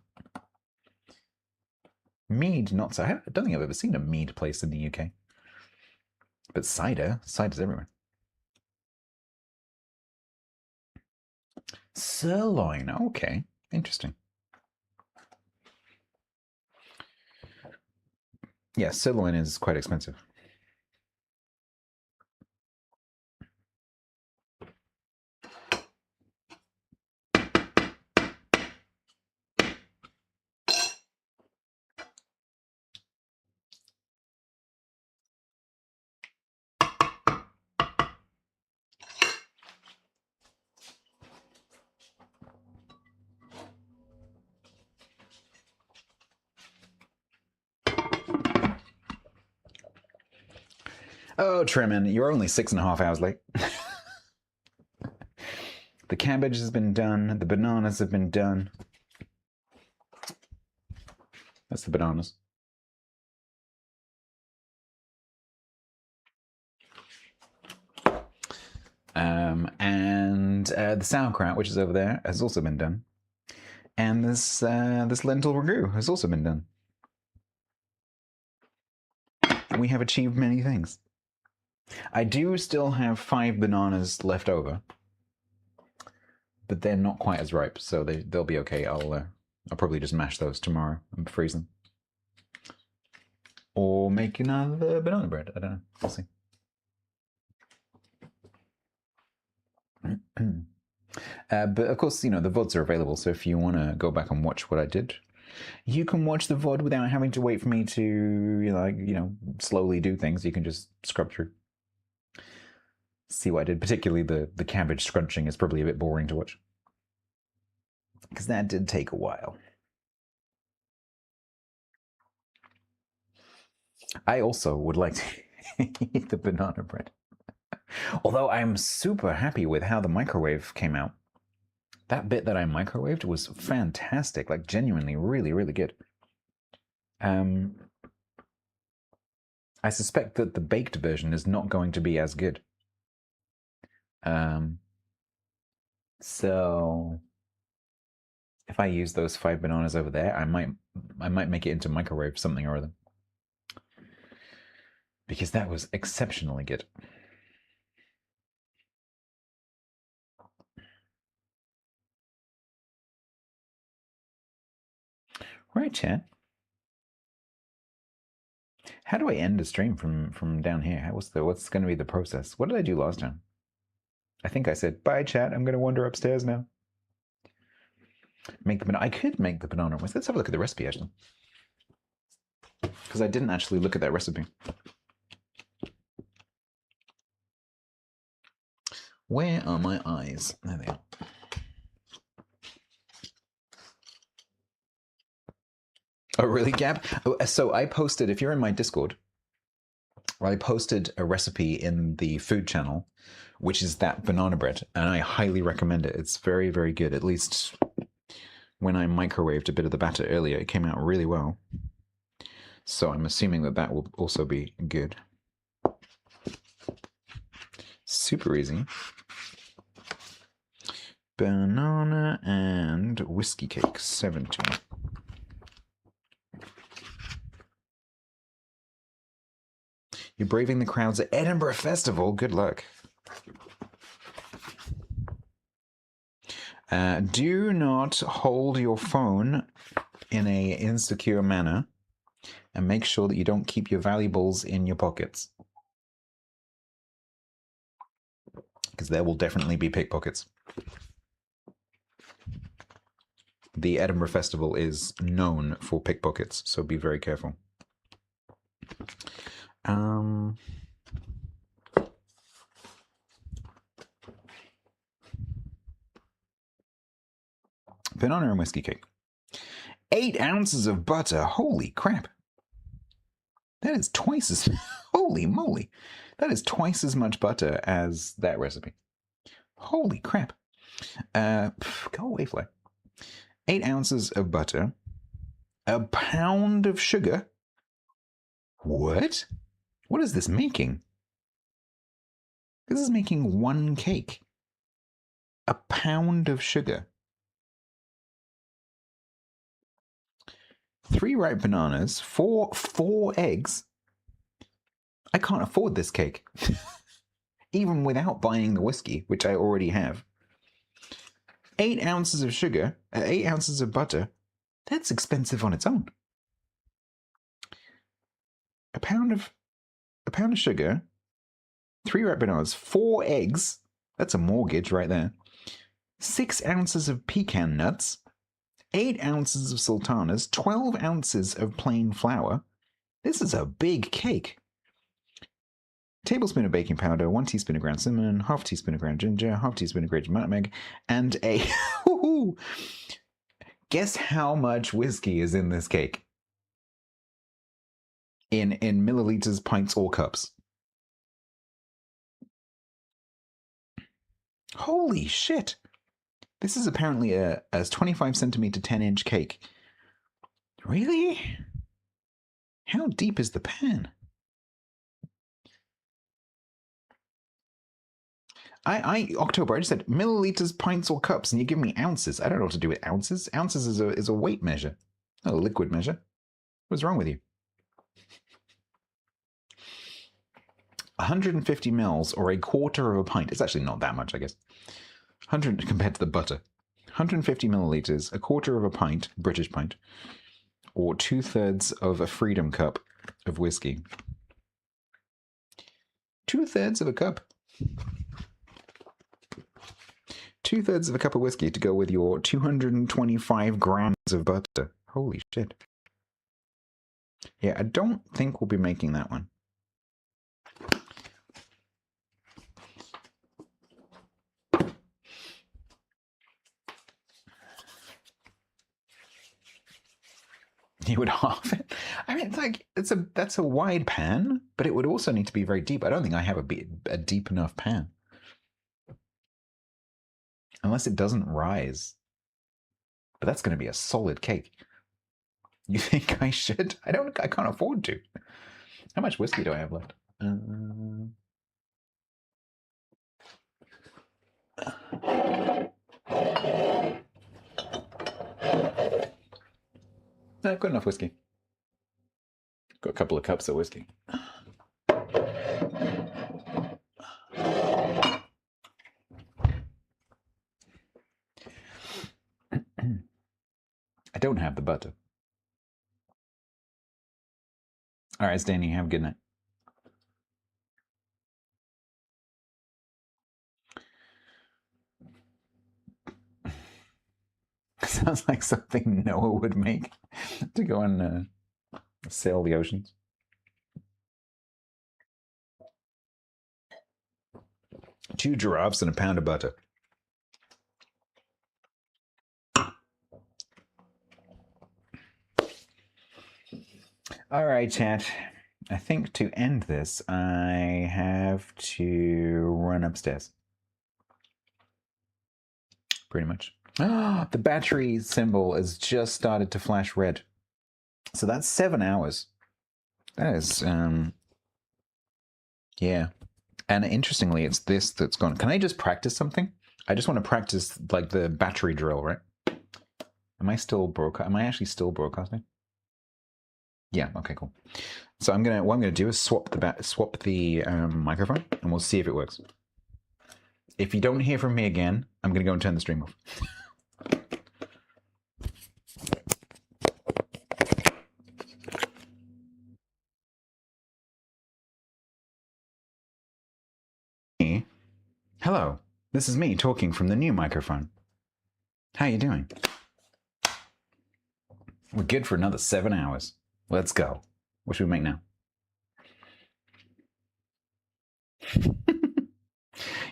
Mead, not so. I don't think I've ever seen a mead place in the UK. But cider's everywhere. Sirloin, okay, interesting. Yeah, sirloin is quite expensive. Oh, Tremin, you're only 6.5 hours late. The cabbage has been done. The bananas have been done. That's the bananas. And the sauerkraut, which is over there, has also been done. And this lentil ragu has also been done. We have achieved many things. I do still have 5 bananas left over, but they're not quite as ripe, so they'll be okay. I'll probably just mash those tomorrow and freeze them, or make another banana bread. I don't know. We'll see. But of course, the VODs are available. So if you want to go back and watch what I did, you can watch the VOD without having to wait for me to, slowly do things. You can just scrub through. See what I did. Particularly the cabbage scrunching is probably a bit boring to watch, because that did take a while. I also would like to eat the banana bread. Although I'm super happy with how the microwave came out. That bit that I microwaved was fantastic, like genuinely really, really good. I suspect that the baked version is not going to be as good. So if I use those 5 bananas over there, I might make it into microwave something or other, because that was exceptionally good. Right, chat. How do I end a stream from down here? What's going to be the process? What did I do last time? I think I said, bye, chat. I'm going to wander upstairs now. I could make the banana ones. Let's have a look at the recipe, actually. because I didn't actually look at that recipe. Where are my eyes? There they are. Oh, really, Gab? Oh, so I posted, if you're in my Discord, I posted a recipe in the food channel, which is that banana bread, and I highly recommend it. It's very, very good. At least when I microwaved a bit of the batter earlier, it came out really well. So I'm assuming that that will also be good. Super easy. Banana and whiskey cake, 70. You're braving the crowds at Edinburgh Festival. Good luck. Do not hold your phone in a insecure manner, and make sure that you don't keep your valuables in your pockets, because there will definitely be pickpockets. The Edinburgh Festival is known for pickpockets, so be very careful. Banana and whiskey cake. 8 ounces of butter. Holy crap. That is twice as... Holy moly. That is twice as much butter as that recipe. Holy crap. Go away, fly. 8 ounces of butter. A pound of sugar. What? What is this making? This is making 1 cake. A pound of sugar. 3 ripe bananas, 4 eggs. I can't afford this cake. Even without buying the whiskey, which I already have. 8 ounces of sugar, 8 ounces of butter. That's expensive on its own. A pound of sugar, 3 ripe bananas, 4 eggs. That's a mortgage right there. 6 ounces of pecan nuts. 8 ounces of sultanas, 12 ounces of plain flour. This is a big cake. A tablespoon of baking powder, 1 teaspoon of ground cinnamon, half teaspoon of ground ginger, half teaspoon of grated nutmeg, and a... Guess how much whiskey is in this cake? In milliliters, pints, or cups. Holy shit. This is apparently a 25 centimeter, 10-inch cake. Really? How deep is the pan? October, I just said milliliters, pints, or cups, and you give me ounces. I don't know what to do with ounces. Ounces is a weight measure, not a liquid measure. What's wrong with you? 150 mils, or a quarter of a pint. It's actually not that much, I guess. 100 compared to the butter. 150 milliliters, a quarter of a pint, British pint, or 2/3 of a Freedom cup of whiskey. 2/3 of a cup. 2/3 of a cup of whiskey to go with your 225 grams of butter. Holy shit. Yeah, I don't think we'll be making that one. You would half it. I mean, it's like that's a wide pan, but it would also need to be very deep. I don't think I have a deep enough pan, unless it doesn't rise. But that's going to be a solid cake. You think I should? I can't afford to. How much whiskey do I have left? No, I've got enough whiskey. Got a couple of cups of whiskey. I don't have the butter. All right, Danny, have a good night. Sounds like something Noah would make to go on Sail the oceans. Two giraffes and a pound of butter. All right, chat. I think to end this, I have to run upstairs. Pretty much. The battery symbol has just started to flash red. So that's 7 hours. That is, yeah. And interestingly, it's this that's gone. Can I just practice something? I just want to practice like the battery drill, right? Am I still broadcasting? Am I actually still broadcasting? Yeah. Okay. Cool. So what I'm gonna do is swap the microphone, and we'll see if it works. If you don't hear from me again, I'm gonna go and turn the stream off. Hello, this is me talking from the new microphone. How you doing? We're good for another 7 hours. Let's go. What should we make now?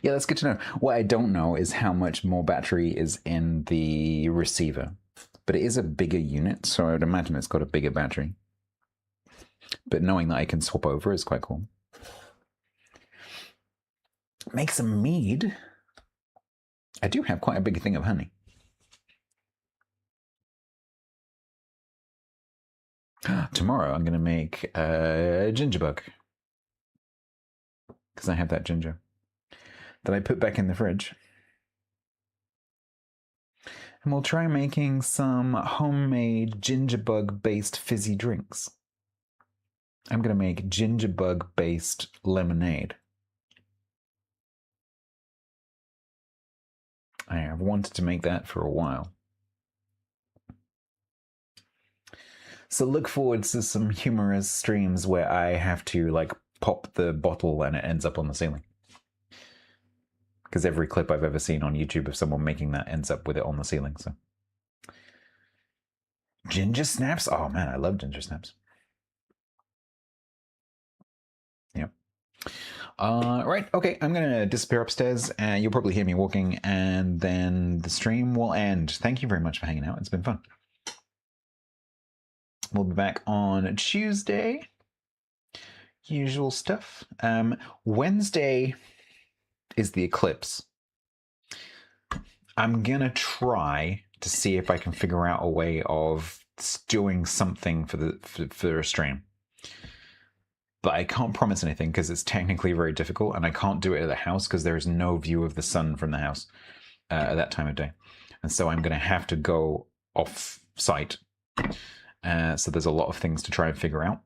Yeah, that's good to know. What I don't know is how much more battery is in the receiver. But it is a bigger unit, so I would imagine it's got a bigger battery. But knowing that I can swap over is quite cool. Make some mead. I do have quite a big thing of honey. Tomorrow I'm going to make a ginger bug. Because I have that ginger that I put back in the fridge. And we'll try making some homemade ginger bug based fizzy drinks. I'm going to make ginger bug based lemonade. I have wanted to make that for a while. So look forward to some humorous streams where I have to like pop the bottle and it ends up on the ceiling. Because every clip I've ever seen on YouTube of someone making that ends up with it on the ceiling. So ginger snaps? Oh man, I love ginger snaps. Yep. Right, okay, I'm gonna disappear upstairs and you'll probably hear me walking and then the stream will end. Thank you very much for hanging out. It's been fun. We'll be back on Tuesday. Usual stuff. Wednesday is the eclipse. I'm gonna try to see if I can figure out a way of doing something for a stream. But I can't promise anything because it's technically very difficult and I can't do it at the house because there is no view of the sun from the house at that time of day. And so I'm going to have to go off site. So there's a lot of things to try and figure out.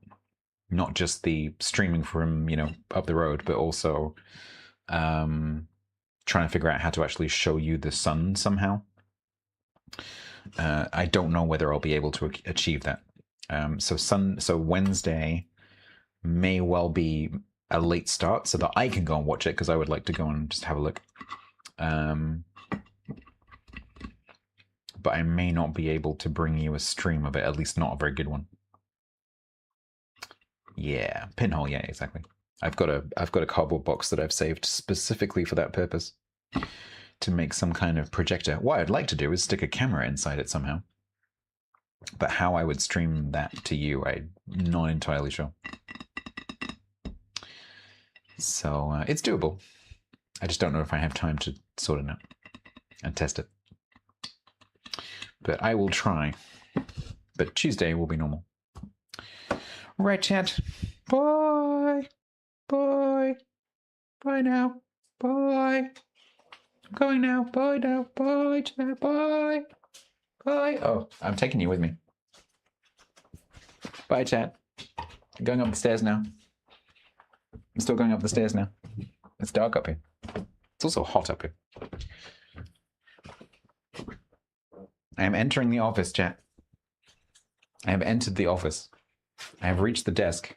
Not just the streaming from, up the road, but also trying to figure out how to actually show you the sun somehow. I don't know whether I'll be able to achieve that. So Wednesday may well be a late start so that I can go and watch it because I would like to go and just have a look. But I may not be able to bring you a stream of it, at least not a very good one. Yeah, pinhole, yeah, exactly. I've got a cardboard box that I've saved specifically for that purpose to make some kind of projector. What I'd like to do is stick a camera inside it somehow. But how I would stream that to you, I'm not entirely sure. So it's doable. I just don't know if I have time to sort it out and test it. But I will try. But Tuesday will be normal. Right, chat. Bye. Bye. Bye now. Bye. I'm going now. Bye now. Bye, chat. Bye. Bye. Oh, I'm taking you with me. Bye, chat. I'm going up the stairs now. I'm still going up the stairs now. It's dark up here. It's also hot up here. I am entering the office, chat. I have entered the office. I have reached the desk.